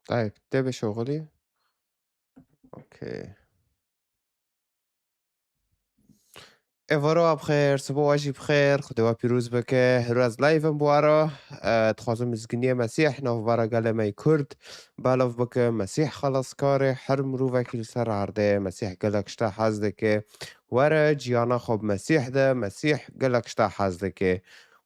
طيب تبي بشغلي؟ اوكي. إيفارا بخير، صباحی بخیر، خدا پیروز بکه. هر از لایفم بواره. تخوازم مزگنیه مسیح نو بارا گله می کرد. بالاف بکه مسیح خلاص کاره. هر مرو وکیل سر عرده. مسیح گلکشتا حزده که وره جیانا خوب مسیح ده. مسیح گلکشتا حزده که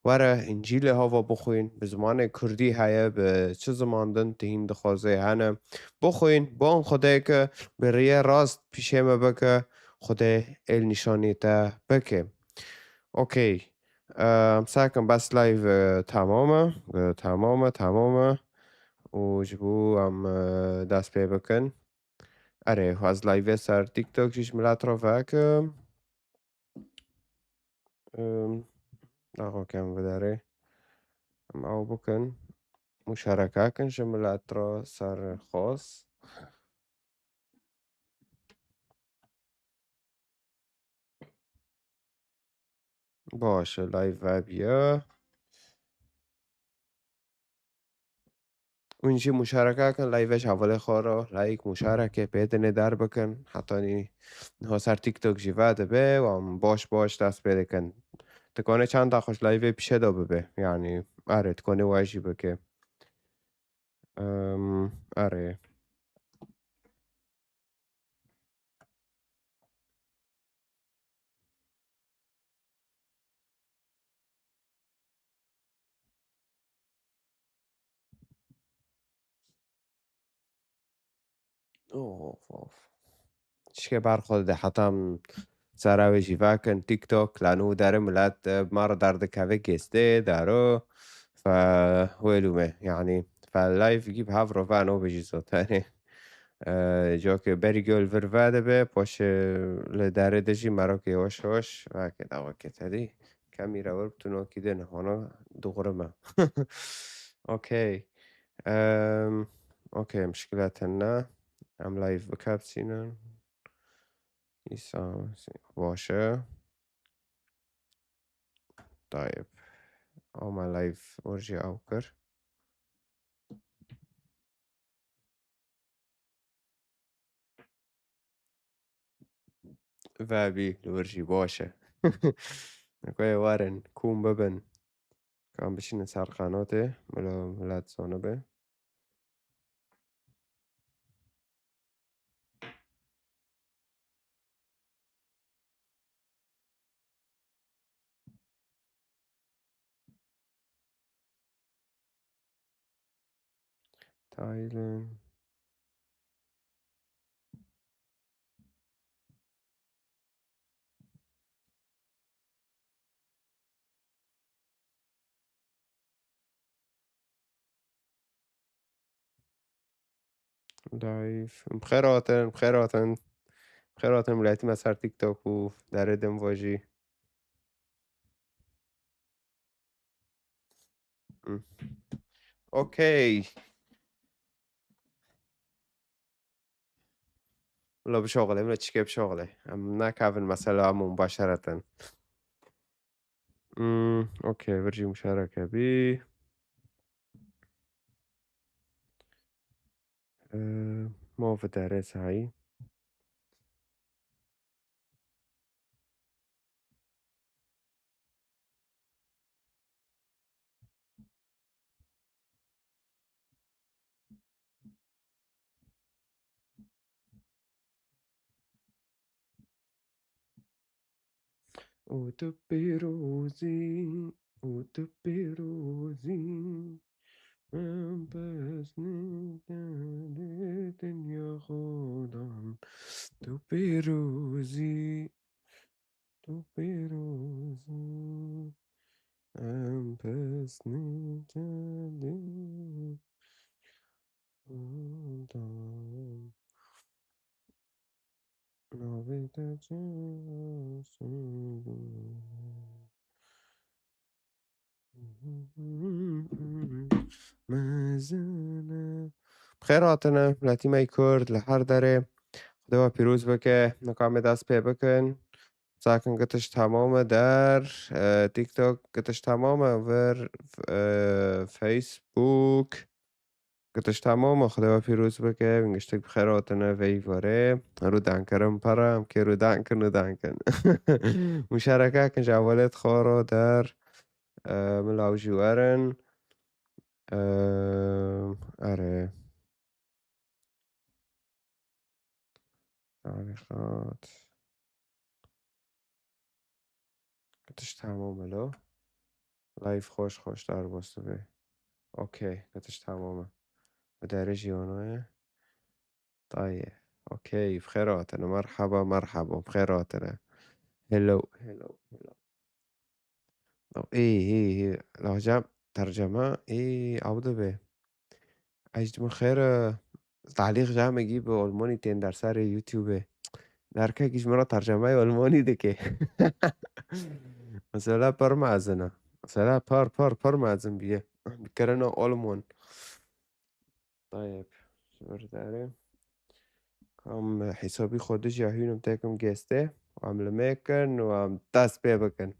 وره انجیل هوا بخوین. به زمان کردی هایه به چه زمان دن تهین دخوازه هنه بخوین. با اون خدای که به ریه راست پیشه بکه خدا ال نشانی تا بکه. اوکی. ساکن بس لایو تمامه تمامه و جبو هم دست پی بکن. اره و از لایو سر تیک توک جیش ملت را فکم نقا کم بداره هم او بکن مشارکه کن جملت را سر خاص باشه لایو و بیا اونجا مشارکه کن لایوش حواله خواه لایک مشارکه پیدنه در بکن حتی ها سر تیک توک جیوه به و هم باش دست پیدا کن تکانه چند تا خوش لایو پیشه دا ببه یعنی اره تکانه واجی بکه اره اوه چیکه برخورده حتی هم سراوی جیوه کن تیک توک لانو داره ملت ما رو درد کوه گسته دارو ویلومه يعني فاللايف يجيب هافرو فانو بجيزو تاني جا که بری گل ورواده به پاش لداره دجی مرا که هوش و که دوا که تدی کمی رو بتونو که ده نهانا دغرمه اوکی اوکی مشکلات نه هم لایف بکب سینن ایسا باشه طيب ما لایف ورجي اوكر و ورجي باشه نکوی وارن کوم ببن کام بشین سر قناته ملا ملت زانه به تایلند لایف بخیراتن ملتی ما سر تیک تاک و در دم واجی ام. اوکی ولا بشغله ولا چیکه بشغله هم نکاون مثلا هم مباشرتا اوکی ورجی مشارکه بی ما في درس هاي وتبي روزي وتبي روزي بس الدنيا خدام تو پیروزی تو پیروزی پس نکردی خدام ناویت مزنه بخیر هاتنه ملتی می کرد لحر داره خدا پیروز بکه نکام دست پی بکن ساکن قطش تمامه در تیک توک قطش تمامه ور فیسبوک قطعش تمام خداوند پیروز بکه وینگشتک بخیراتونه ویواره رو دنکرم پرم که رو دنکن و دنکن مشارکه کن جوالت خارا در ملاو جوارن اره تعلیقات قطعش تمام لو لایف خوش در باسته به اوکی قطعش تمامه و درجی اونوه طيب اوكي بخيراتنا مرحبا مرحبا بخيراتنا هلو هلو هلو لو ايه لو جاب ترجمة ايه عوض به اجد من خير تعلیق جمع گی به آلمانی تین در سر یوتیوبه در که کش مرا ترجمه آلمانی ده که مثلا پر معزنه مثلا پر معزن بیه بکرنا آلمان طيب شو داره کام حسابی خودش یا هینم تکم گسته و عمل میکن و هم دست بیا بکن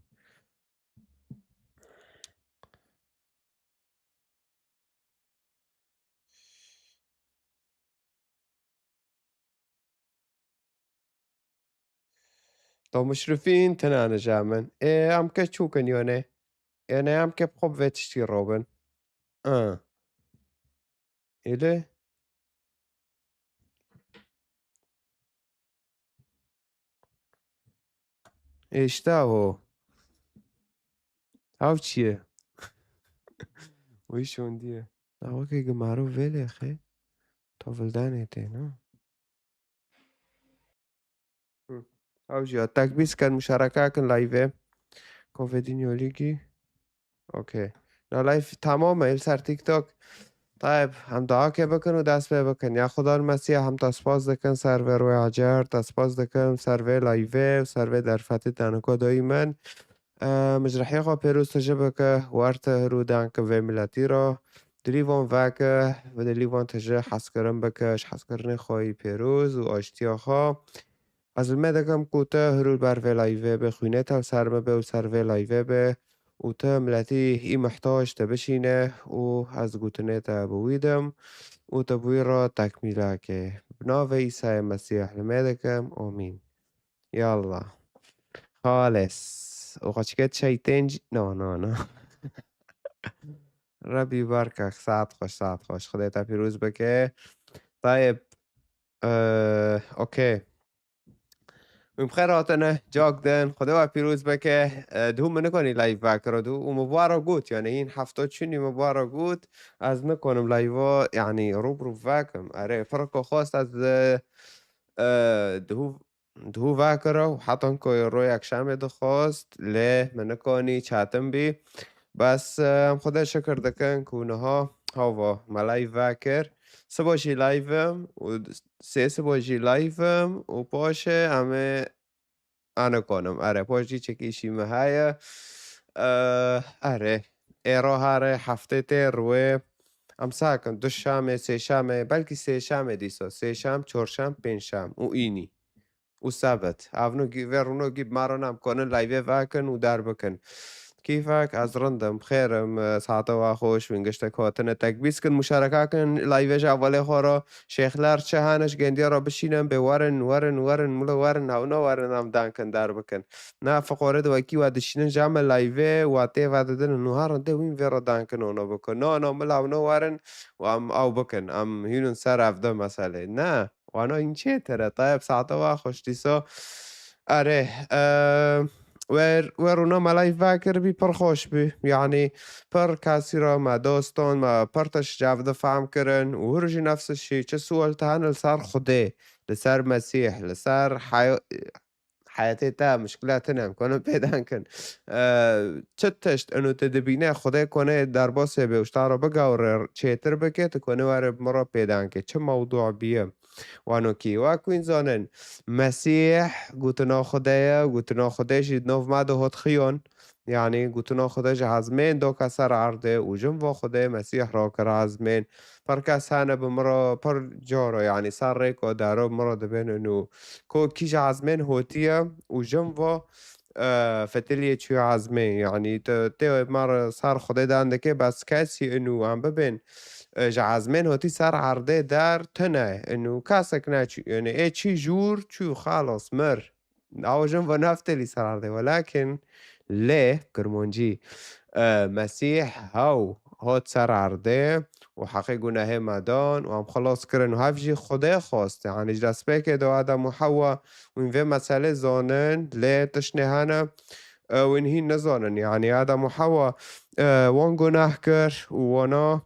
تو مشرفين تنانا جامن إيه أم كتشوكن يوني يعني أم كبخب فيتشتي روبن إله إيش تاهو هاو چیه ويشون ديه هاو که معروف ویلی أخي تو ولدانه تينا هاو جي تكبيس كان مشاركة كان لايفه كوفيدين يوليكي اوكي نا لايف تمامه ایل سر تیک تاک طيب هم دعا که بکن و دست به بکن یا خدا المسیح هم تاسپاس دکن سرور و عجر تاسپاس دکن سرور لایوه و سرور در فتح دانکو دایی من مجرحی خوا پیروز تجربه که وارت رو دانک و ملتی را دلیوان وکه و دلیوان تجربه حس کرن بکش حس کرن خواهی پیروز و آشتیا خوا از المدکم کوته هرول بر وی لایوه به خونه تل سرمه به و سر وی لایوه به و تا ملتی ای محتاج تا بشینه و از گوتنه تا بویدم و تبوی را تکمیله که بناو عیسی مسیح المدکم آمین یالله خالص وقت شيطان نه ربي يباركك ساعت خوش خدايتا پیروز بکه طيب اوكي بخيراتنا جاكدن خدا پیروز بکه دو منکنی لایو بکر دو و مبارک گوت يعني این هفته چونی مبارک گوت از نکنم لایوا يعني رو فاكم اره فرق خواست از دهو دهو وکره و حتی که روی یک شمع خواست لی منکانی چاتم بی بس هم خدا شکر دکن که اونها هاوا ملای وکر سباشی لایوم و سباشی لایوم و باشه همه انا کنم اره پاشی چکیشی مهایه اره ایرا هاره هفته تر روی ام ساکن دو شامه سه شامه بلکه سه شامه دیسا سه شام چهار شام پنج شام او اینی او ثابت avno ورونو جيب مارونام كونن لايفي فاكن ودار بكن كيفك از رندم بخيرم ساعتا واخوش وینگشتک هاتن تکبیس کن مشارکه کن لایوش اوله خورا شیخلر چه هنش گندیا را بشینم به ورن مولا ورن اونا ورن هم دانکن در بکن نه فقاره دوکی و دشینن جمع لایوه و تی و ددن نوهارن ده وین ورا دانکن اونا بکن نه ملا اونا ورن و ام او بکن ام هینون سر افده مسئله نه وانا این چه تره طيب ساعتا خوش دیسا اره اونا ملای فکر بی پر خوش بی یعنی پر کسی را ما دوستان ما پرتش جوده فهم کرن و هرجی نفسشی چه سوال تهن لسر خوده لسر مسیح لسر حياتي تا مشكلاتنا کنم پیدا کن چه تشت انو تدبینه خدا کنه در باسه به اشتارا بگاور چیتر بکه تکنه واره مرا پیدا که چه موضوع بیه وانو کی واکو انزانن مسیح گوتنا خدایا گوتنا خدایش نوف ماده هات خیون يعني گوتنا خدایش هزمین دو کسر عرضه و جم و خدای مسیح را کر هزمین پر کس هنه بمرا پر جارا يعني سر ریکو دارو مرا دبین انو کو کیش هزمین هوتیه و جم و فتلیه چو عزمه يعني تی مر سر خدای دانده که بس کسی انو هم ببین جعزمين هوتي سر عرضه در تنه إنه كاسك ناتشو يعني إيه شي جور شو خلاص مر أو جنبه نفتلي سر عرضه ولكن ليه كرمونجي مسيح هاو هات سر عرضه وحقي قناه مدان وهم خلاص كرن وهفجي خدا خواست يعني جلس بك دو آدم وحوا وين في مسألة زانن ليه تشنهانا وين هي نزانن يعني آدم وحوا وان گناه كر وانا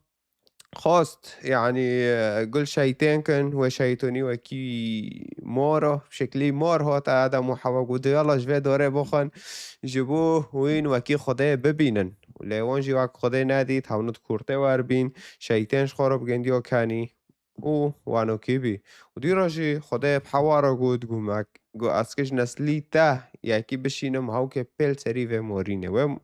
خواست يعني قل شيطان كان وشيطاني وكي مارا بشكلي مار هات آدم وحوا قد يلا جوه داره بخن جبوه وين وكي خدای ببینن لیوان جی وک خدای ندید همونت کرته ور بین شیطانش خراب گندیا کنی او وانو کی بی و دی راجی خدای حوا را گمک گو اسکش نسلی ته یکی بشینم هاو که پل سری و مورینه و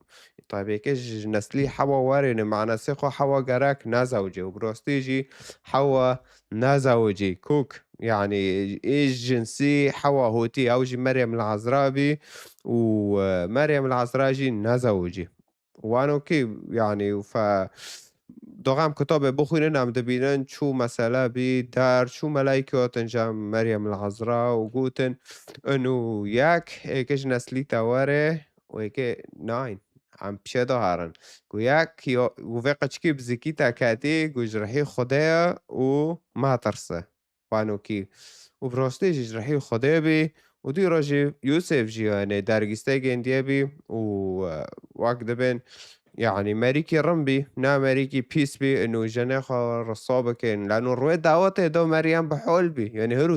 طيب هيكش نسلي حوا وارن معنى سيخو حوا جراك نزوجي وبروستيجي حوا نزوجي كوك يعني ايش جنسي حوا هوتي اوجي مريم العذراء ومريم العذراء جي نزوجي وانا كي يعني دوغام كتاب بخوينن هم دبينن شو مسألة بي در شو ملايكات انجام مريم العذراء وقوتن انو ياك ايكش نسلي تواره ويكي ناين عم بشدو هارن وياك وفيقش بزكي تاكاتي جرحي خدايا وما ترسه وانو كي وبراستي جرحي خدايا بي ودي راجي يوسف جي يعني درگسته گنديه بي واك دبن يعني مريكي رمبي نا مريكي بيس بي انه جناخة رصابكين لانه روي دعوته دو مريم بحول بي يعني هرو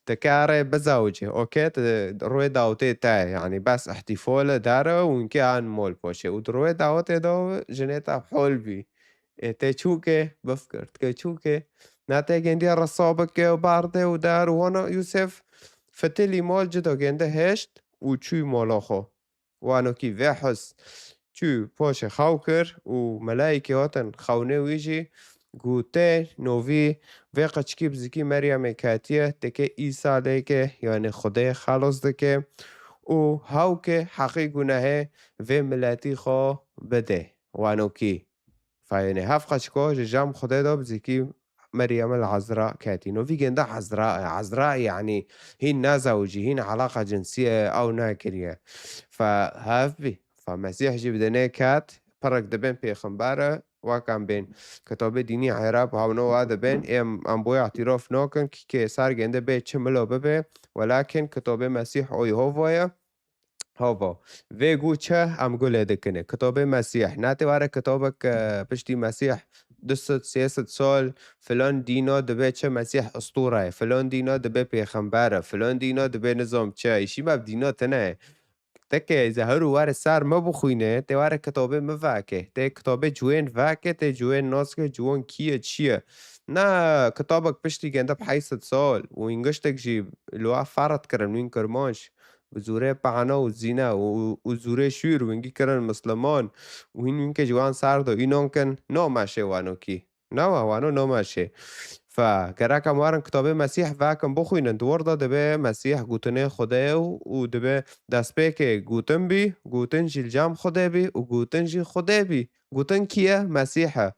تكاري بزوجي اوكي روي دعوته تا يعني بس احتفال داره وانكي عن مول باشه ودروي دعوته دو جنيتا بحول بي تشوكي بفكر تشوكي ناتا جندي رصابك وبارده ودار وانا يوسف فتلي مال جدا جنده هشت وچوي مالاخو وانا كي وحس چو پاش خاو کر و ملائکه هاتن خونه ویجی گوته نوی و قچکی بزکی مریم کاتیه تکه ایسا لیکه یعنی خدای خلاص دکه و هاو که حقی گناه و ملتی خواه بده وانو کی فیعنی هف قچکا جام خدای دا بزکی مريم العذراء كاتي نوفي جندا عذراء يعني هي نازوجي هي علاقة جنسية أو ناكرية فهاف بي فمسيح جي بدنه كات فرق دبن پیغمبره وكان بين كتاب ديني عرب هاونو هذا بين ام بوي اعتراف نوكن كي سار جنده بي چملو ببه ولكن كتاب مسيح او يهوفايا هاوا وگو چه ام گله دکنه کتاب مسیح ناتی واره کتابك پشتی مسیح 200 سال فلان دینا دبه چه مسیح اسطوره فلان دینا دبه پیغمبره فلان دینا دبه نظام چه ایشی مب دینا تنه تكه زهرو وار سر ما بخوینه ته وار کتابه مفاکه ته کتابه جوین فاکه ته جوین ناسکه جوان کیه چیه نه کتابك پشتی گنده بحیثت سال و انگشتك جی لوا فرط کرن وین کرمانش وزوره پعنا و زینه و زوره شویر و انگی کرن مسلمان و این که جوان سر دو اینان کن نو ماشه وانو کی نو وانو نو ماشه فكراكم وارن كتاب مسيح فاكم بخوين دوردا دبه مسيح گوتنه خدای و دبه دست که گوتن بی گوتن جیل جام خدای بی و گوتن جی خدای بی گوتن کیه مسیحه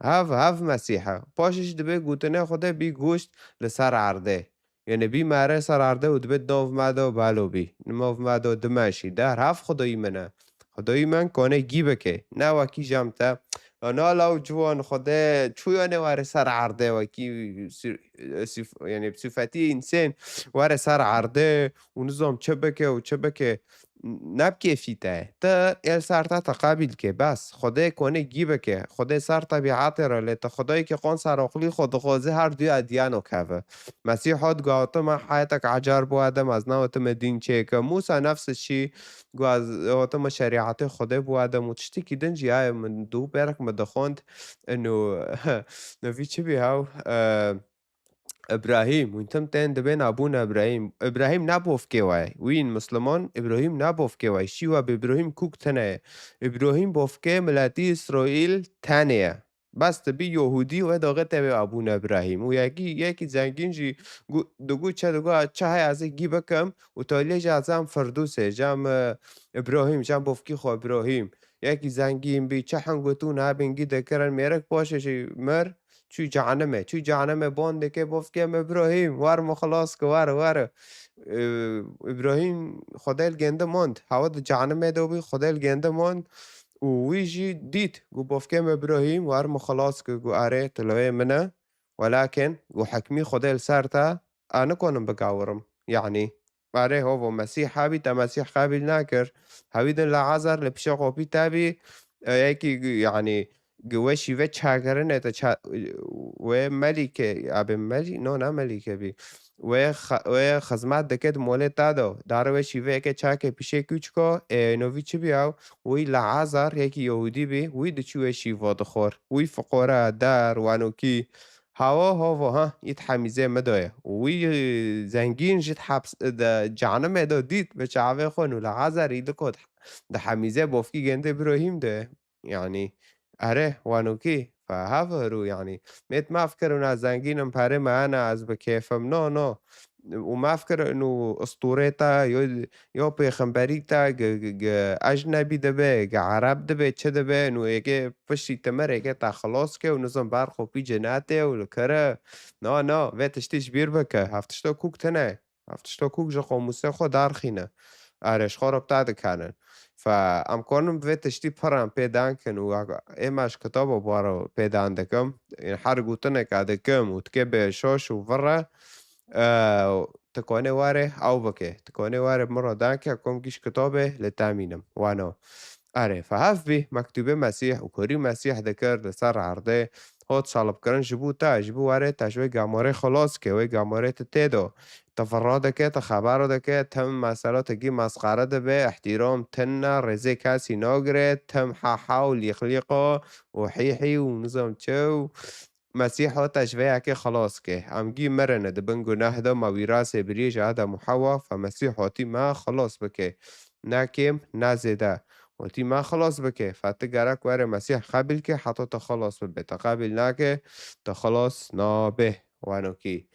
هاف مسیحه پاشش دبه گوتنه خدای بی گوشت لسر عرده يعني بي ماره سر عرده و دبه ناف مدو بالو بی ناف مدو دمشی در هاف خدای منه خدای من کنه گیبه که نه وکی جامته أنا لو جوان خداه شو يعني واري صار عرضه وكي يعني بصفتي إنسان واري صار عرضه ونظام شبكة وشبكة نبكي فيته تا ال سارتا تقابل که بس خدای کنه گیبه که خدای سر طبیعت را لیتا خدایی که قان سراخلی خود خوزه هر دوی ادیانو که مسیح هاد گاوتا ما حیاتك عجر بو آدم از نواتم دین چه که موسى نفس الشي گاوتا شریعت خدای بو آدم و تشتی که دنجی های من دو برک مدخوند انو نوی چه بی هاو إبراهيم وانتم تين دبين أبونا إبراهيم نبوف كواي وين مسلمان إبراهيم نبوف كواي شيوا بإبراهيم كوك تنايا إبراهيم بوفكي ملاتي إسرائيل تانية بس تبي يهودي و داغه تبي أبونا إبراهيم و یکی زنگین جی دگو چه های از گی بکم و تالیج ازم فردوسه جام إبراهيم جام بوفكي خو إبراهيم یکی زنگیم بی چه هنگوتون هبینگی دکرن میرک پاشش مر چوی جهنمه بانده که بفکم ابراهیم ور مخلاص که ور ابراهیم خدای گنده ماند هوا ده جهنمه دو بی خدای گنده ماند و ویجی دید گو بفکم ابراهیم ور مخلاص که گو اره تلوه منه ولكن گو حکمی خدای سر تا انا کنم بگاورم يعني اره هو مسيح هابي تا مسيح قابل ناكر هاویدن لعازر لبشه قوپی تابی یکی يعني گوشی و چاگرنه تا و ملیکه ابی ملی نو نه ملیکه بی و خزمت دکت مولد دادو داره شیوه که چاکه پیشه کوچکو نوی چی بیاو وی لعازر یکی یهودی بی وی دچوه شیوا دخور وی فقوره در وانوکی هوا ها یت حمیزه مدوه وی زنگین جت حبس ده جهنم دو دید به چاوه خون و لعازر ایده کد ده حمیزه بافکی گنده ابراهیم ده يعني اره وانوکی فهافرو يعني ميت ما افكر انه زنگینم پره معانا از بكيفم نو وما افكر انه اسطوريتا يو پیغمبریتا اجنبی دبه عرب دبه چه دبه انه یکی پشتی تمر یکی تا خلاص که و نظام بر خوبی جناته و لکره نو و تشتیش بیر بکه هفتشتا کوک تنه هفتشتا کوک جا قاموسه خود درخینه ارش خورب تاده کنن فام کنم به تشتی پرم پیدان کن و ایماش کتاب بارو پیدان دکم این هر گوتنه که دکم و تکه به شوش و وره تکونه واره او بکه تکونه واره مرا دان که کم گیش کتابه لتامینم وانو اره فهف بی مکتوبه مسیح و کری مسیح دکر لسر عرضه هات صالب کرن جبو تا جبو واره تشوی گاماره خلاص که وی گاماره تتیدو تفراد که تخبر که تم مسئله تگی مسخره ده به احترام تن رزه کسی ناگره تم حاول یخلیقا و حیحی و نظام چو مسیح ها تشویه که خلاص که امگی مرنه ده بن گناه ده ما ویراس بریج آدم و حوا فمسیح هاتی ما خلاص بکه نکیم نزده وتی ما خلاص بکه فت گرک وره مسیح قبل که حتی تخلاص ببه تقابل نکه تخلاص نابه وانوکی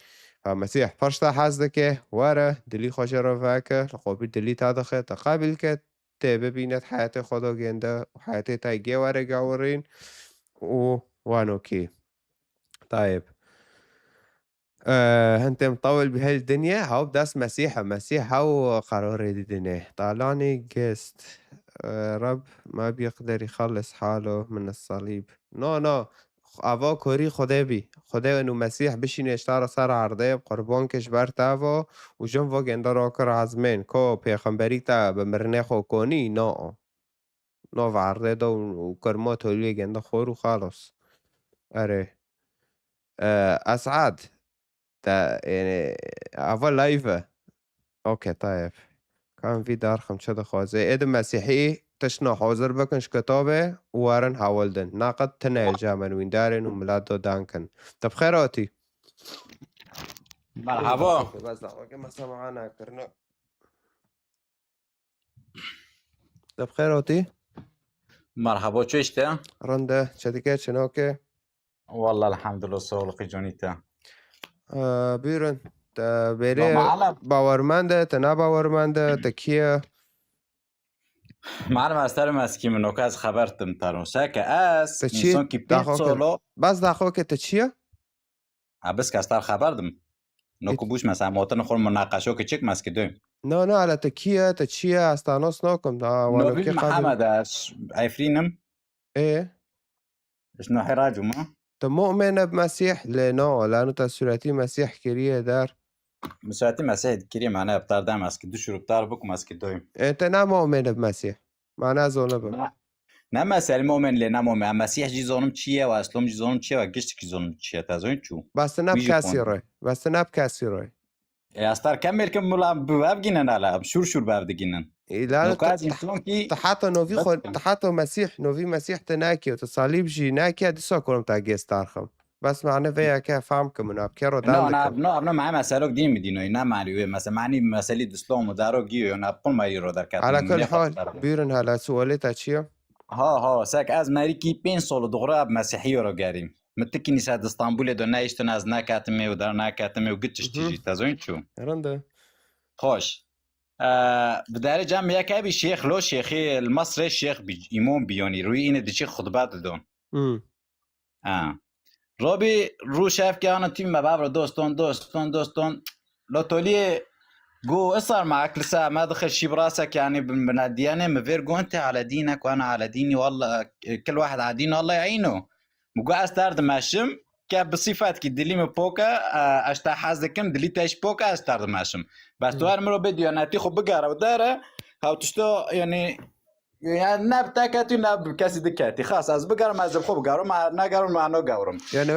فمسیح پرشتا حزده که وره دلی خوش رو فکر لقوبی دلی تادخه تقابل که ته ببیند حیات خدا گنده و حیات تایگه وره گاورین و وانوکی طيب انت مطول بهاي الدنيا هاو بداس مسيح هاو قرار الدنيا طالعني قست رب ما بيقدر يخلص حاله من الصليب نو اوا كوري خدا بي خدا انه مسيح بشين اشتار سر عرضه قربان کش بر تاوا و جن و گنده را کر عزمین کو پیغمبری تا بمرنه خو کنی نو و عرضه دو و کرما تولی گنده خور و خلاص اره اسعد يعني اول لايفه اوكي طيب كان في دار خمسة خوازي ادم مسيحي تشنا حاضر بكنش كتابه وارن هاولدن ناقد تنايل جامن وين دارن وملادو دانكن طب خيراتي مرحبا بس دعوة ما سمعنا كرنا طب خيراتي مرحبا چشته؟ رنده شديكات شنوكي والله الحمد لله صولقي جونيتا بيرن تا بيري معلم باورمنده تنا باورمنده تكيه معلم از تر مسکی منو که از خبرتم ترونسه که از تشي انسان که 5 سالو بس داخوك تشيه بس که از تر خبردم نو که بوش مثلا موتن خور مناقشو که چک مسکی دویم نو على تشيه استانوس نوكم نو بيل محمد اش عفرينم ايه شنو حراجو ما انت مؤمن بمسيح لانه تسورتي مسيح كريه دار مساعتي مسيح كريم معناها بتار دام مسكي دو شروع بتار بكم مسكي دويم انت نا مؤمن بمسيح معناه زونبه نه مسئله مؤمن لی نه مؤمن مسیح جی زانم چیه و اسلام جی زانم چیه و گشت کی زانم چیه تازون چو بس نب کسی روی استار كمل كمل بابجينا لا شور بابدجينا لا كي تحت نوفي خو تحت مسيح نوفي مسيح تناكي وتصاليب جي ناكي دسا كلهم تاجي استارخم بس معناه فيها كيف فهمكم من ابكرو دالك انا مع مسالك دين مدينه انا معني مثلا معني مسالي دسلام ودارو جيو انا قل ما يرو در على كل حال بيرن هلا سؤالتا چيا ها ساك از ماريكي 5 سال دغرا مسيحي رو گاریم متكي نساد اسطنبول دو نايشتن از ناكاتمي و در ناكاتمي و گتش تيجي تازون شو رنده خوش بداري جام ياك ابي شيخ لو شيخي المصري الشيخ ايمون بيوني روي إنه دي شيخ خطبات دون روبي رو شاف که انا تیم مبابر دوستون لو تولي جو اصار معك لسا ما دخل شي براسك يعني من الديانة مفيرجو انت على دينك وانا على ديني والله كل واحد على دينه الله يعينه مقو استارد ماشم كبصفات كي دليم بوكا اشتا حازكم دلي تاش بوكا استارد ماشم بس توار مرو بديو انا تيخو بقارة ودارة هاو تشتو يعني ناب تاكاتي ناب كاسي دكاتي خاص از بقارم از بخو بقارم ما قارم ما نو قارم يعني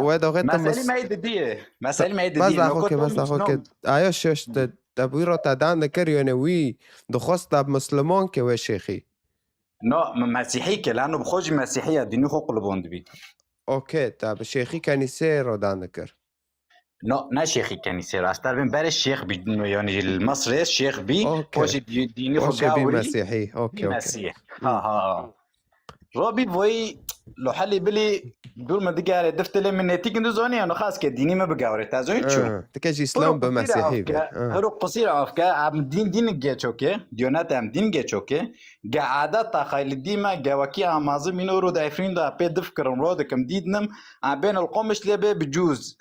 ويدو غير مسألة ما يدديه مسألة ما بس يدديه أخوك آيوش تبويرو تدان ذكر يعني وي دخص تاب مسلمان كوي شيخي نو مسيحي لأنه بخوج مسيحية ديني خو قلبون دبي اوكي تاب شيخي كنيسة رو دان ذكر نو نا شيخي كنيسة استار بين بار الشيخ يعني المصري الشيخ بي خوش ديني خو قاوري مسيحي اوكي مسيح ها روبي بوي لو حلي بلي دول ما دقاري دفت لي من نتيجة دزوني أنا خاص كديني ما بقاوري تازوين شو تكاجي إسلام بمسيحي هرو قصير أفكا عم دين جيتش أوكي ديونات عم دين جيتش أوكي قعدات تخيل الديما جواكي عم عظيم منو رود عفرين ده بيد فكر رود كم ديدنم عم بين القمش لبه بجوز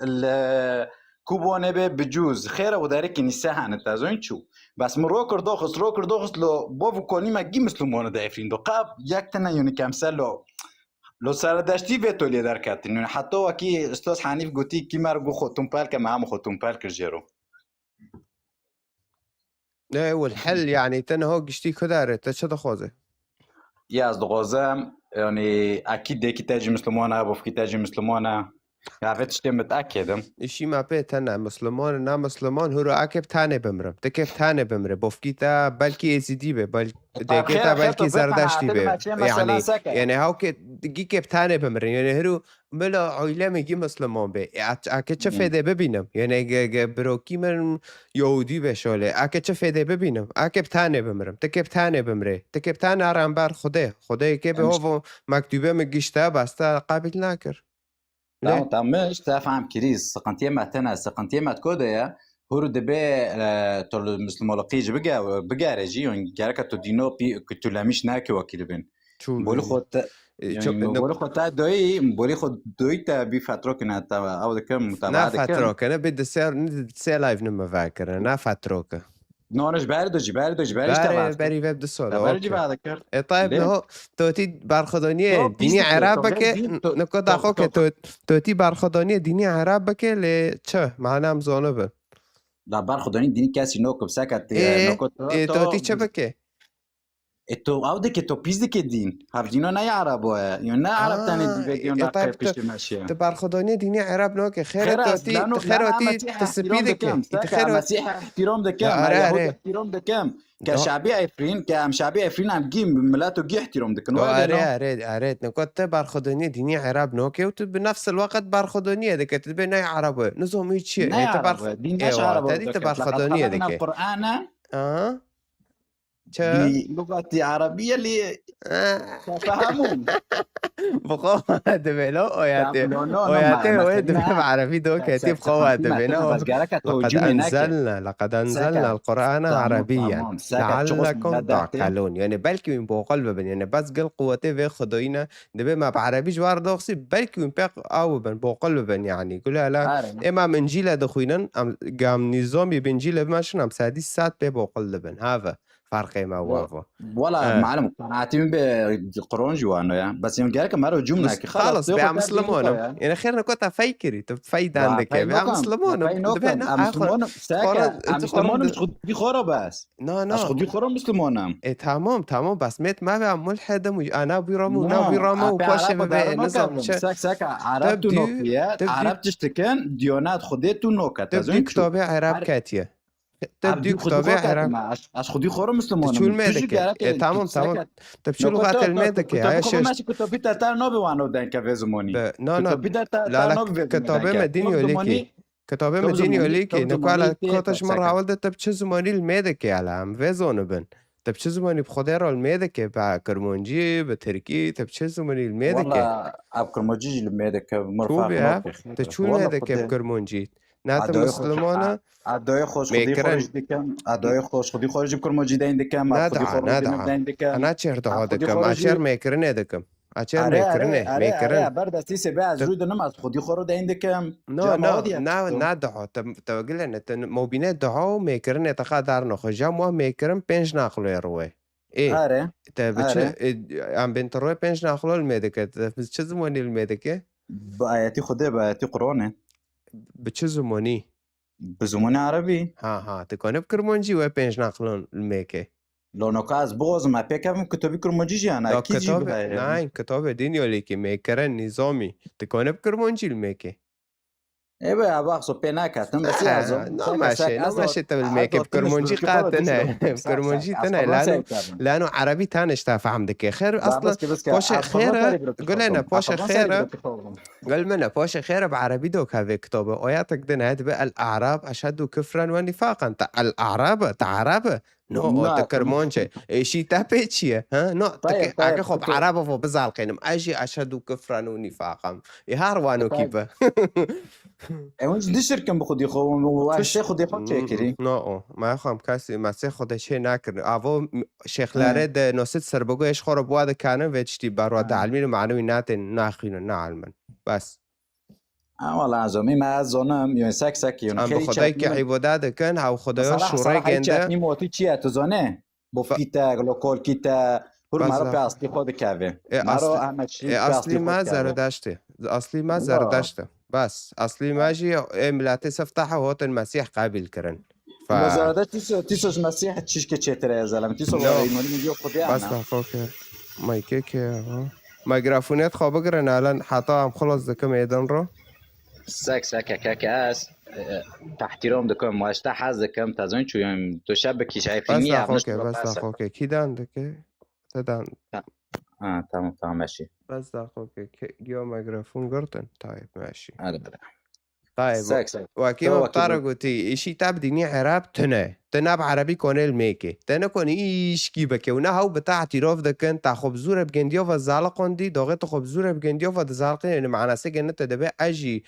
كوبونه به بجوز خيره ودارك نساهن تازوين شو بس مروكر دوخس لو بوفو كوني ما جي مسلمون ده عفرين دو قاب يكتنا يوني كامسل لو سرداشتی به تولی در کاتین یعنی حتی وکی استاد حنیف گویی کی مرگو خودتون پال که معهم خودتون پال کرجرو نه والحل يعني تنهو قشتي كداره تشد خوزه يا از دغوزم يعني اكيد ديكي تاجي مسلمانه ابو في تاجي مسلمانه عرفتش تم متاكدم اشي ما بيت انا مسلمان نا مسلمان هو راكب تاني بمرم تكيف تاني بمره بوفكيتا بلكي ازيدي به بل ديكيتا بلكي زردشتي به يعني هاو دقي كيف تاني بمره يعني هرو ملا عائله میگی مسلمان به اگه چه فایده ببینم يعني بروکی من یهودی بشاله اگه چه فایده ببینم اگه تاني بمرم تکیف تاني بمره تکیف تاني آرام بر خدا که به هو مکتوبه مگیشته بسته قابل نکر تمام مش تفهم كريز سقنتيه ما تنا سقنتيه ما تكوديا هو دبي تول المسلمولقيج بقى رجيون جارك تو دينو بي كنت لامش ناكي وكيل بين بقول خد بقول خد بقول خد دويتا بفتره كنا او كم متابعه نا فتره كنا بدي سير لايف نما فاكر نا فتره نونش باردوجي باري ويب دسولا طيب نهو توتي بارخدانية ديني عربك نكود أخوك توتي بارخدانية ديني عربك لچه معنام زانبه لا بارخدانية ديني كاسي نوكب ساكت توتي چه بكي تو او دك تو بيز دك دين هفدينو نا عربو يعني نا عرب تاني بيجيون لا بيش ماشي تبارخدانية ديني عرب نوك خيرتي تسبيدك مسيح احترام دكم يهود احترام دكم كشعبي عفرين كام شعبي عفرين عم جيم ملاتو جي احترام دكن اريد نكون تبارخدانية ديني عرب نوك وبنفس الوقت بارخدانية دك تبين عربو نزوم هيك شيء ديناش عربو تبارخدانية دك القرآن بلغتي عربية اللي تفهمون بقوة دبلو وياتي دبلو عربي دوك ياتي بقوة دبلو لقد أنزلنا القرآن عربيا لعلكم تعقلون يعني بلكي من بوقل ببن يعني بس قل قوتي في خدوينا دبي ما بعربي جوار دوخسي بلكي من بيق أو بن بوقل ببن يعني قولها لا إما من جيلة دخوينا قام نظامي بنجيلة بماشنا مسادي سات بي بوقل ببن هذا فرقي ما وافا ولا معلم قناعتي بالقرآن جوانو يعني بس يوم جالك مرة جملة خلاص بيع مسلمون يعني خيرنا كنت فايكري تفايد عندك بيع مسلمون مسلمون مش خدي خورا بس لا خدي خورا مسلمون إيه تمام بس ميت ما بيع ملحد أنا بيرامو وباش نظام ساك عربت نوكيات عربت تشتكن ديونات خديتو نوكا تبدي كتابة عرب كاتية تبدي كتابة عرب خدي خورا مسلمون شو الميدك تمام طب شو لغة الميدك يا شيخ ماشي كتابة تاع نوبي وانو دان كافيزموني لا كتابة مديني وليكي كتابة مديني وليكي نقول كتاش مرة حاولت تبچه زماني الميدك على هم فيزونو بن تبچه زماني بخدا را الميدك با كرمونجي بتركي تبچه زماني الميدك والله اب كرمونجي الميدك مرفق تشو الميدك بكرمونجي نات ادای خوش مسلمانه ادای خوش خودی میکرن خورج دکم ادای خوش خودی خورج بکر مجیدین دکم اد خودی ندعا خورج ندعا دین دکم انا چهر دعا اد خودی دکم اچر خورجی میکرنه دکم اچر اره اره میکرنه اره اره میکرن بردستی سه از روی دنم از خودی خورج دین دکم نه جامعه نه دی نه تو نه دعا تقول ان مبينه دعا وميكرن تقدر نخجا مو ميكرن بنج ناخلو يروي ايه اره بتش اره ام بنت روي بنج ناخلو الميديكت بتش زماني الميديكه بآياتي خده بآياتي قرآنه بتش زماني بزمون عربي ها تكون بكرمونجي و بنج ناخلون الميكه لو نوكا از بغض ما بيكم كتبي كرمجيجي انا دا اكيد جيب كتاب هاي ناين كتاب دين يولي كي ميكرن نظامي تكون بكرمونجي الميكه ايه بقى بخصو بيناكاتن بس يازم نو ساكا ماشي ساك نو ازو ماشي بالميك ازو اب تنش كرمونجي بركي خورو قاتنا تشلو ساك كرمونجي ساك از تنا قرآن لانه سايكتابن لانه عربي تانش تفهم دكي خير با اصلا بس باش از قرآن ساري خيره بركي قول انا خورم از باش قرآن ساري خيره بركي خورم قال منا باش خيره بعربي دوك هذه كتابه آياتك دنا بقى الاعراب اشد كفرا ونفاقا الاعراب تعرب نو لا تكرمونجي شي تابيتشي ها نو طيب تك اكي طيب خب كتب عرب فو بزالقينم اجي اشد كفرا ونفاقا يهاروانو طيب كيبه اونج دي شركم بخودي خو واشتي خودي خو تشكري نه ما خواهم کسی مسیح خودش نکرد آوا شیخلاره ده نوست سربگویش خورا بواد کنه و چتی بروا دعلمین معنوی نات نخینه نه علمن بس والله عزومي ما زونم یون ساک ساک یون ام به خیلی خدای که چتنی عبادت کن او خدایا بصراحة شوره صراحة هي گنده تشاتني موتي تشيا تزونه ب- بوفكيتا لوكول كيتا هر بس مارو ده. بياصلي خود كافي مارو اصل اهم شيء اصلی بياصلي خود ما كافي زردشته اصلی ما لا زردشته بس اصلی ما جی ملت سفتح و هات المسیح قابل کرن ف مزارده تيسوس مسيح تشيش كتشتري يا زلمه تيسو نو يموني مليو خدي بس انا ده فوق مایکه که مایکروفونت خواب بگیرن الان حتی هم خلاص دکم ایدن رو ساك ساك كاكاس تحترام دكم واش حاز دكم تازون شو يوم تشبك بس شايفيني ده عبنش خوکه بس ده خوکه کی دن دکه تدن اه تمام تمام ماشي بس ده خوکه گیا مایکروفون گرتن طيب ماشي هذا بدا طيب ساك ساك وكيما تو بطارة اكيد قلتي إشي تاب ديني عرب تنا بعربي كونه الميكي تنا كوني إيش كي بكي ونا هاو بتاع اعتراف ده كان تا خبزورة بجنديو فالزالقون دي دوغيت خبزورة بجنديو فالزالقين إن معنا سجن نتا دبي أجي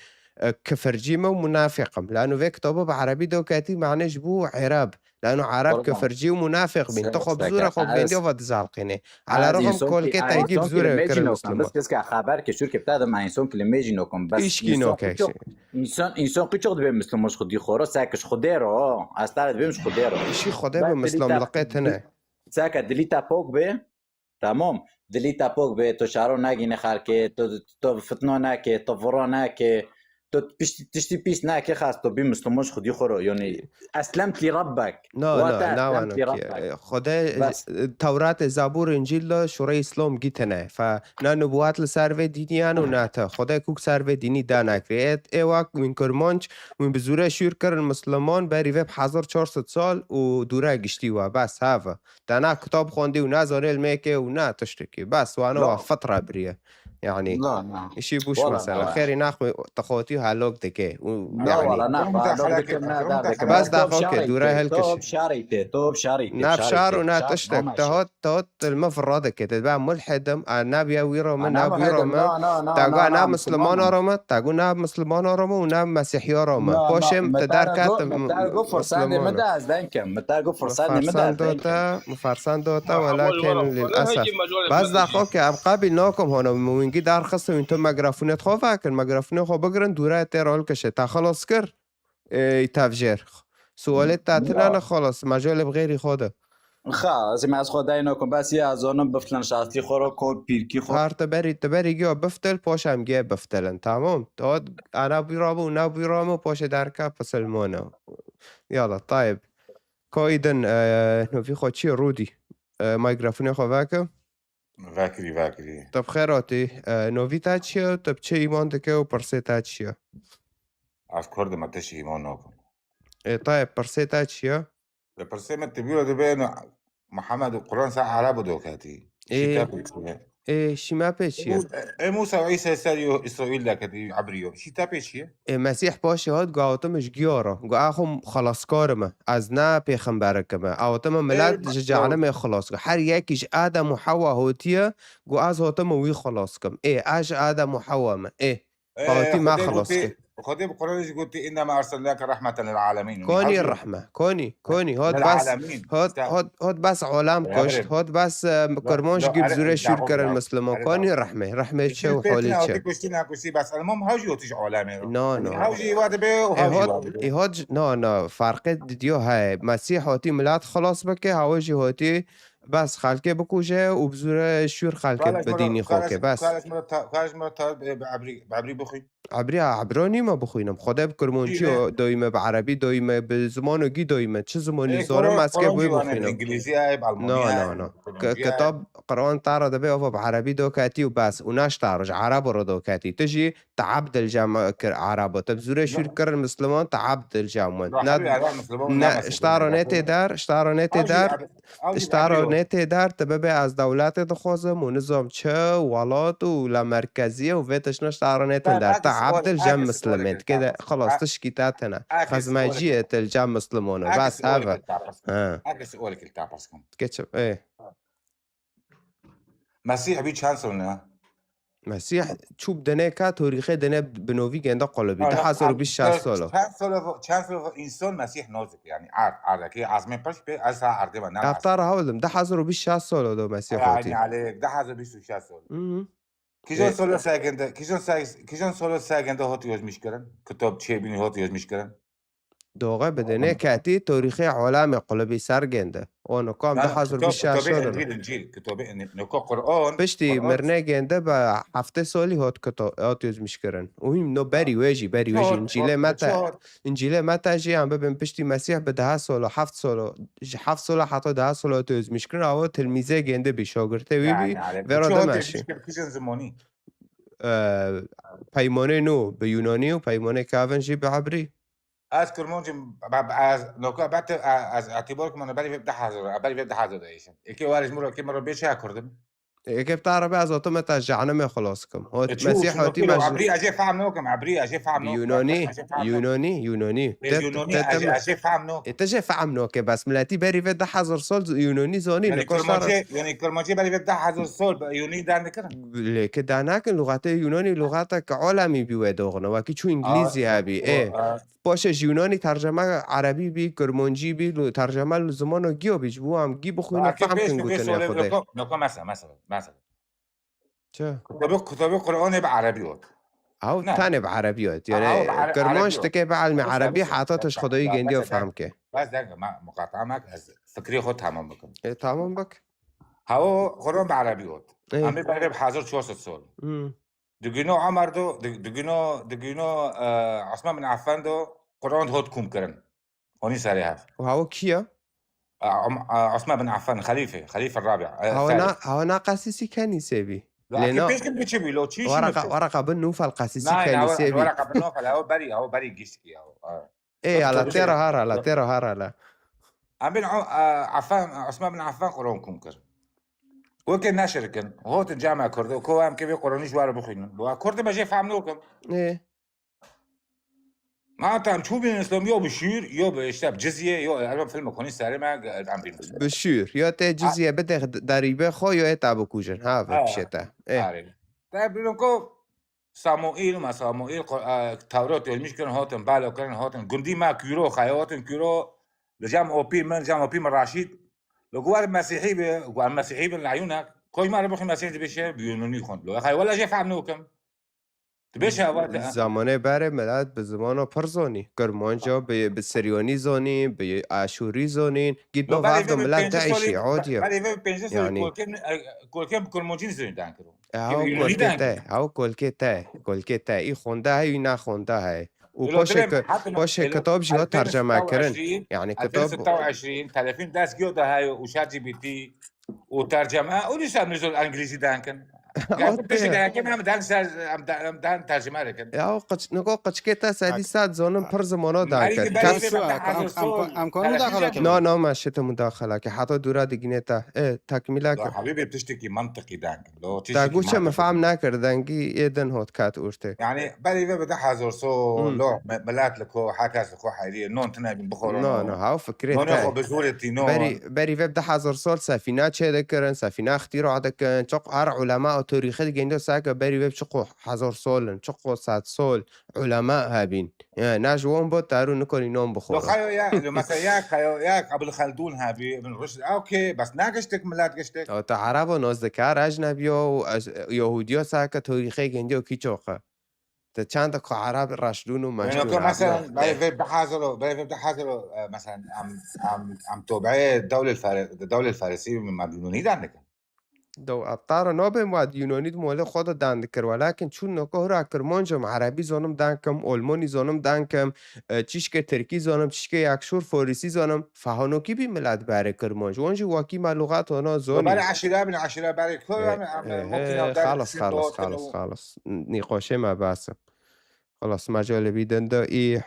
كفرجيمة ومنافقم لأنه في كتابه بعربي دو كاتي معنى جبو عرب لأنه عرب قربان كفرجي ومنافق بين ساك تخب ساك زورة خب جنديو فالزالقين على از رغم انسان كل که كتا يجيب انسان که زورة كر لمیجینو کن المسلمون بس کس که خبر که شور که بتاعت ما انسان که لمیجینو کن بس إيش كينو انسان كيشي قیچق دبی مسلمانش خودی خورا ساکش خودی رو از تارد بيمش خودی رو إشي خده بعد بمسلم لقيت هنا ساکا دلیتا پوک به تمام دلیتا پوک به تو شارو نگینه خالکه تو فتنو نکه تو ورا نکه تو تشتي بيس ناكي خاص تو بي مسلمانش خودي خورو يعني اسلمت لربك لا واتا لا اسلمت وانو لربك خدا بس تورات زبور انجیل شورای اسلام گیتنه فنا نبوات لسرو دینیان و ناتا خدا کوک سرو دینی دا نکری ای وقت من کرمانچ من بزوره شور کرن مسلمان بری وب 1400 سال و دوره گشتی و بس هاوا دانا کتاب خوندی و نازاره الميكه و نا تشتكي بس وانا لا فترة بريه يعني لا لا اشي بوش والله مثلا لا خيري ناخو تخوتي هالوك دكي لا والله يعني ناخذ كلام هذا حلاك ذكر ما كلام دار ذكر بس بس حلاك دا توب خوكي دورة شاريته هلكش توب شاريته توب شاريته ناب شار ونا شار تشتك ماشي تهوت المفرد كده بقى ملحد ناب يويرو من انا ناب مهدم يرو لا لا لا تاقو لا لا ناب مسلمان مسلمان روما تاقو ناب مسلمان روما وناب مسيحي روما لا لا بوشم تداركات متارجو فرسان مسلمان مدى از دنكم متارجو فرسان مدى از دنكم مفرسان دوتا حول ولكن ورا ولا للأسف هجم مجال بس دا بلدجي خوكي ام قابل ناكم هنا وينجي دار خصو انتو مغرافونت خو فاكر مغرافونت خو بقرن دوره تيرول كشه تا خلاص كر تفجير سوالت تاتنا لا انا خلاص مجال بغيري خوده خلاص ما از خدای نکن بس یه از آنم بفلن شاطی خورو کل پیرکی خور هار تبری گیا بفتل پاشم گیا بفتلن تمام تاد انا بيرامو ونا بيرامو باش دركا بسلمونا يلا طيب كايدن نوفي خوتشي رودي مايكروفون خو واكا فاكري طب خيراتي نوفي تاتشيا طب تشي ايمان دكا وبرسي تاتشيا أفكار ده ما تشي إيمانكم طيب برسي تاتشيا البرسيمة التبيرة دي بين محمد القرآن ساعة على بدوكاتي ايه شتابي ايه شما بيتشيا موسى وعيسى ساليو إسرائيل لكتي عبريو شتابي شيء مسیح پاشی هات گاوتمش گیارا گو اخم خلاص کارمه از نه پیغمبرکمه اوتم ملت جعلم خلاص که هر یکیش آدم و حوا هوتیه گو از هاتم وی خلاص کم ای اش آدم و حوا ما ای هاتي ما خلص كي خدي بالقرآن ايش قلتي انما ارسلناك رحمة للعالمين يعني كوني حوجي الرحمة كوني هاد بس للعالمين هاد بس عالم يا كشت بري هاد بس لا كرمانش جيب زوري شور دعوه كرن دعوه مسلمان أنا كوني دعوه رحمة كل شو بيتنا حولي هاتي شو كوشتينا كوشتي بس المهم هاوجي وتيجي علامي نو يعني نو هاوجي واد بي وهاوجي واد بي هاد نو فرق ديو هاي مسيح هاتي ملات خلاص بكي هاوجي هاتي بس خالكي بكوجه وبزورة شور خالكي بديني خوكي بس كالش مرة بعبري بخي عبراني ما بخوينم خدا بكرمانچی دايما بعربي دايما بالزمان گی دايما چه زمانی زارم مسكي بوي بخوينم بالانجليزي هاي بالالمانية نو كتاب قرآن تعرض به بعربي دوكاتي وبس وناش تعرج عرب رو دوكاتي تجي تعبد الجامع عربو تبزوري شو كر المسلمان تعبد الجامع اشتارونيتي دار تببي از دولت دخوازم و نظام چه ولات ولا مركزية وفيتش اشتارونيتي دار تعبد الجامع مسلمين كده خلاص تشكيتاتنا خزماجية الجامع مسلمون بس هذا اگه سؤالك التعبسكم كتشب ايه مسيح بي چند مسيح چوب دنه که تاریخ دنه بنوی گنده قلبی 1026 ساله چند سال انسان مسیح نازک يعني عرض که از من پش به از عرضه و نه افتار هولم 1026 ساله دو مسيح هاتي يعني عليك 1026 سال كيجون سال ساگنده هاتي يجمش كرن كتاب چه بيني هاتي يجمش كرن دوغه بدنه کاتی تاریخ عالم قلبی سر گنده اونو کام 1026 ساله انجیل کتاب نکو قرآن پشتی مرنه گنده با 7 سالی هات یزمیش کرن و هم نو بری ویجی انجیل متا جی هم ببین پشتی مسیح به 10 سال و 7 سال حتی 10 سال هات یزمیش کرن او تلمیزه گنده بی شاگرته وی بی وراده ماشی کیجون زمانی پیمانه نو به یونانی و پیمانه کاونجی به عبری از کرمانجی از نوکا بعد از اعتبار که من بری 10,000 ایشم یکی وارش مرا که مرا بیشه کردم یکی بتعرفه از آتو مت از جهنم خلاص کم مسیح هاتی عبری اجي فهم نوكم يوناني اجي فهم نوكم تجي فهم نوكم بس ملاتي بري في 10,000 سال يوناني زاني يعني كرمانجي بري في 10,000 سال يوناني دان كده لكن دانك لغات يوناني لغاتك عالمي بيودوغنا وكي شو انجليزي هبي ايه باشه يوناني ترجمه عربي بي كرمانجي بي ترجمه لزمانو گيو بيجبو هم گي بخوين فهم كن گوتن خدا نوكا مثلا چه كتاب قرآن بعربيات او تاني بعربيات يعني كرمانش تكي بعلم عربي حاطاتش خدایی گندی فهم که بس دقیقه من مقاطعه مك از فکری خود تمام بکن تمام بك هو قرآن بعربيات عم بقرب 1400 سال دگینو عمر دو دگینو عثمان بن عفان دو قرآن هات کوم کرن هونی سری هست و هو کیا عثمان بن عفان خليفه الرابع هو قسيسي كنيسه بي لأنه كيف كنت بتشبي لو تشيش ورقة بن نوفل قسيسي كنيسه بي ورقة بن نوفل هو بري جيسكي ايه على تيرا هارا لا عم عفان عثمان بن عفان قرآن كوم كر وكان ناشر كان هو الجامعة كردو كوام كيف قرآني جوار بخينن وكرد ما جاي فهمنوكم ايه معناتها عم تشوفين الاسلام يو بشير يو بشتاب جزيه يو البوم فيلم كوني ساري ما عم بين بشير يا تي جزيه بدك ضريبه خو يا تابو كوجن ها بشتا ايه طيب لونكو صاموئيل ما صاموئيل تورات المشكل هاتن بالو كان هاتن جندي ما كيرو خيواتن كيرو لجام اوبي من رشيد لو قوار مسيحي والمسيحي من عيونك كل ما ربخ مسيحي بشه بيونوني خون لو خي ولا جه فهمنوكم زمانه بره ملت به زمان پرزانی کرمانجا به سریانی زانی به آشوری زانین گید با وقت ملت تعیشی عادیه یعنی کلکم کرمانجی زنی دان کرو کلکه تا ای خونده هی نه خونده هی و باشه کتاب جیها ترجمه کرن یعنی کتاب 26 تلفین دست گیو ده های و شات جی بی تی و ترجمه اونی سر نزول انگلیسی دان کن هم دان ترجمه رکن یا نگاه قچکتا سادی ساعت زانم پر زمانا دان کرد نه ماشیت مداخله که حتی دورا دیگنیتا تکمیله که حبیبی بتشتکی منطقی دان تا گوشه مفهم نکردنگی ایدن هات کات ورته يعني بري بده حزر سو لو ملات لكو حكاس لكو حيري نون تنابين بخورون نه هاو فكرت نون يخو بزورتي نون بري بده حزر سال سفينه چه دکرن سفينه اختراع دکن چق هر علماء تاریخی گنده ساکه بری وب چقو 1000 سالن چقو 100 سال علماء هابین يعني نجوم بود تارو نکنی نام لو بخوره خيو يا لو مثلا ياك ابن خلدون هابي ابن رشد اوكي بس ناقشتك ملات قشتك تا عرب و نازدکر اجنبی و یهودی ها ساکه تاریخی گنده و کی چوخه تا چند تا عرب رشدون و يعني مجنون اوكي مثلا عبيو بري في بحاجه مثلا عم توبعي الدوله الفارسيه من مدلوني دانك دو ابطار نابم و یونانی مال خود دند کر ولکن چون نکه را کرمانجم عربی زانم دانکم آلمانی زانم دانکم چیش که ترکی زانم چیش که یکشور فارسی زانم فهانو کی بی ملت بره کرمانج وانجی واقعی لغت آنها وبري زانی عشرة من عشرة بري كل ممكن أودار خلاص نقاشه ما باسم خلاص مجال بیدن دا ای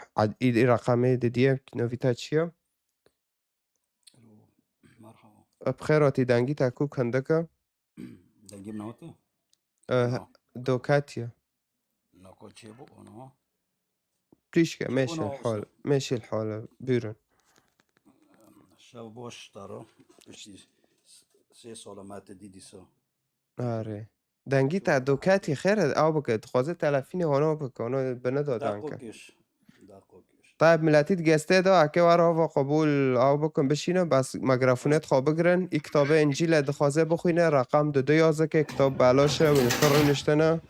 رقمه دیدیم نویتا چیه؟ مرحبا بخیراتی دنگی تکو کنده که دنجي بنوتي دوکاتیه ناكل تشيبو انا تيشكا تشيبو ماشي انا الحال ماشي الحال بيرن شاو بوش تارو بشي 3 سال ما تديدي سو آره دنگی تا دوکاتی خیره او بکد خوازه تلفین هانا بکنه بنا دادن که داقوكيش طيب ملاتيت گسته دا اكي ورا و قبول او بكم بشينه بس ميكروفونات خو بگرن ای کتاب انجیل دخوازه بخوینه رقم 2211 که کتاب بلاشه و این کار رو نشتنه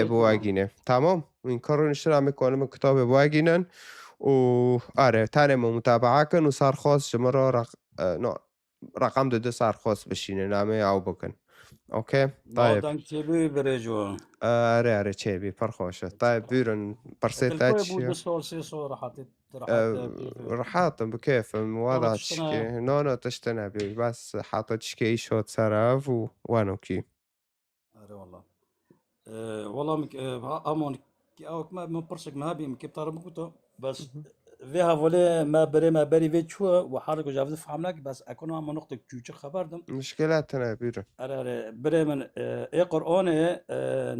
بواگینه تمام و این کار رو نشتنه همه کانم کتاب بواگینن و آره تنمو متابعه کن و سرخواست شما را رقم 22 سرخواست بشینه نامه او بکن اوكي طيب دنج تشيبي بريجو آره چه بی پرخوشه طيب بيرن برسيت تلقوي بو اشياء 2 سال 3 سال راحت راحاتم بكيف وضع تشكي نانا تشتنا بي بس حاطة تشكي اي شوت سراف وانو كي اره والله والله امون او ما برسك ما بي مكتار بكتو بس فيها فولي ما بري فيتشو وحرك وجافز فهمناك بس اكون ما نقطة كوتش خبردم مشكلاتنا بيرن اره بري من اي قرآن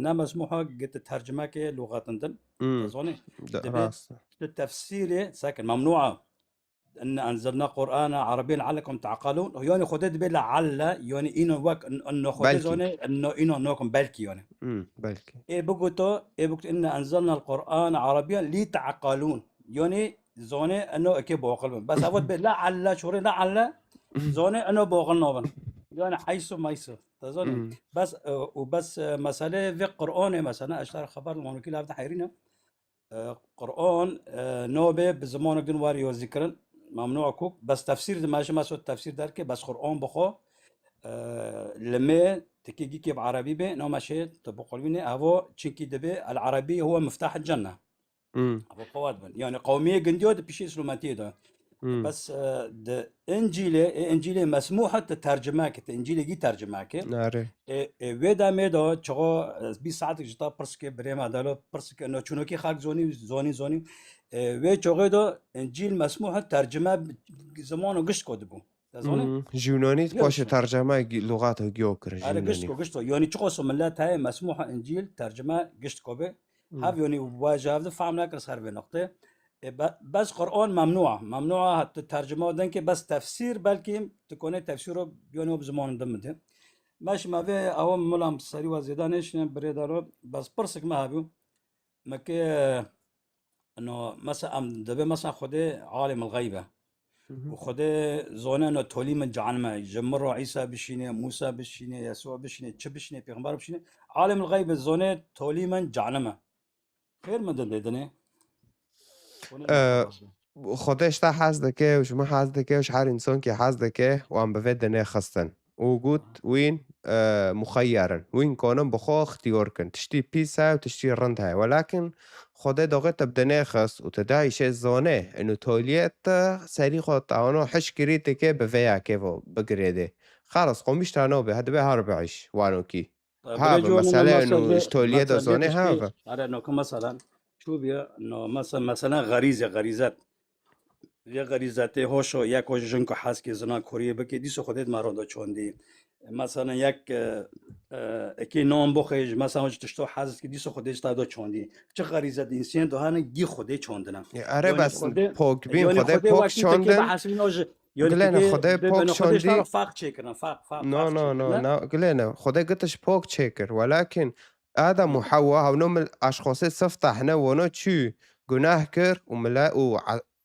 نمسموحة قد ترجمة كي لغات عندن تظني راس التفسير ساكن ممنوعة ان انزلنا قرآن عربيا لعلكم تعقلون يعني خدت بي لعل يعني انه وك انه خدت زوني انه نوكم بلكي يعني بلكي ايه بقولتو ان انزلنا القرآن عربيا لتعقلون يعني زوني انه اكيد بوقل بس اود لعل شوري لعل زوني انه بوقل نوبن يعني حيث ما يصير تظن بس وبس مسألة في قرآن مثلا اشتغل خبر المونوكيل هذا حيرينا قرآن نوبه بزمان جنواري وذكرن ممنوع كوك بس تفسير ماشي ما سو تفسير دركي بس قرآن بخو لما تكيجي كيب عربي به نو ماشي تبقوليني هو تشيكي دبي العربي هو مفتاح الجنة ابو قواد بن يعني قومية جنديو بشيء سلوماتيه ده بس د انجيلي مسموحة تترجماك انجيلي جي ترجماك ناري ودا ميدو چغو 20 ساعت جتا پرسكي بريما دالو پرسكي انه چونكي خاك زوني و چغو دو انجيل مسموحة ترجمة زمانو قشت كودبو جوناني باش ترجمة لغات جيوكر جوناني قشتو يعني چغو سملات هاي مسموحة انجيل ترجمة قشت كوبه هاف يعني واجب فهمنا كر صار بنقطة بس قرآن ممنوعة الترجمة ودنك بس تفسير بلكي تكون تفسيره بيونه بزمان دمده ماشي ما في أو ملام سري وزيدانش بريدارو بس برسك ما هبو مكي إنه مثلا دبي مثلا خده عالم الغيبة وخده زونه إنه تولي من جعلنا جمروا عيسى بشينه موسى بشينه يسوع بشينه تش بشينه بيغمبر بشينه عالم الغيبة زونه تولي من جعلنا خير من دندنه خودش تا حزده که و شما حزده که وش هر انسان که حزده که و هم بفید نه خستن و گوت وين مخيرا وين كانم بخو اختيار كن تشتي بيسا وتشتي رندها ولكن خدا داغت بدنا خص وتدعي شيء زانه انه توليت سري خط انا حش كريت كي بفيا كيفو بقريده خلاص قومش تانا به هذا به 40 وانو كي هذا مساله انه توليت زانه هذا على انه مثلا شو بيا انه مثلا غريزات یه غریزته هوشو یک هوش جنکو حس که زنا کوریه بکی دیسو خودت مرانده چوندی مثلا یک اکی نام بخیج مثلا هوش تشتو حس که دیسو خودت تا چوندی چه غریزت انسان دو هن گی خوده چوندن آره بس پاک بین خوده پاک چوندن یعنی قلنا که خدای بین پاک خودش شاندی فرق چیک کردن نو فرق نو چیک نو کردن نو قلنا خدای قتش پاک چیکر ولكن آدم وحواء هونم الأشخاص سفتحنا ونو چی گناه کر وملا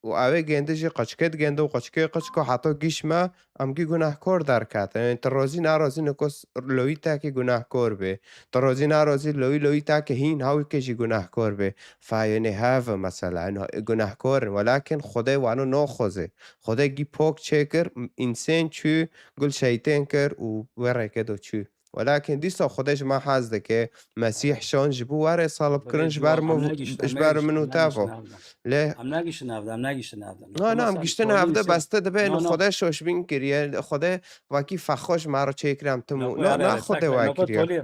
وآوه گندجی قچکت گنده و قچکو حتی گیش ما امگی گناهکار در کات یعنی ترازی نارازی نکس لوی تا که گناهکار به ترازی نارازی لوی تا که هین هاوی که جی گناهکار به فایعنی هاو مثلا گناهکار ولكن خدای وانو ناخوزه خدای گی پاک چیکر انسان چی قل شيطان كر وورا كده چی ولكن دیسا خودش ما حزده که مسیح شان جبو واره صالب برای کرنج جو هم بر منو تافو له هم نگیش نه نه هم گشتن هفته بسته دبه اینو نه خدا شوش بین کریه خدا وکی فخوش مرا چیکرم تمو نکو نه آره نه آره خدا تک نکو وکریه تولی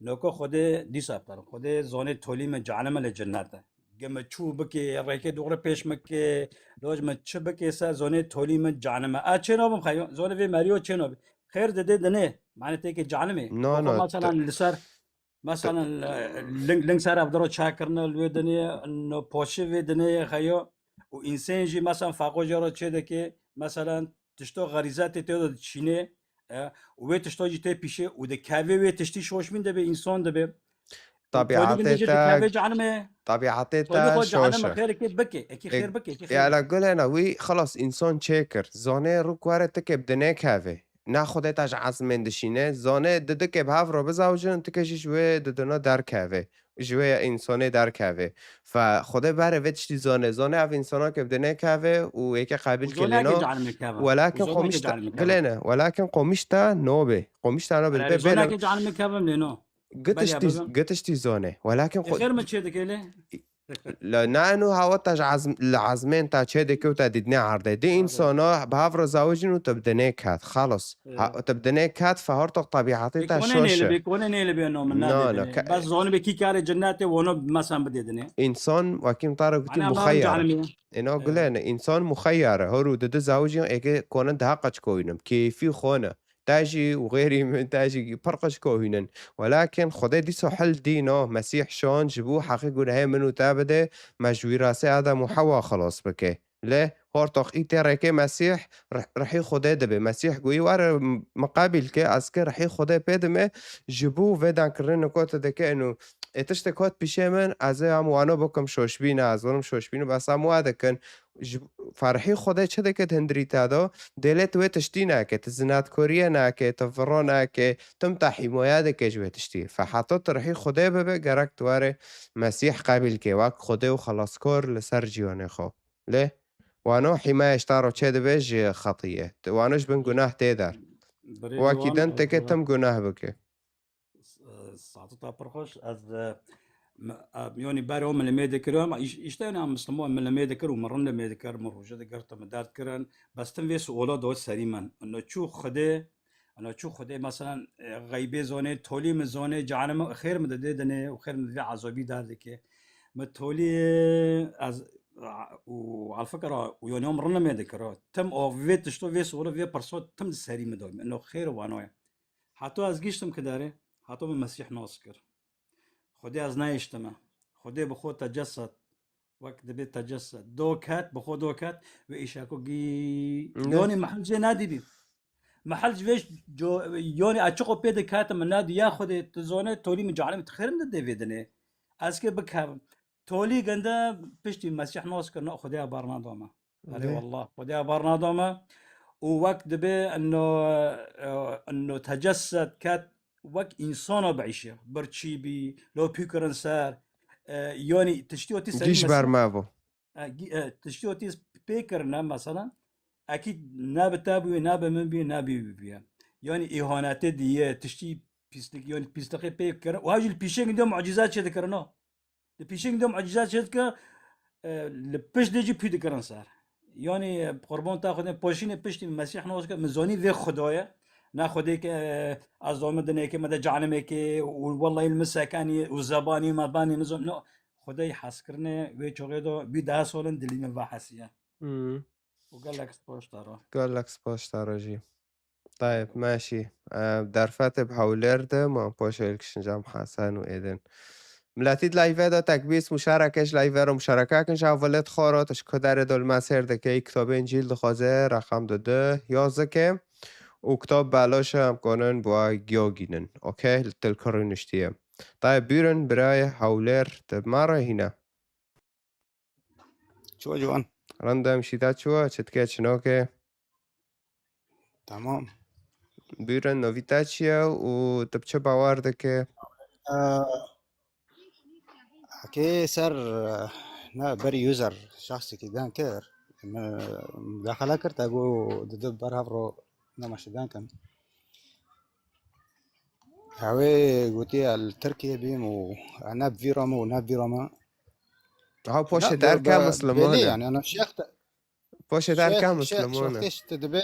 نکو خود دیسا پر خود زون تولی من جهنم لجنت گم چو بکی رایک دوره پیش مکه لوج من چه بکی سا زون تولی من جهنم چه نو خیو زون وی مریو چه نو خیر ده دنه معنی که جهنمه نه بخو نه مثلا لسر مثلا لنگ سر ابدرو چاکرنا الودنيا انه بوشي ودنيا خيو وانسان جي مثلا فاقو جرو تشي که مثلا تشتو غریزات تو تشینه و تشتو جی پیشه و ده کاوی و تشتی شوش من ده به انسان ده به تولی طبیعت گنده جه تا کاوی جهنمه طبیعت تولی تا خود جهنم شوشه خیر که بکه اکی خیر بکه اکی خیر يعني بکه أقول أنا وي خلاص إنسان شاكر زانه رو كوارة تكب دنيا كافي نه خودت از عزم دشینه زانه دده که به هفرا بزاوجن تکشی شوه ددنا در کهوه جوه انسانه در کهوه فخدا بره ویتشتی زانه اف انسانا که بدنه کهوه و یکی قابل وزونه که کلینا جهنم کاوه ولكن وزونه که قومشتا جهنم کاوه قلنا ولكن قومشتا نوبه قومشتا نوبه اره زونه بلا که جهنم کاوه لینو بله بگم قتشتي زانه ولكن خیر من چه دکیله لأنه هاوتاج العزمين تا چه که تا دیدنه عرضه دی انسانا به هفر زواجین و تبدنه کات خلاص تبدنه کات فهرتق طبیعتی تا شوشه بيكون نيل بينهم من نه نادي نه دني بس زون بكي كار جناتي ونو مثلا بدي دني انسان وكيم طارق قلتي معناها ما مخيرة جعلمي اینا قلنا انسان مخيرة هرو دد زواجين اگه کنن ده حقش کوینم کیفی خونه تاجي وغيري من تاجي فرقش كوهنن ولكن خدا دي حل دينه مسيح شان جبو حقيق هي منو تابده مجوي راسي آدم وحوا خلاص بكي ليه هورتوخ اي تركي مسيح رحي خدا دبه مسيح قوي وار مقابل كي اسكر رحي خدا بيدمه جبو ودان كرن كوت دكه انه اتشت كوت بيشه من از هم وانو بكم شوشبين از ورم شوشبين بس هم وادكن فرحي خدا چه دكت هندري تادا دلت و تشتی نکه زنات کوریه نکه تفرا نکه تم تا حمایت که جوه تشتی فحتی ترحی خدا ببه گرک تواره مسیح قبیل که وک خدا و خلاصکار لسر جیانه خو له وانو حمایش تارو چه دبیج خطیه وانوش بن گناه تیدر بري واكيدن جوان تكتم گناه بكي ساعتها برخوش از يوني باري هم اللي ميدكرهم يشتغل عم مسلمون من اللي ميدكر ومرن اللي ميدكر مروجة ذكرت مدار كرن بس تنفي سؤالا دوت سريما انه تشو خده انا تشو خده مثلا غيبي زونه تولي من زونه جعلم خير مدده دنه وخير مدده عذابي دار دكي متولي از وعلى فكره ويوني هم رنا ميدكر تم او فيت شتو في سؤال في برصوت تم سري مدوم انه خير وانوي حتى از گیشتم که داره حتى به مسیح ناس کرد خدا از نیشتمه خدا به خود تجسد وقت دبی تجسد دو کات به خود دو کات و ایشاکو گی یونی محل جه نادی بی محل جویش جو یونی اچقو پید کات من نادی یا خود تزونه تولی من جعلم تخیرم ده دیویدنه از که بکم تولی گنده پشتی مسیح ناس کرد نه خدا بارنا دوما اره والله خدا بارنا دوما ووقت دبي انه تجسد كات وقت انسان بعيشه برتشيبي لو بيكرن صار يوني تشتيوتي جيش برمابو تشتيوتي بيكرنا مثلا اكيد ناب تابي ناب من بي نابي بيها يعني اهانات دي تشتي بيستك يعني بيستقي بيكر وهاجي البيشينج دو معجزات شد كرنا البيشينج دو معجزات شد ك لبش ديجي بيدكرن صار يعني قربان تاخذ پاشین پشت مسیح نوز که مزانی و خدایه نه خدایی که از دامدنه که مده جانمه که والله المساکانی و زبانی مبانی نظام نه خدای حس کرنه و چوغه دو بی ده سالن دلی من بحثیه وقال لك سباش ترى قال لك سباش تراجي طيب ماشي در فتح بحولير ده ما باشا الكشنجام حسن وإذن ملاتید لایوه دا تکبیس مشارکش لایوه رو مشارکه کنش اولت خاراتش کدر دل مسیر ده که کتاب انجیل دخوازه رقم ده 11 که و کتاب بلاش هم کنن با گیاگینن اوکی تل کرونشتیه طيب بیرن برای حولر تب مرة هنا شو جوان رندم شیدت شو چتکه چناکه تمام بیرن نویتا چیه و تب چه باورده که كي صار نا بري يوزر شخصي كي كير مداخلة كرت أقول ضد برهفرو نمشي كان هاوي قوتي التركية بيم وناب فيروما وناب فيروما ها پشت لا در که بلي مسلمانه يعني أنا شيخ پشت در که شيخ مسلمانه كيش تدبي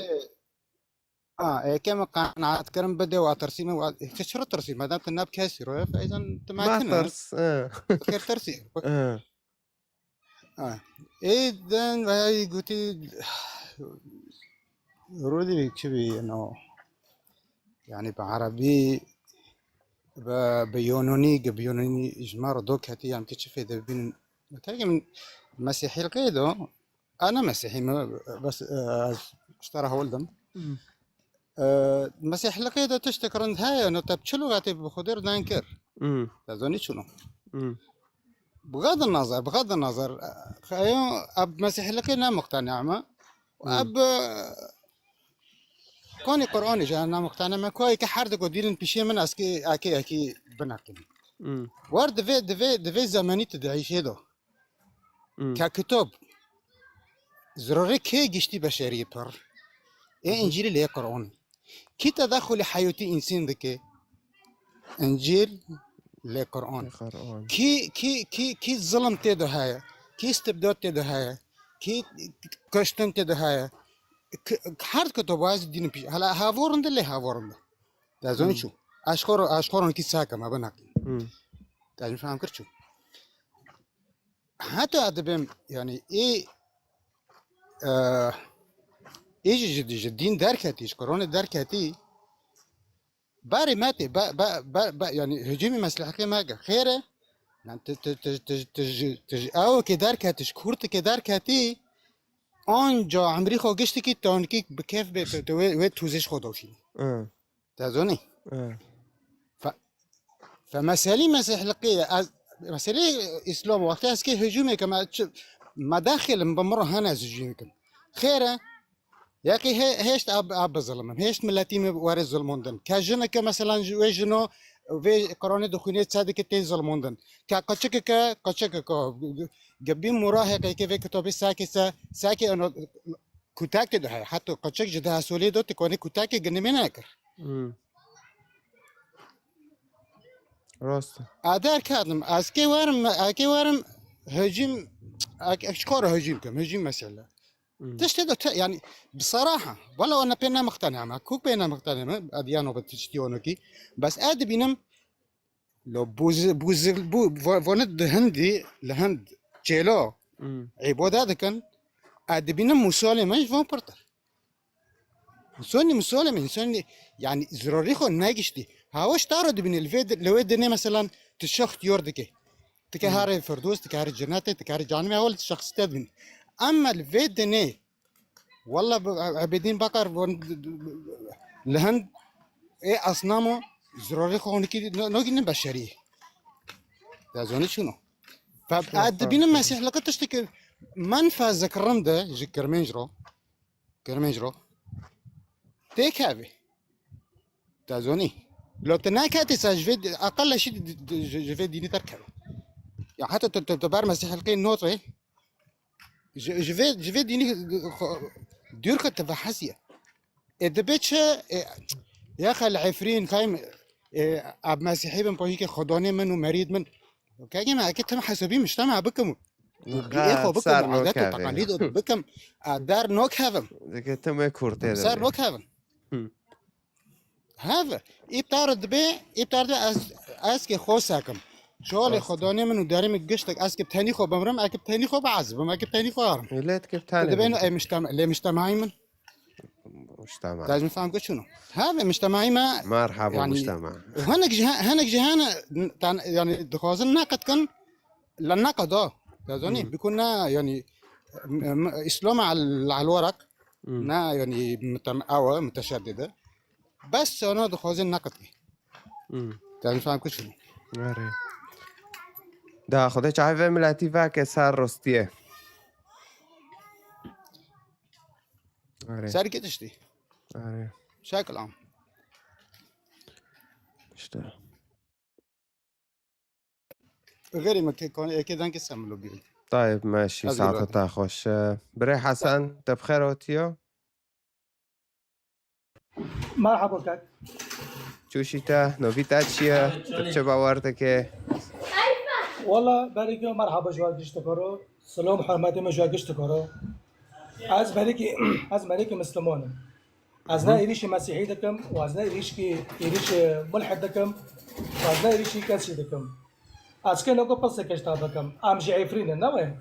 كما قناعات كرم بدي وترسيمه كشرو ترسيم ما دام الناب كاسي روي فإذا أنت ما ما كنا ترس خير ترسيم اه إذا هاي قوتي رودي بيكشبي إنه يعني بعربي بيونوني إجمار دوك هتي يعني كتشوف إذا بين تلاقي من مسيحي القيدو أنا مسيحي بس اشترى ولدم مسيحي القيدو تشتكر هاي إنه تبشلو غاتي بخدير نانكر تظني شنو بغض النظر خيو أب مسيحي القيدو مقتنع ما أب كوني قرآني جانا مقتنع ما كوي كحرد قديرن بشي من أكي بناكن وارد دفي زماني تدعيش هيدو ككتب ضروري كي جشتي بشرية بر إيه إنجيل اللي قرآني كي تدخل حياتي إنسان دكي إنجيل اللي قرآن كي الظلم تدو هاي كي استبداد تدو هاي كي كشتن تدو هاي هر كتب واز دين بيش هلا هافورند اللي هافورند تازون شو أشكرون كي ساكا ما بناك تازون فاهم كرتشو حتى أدبم يعني إيه إيه جدين داركاتي شكرون داركاتي باري ماتي با يعني هجومي مسلحة ما خيره يعني تج أو كداركاتي شكورت كداركاتي آنجا عمری خو گشتی که تانکی به کیف به تو توزش خودشی تازونی فمسألة مسيحية از مسألة إسلام وقتی است که هجومی که مداخل بمره هنر هجومی کن خیره یکی هشت آب ظلمم هشت ملتی وارد ظلموندن که جنه که مثلا وجنو و قرآن دخونی صادق تین ظلموندن که قچک که جبين مراهقة كيف كتابي ساكي أنا كتاك ده حتى قشك جدها سولي دو تكوني كتاك جنبي ناكر راست أدار كادم أسكي وارم هجيم أشكر هجيم مسألة تشتدو يعني بصراحة ولا أنا بينا مقتنع ما كوك بينا مقتنع أديانو بتشتيونكي بس أدي بينم لو بوز فوند هندي لهند چلو عبادت کن ادبین مسالمه فهم پرتر مسالمه يعني ضروري خو ناقشتي هاوش تارد بين الفيد لو ادني مثلا تشخت يوردك تكهاري فردوس تكهاري جنات تكهاري جانمي اول الشخص تدبن اما الفيد ني والله عبيدين بقر لهند ايه اصنامه ضروري خو نكي نوجن بشريه تازوني شنو فأدبين المسيح لقد تشتكي من فاز كرم ده جي كرمنجرو تيك هافي تازوني لو تناكاتي ساجفيد أقل شيء جفيد ديني تركبه يعني حتى تبار مسيح القين نوطي جفيد ديني ديورك تفحسية الدبيتش يا أخي العفرين كايم أب مسيحي بن بوهيك خداني من ومريض من كاجي ما أكيد تم حسابي مجتمع بكم بإخوة بكم عادات وتقاليد بكم دار نوك هافم تم كورتي صار نوك هافم هذا بتعرض اسكي خوساكم شغل خداني من وداري مقشتك اسكي بتاني خو بمرم اكي بتاني خو بعذب ما اكي بتاني خو ارم ليت كيف تاني تبينو اي مجتمع ليه مجتمعي من مجتمع لازم نفهم قد شنو هذا مجتمعي ما مرحبا يعني مجتمع هناك جهانا يعني دخوزن ناقد كان للناقد لازوني بيكون يعني اسلام على الورق نا يعني متشدده بس انا دخوزن ناقد لازم نفهم قد شنو آره دا خودش عیوه ملتی و که سر رستیه آره ساري كتشتي آره بشكل عام اشترى غير ما كده انك ساملو بيري طيب ماشي أزغل ساعة بعد. تاخوش بري حسن انت بخير اوتيو مرحبا كاك چوشیتا نویتا چیه تبچه باورتکه والله بريك مرحبا جوا قشت كورو سلام حرمتي ما جوا قشت كورو از بريك مسلمان از نا إيريش مسيحي دكم واز نا إيريش ملحد دكم واز نا إيريش كاسي دكم از كن نكو بس كشتا دكم ام جعفرين نوى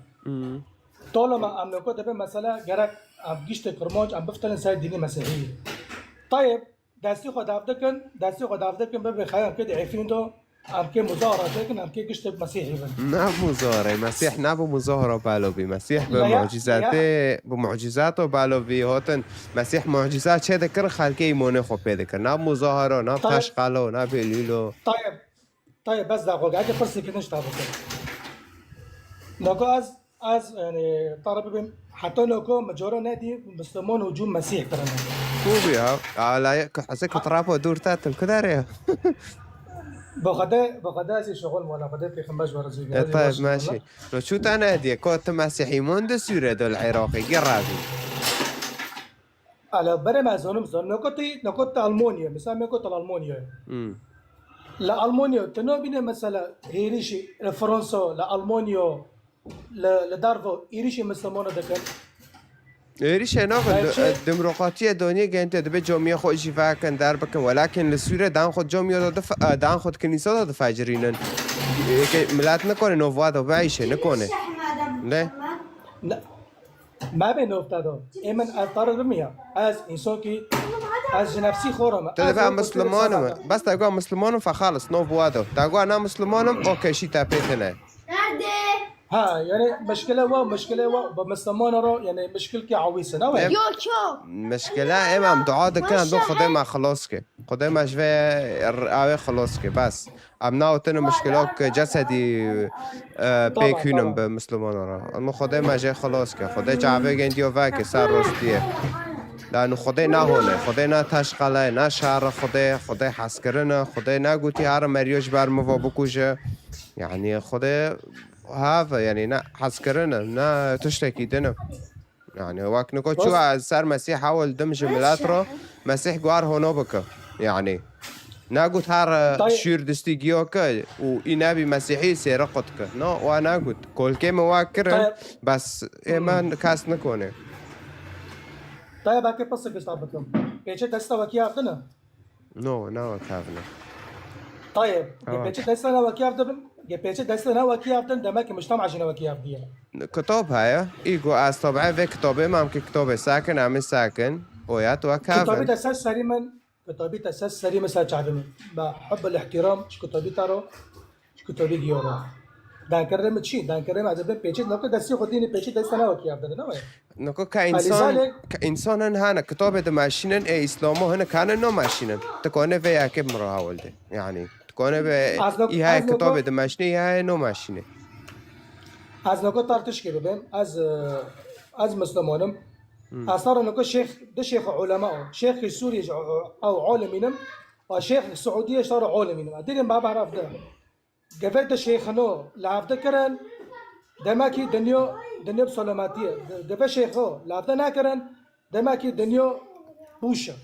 طالما ام نكو دبي مسألة جرك ام قشت كرماج ام بفتلن سايد ديني مسيحي طيب دستي خد عبدكن ببي خيام كده عفرين دو ام كي مظاهرة دكن ام كي قشت مسيحي بن نه مزاره مسیح نه بمظاهره بالوی مسیح به لا، معجزاته بالوی هاتن مسیح معجزات چه دکر خلقه ایمونه خوب پیدا کر نه مظاهره نه طيب. تشقلو نه بلیلو طيب بس دقيقة قاعد فرصة كده نشتغل نكو از يعني طرب بهم حتى نكو مجورة نادي مسلمون هجوم مسيح ترى خوبی ها على حسك طرافه دور تاتل كداري بغدا زي شغل ولا بغدا في خماش ورا زي طيب ماشي لو شو انا هدي كنت مسيحي مهندس يريد العراقي قرابي على برا ما زونم زون نكو ألمانيا مثلا نكو ألمانيا لا ألمانيا تنو بينا مثلا هيريشي فرنسا لا ألمانيا لا دارفو هيريشي مسلمون دكان إيش هنا الديمقراطية دنيا جنت دبي جميع خو إيش فاكن دار بكن ولكن للسوريا دان خود جميع دان خود كنيسة ده فاجرينن ملات نكون نوفا ده بعيش نكونه لا ما بين نفتادو إيمن أطار رمية از إنسان كي از نفسي خورم تبع مسلمانم بس تقول مسلمانم فخالص نوفا ده تقول أنا مسلمانم أوكي شيء تابيتنا ها يعني مشكلة بمسلمان رو يعني مشكلة عويصة نوع مشكلة إمام دعاء ده كان دو خدای ما خلاص که خدای ما شوی آوه خلاص که بس ام ناوتن مشکلات که جسدی بیکونم به مسلمان را اما خدای ما جای خلاص که خدای جعبه گندیو وکه سر راستیه لأنه خدای نه هونه خدای نه تشغله نه شهر خدای حس کرنه خدای نه گوتی هر مریوش بر موا بکوشه يعني خدای هذا يعني نا حس كرنا نا تشتكي دنا يعني واك نقول شو على صار مسيح حاول دمج ملاترو مسيح جوار هونوبك يعني ناقول هار شير دستيجيوك وإنابي مسيحي سيرقتك نو وأنا قلت كل كلمة واكر بس إما كاس نكونه طيب هكي بس كشتابكم بيجي دستا وكي عبدنا نو كافنا طيب بيجي دستا وكي عبدنا بيجي دستا وكي عبدنا دمك مجتمع جنا وكي عبدية كتاب هاي إيجو از طبعا في كتابه ما هم كتابه ساكن عم ساكن ويات وكافن كتابي أساس سري مثلا تعلم بحب الاحترام مش كتابي تارو مش كتابي جيورو دان كرم تشي دان كرم عزبه بيجي لو كدسي خديني بيجي دستا وكي عبدنا نو نكو كإنسان هنا كتابة دماشينن إسلامه هنا كان نو ماشينن تكونه في أكيد مراحل ده يعني تكونه في هاي كتابة دماشيني هاي نو ماشينه از نکو تارتش که ببین از مسلمانم اثر نکو شیخ علماء شیخ سوری او عالمینم و شیخ سعودی صار عالمینم دیدیم ما بعرف ده قفلت شیخ نو لعبده کرن دماکی دنیا بسلامتیه قفل شیخو لعبده نکرن دماکی دنیا بوشه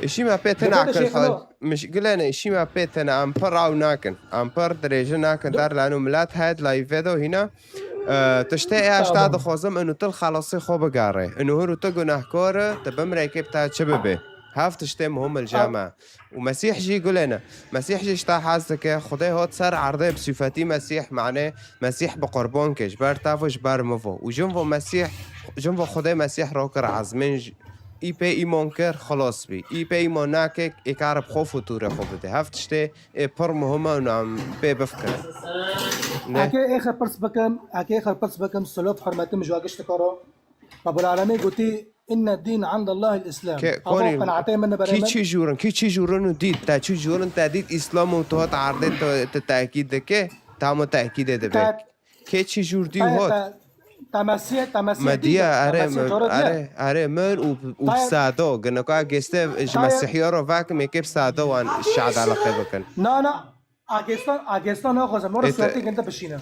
إشي ما بيتنا عكن خال مش قلنا إشي ما بيتنا أمبر أو ناكن أمبر درجة ناكن دار لأنه ملات هاد لايفيدو هنا تشتاق أشتاد خوزم إنه تل خلاصي خوب قاري إنه هو تجو نحكوره تبمر كيف تاع شبابه هفت شتم هم الجامعة ومسيح جي يقول لنا مسيح جي اشتا حاسك خدای هات سر عرضه بصفتی مسیح معنی مسیح بقربان کش بر تافش بر مفو و جنب مسیح جنب خدای مسیح را کر عزمنج ای پی ایمان کر خلاص بی ای پی ایمان نکه ایک عرب خوف و طور خوف بده هفت شته پر مهمه و نام پی بفکر نه اگه اخر پرس بکم سلوف حرمت مجواگش تکارو رب العالمین گوتی ان الدين عند الله الاسلام که ابو کنی قناعته من کی برای چی جورن و دید تا چی جورن تا دید اسلام و تو عرضه تا تأکید ده که تا تأکید ده بک کی چی جور دی هات تمسیح مدیه اره من و ساده گنه که گسته مسیحی رو وقت میکب ساده و شاد علاقه بکن نه اگستان آخوزم مرا سواتی کنده بشینم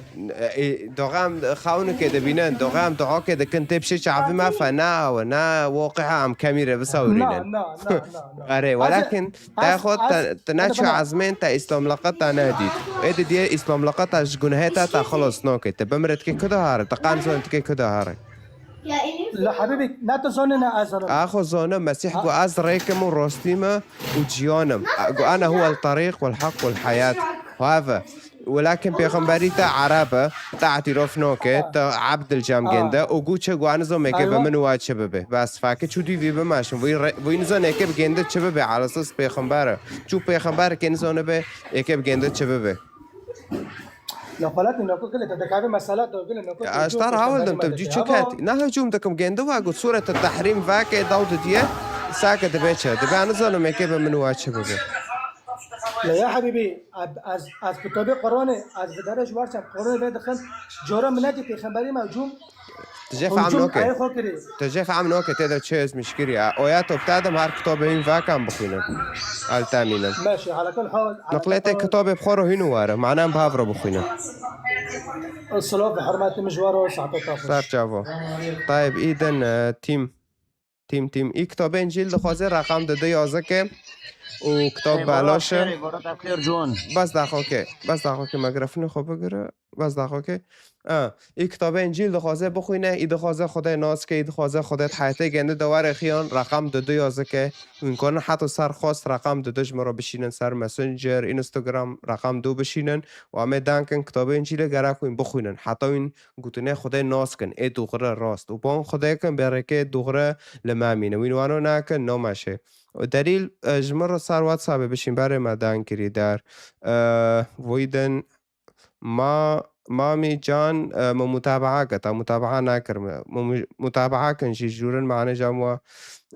دوغام خاونه که دبینن دوغام دعا که دکن تبشه شعبی ما فنا و نه واقعا هم کمیره بساورینن نه اره ولكن تاخد تناتشو عزمين تا اسلام لقط تا ناديد ايدي دي اسلام لقط اش جنهتا تا خلاص نوكي تبمرت كي كده هار تقان زون كي كده هار لا حبيبي لا تظننا ازرم اخو زونه مسيح جو از ريكم وروستيما وجيانم انا هو الطريق والحق والحياة وهذا ولكن بيغمبري تا عربة تا اعتراف نوكي تا عبد الجام جنده وقوچه قوانزو ميكي بمن واد شبابه بس فاكي چو دي بي بماشن وينزو نيكي بجنده شبابه على اساس بيغمبره چو بيغمبره كنزونه به يكي بجنده شبابه لو قالت انه كل تدكابي مسألة تقول انه كل اشتار هاول دم تبجي شكاتي نه هجوم دكم جنده واقو سورة التحريم فاكي داود ديه ساكت بيتشه دبي انزو ميكي بمن واد شبابه لا يا حبيبي از كتاب قرآن از بدرج وارشم قرآن بيد خن جورا مناجي پیغمبری موجوم تجيف عم نوكي تجيف عم نوكي تقدر تشيز مشكلة آياته بتاعتهم هر كتابين فاكم بخينا التامينا ماشي على كل حال نقلت كتاب بخوره هنا واره معناه بهافرو بخينا الصلاة بحرمات مجواره ساعته طافش صار جافو طيب إذن تيم ای کتاب انجیل دخوازه رقم داده 11 که و کتاب بلاشه بس دخوا که مگرفون خوب بگره بس دخوا که ای کتاب انجیل دخوازه بخوینه ای دخوازه خدای ناز که ای دخوازه خودت حیاته گنده دوار خیان رقم داده 11 که امکانه حتی سر خواست رقم داده جمرا بشینن سر مسنجر اینستاگرام رقم 2 بشینن و همه دانکن کتاب انجیل گره کوین بخوینن حتی این گوتنه خدای ناز کن ای دوغره راست و با اون خدای کن برکه دوغره لمامینه وینوانو نکن نامشه دلیل جمرا سر واتساب بشین برای ما دان کری در ویدن مامي جان متابعة كتا متابعة ناكر متابعة كن شي جورن معنى جاموا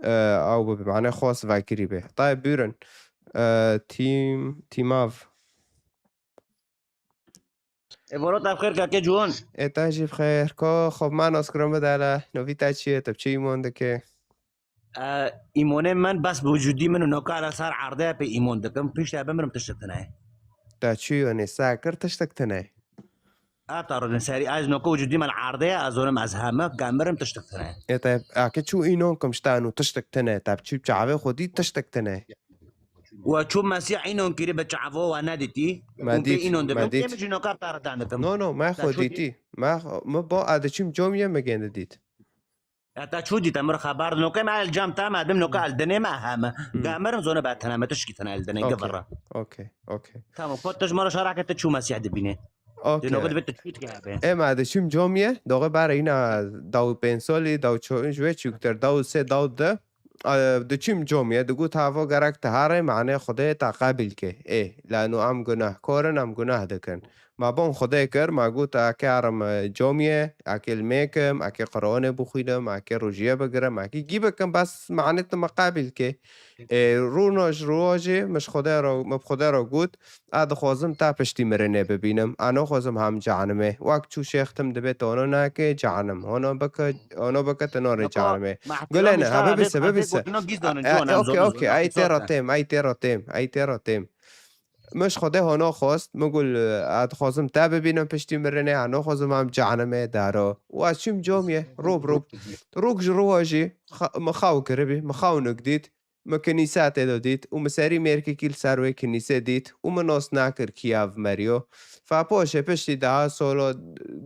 أو بمعنى خاص فاكري به طيب بيرن تيماف ابورات بخير كاكي جوان تاجي بخير كو خب ما نذكرم بدالا نوفيتا چيه طب چي ايمان دكي ايمانه من بس بوجودي من نوكا على صار عرضه به ايمان دكم پیش تابه منم تشتكتناه تا چي يعني ساكر تشتكتناه طار نساري از نوكا وجودي من عرضه ازونم از همه قامرم تشتكتناه طيب اكيد شو اينونكم شتانو تشتكتناه طيب چي بچعوه خودي تشتكتناه وشو مسيح اینون کری به چعوا و ندیتی ما دید اینون ما دکم دید که بجی نوکا بتاره دندکم نو ما خودیتی ما با ادچیم جومیه مگنده دید تا شو ديت امر خبر نوكا مع الجام تام ادم نوكا الدنيا ما هم قامر زونه بعد تنام تشكي تنا الدنيا قبره اوكي تمام فوتش مره شراكه تشو مسيح دبينه نوكا دبت تشيت كابه ما ادچیم جومیه دوغه برای اینا داو پنسولی داو چوی چوکتر داو سه داو ده دچیم جومیه دگو تاوا گرک تهاره معنی خدای تقابل که لانو ام گناه کارن ام گناه دکن ما بون خدای کر ما گوت اکی ارم جومیه اکی المیکم اکی قرآن بخوینم اکی روژیه بگرم اکی گیبکم بس معنی مقابل که رواجه مش خدای را گوت اد خوازم تا پشتی مرنه ببینم انا خوازم هم جهنمه وقت چو شیختم دبیت آنو نکه جهنم آنو بکه تنار جهنمه گلنه ها ببیسه اوکی ای تیراتیم مش خدا هانا خواست مگول اد خوازم تا ببینم پشتی مرنه انا خوازم هم جهنمه دارا و از چیم جامیه روب رواجه مخاو کربی مخاو نگدید ما کنیسات دادید و مسری مرکی کل سروی کنیسه دید و مناس نکر کیاو مریو فپاشه پشتی 10 سالا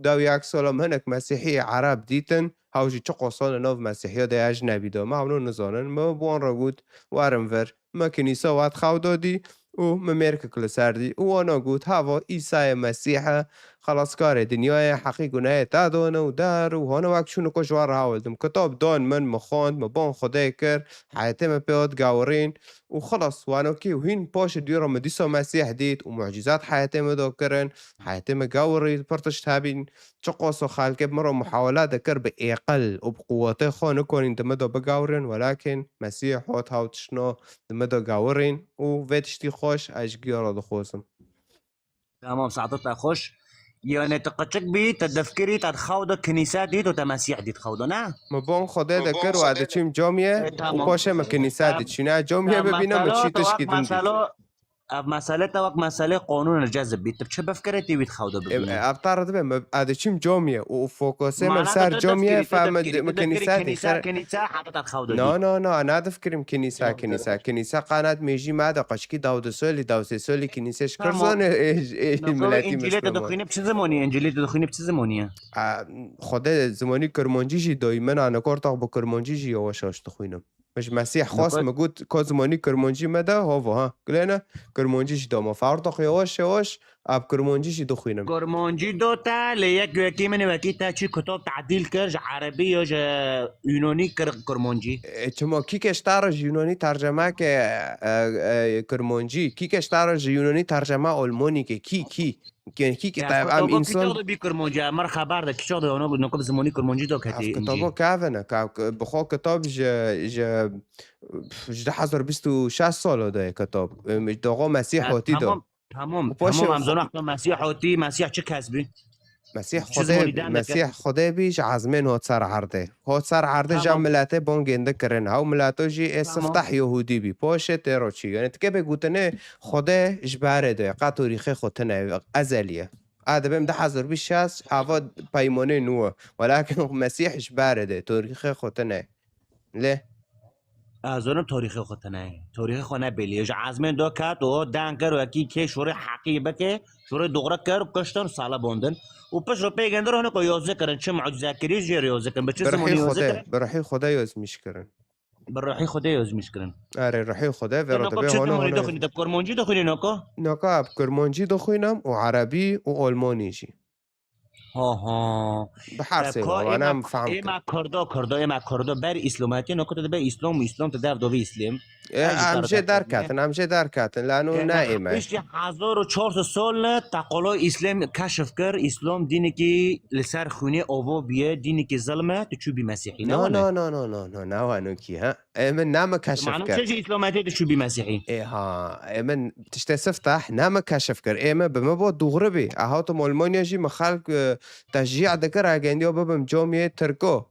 2 سالا هنک مسیحی عرب دیتن هاوجی چه قصان ناف مسیحی ده اجنبی دا ما اونو نزانن ما بوان را گود وارم ور ما کنیسا واد خواو دادی و ممرک کل سردی و آنا گود هوا عیسی مسیح خلاصکار دنیای حقی گناه تا دانه و در و هانا وقتشون کشوار هاولدم کتاب دان من مخاند مبان خدای کر حیاتم پیاد گاورین و خلاص وانا کی و هین پاش دیرا مدیسا مسیح دید و معجزات حیاتم دا کرن حیاتم گاورید پرتش تابین چه قاسو خالك مرة محاولات كر بأقل وبقوته خانه كونين دمدا بقاورن ولكن مسيح هات هاوتشنا دمدا قاورين وفيتشتي خوش أشجيرا دخوزم تمام ساعتها خوش يعني تقشك بي تدفكري تتخوض كنيسات دي وتمسيح دي تخوض نه مبان خدا ذكر وعد تشيم جامية تمام. وباشا ما كنيسات تشينا جامية ببينا متشي تشكي دندي مسألة توك مسألة قانون الجذب بي تبشي بفكرتي بيتخوض ببينا أبطارد بهم عد تشيم جامية وفوكسي من سار جامية فما كنيسات كنيسة حتى تتخوض لا أنا أذكر كنيسة قناة ميجي ماذا قشكي داود سولي كنيسة شكرزان ملاتي إنجيلية تدخيني بش زمانية إنجيلية تدخيني بش زمانية خدا زمانی کرمانجیجی دایما انا کارتاق با کرمانجیجی یواشاش تخوینم مش مسیح خاص مگود که زمانی کرمانجی مده ها گلنا کرمانجیجی داما فارتاق یواش اب کرمانجیجی دخوینم کرمانجی دو تا لیک یکی من وکی تا چی کتاب تعدیل کرد عربی یا یونانی کرمانجی چما کی کشتارج یونانی ترجمه که کرمانجی کی کشتارج یونانی ترجمه آلمانی که کی کتاب ام انسان کتاب بی کرمانجی مر خبر ده کتاب اونا نکب زمانی کرمانجی دو کتی کتابا کافنه بخوا کتاب ج 26 سال ده کتاب داغا مسیح هاتی دا تمام همزان وقت مسیح هاتی مسیح چه کسبی مسیح خدا بیش عزمین هات سر عرده جا ملاته بانگنده کرن هاو ملاته جی استفتح یهودی بی پاشه تیرا چی یعنی تکه بگوتنه خدا جباره ده قا تاریخ خودتنه ازلیه بهم 10,000 هوا پیمانه نوه ولكن مسیح جباره ده تاریخ خودتنه له ازون تاریخ خودتنه تاریخ خونه بلیج عزمین دو کات و دانکر و اکی که شوره حقیبه که شوره دغره کر کشتن سالا بوندن و پس رو پیگندر هنو که یازه کرن چه معجزه کری جیر یازه کرن بچه زمانی یازه کرن برحی خدا یاز میشکرن برحی خدا یاز میشکرن آره رحی خدا ورده به هنو دخونی تب کرمانجی دخونی ناکا اب کرمانجی دخونم و عربی و آلمانی جی ها بحرسه وانا هم فهمت اما کرده بر اسلامتی نکته ده به اسلام تدر دوی اسلام همچه در کتن لانو نائمه بیشتر 1400 سال تقلا اسلام کشف کرد اسلام دینی که لسر خونه آوا بیه دینی که ظلمه تو چوبی مسیحی نه وانو کی ها من نام کشف کرد معنی چه اسلامتی تو چوبی مسیحی ها من تستفتح نام کشف کرد بما بود دغربی اهاتم آلمانیا جی مخالق تشجيع ذكر اگندیا ببم جامعه ترکو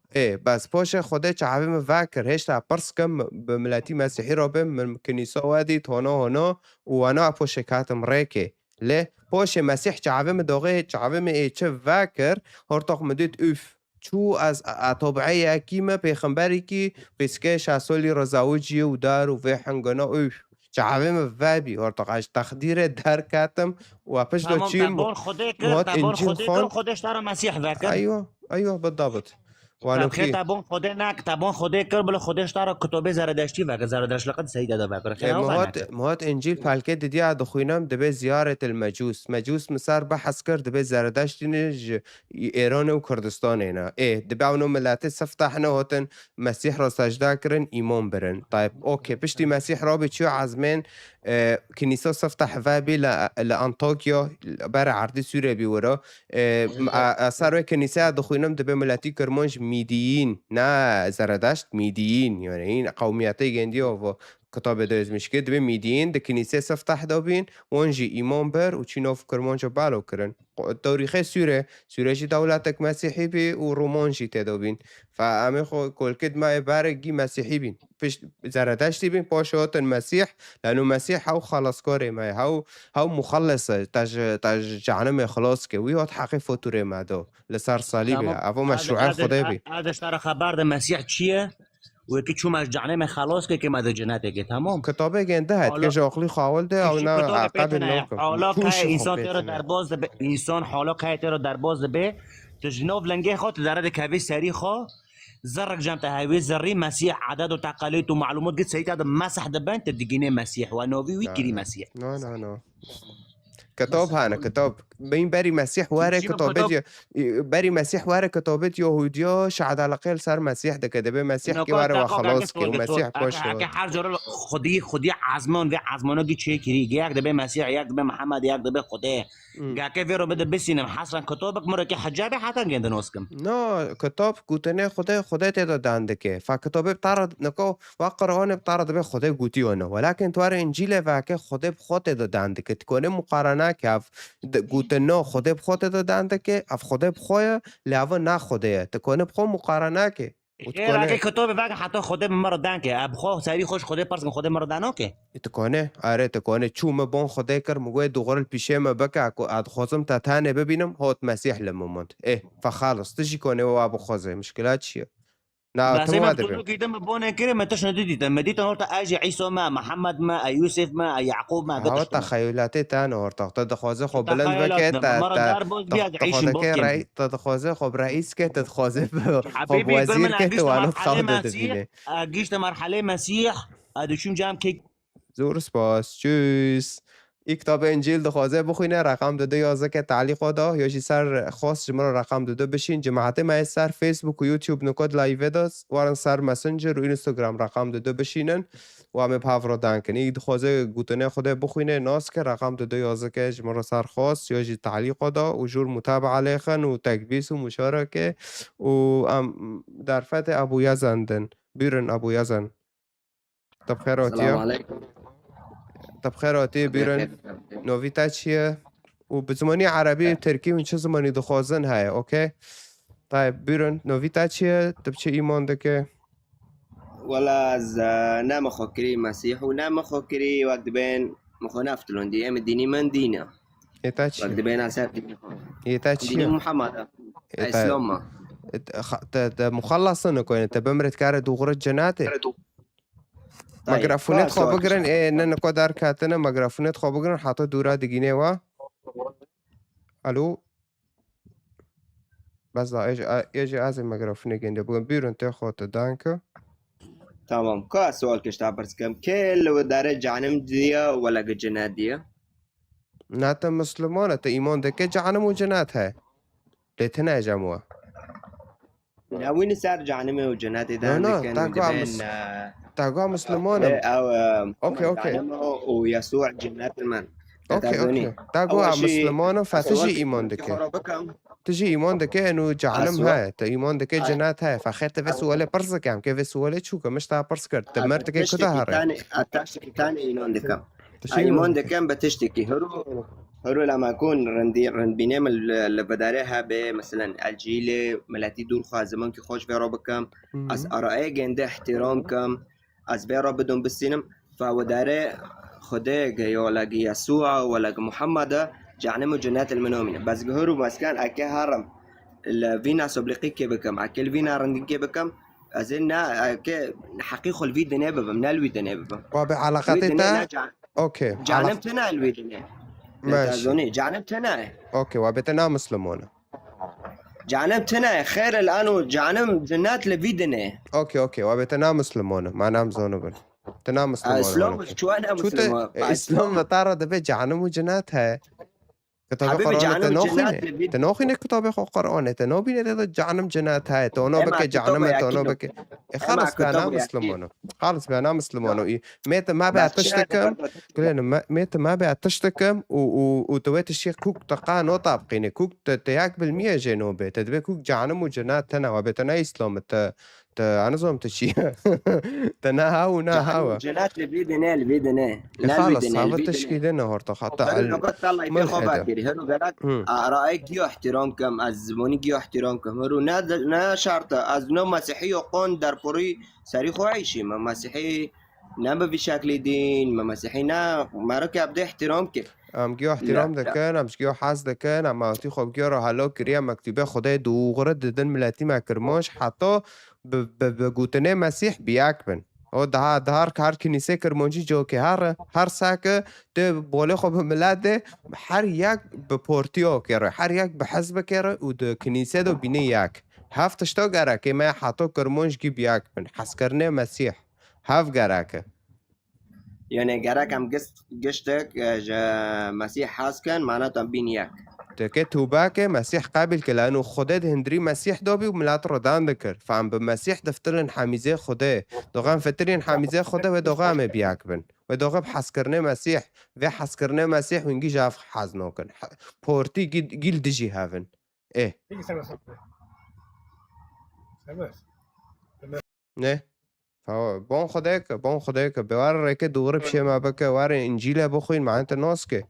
بس پاش خدا چاویم وکر هشتا پرس کم بملاتی مسیحی را بم من کنیسا وادی هانا و انا پاش کاتم ریکه له پاش مسیح چاویم داغه چاویم چه وکر هرتاق مدید اوف چو از طبعی اکیمه پیغمبری کی قسکه 60 سالی رزاوجی و دار و وحنگنا اوف چاویم وابی هرتاقش تقدیر در کاتم و پش دو چیم تبون خودش ترى مسيح ذاكر ايوه بالضبط وانا خير تبون خدا كر بل خودش ترى كتاب زردشتی و زردشت لقد سيد ده فاكر مهات انجیل پالکه دیدی دخوینم دبه زیارت مجوس مسار بحث کرد دبه زردشتینج ایران و کردستان اینا دبه اونو ملت سفتحنا هاتن مسیح را سجده کرن ایمان برن طيب اوكي پشتی مسیح را بچیو عزمین كنيسة سفتح فابي لأنطاكيا بار عردي سوريا بيورا أثار كنيسة دخوينم دبي ملاتي كرمانج ميديين نا زردشت ميديين يعني قومياتي جندية كتاب دايز مش كده دبي ميديين ده كنيسة سفتح دابين وانجي إيمان بر وچينوف كرمانج بالو كرن تاريخ سوريا جي دولتك مسيحي بي ورومان جي تدابين فأمي خو كل كد ما بارجي مسيحي بين فيش زردشتي بين باشوات المسيح لأنه مسيح هو خلاص كاري ما هو مخلص تاج جهنم خلاص كوي هاد حقي فطوري ما دو لسر صليبي أبو مشروع خدا بي هذا اشترى خبر ده مسيح چيه وكي شو مش جهنم خلاص كي ما ده جنته كي تمام كتابه جنده هات كي جاقلي خاول ده او نه عقب نوكم حالا که انسان تیرا در باز انسان حالا که تیرا در باز به تو جناب لنگه خود درد کوی سری خو زرق جامت هاوي زري مسيح عدد وتقاليد ومعلومات قد سيت هذا مسح دبان تدقيني مسيح ونوفي ويكري مسيح نو كتاب هانا كتاب بين بري مسيح واره كتابت بري مسيح واره كتابت يهوديا شهد على قيل صار مسيح ده كده مسيح كي واره وخلاص كي مسيح باش اگه هر جور خودی عزمان و عزمانو دی چه کری یک دبه مسیح یک دبه محمد یک دبه خدا گاکه ویرو بده بسینم حسن کتابک مره که حجاب حتی گنده نوسکم نه کتاب گوتنه خدا تدا دانده که فکتاب بتار نکو و قرآن بتار دبه خدا گوتی اونه ولکن توار انجیل و که خدا بخواد تدا دانده که تکونه مقارنه که اف گوتنه خدا بخواد تدا دانده که اف خدا بخواه لیاو نه خدا تکونه بخواه مقارنه که غیر اگه کتاب واقع حتی خدا مرا دان که ابخو سری خوش خدا پرس خدا مرا دانو که تکونه آره تکونه چوم بون خدا کر مگوی دوغر پیشه ما بکه اد خوزم تا تانه ببینم هات مسیح لمومند فخالص تجي کنه و ابو خوزه مشکلات چیه نه تو ما تو کیدم بونه کری متش ندیدم مدیت نورت اجی عیسی ما محمد ما یوسف ما یعقوب ما ها تخیلات تانه ورتا تدخوازه خب بلند بکه تا تدخوازه خب رئیس که تدخوازه خب وزیر که تو انو خواهد ببینه گیشت مرحله مسیح ادوشون جام که زور سپاس چوس این کتاب انجیل دخوازه بخوینه رقم 2211 که تعلیق دا یا جی سر خاص جمعه رقم 22 بشین جماعت ما سر فیسبوک و یوتیوب نکات لایو داست وارن سر مسنجر و اینستاگرام رقم 22 بشینن و همه پاورو دانکن این دخوازه گوتنه خوده بخوینه ناس که رقم 2211 که جمعه سر خاص یا جی تعلیق دا و جور متابعه لیخن و تکبیس و مشارکه و در فتح ابو یزندن بیرن ابو یزن طب خیراتیه طب خیراتی بیرن نویتا چیه و به زمانی عربی ترکی و چه زمانی دخوازن های اوکی طيب بیرن نویتا چیه طب چه ایمان ده که ولا از نام خوکری مسیح و نام خوکری وقت بین مخونه افتلون دی ام دینی من دینه ایتا چیه وقت بین اثر ایتا دینی چیه محمد اسلام مخلص نکن انت بمرت کار دوغرت جناته مگرافونت خواب بگرن نه نکو در کاتنه مگرافونت خواب بگرن حتی دورا دگینه و الو بس دا ایجی از مگرافونه گنده بگن بیرون تی خود دانکه تمام که سوال کشتا برس کم که لو داره جانم دیا ولا جنات دیا نه تا مسلمانه تا ایمان ده که جانم و جنات ہے لیتنه جمعه وين صار جانم و جنات ده نه كان بين تاقوا مسلمانه او اوكي ويسوع جنات المن اوكي تاقوا مسلمانه فتجي ایمان ده که تجي ایمان ده که انو جهنم های تا ایمان ده که جنات های فخیر تا سواله پرس کم که سواله چوکه مش تا پرس کرد تمرت که کده هره تشتكي تاني ايمان دكم ايمان دكم بتشتكي هرو لما اكون رندبينام اللي بدارها بمثلا الجيل ملاتي دور خواه زمان كي خوش بيرو بكم از ارائي جنده احترام كم از بيرو بدون بالسينم فهو داره خده ولا يسوع ولا محمد جهنم جنات المنومين بس هرو مسكان اكي هرم الفينا سبلقي كي بكم اكل فينا رندين كي بكم ازلنا اكي حقيقه الفيديو نيبه من الفيديو نيبه وبعلاقتها اوكي جانبتنا الفيديو ماشي جانبتنا اوكي وبتنا مسلمونه جانبتنا خير الان جانب جنات الفيديو اوكي وبتنا مسلمونه ما نام زونبل تنا مسلمونه اسلام شو انا مسلم اسلام طارد به جهنم و جنات ہے کتاب قرآن تنوخینه کتاب قرآن تنوبینه ده جهنم جنات ہے تونو بکه جهنم تونو بکه خلاص بنا مسلمانو خلاص بنا مسلمانو ميت ما بيعتشتكم كلنا ميت ما بيعتشتكم وتويت الشيخ كوك تقانو طابقينه كوك تياك بالمية جنوبه تدبي كوك جهنم وجنات تنا وبتنا اسلام انا زوم تشي تنا هاو نا هاو جنات الفيديو خلاص هذا التشكيل لنا هورتا خطا ملحده هرو قالك رأيك يو احترامكم از زماني يو احترامكم هرو نا شرطه از نو مسيحي يقون در پوری سري خو عيشي ما مسيحي نبا بشكل دين ما مسيحي نا مرك ابدا احترامك ام گیو احترام دکن ام گیو حس دکن ام اوتی خوب گیو رو حالا کریه مکتوبه خدای دوغره ددن ملتی مکرماش حتی به گوتنه مسیح بیاک بن او ده هر کنیسه کرمانجی جو که هر ساکه ده بوله خوب ملت ده هر یک به پورتیو کره هر یک به حزب کره و ده کنیسه دو بینه یک هاف تشتو گرکه ما حتو کرمونش گی بیاک بن حس کرنه مسیح هاف گرکه يعني جراك عم قشتك مسيح حاسكن معناته عم بين ياك تكي توباكي مسيح قابل که لانو خودت هندری مسیح دابی و ملات رو دان دکر فعم به مسیح دفترن حمیزه خوده دوغم فترین حمیزه خوده و دوغم بیاک بن و دوغم حس کرنه مسیح و حس کرنه مسیح و انگی جاف حز نوکن پورتی گیل دجی هاون ايه نه فهو بون خداك بوار ريك دور بشي ما بك وار انجيل بخوين معناته نوسكي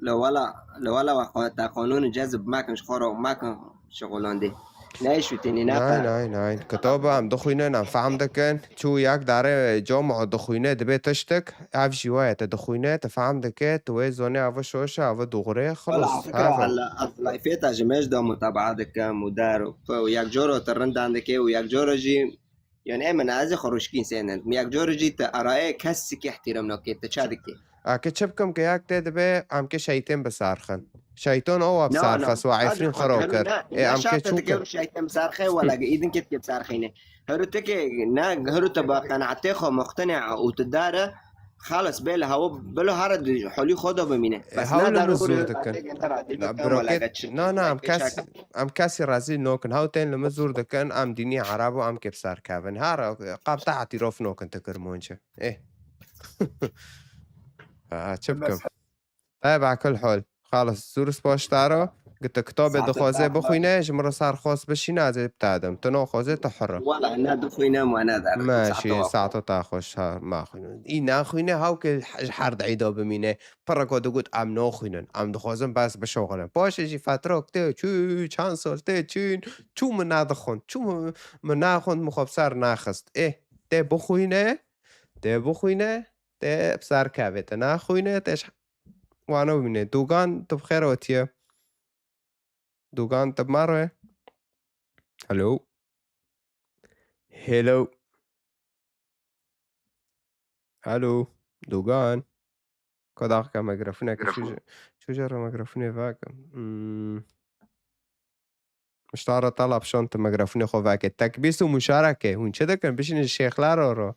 لو ولا تا قانون جذب ما كانش خورا وما كان شغلان دي نايش وتاني ناين كتابة عم دخوينة نعم فهم دكن شو ياك داره جامعة دخوينة دبي تشتك عف جواية تدخوينة تفهم دكت توي زوني عف شوشة عف دوغري خلص على فكرة على لايفيتا جماش دا متابعة دكا مدار وياك جورو ترند عندك وياك جورو جي يعني من عايز خروشكين سنة وياك جورو جي تأرائي كسك احترامنا كي تشادك اكيد شبكم كياك تدبي عم كي شيطان بسارخن شيطان او بسارخس وعفرين خروكر ايه عم كي شوكر شيطان بسارخه ولا ايدن كت بسارخينه هرو تكي هرو تبقى قناعتخو مقتنع وتداره خلص بله هو بله هرد حولي خدا بمينه بس هاو لا لمزور دكن بروكيت نا ام كاسي رازي نوكن هاو تين لمزور دكن ام ديني عربو ام كبسار كافن هارا قابطة اعتراف نوكن تكرمونشه ايه شبكم طيب على كل حال خلص زور سباش تارا قلت كتاب دخوازه بخوينه جمرة صار خاص بشينا عزي بتعدم تنو خوازه تحرة ولا انا دخوينه وانا دار ماشي ساعته تاخوش ها ما خوينه اي ناخوينه هاو كل حرد عيدا بمينه بركو دقود ام ناخوينن ام دخوازم بس بشوغلن باش اجي فترة كتو چو چند سال چون چو من ندخون چو من ناخوند مخواب سر ناخست ايه ده بخوينه ده بسر كابت ناخوينه تش وانا ببینه دوگان تو بخیر آتیه دوگان تب مروه هلو دوگان کداخ که مگرفونه که شو جرى مگرفونه واکم مشتاره طلب شانت مگرفونه خو واکه تکبیس و مشارکه هون چه دکن بشین الشیخ لارا رو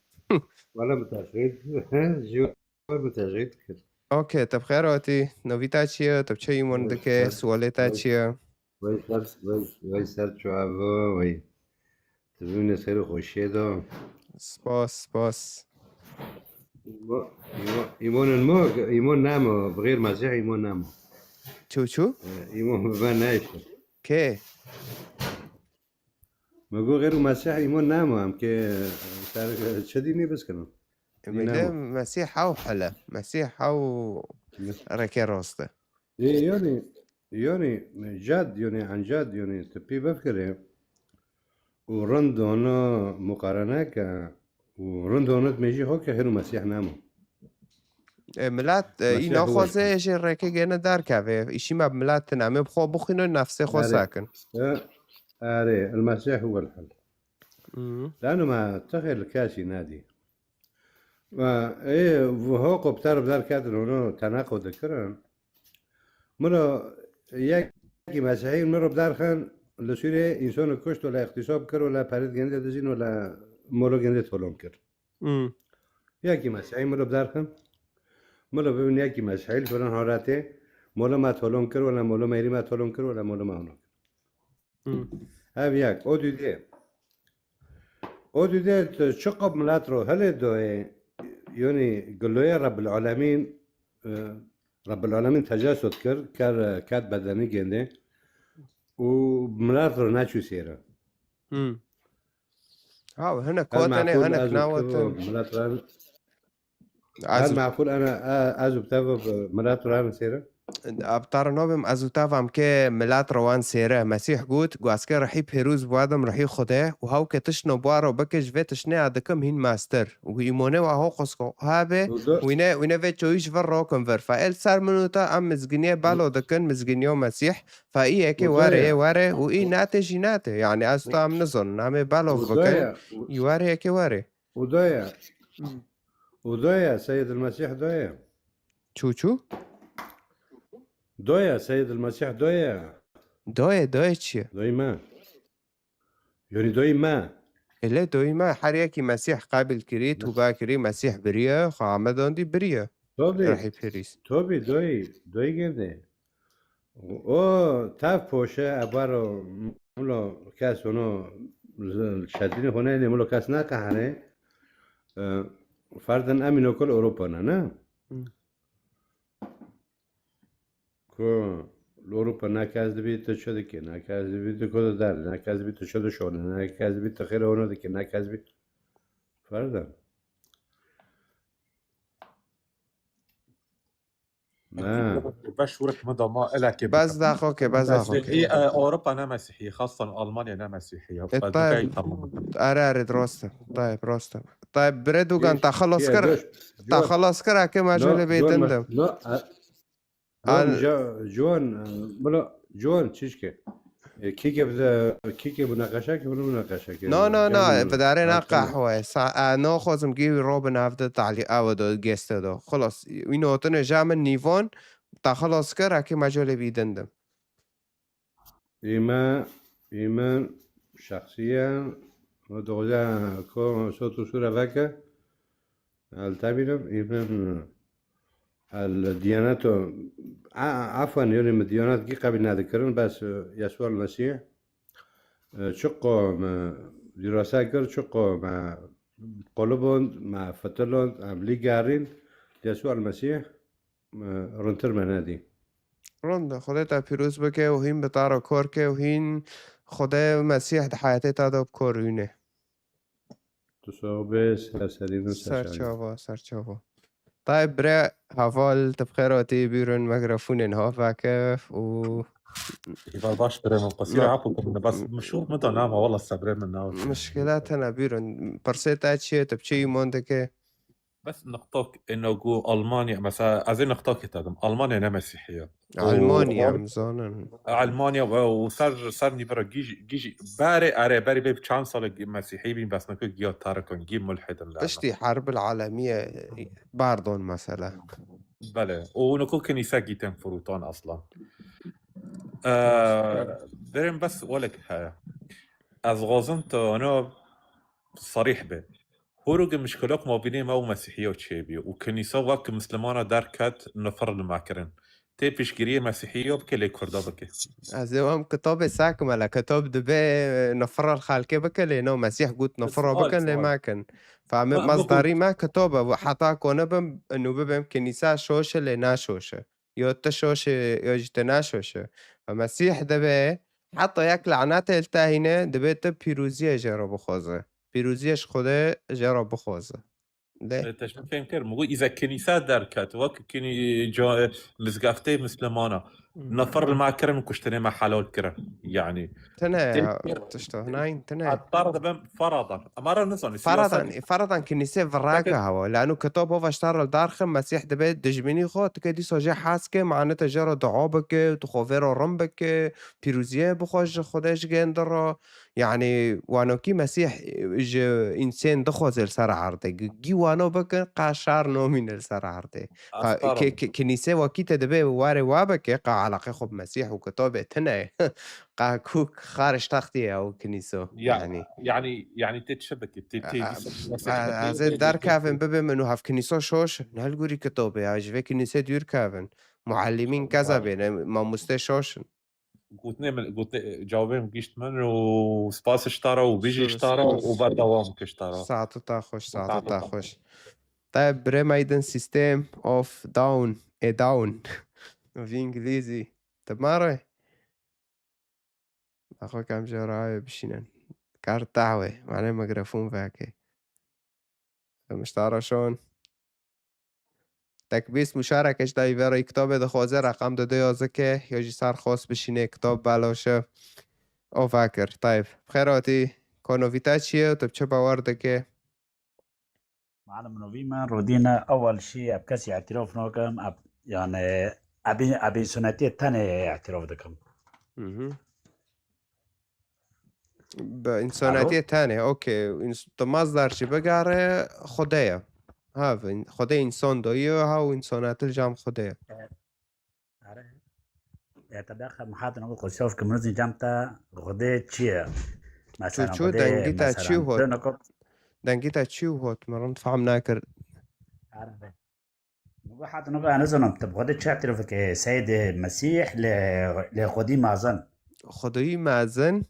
ولا متأخر جو متأخر كده اوكي طب خيراتي نويتا چیه طب چه ایمان دکه سوالتا چیه وای سر چو عبا وای تبون خیر خوشیه دا سپاس ایمان نما بغیر مسیح ایمان نما چو؟ ایمان به من نایشه که؟ مگو غیر مسیح ایمان نما هم که سر چه دینی بس کنم میده مسیح او حاله مسیح او رکی راسته يعني جد يعني عن جد يعني تبي بفكره ورندونا مقارنة ورندونا تمشي هو كهرو مسيح نامو ملت اینا خوازه ایش رکی گنه در که ایشی ما ملت نامه بخوا بخینو نفسه خوا ساکن آره المسيح هو الحل لأنه ما تخيل الكاسي نادي ايه وهو بتعرف دار كاتر هنا تناقض ذكرن مرة ياكي مسيحيين مرة بدار خان لسوريا إنسان كشت ولا اغتصاب كر ولا پرد گنده دزين ولا مرة گنده تولون كر ياكي مسيحيين مرة بدار خان مرة ببين ياكي مسيحيين فلان حاراته مرة ما تولون كر ولا مرة ميري ما تولون كر ولا مرة ما هنو هاو ياك او دوده شقب ملات رو هل دوه يعني قلوية رب العالمين تجسد كات بدني جنده وملات رو نشو سيرا هنا كوتني هنا كناوتن ملات رو هل معقول أنا أزو بتابع ملات رو سيرا ابترنابم ازوتافم که ملت روان سیره مسیح گوت گواسکه رحی پیروز بوادم رحی خوده و هاو که تشنو بوارو بکش و تشنه عدکم هین ماستر و ایمونه و هاو قسکو هابه وینه و چویش ور راکم ور فائل سر منوتا ام مزگنیه بالو دکن مزگنیو مسیح فایه که واره و ای ناته يعني ازوتا ام نزن همه بالو بکن یواره که واره ودايا سيد المسيح دايا چو؟ دايا سيد المسيح دايا دايا چیه؟ دايما يعني دوی ما إلا دوی ما هر یکی مسیح قبل کری تو با کری مسیح بریه خو آمدان دی بریه رحی پریس توبی دوی گرده او تف پوشه ابارو مولو کس اونو شدین خونه دی مولو کس نکهنه فردن امینو کل اروپا نه که اروپا نکاز بی تو شده که نکاز بی تو کد در نکاز بی تو شده شونه نکاز بی تو خیر اونو دی که نکاز بی فردن نه بشورك مدى ما إلك بس داخل که بس داخل که أوروبا أنا مسيحية خاصة ألمانيا أنا مسيحية طيب اره درسته طيب راسته طيب بردو كان تخلص كر تخلص كر كم مجال بيتندم جوان بلا جوان چیش که کیک مناقشه که بلا مناقشه که نه بداره نه قهوه نه خواستم گی رو بنافده تعلیق او دو گسته دو خلاص این اوتن جامع نیوان تخلص كر كم مجال بيتندم ایمان شخصيا ودوزا كون صوت صورة فاكا التابينم إيمان الديانات عفوا يعني الديانات كي قبل نذكرن بس يسوع المسيح شقوا دراسة كر شقوا مع قلوبهم مع فتلون عملي قارين يسوع المسيح رنتر منادي رنده خدا تا پیروز بکه و هین بطارا کار که و هین خدا مسیح ده حیاته تا دا بکارونه تصابه سرسرین سرچاوا طيب برا حفال تبخيراتي بيرون ميكروفون هافاك و إذا باش بريم قصير عفوا بس مشهور مدى نعمة والله السبرين من ناوي مشكلاتنا بيرون برسيت اتشي تبشي موندك بس نقطك انه جو المانيا مثلا ازين نقطك تادم المانيا انا مسيحيه المانيا مزانا المانيا وصار برا جيجي باري بيب كم سال مسيحي بين بس نكو جيو تاركون جيب ملحد بشتي حرب العالميه باردون مثلا بله ونكو كنيسه جيتن فروتون اصلا برين بس ولك هاي از غازنت انا صريح به هروج مشكلات ما بيني ما ومسيحية وشيبي وكنيسة وك مسلمانة دركت نفر المعكرن تيبش جريه مسيحية بكلي كردا بكي أزوام كتاب ساكمة كتاب دبي نفر الخالكي بكلي نو مسيح قلت نفر بكلي معكن فمصدري ما كتابه وحتى كونه بم إنه ببم كنيسة شوشة لنا شوشة يوتا شوشة يوجتنا شوشة فمسيح دبي حتى ياكل عناته التاهينة دبي تبيروزية جرب خوزه پیروزیش خود جرا بخوازه ده تشمن فهم كر مقول إذا كنيسة دركت وك كني جا مزقفتي مسلمانة نفر المعكرن كشتني مع حلال كرن يعني تنا تشتو هناين تنا فرضا فرضا أمارا نصني فرضا كنيسة فراقة هوا لأنه كتاب هو اشتار الدارخ مسيح دبيت دجميني خود كدي سوجي حاسكي معناته جرا دعابك وتخوفير رمبك پیروزیه بخوش خودش گندر يعني وانو كي مسيح إنسان دخوز السر عرضه جي وانو بكن قاشار نومين السر عرضه كنيسة وكي تدبي واري وابك قا علاقة خب مسيح وكتابة تنه قا كوك خارج تختي أو كنيسة يعني تتشبك عزيز دار كافن ببي منو هاف كنيسة شوش نهل قوري كتابة عجبه كنيسة دير كافن معلمين كذا بين ما مستشوشن قلت جوابهم قشت من وسباس اشترى وبيجي اشترى وبعد دوام كاشترى ساعته تاخوش طيب بري مايدن سيستم اوف داون داون في انجليزي طب ما راي اخو كم جراي بشينن كارت دعوة معناه ميكروفون فاكي مشترى شون تکبیس مشارکش دایوری کتاب دخوازه رقم داده یازه که یاجی سر خواست بشینه کتاب بلاشه او فکر طيب بخيراتي كونوفيتا چیه طب چه باورده که معلم نوفي من رودينا اول شيء ابكسي اعتراف نوكم يعني ابي سنتي تاني اعتراف دكم بإنسانيتي تاني اوكي مصدر چی بگاره خدایا ها خدا انسان دایه ها و انسانات الجام خدایا يتدخل محاضرة نقول قصوف كمنوزي جامتا خدای چیه مثلا شو بده دنگیتا چی مثلا هات دنکو دنگیتا چی هات مرام فهم نکرد عربي نقول حتى نقول أنا زلمة تبغى تعترف كسيد مسيح لخدي معزن خدایی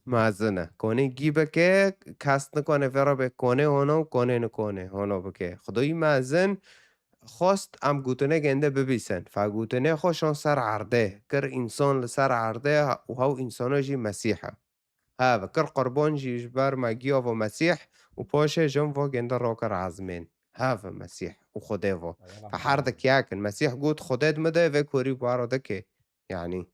معزنه کنه گی بکه کست نکنه ورا به کنه هونو کنه نکنه هونو بکه خدایی معزن خواست ام گوتنه گنده ببیسن فگوتنه خوشان سر عرده کر انسان لسر عرده و هاو انسانو جی مسیحه ها کر قربان جی جبر مگیا و مسیح و پاشه جم و گنده را کر عزمین ها مسیح و خدا و فحردك ياكن مسيح قوت خداد مدى و كوري بارو دكي يعني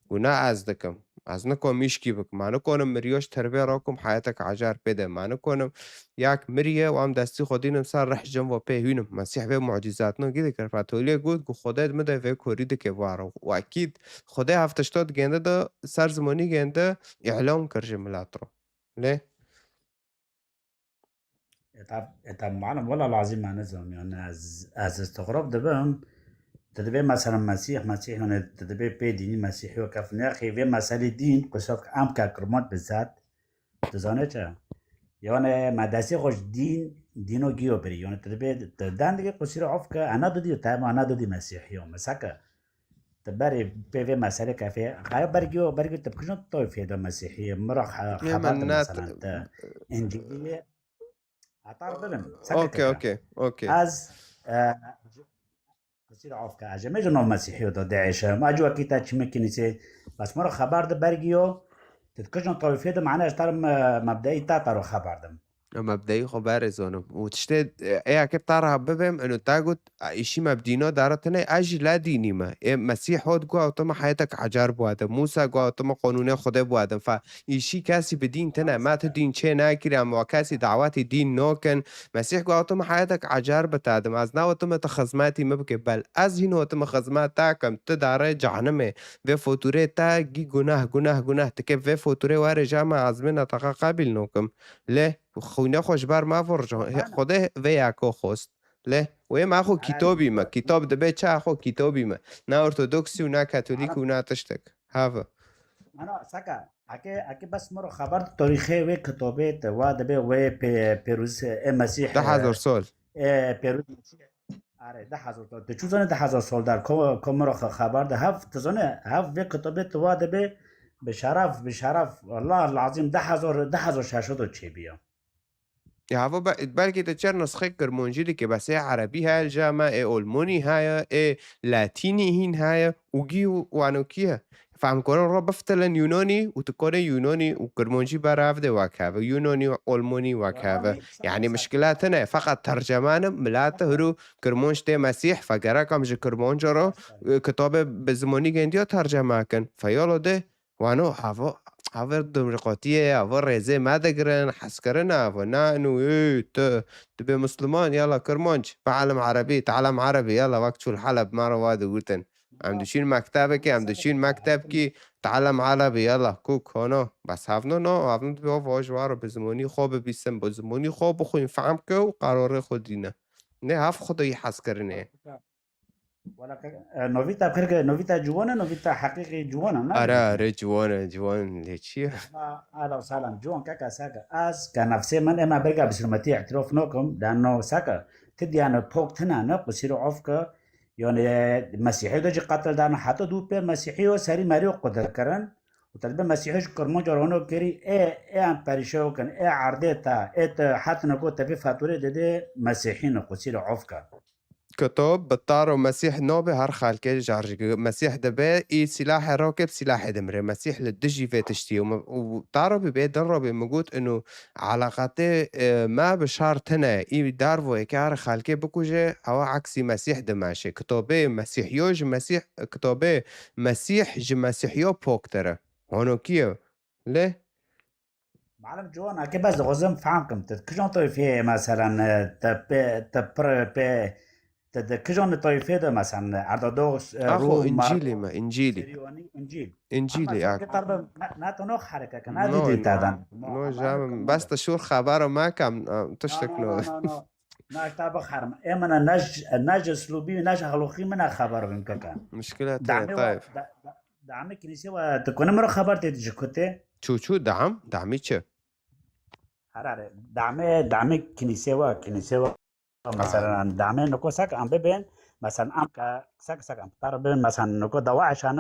ونا أزدكم أزنكم ميشكي بك ما نكونم مريوش تربية راكم حياتك عجار بدا ما نكونم ياك مريا وعم دستي خدين مسار رح جنب وبيهينم مسيح في معجزاتنا كده كرفاتولي قوت خداد مدى و كوري دكي بارو وأكيد خدا هفتشتاد جنده دا سر زماني جنده إعلام كرجم ملاترو ليه؟ طب معلم والله العظيم أنا زلمة يعني از استغراب دبهم تدبي مثلا مسيح يعني تدبي بي ديني مسيحي وكف ناخي في مسألة دين قصاد عام كرمات بالذات تزانه يعني ما داسي خوش دينو جيو بري يعني تدبي دان دي قصير عفك أنا دودي تايم أنا دودي مسيحي مساكا تباري بي مسألة كافية غاية برجيو تبكشون طويف هذا مسيحي مرة خبرت مثلا إنجيلية عطار بلم اوكي از قصير عفكا عجمه جنو مسيحي ودو داعش ما جوا كيتا تشمي كنيسة بس مرة خبر ده برجيو تتكشن طويفية ده معناه اشترم مبدئي تاترو خبر دم مبدئي خبر زانم وتشتد ايه كيف تعرف ببهم انه تاقود اشي مبدينو دارتنا اجي لا ديني ما إيه مسيح هود قوة وطمع حياتك عجار بوادم موسى قوة وطمع قانونه خده بوادم فايشي كاسي بدين تنا ما تدين چه ناكري اما كاسي دعواتي دين نوكن مسيح قوة وطمع حياتك عجار بتادم از نا وطمع تخزماتي مبكي بل از هين وطمع خزمات تاكم تداره جعنمه و فوتوره تا گي گناه تكيف و فوتوره واره جامع عزمنا تقا قابل نوكم ليه خوینه خوش بر ما ورجان خوده و یکو خوست له و ما خو کتابی ما کتاب دبه چه خو کتابی ما نه ارتودکسی و نه کاتولیک و نه تشتک هاو أنا ساكا أكي بس مرة خبر تاريخي و كتابة و دبي و بيروز مسيح 10,000 سال بيروز آره 10,000 سال تشوزانه 10,000 سال در كم مرة خبر ده هف تزانه هف و كتابة و دبي بشرف والله العظيم 10,000 شاشة چه بيا يا هاو بلکه تچر نسخه کرمانجیلی که بس عربی های الجامعه المانی های لاتینی هین های وگی و انوکیه فهم کنن را بفتلن یونانی و تکونه یونانی و کرمانجی برافده وکاوه یونانی و المانی وکاوه يعني مشكلاتنا فقط ترجمان ملاته هرو كرمونج تي مسيح فقراكم جي كرمونج رو كتاب بزماني جنديو ترجمه كن فيالو ده وانو هاور دمرقاتية هاور ريزي ما دقرن حسكرنا ونانو ايه تبي مسلمان يلا كرمونج بعلم عربي تعلم عربي يلا وقت شو الحلب مرة وادو قلتن عم دوشين مكتبك عم دوشين مكتبك تعلم عربي يلا كوك هونو بس هفنو تبي واجوارو بزماني خوب بيسم بزماني خوب بخوين فهمك وقرار خودينا نه هف خدای حسكرنه ولا نوفيتا بخير نوفيتا جوانا نوفيتا حقيقي جوانا ما اره جوان ليشي اهلا وسهلا جوان كاكا ساكا از كنفسي من اما برجع بسلمتي اعتراف نوكم لانه ساكا تدي انا بوك تنا نقصير عفكا يعني مسيحي دوجي قتل دانا حتى دو بير مسيحي وساري ماريو قدر كرن وتلبي مسيحي كرمون جرونو كري ايه ام باريشو كان ايه عردتا ايه حتى نقول تبي فاتوري دي مسيحي نقصير عفكا كتاب بطارو مسيح نوبي هر خالكي جارجي مسيح دبي اي سلاح راكب سلاح دمري مسيح للدجي في تشتي وطارو ببي دربي موجود انه علاقاتي ما بشار تنا اي دارفو اكار خالكي بكوجي او عكسي مسيح دماشي كتابي مسيح يوج مسيح كتابي مسيح جي مسيحيو بوكتره هونو كيو ليه معلم جوان اكي بس غزم فهمكم كجون طيب فيه مثلا تبر كجون طائفة ده مثلا عددوس اخو انجيلي ما انجيلي اخو طرب ناتو حركة كان هذه تادان نو جام بس تشور خبره ما كم تشتكنو ناش تابع خرم امنا ناج اسلوبي ناج خلوخي من خبر بهم كان مشكلة طيب دعم كنيسة وتكون مرة خبر تجكته شو دعمي چه هر دعم کنیسه و مثلا دعم نکو سک ام ببین مثلا ام که سک ام تر ببین مثلا نکو دواعشان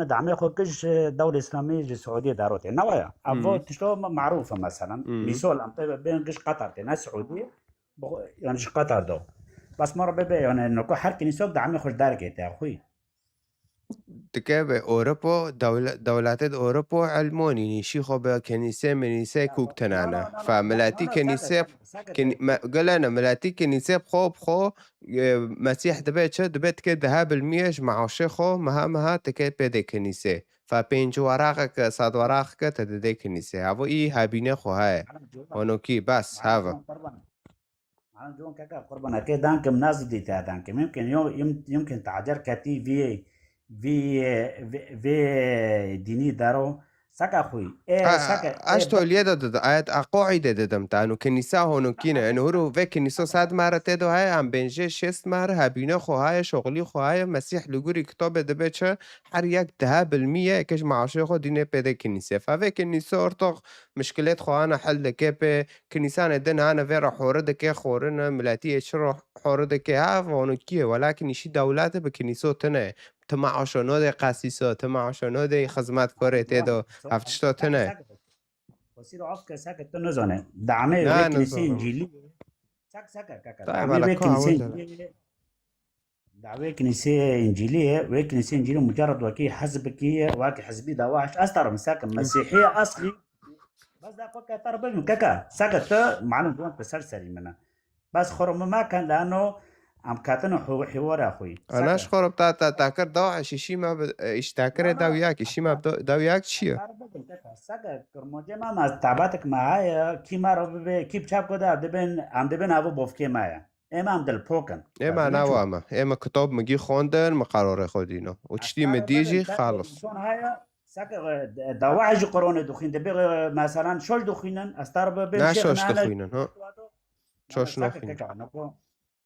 دعم خود کش دولة إسلامية سعودية داروتي نوايا أبو تشلو معروفة مثلا مثال ام ببین کش قطر تنا سعودية يعني ش قطر دو بس مرة ببین يعني نکو هر کنیسه دعم خود دار کیته خوی تكاب أوروبا دولات أوروبا علموني نشي خو كنيسة منيسة كوك تنانا فملاتي كنيسة قال أنا ملاتي كنيسة خو مسيح دبيت كده ذهب الميج مع شيخو مها تكاد بده كنيسة فبينج وراقك صاد وراقك تدي كنيسة هذا هابينه خو هاي ونوكي بس هذا أنا جون كذا قربنا كده دانك منازل دي دانك يمكن تعجر كتي في ديني دارو سكا خوي سكا اشتو اليد ضد آيات قاعدة ددم تانو كنيسة هونو كينا انو هرو في كنيسة صد مرة تدو هاي عم بنجي 6 مرة هابينا خو هاي شغلي خو هاي مسيح لغوري كتاب دبتش هر يك 10% كش معاشي خو دينه بده كنيسة ففي كنيسة ارتق مشكلات خو انا حل كيب كنيسة ندن انا فيرا حورد كي خورنا ملاتي اشرح حورد كي هاف هونو كيه ولكن يشي دولات بكنيسة تنه تمعاشانات قسیسا تمعاشانات خدمتکار تدو هفتشتا تنه وسيل عسكر ساكت تنزونه دعمه نه وكنيسة نزانم إنجيلية ساك طيب دعمه على وكنيسة كل إنجيلية دعوة كنيسة إنجيلية وكنيسة إنجيلية مجرد وكي حزبكية وكي حزبي دواعش أستر مساكن مسيحية أصلي بس ده قوة ترى بين كاكا ساكت معلوم دون تسلسل منها بس خرم ما كان لأنه عم كاتنو حوار أخوي انا اشخور بتاع تاكر داعش شي ما اشتاكر داوياك شي ما داوياك چیه ساكت كرموجة ما تعباتك معايا كي ما ربي كي بشاب كده عم دبن أبو بوفكي معايا إما عم دل بوكن اما نوامه اما كتاب مگی خوندن مقرار خودینو و چتی مدیجی خالص شون هاي ساكت دواعج قرون دخين دبي مثلا شول دخينن أستر بين نشاش دخوینن ها شاش نخوینن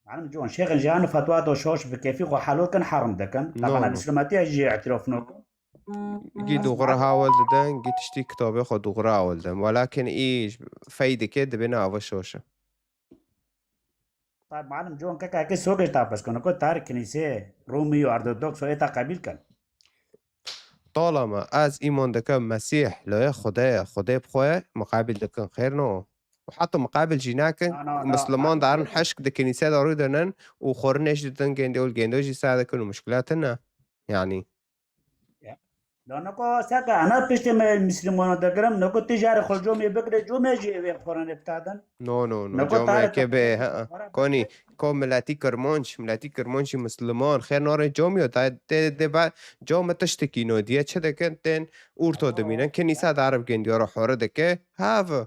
معلم جون شيخ جانو فتوى شوش بكيفي خو حلول كان حرم دكن طبعا الاسلاماتي اجي اعتراف نوكم جي دوغرا هاول ددن جي تشتي كتابه خو دوغرا هاول دن ولكن ايش فايدة كده بنا هوا شوشة طيب معلم جون كاكا كي سوق تابس كنو كو تارك كنيسة رومي وارثوذكس ايتا قبيل كان طالما از ايمان دكم مسيح لا خدای بخواه مقابل دكن خير نو وحتى مقابل جيناكن مسلمان دارن حشك ده كنيسة دارو دنن وخورنش ددن جندي والجندو جي ساعدكن ومشكلاتنا يعني لأنكو ساكا أنا بشتي المسلمون دقرم نكو تجاري خل جومي بقري جومي جي ويق خورن ابتادن نو جومي كبه كوني كو ملاتي كرمونش مسلمان خير نور جوميو تا جوم تشتكي نو ديه چه دكن اورتو دمينن كنيسة عرب جنديو رو حوره دكه هاف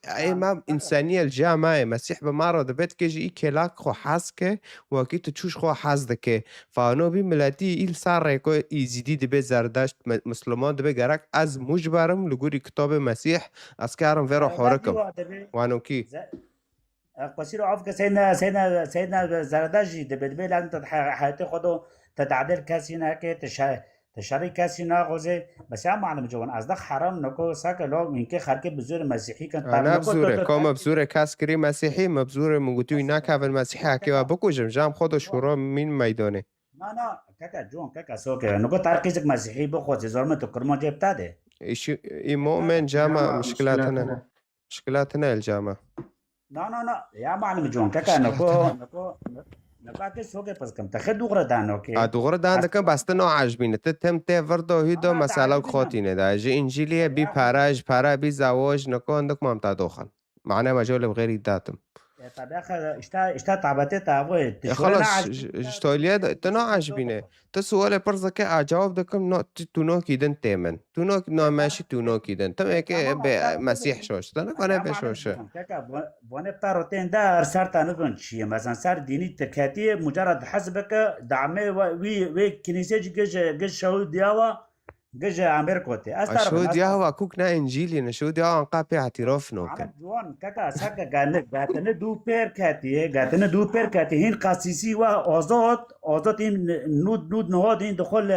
امام انسانية الجامعة مسيح بمارو دبت كجي اي كلاك خو حاسكه وكيت تشوش خو حاس دكه فانو بي ملاتي ايل سار ريكو ايزيدي دبت زردشت مسلمان دبت گرک از مجبرم لگوری کتاب مسيح از كارم فيرو حوركم وانو كي قصيرو عفك سيدنا زرداجي دبي لان حياتي خدو تتعدل كاسينا كي تشاري كاسينا غوزي بس يا معلم جوان ازدق حرام نكو ساكا لو من كي خاركي بزور مسيحي كان انا بزوره كوم بزوره كاسكري مسيحي مبزوره مغوتوي ناكاول مسيحي كي بكو جام خدو شورا من ميدانه لا كاكا جون كاكا سوكي نكو تاركيزك مسيحي بخوتي زورمه تكرمو جبتاده اي مؤمن جامع مشكلاتنا الجامع لا يا معلم جون كاكا نكو كي سوكي بس كم تاخد دوغرا دانو كي دوغرا دان دكم بستنو عجبينه تتم تفردو هيدو مسألة خوتينه دا جي انجيليه بي بارا بي زواج نكو عندك مامتا دوخن معنا مجال بغير داتم طب يا اخي اشتا تعبتي تعبوي خلاص اشتوليه تنو عجبينه تسوال برزك اجاوب دكم نو تونو كيدن تمن تونو نو ماشي تونو كيدن تم كي مسيح شوش انا بشوش بونه بتاروتين دا ارسلت نبن شي مثلا صار ديني تكاتي مجرد حسبك دعمه وي كنيسه جج شو دياوا جج امريكوتي شو دياوا كوكنا انجيلي نشو دياوا قابي اعتراف نوكن جوان كاكا ساكا غاتن دو بير كاتي هين قاسيسي و آزاد این نود نهاد این دخل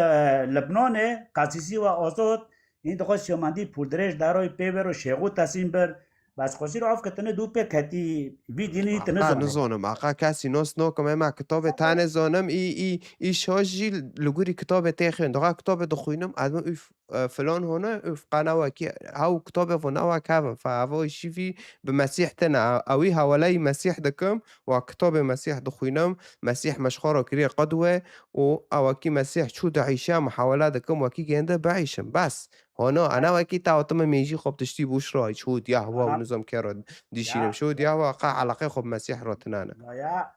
لبنان قاسيسي و آزاد این دخواست شماندی پودرش داروی پیبر و شیغو تصمیم بر بس خوشی رو آف کتنه دو پی کتی وی دینی آقا تنزانه نزانم آقا کسی نوست نوکم ما کتاب تن زانم ای شاجی لگوری کتاب تخین دقیقا کتاب دخوینم ادم فلان هونه اف قناوه کی هاو کتاب فناوه کافم فهوا شیفی به مسیح تنا اوی حوالی مسیح دکم و کتاب مسیح دخوینم مسیح مشخورا کری قدوه و اوکی مسیح شو دعیشه محاوله دکم وکی گنده بعیشم بس هانا انا وکی تعاطم میجی خب تشتی بوش رای شود یهوا و نظام کرد دیشینم شود یهوا قا علاقه خب مسیح را تنانه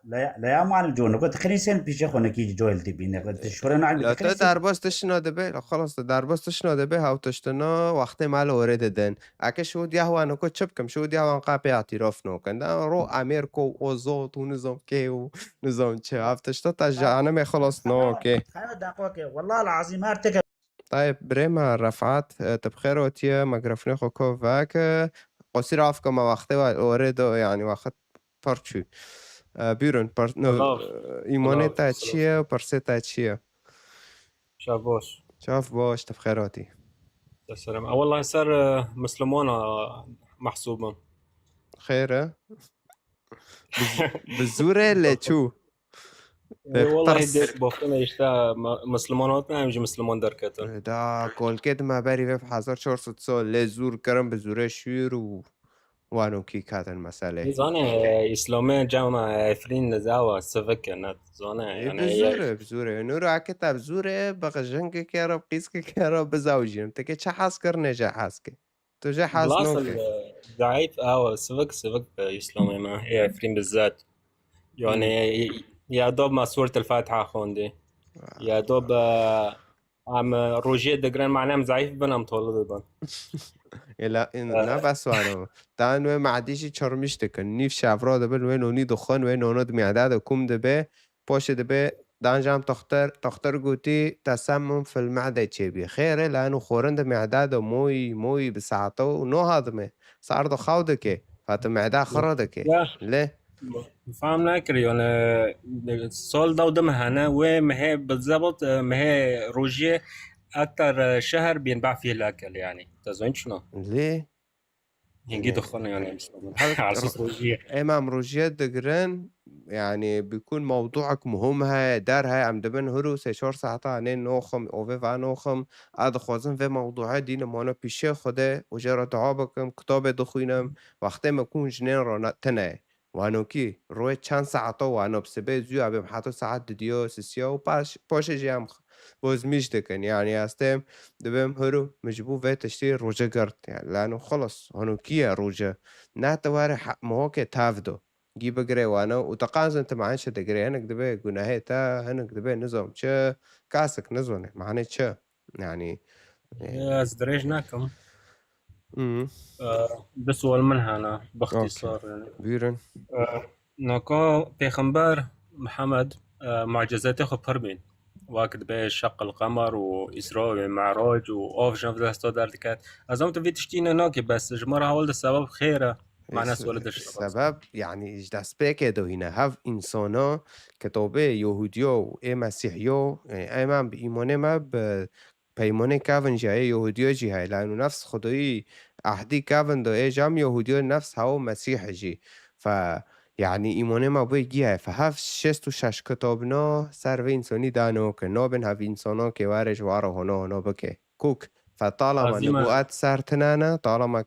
لا يا مال جون قلت خليني سن بيجي خونه کی جویل دی بینه قلت شورا نعم لا تا درباز تشناده به لا خلاص درباز تشناده به هاو تشتنا وقت مال ورده دن اكه شود يهوا انا كنت شبكم شود يهوا قابي اعتراف نو كان رو امريكو وزوت ونظام كي ونظام چه هفتشتا تجا انا ما خلاص نو اوكي خير دقوقه والله العظيم ارتك طيب بريما رفعت تبخير وتيا ميكروفون خوكو فاك قصير عفكم وقت ورده يعني وقت پرچو بیرون ایمانه تا چیه و پرسه تا چیه شاف باش شاف باش تبخيراتي السلام والله صار مسلمون محسوبا خيره بالزوره لچو والله ديك بوفتنا يشتا مسلمانات نمیشه مسلمان در کتن دا کل کد ما بری في 1400 سال لزور کرم به زوره شیر و وانو کی کاتن مسئله زانه اسلامی جمع افرین نزاوا سفک نت زانه يعني بزوره نورو عكتا بزوره بغجنك كيرا بقيسك كيرا بزوجين تكي چه حس كر نجا حسك تو جا حس نوكي ضعيف سفك اسلامي ما افرين بالذات يعني يا دوب ما سورة الفاتحة خوندي يا دوب عم روجيه دقران معناه ضعيف بنام تولد بن لا نه بس وانو دانو معدیشی چرمش تکن نیف شفرا دبل و نونی دخان و نوناد معدد کم دبه باشه دبه دانجام تختر گوتی تسمم في المعدة چبی خیره لانو خورند معدد و موی بساعته و نو هضمه صار دو خوده که فات معده خراده که له فهم نکری يعني سال دو دم هنا ومهي بالضبط مهي روجيه أكتر شهر بينباع فيه الأكل يعني تزوين شنو؟ ليه؟ ينجي دخلنا يعني على أساس روجيه إمام روجيه دقرن يعني بيكون موضوعك مهم هاي دار هاي عم دبن هرو سيشور ساعتا عنين نوخم أوفي فا نوخم هذا خوازن في موضوعات دين مانا بيشه خوده وجرى دعابكم كتاب دخوينم وقتی مكون جنين رانا تنه وانو کی روی چند ساعتا وانو بسبه زیو عبیم حتی ساعت دیو سسیا و پاش جیم باز میش دکن يعني هستم دبم هرو مجبور في تشتري روجه قرد يعني لانه خلص هنو كيه روجه نه تواري مهوكي تافدو جي بقري وانا وتقانز انت معانش دقري هنك دبي قناهي تا هنك دبي نظام چه كاسك نظونه معني چه يعني ازدريجناكم بسؤال منها أنا باختصار يعني بيرن ناكو پیغمبر محمد معجزاته خو پربين وقت به شق القمر وإسراء ومعراج وآف جنف دستا دردكات أزام تفي تشتينا ناكي بس جمارة هول ده سبب خيره معنى سؤال السبب يعني دست بكده هنا هف إنسانا كتابه يهوديو و مسيحيو يعني أيمان بإيمانه ما پیمانه کافن جای یهودیا جی های لانو نفس خدایی احدی کافن دا جام یهودیا نفس هاو مسیح جی ف يعني ایمانه ما بوی گی های فهف 66 کتابنا سر و انسانی دانو که نابن هف انسانا که وارج وارا هنا بکه کوک فطالما نبوات سر تنانا طالما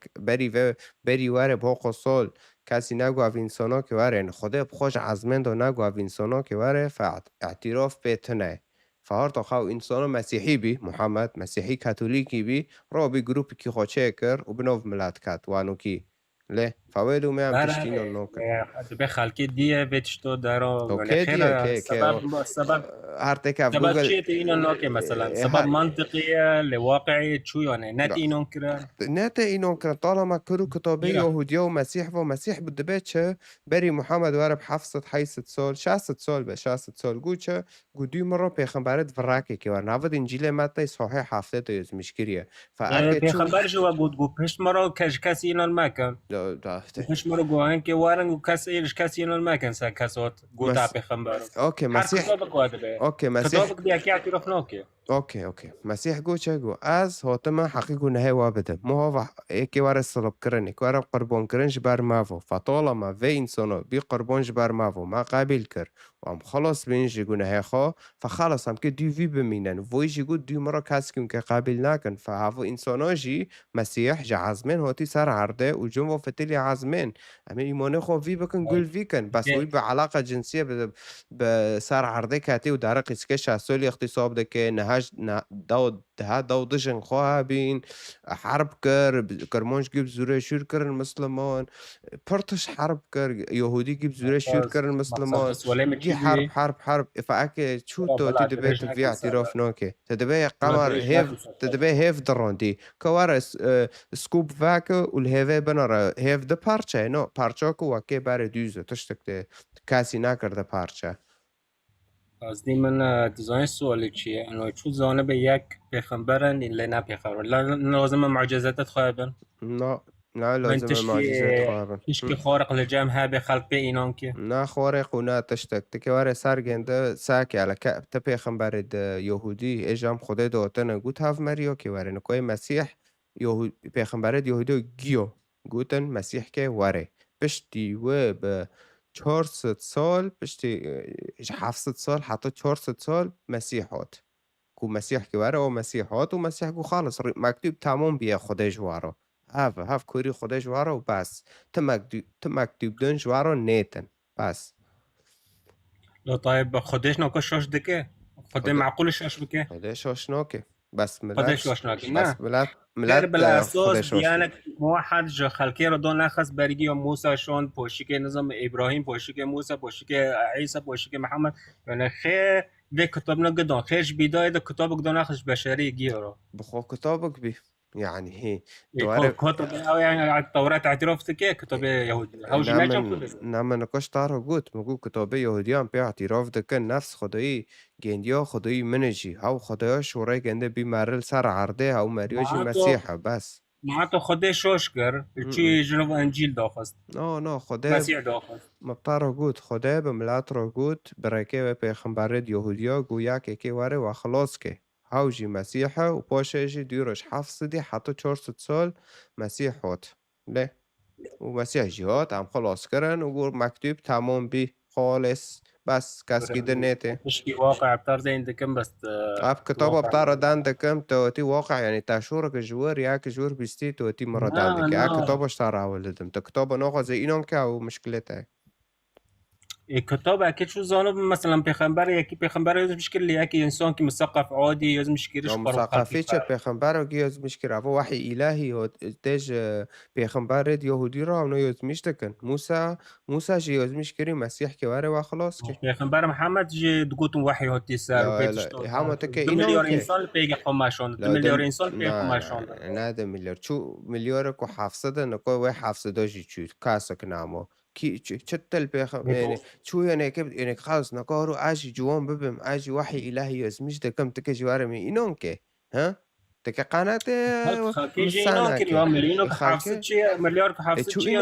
بری واره باقو سال کسی نگو اف انسانا که واره خدا بخوش عزمند و نگو اف انسانا که واره فاعتراف بیتنه فهر تا خو انسان مسیحی بی محمد مسیحی کاتولیکی بی را بی گروپی کی خوچه کر و بنو ملت کات وانو کی له فویدو میام تشتین اون نوکر به خالکی دیه ویتشتو دارو اوکی دیه سبب هر تکف سبب چیه اینو نوکه مثلا سبب منطقیه لواقعی چو یعنی نت اینو کرن نت اینو کرن طالما کرو کتابه یهودیا و مسیح بود به چه بری محمد وارب 700 سال 60 سال به 60 سال گوچه گودی مرا پیغمبرت فراکی که ور نود انجیل متی صحیح هفته تا یز مشکریه پیغمبر جو گو پشت مرا کسی اینو مکن مش مرو گوهن که وارن کسی اینو مکن سا کسات گو تا پیغمبر اوکی مسیح اوکی مسیح کتابك دي اكيد اعتراف نوكي اوكي مسیح گو چه گو از هاتم حقیقو نهی وابده مو هوا ایکی واره صلب کرن ایکی واره قربان کرن جبر مافو فطالما و انسانو بی قربان جبر مافو ما قابل کر و هم خلاص بین جگو نهی خوا فخلاص هم که دیوی بمینن وی جگو دیو مرا کس کم که قابل نکن فهافو انسانا جی مسیح جا عزمین هاتی سر عرده و جن و فتلی عزمین اما ایمانه خوا وی بکن گل وی کن بس وی به علاقه جنسیه بسر عرضه کاتی و داره قیسکه شهسولی اختصاب ده که نهاج دو دشن خواه بین حرب کرمانش گیب زوره شور کرن مسلمان پرتش حرب کر یهودی گیب زوره شور کرن مسلمان جی حرب افعاك شو تو تدبي تبي اعتراف نوكي تدبي قمر تدبي هيف دراندي كوارس سكوب فاك والهيفي بنر هيف ده پارچه نو پارچاكو وكي بار دوزه تشتك کسی نکرده پارچه قصدي من ديزاين سؤالي چیه انه چون جانب یک پیغمبرن اللي نه پیغمبر لازم معجزات خواهبن نه لازم معجزات خواهبن هیچ خارق لجمع ها به خلق اینان که نه خارق و نه تشتک تکی واره سرگنده ساکی علا که تا پیغمبر یهودی اجام خدا دوتن گوت هاف مریا که واره نکوی مسیح پیغمبر یهودی گیو گوتن مسیح که واره پشتی و به 400 سال پشتی 700 سال حتی 400 سال مسیحات کو مسیح که واره و مسیحات و مسیح کو خالص مکتوب تمام بیه خدا جوارو هف کوری خدا جوارو و بس تا مکتوب دن جوارو نیتن بس لا طيب خودش ناکشش دکه خود معقولش بکه خودش آشناکه بس خودش آشناکه نه ملت بالاساس دیانت موحد جو خلقی رو دون نخست برگی و موسی شون پوشی که نظام ابراهیم پوشی که موسی پوشی که عیسی پوشی که محمد یعنی خیر به کتاب نگدان خیرش بیدای ده کتاب گدان نخست بشری گیرو بخو کتابک بی يعني هي كتب او يعني التوراة اعتراف كي كتب يهودي هوجي ما جنب نعم نقاش طاره قلت مقول كتاب يهوديان بي اعتراف دكن نفس خدایی گندیا خدایی منجي هاو خدایا شورای گنده بی مرل سر عرده هاو مریاجی مسیحه بس معناته خدای شوش کر چی جنوب انجیل داخست نه خدای مسیح داخست مبتارا قلت خدای به ملت را قلت برکه و پیغمبرت یهودیا گویا که واره و خلاص که هاوجي مسيحة وباشاجي ديروش حفصدي حتى 400 سال مسيح هات ليه ومسيح جهات عم خلاص كرن وقول مكتوب تمام بي خالص بس كاس كده نيته مش واقع بتار زي عندكم بس اب كتابة بتار داندكم توتي واقع يعني تاشورك جوار ياك جوار بيستي توتي مرة داندك يا كتابة اشتار ولدم كتابة ناقة زي اینان که او مشكلته كتاب اكيد شو زانو مثلا پیغمبر یکی پیغمبر یوز مشکل یکی انسان که مثقف عادی یوز مشکلش مثقفی چه پیغمبر و یوز مشکل او وحی الهی و تج پیغمبر یهودی را اونو یوز مشتکن موسی جی یوز مشکلی مسیح که واره و خلاص که پیغمبر محمد جی دگوتون وحی هاتی سر و پیتش همه تکه 2 میلیارد انسان پیغ قماشان 2 میلیارد انسان پیغ قماشان نه 2 میلیارد چو میلیارد کو 700 نکو و 700 جی چو کاسک نامو کی چتل پیغمبر یعنی چو یعنی که یعنی خلاص نکارو اجی جوان ببم اجی وحی الهی اسمش دکم تک جواره می اینون که ها تک قنات مسانه که میلیون که 700 چی میلیارد که 700 چی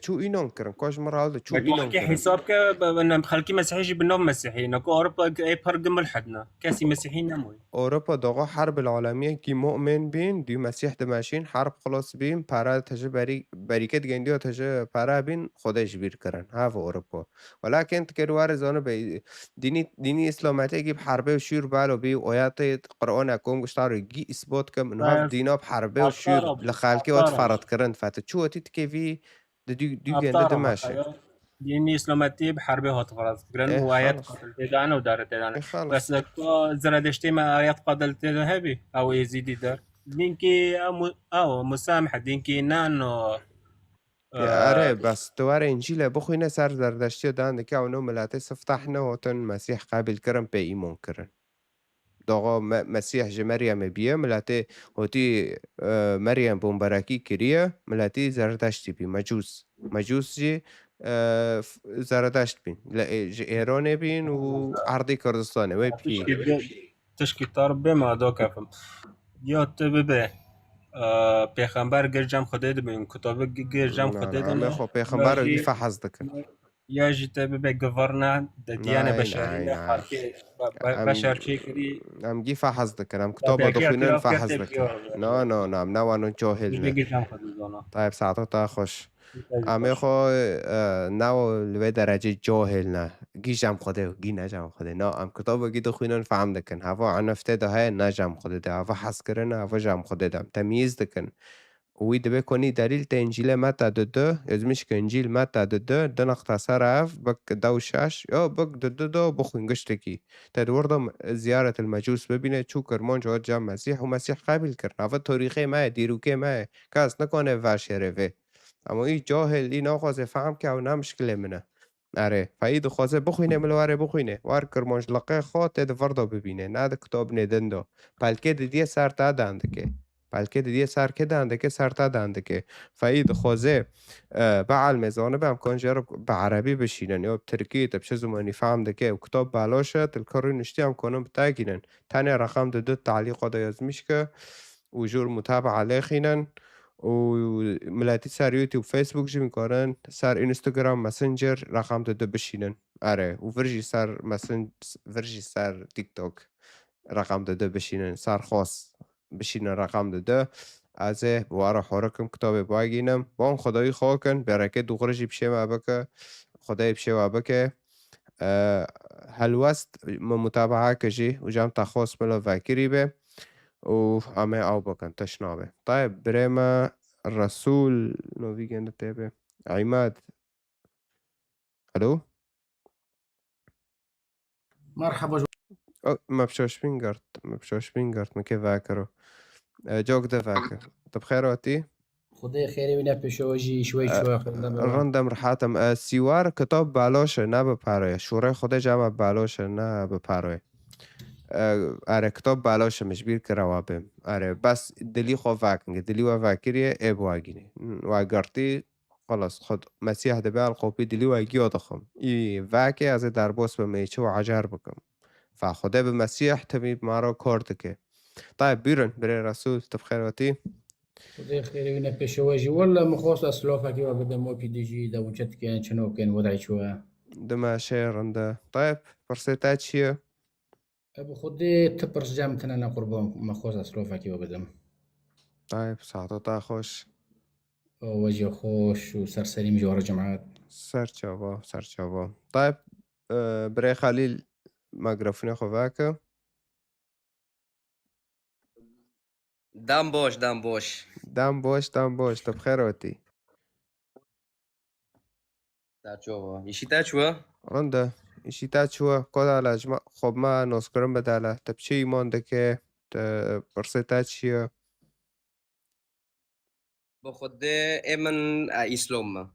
چو اینون کرن کاش مرال چو اینون که حساب که بنام خلقی مسیحی بالنوم مسیحی نکو اروپا ای فرق ملحدنا کسی مسیحی نموی اروپا داغا حرب العالميه کی مؤمن بین دی مسیح دماشین حرب خلاص بین پارا تجه بریکت گندی تجه پارا بین خودش بیر کرن ها اروپا ولكن تکروار زانو به دینی اسلامتی کی حرب شور بالو بی آیات قرآن کوم گشتار گی اثبات کم انها دینا حرب و شور لخالکی وات فرض کرن فات چو تی کی دي جنده ماشي ديني اسلامتي بحربه هات فرض كرن وايات قتلت انا ودارت انا بس زردشتي ما ايات قتلت هبي او يزيد دار دينكي او مسامحه دينكي نانو اره بس توار انجیل بخوینه سر زردشتی دانده که اونو ملت سفتحنه هاتن مسیح قابل کرن به ایمان کرن داغا مسیح جه مریم بیه ملت هاتی مریم بومبرکی کریه ملتی زردشتی بی مجوس جه زردشت بین جه ایران بین و عرضی کردستانه وی بی تشکیتار بما دا کفم یا تبه پیغمبر گرجم خدای بیم کتاب گرجم خدای خو پیغمبر رو فحص دکن يجي ببي جفرنا ديانة ناي بشرية ناي خالكي ام بشر شي كري ام جي فحص دكن ام لا كتابة بيكير دخوينن كيرا فحص كيرتي دكن بيور نو نو نام نوانو مش جاهلنا بيجي جام خد الزونا طيب ساعتها خوش امی باش خو نو لوی درجه جاهل نه گی جمع خوده و گی نجمع خوده نه ام کتاب گی دخوینن فهم دکن هوا عنفته ده های نجمع خوده ده هوا حس کرن هوا جمع خوده دم تمیز دکن وی دبی کنی دلیل تا انجیل متا ده یزمیش که انجیل متا ده نقطه سر اف بک دو شش یا بک ده بخوینگشت کی تا دوردم زیارت المجوس ببینه چو کرمان جواد جمع مسیح و مسیح قبیل کرن هوا تاریخی ماه دیروکه ماه کس نکنه ورشه روه اما این جاهل این ناخواسته فهم که او نه مشکله منه آره فاید خواسته بخوینه ملواره بخوینه وار کرمانش لقه خواه تید فردا ببینه نه ده کتاب ندن دو پلکه دیگه سر تا دانده که پلکه دیگه سر که دانده که سر تا دانده که فاید خواسته به علم زانه به امکان جرب به عربی بشینن یا بترکی تبشه زمانی فهم ده که و کتاب بالاشه تلکاری نشتی هم کنم بتاگینن تاني رقم ده تعلیق ده یزمیش که و جور متابعه لیخینن و ملاتی سر یوتیوب فیسبوک جی میکنن سر اینستاگرام مسنجر رقم ده بشینن آره و ورژی سر ورژی سر تیک توک رقم ده بشینن سر خاص بشینن رقم ده از بواره حرکم کتاب باگینم با اون خدایی خواه کن برکه دوغرجی بشه ما بکه خدای بشه ما بکه هلوست متابعه کجی و جام تخواست ملا وکری به و همه او بکن تشنابه طيب بريما الرسول نو ويجند تابع عماد الو مرحبا ما بشوش بينغرت ما كيف فاكرو جوك ده فاكر طب خيراتي خدای خیری بینه پیشواجی شوی خوندم رندم رحاتم سیوار کتاب بالاشه نه بپره شوره خود جمع بالاشه نه بپره آره کتاب بالاشه مجبیر که روابم آره بس دلی خو فاکنگه دلی و فاکریه اب واگینه واگرتی خلاص خود مسیح ده بیال قوپی دلی و اگیو دخم ای واکی از در باس به میچه و عجر بکم فخوده به مسیح تبی مارا کارت که طيب بیرن بره رسول طب خیراتی خدای خیری بینه پیشواجی ولی مخواست اسلافکی و بدم و پیدیجی دا وجد کن چنو کن ودعی شوه دما شير عنده طيب برسيتات شيء ابو خدای تپرس جامتنا نا قربان مخواست اسلافکی و بدم طيب ساعتها خوش وجه خوش و سرسریم جوار جماعات سر طيب بري خليل ميكروفون خوفاك دام باش دام باش طب خيروتي تاچو ایشی تاچو عنده ایشی تاچوا قد على جمع خب ما نذكرم بداله طب شي ایمان دكه برسيتات شيء بخود امن اسلام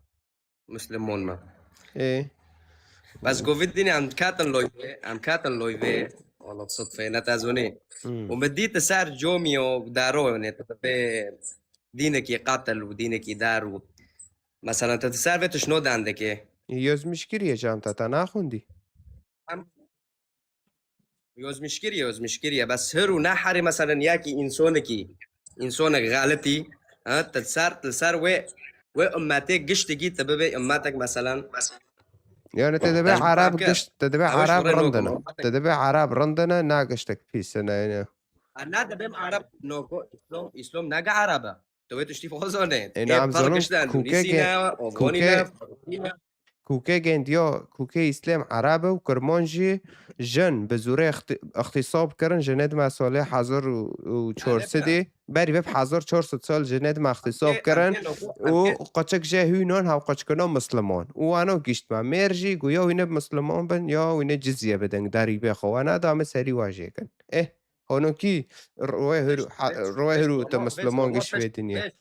مسلمون ما ايه بس قوفيد ديني عم كاتن لويفي والله بصدفة نتازوني ومديت سعر جوميو دارو يعني تتبع دينك يقاتل ودينك يدار مثلا تتسارفت شنو ده عندك ايه يوز مشكرية جامتا تناخوندي يوز مشكرية بس هرو نحري مثلا ياكي انسونك غالتي ها تلسار و اماتك قشت جيت تببي اماتك مثلا يعني تدبي عرب قشت تدبي عرب رندنا ناقشتك في سنة يعني انا دبم عرب نوكو اسلام ناقا عربة تويتو شتي فوزوني نعم زنم كوكي جنديو كوكي اسلام عربة وكرمانجي جن بزوره اختصاب كرن جند مساله 1400 بری وب 1400 سال جند ما اختصاب كرن و قچك جه هونان هاو قچكنا مسلمان و انا گشت ما مرجي گویا وینه مسلمان بن یا وینه جزیه بدن داری بخو انا دام سری واجه کن هونو کی روح هرو تا مسلمان گش في الدنيا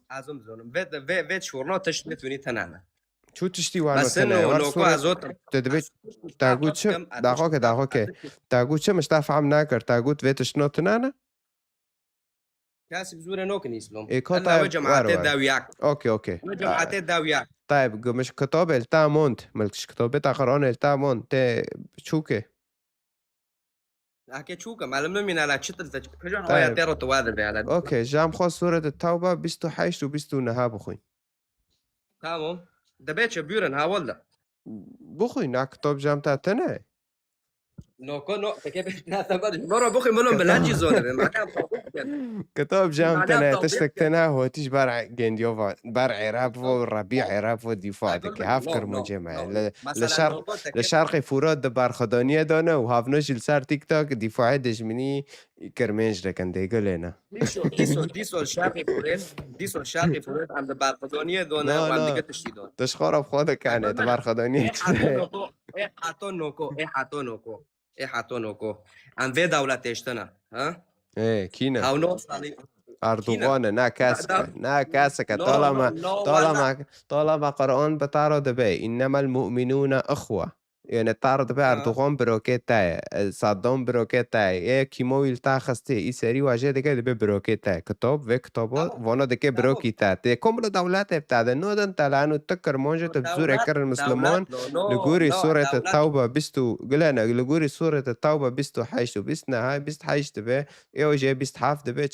ازم زونم وید شورنا تشت میتونی تنانا شو تشتي وانا بس انه لو ازوت تدبي تاغوت شو داغوكي تاغوت شو مش تفهم ناكر تاغوت ويت شنو تنانا كاسب زوره نوكن اسلام ايه كو طيب جماعات داوياك اوكي جماعات داوياك طيب مش كتاب التامونت ملكش كتاب تقران التامونت شوكي اكيد شوكا معلم من على شتل تجون هو تيرو توادر على اوكي جام خو سورة التوبة 28 و 29 بخوين تمام دبيتش بيورن ها والله بخوي نا كتاب جامتا تنه نوكو نو كيف نعتبر مرة بخي ملهم بلانجي زونه معناها كتاب جامتا معناها تنه بتوضيح تشتك تنه هو تيش بارع جنديوفا بارع عراب ربيع عراب دفاع أقول دك لك هاف نو كرمو نو جماعة نو مثلا لشرق نوكو كيف لشرقي فراد دبار خدانية دانا وهافنوش السار تيك توك دفاعي دجمني كرمينج لكن ديقو لنا ديسو الشرقي فوريت عند بارقدونية دون لا وعند لا قتشي دون تشخر بخودك يعني أقول دبار لك خدانية إيه حاتو نوكو عن في دولة تشتنا ها ايه كينا هاو صالي كينا أردوغان نا كاسكة طالما قرآن بتعرض دبي إنما المؤمنون أخوة يعني تعرض دبي أردوغان بروكيت تاي صدام بروكيت تاي إيه كيمو يلتا خستي إي سري واجه دكي دبي بروكيت تاي كتاب و كتابات وانا دكي بروكي تاي كمل دولات بتاعد نودن تلانو تكر مونجة تبزور أكر المسلمان لغوري سورة التوبة بستو قلنا لغوري سورة التوبة بستو حيشتو بستنا هاي بست حيش دبي إيه وجه بست حاف دبي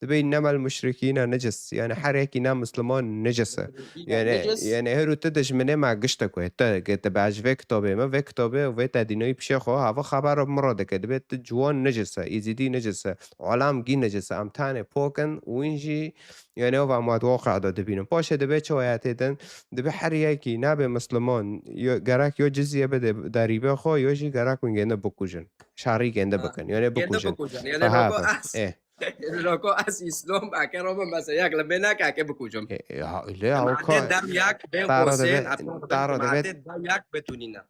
دبي إنما المشركين نجس يعني حريك إنما مسلمان نجسة يعني هرو تدش منه مع قشتك ويتا تبعج في كتابه ما في كتابه وفي تدينوي بشيخو هذا خبر مرادك دبي تجوان نجسة يزيدي نجسة علام جي نجسة أم تاني بوكن وينجي يعني هو عماد واقع دا دبينم باشه دبي شوياتي دن دبي حريكي نابي مسلمان جراك يو جزية بده داريبه خو يوجي جراك من جنده بكوجن شعري جنده بكن يعني بكوجن فهذا إيه لوكو اس اسلام اكرم مسياك لبناك اكي بكوجم لا هو معدد دمياك بين قوسين معدد دمياك بتونينا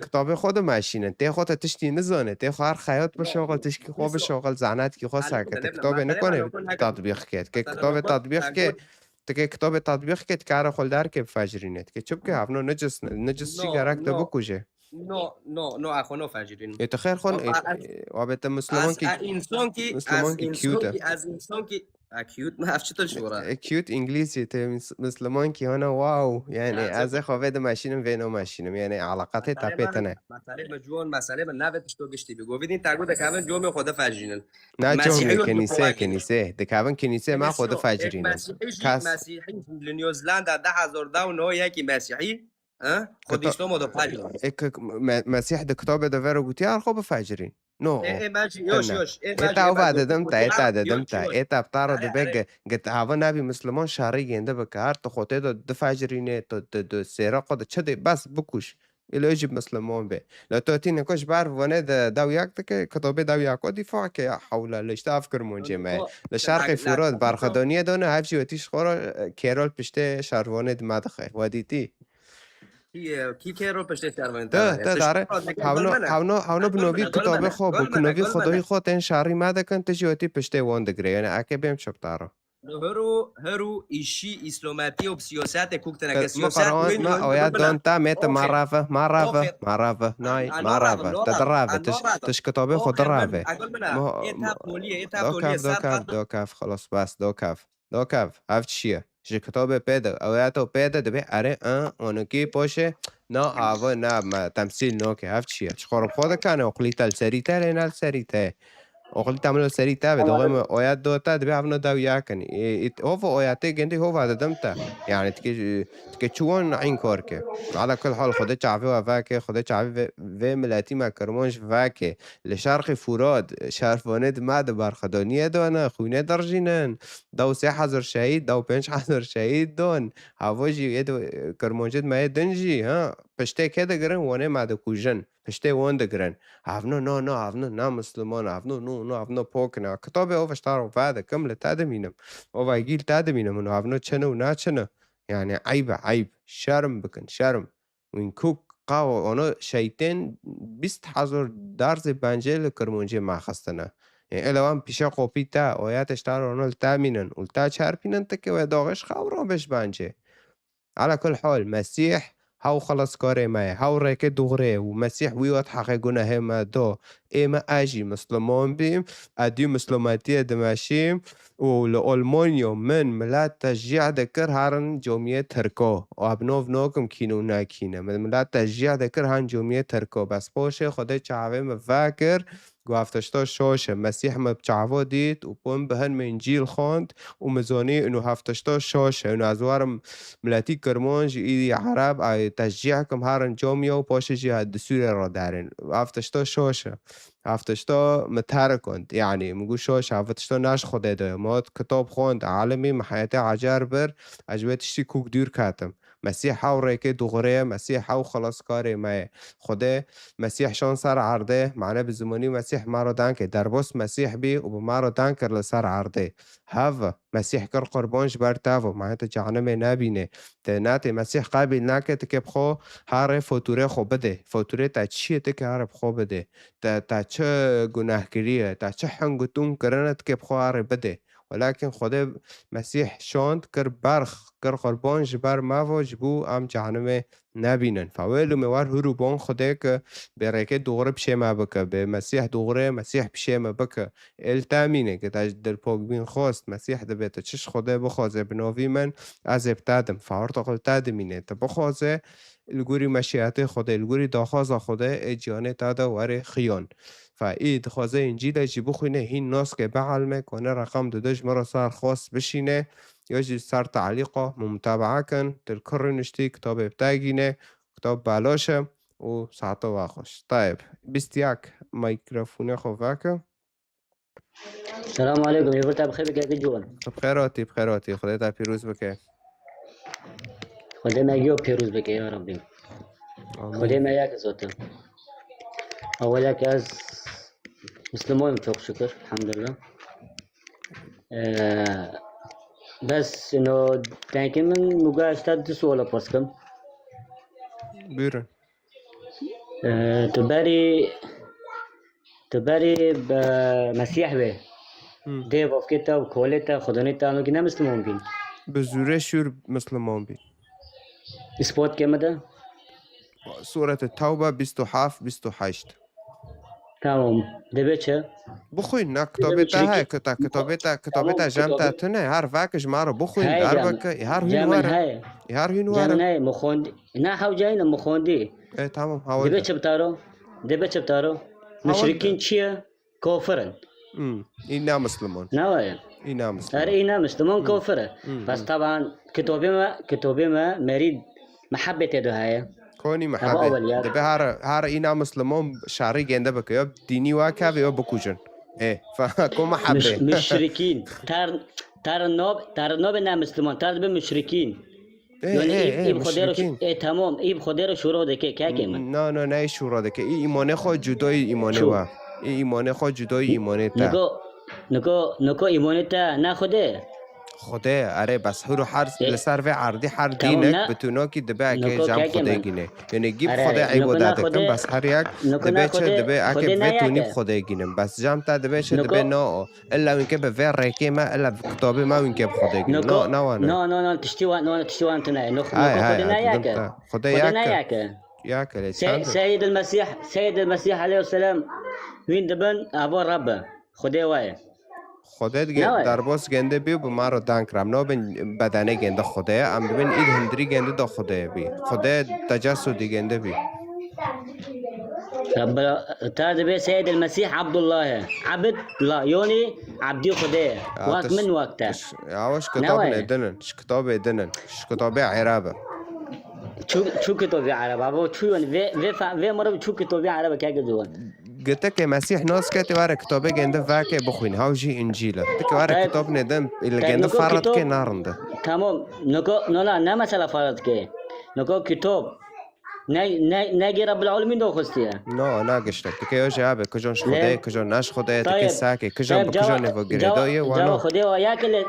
كتاب خود ماشینن تی خود تشتی نزانه تی خواهر خیاط بشغل تشکی خواب بشغل زعنت کی خواست سرکت کتاب نکنه تطبیق کرد که کتاب تطبیق که تکه کتاب تطبیق که کار خل در که فجرینت که چوب که هفنو نجس چی گرک دبو کجه نو اخونو فجرین اتخير خون وابت مسلمان کی انسان کی مسلمان کی کیوت از انسان کی اكيوت ما عرفتش تشورا كيوت انجليزي مسلمان كي هنا واو يعني از خوفه ماشينم وينو ماشينم يعني علاقاتي تابتنا مساله مجون مساله من نابت شتو گشتي بگو بدین تاگو دکامن جوم خود فاجرین نه جوم کنیسه دکامن کنیسه ما خود فاجرین مسیحی لنیوزلندا 10,000 داون هو یکی مسیحی خود اسلام دو پاجرین مسيح د کتاب د ورو گوتیار خو بفاجرین نو يوش اتا وبعد دمتا اتا بتعرض بيج قد هذا نبي مسلمان شهري عند بكار تخوته د فاجرين د سرقه د چد بس بكوش اللي يجيب مسلمان به لو توتين كوش بعرف وانا داو ياك كتابه داو ياك دفاع كي حول الاشتاف كرمون جماعه لشرق فرود برخدانيه دونه هفشي وتيش خورا كيرول بشته شهروانه مدخه وديتي کی رو پشت سرمایه داره هاونو بنوی کتاب خوب بنوی خدای خود این شهری ماده کن تجیواتی پشت واندگره یعنی اکه بیم شب داره هرو ایشی اسلامتی و سیاست کوکتنه که سیاست ما آیات دان تا میت معرفه نای معرفه تدرافه تش کتاب خود درافه دو کف خلاص بس دو کف هفت چیه چه کتاب پیدا آیاتو پیدا دبی اره اونو کی پوشه نه آوا نه ما تمثیل نو که هفت چیه چخورب خود کنه اقلی تل سریته رینال سریته اقلی تملو سریته به دوغیم آیات دوتا دبی هفنو دو یا کنی هو آیاتی گندی هو هذا دمتا يعني تكي چون عين كوركه على كل حال خده چعفي وفاكه خده چعفي في ملاتي ما كرمونش فاكه لشرق فراد شرفانه مد برخدانیه دانه خونه درجینن دو 3,000 شهید دو 5,000 شهید دون هواجی کرمانجد ما دنجی ها پشته که دگرن وانه مد کوجن پشته وان دگرن هفنو نه مسلمان هفنو پوکنه کتاب او فشتارو فاده کمل تادمینم او وایگیل تادمینم انو هفنو چنه و نا چنه يعني عيب شرم بكن شرم وين كوك قاو انا شيطان 20,000 درز بنجل كرمونجي ما خستنا يعني الوان پیشا قوپی تا آیاتش تا رانال تا مینن و تا چرپینن تکه و داغش خورا بش بنجه على كل حال مسيح هاو خلص كاري ماي هاو ريك دغري ومسيح ويوت حقي قناه ما دو ايما اجي مسلمان بيم اديو مسلماتية دماشيم والألمانيا من ملات تشجيع ذكر هارن جومية تركو وابنوف نوكم كينو ناكينة ملات تشجيع ذكر هان جومية تركو بس بوشه خده چاوه مفاكر گو هفتشتا شاشه مسیح ما بچعوا دید و بون بهن من انجیل خواند و مزانی انو هفتشتا شاشه انو از وارم ملتی کرمانج ایدی عرب ای تشجیع کم هرن جامعه و پاشه جی دستور را دارن هفتشتا شاشه هفتشتا متر کند یعنی مگو شاشه هفتشتا نش خوده ده ما کتاب خواند عالمی محیط عجر بر عجبتشتی کوک دور کاتم مسیح او ریکه دوغره مسیح او خلاصکار ما خدا مسیح شان سر عرضه معنی به زمانی مسیح ما را دان که در بس مسیح بی و ما را دان کر لسر عرضه هوا مسیح کر قربانش بر تاو معنی تا جهنم نبینه تنات مسیح قابل نکت که بخو هر فاتوره خو بده فاتوره تا چیه که هر بخو بده تا چه گناهکاریه تا چه حنگتون کرنت که بخو هر بده ولكن خدا مسیح شاند کر برخ کر قربان جبر ما جبو ام جهنم نبینن فویلو موار هرو بان خدا که برکه دوغره بشه ما بکه به مسیح دوغره مسیح بشه ما بکه التامینه که تاج در پاک بین خواست مسیح ده بیت چش خدا بخوازه بناوی من از ابتدم فهارت قلتادمینه تا بخوازه الگوری مشیعت خدا الگوری داخاز خدا اجیانه تادا واره خیان فاید خوازه انجیل جی بخوینه هین ناس که بعلمه کنه رقم دادش مرا سر خاص بشینه یا جی سر تعلیقه ممتابعه کن تلکر نشتی کتاب ابتاگینه کتاب بالاشه و ساعته واخوش طيب بستياك ميكروفوني خوفاك السلام عليكم يفرتا بخير بك جوان بخيراتي خديتها بيروز بك خدي ما يجيو بيروز بك يا ربي خدي ما ياك زوتا أولك از مسلمون çok şükür الحمد لله بس إنه تانكي من مقاشتات سؤال بسكم بيرن تباري بمسيح به ده وفكتا وكولتا خداني تانو كنا مسلمون بين بزوره شور مسلمان بين إثبات كم ده سورة التوبة 27 تمام ده بچه بخوين نا كتابتا هاي كتابتا جامتا تنه هر فاكش مارو بخوين هر بك هر هين وارا هاي مخوندي نا حاو جاينا مخوندي ايه تمام هاول ده بچه بتارو مشركين چيه كوفرن إنا مسلمون نوايا إنا مسلمون إنا مسلمون كوفرة بس طبعا كتابي ما مريد محبة يدو هاي كوني محبة دبي هار إنا مسلمون شعري جنده بك يب ديني واكا ويا بكوجن إيه فكون محبة مشركين تار النوب إنا مسلمون تار دبي مشركين إيه مشركين تمام بخدا شروع دکه که کیمن نه شروع دکه ایمان خود جدای ایمانه و ایمان خود جدای ایمانه تا نکو ایمانه تا نه خوده اره بس هرو هر لسر و عردی هر دینک بتونا کی دبه که جام خوده گینه یعنی گیب خوده عبادت کن بس هر یک دبه چه دبه اگه بتونی خوده گینم بس جام تا دبه چه دبه نه الا اینکه به ور رکی ما الا کتاب ما اینکه خوده گینه نه تشتوان تنای نه خوده یاکه سید المسیح علیه السلام وین دبن ابو رب خوده وای خودت در باز گنده بی و ما رو دان کرم نه بین بدنه گنده خوده ام بین اید هندری گنده دا خوده بی خوده تجسدی گنده بی تا دبی سید المسیح عبدالله عبد لا یونی عبدی خوده وقت من وقته آوش کتاب ندنن کتاب ندنن کتاب عربه چو کتابی عربه با چو و مرا چو کتابی عربه که جوان قلت لك مسيح ناس كاتب ورا كتابه جنده فاكي بخوين هاوجي انجيله قلت لك ورا كتاب ندم اللي جنده فرض كي نارنده تمام لا مثلا فرض كي نكو كتاب ناجي رب العالمين دو خستيه نا قشتك تكي يا جابه كجون خدای کجون نش خدای تكي ساكي كجون نفغريدايه وانا خدای وياكل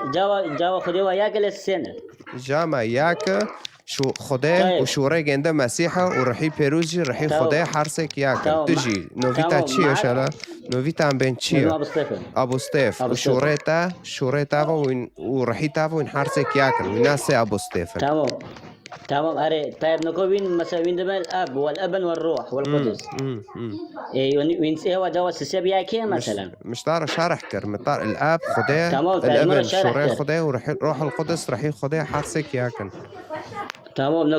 جوا خدای وياكل السنه جامع ياك شو خدا و شورای گنده مسیحه و رحی پیروزی رحی خدا حرسک یاکن تجی نویتا چیه شلا نویتا هم بین چیه ابو ستیف و شورای تا و رحی تا و این حرسک یاکن و ناسه ابو ستیف تمام اره طيب نكو وين مثلا وين دبل الاب والابن والروح والقدس اي وين هو دوا السبب ياكي مثلا مش طار شرح كر مطار الاب خدا الابن شورای خدا و روح القدس رحی خدا حرسک یاکن تمام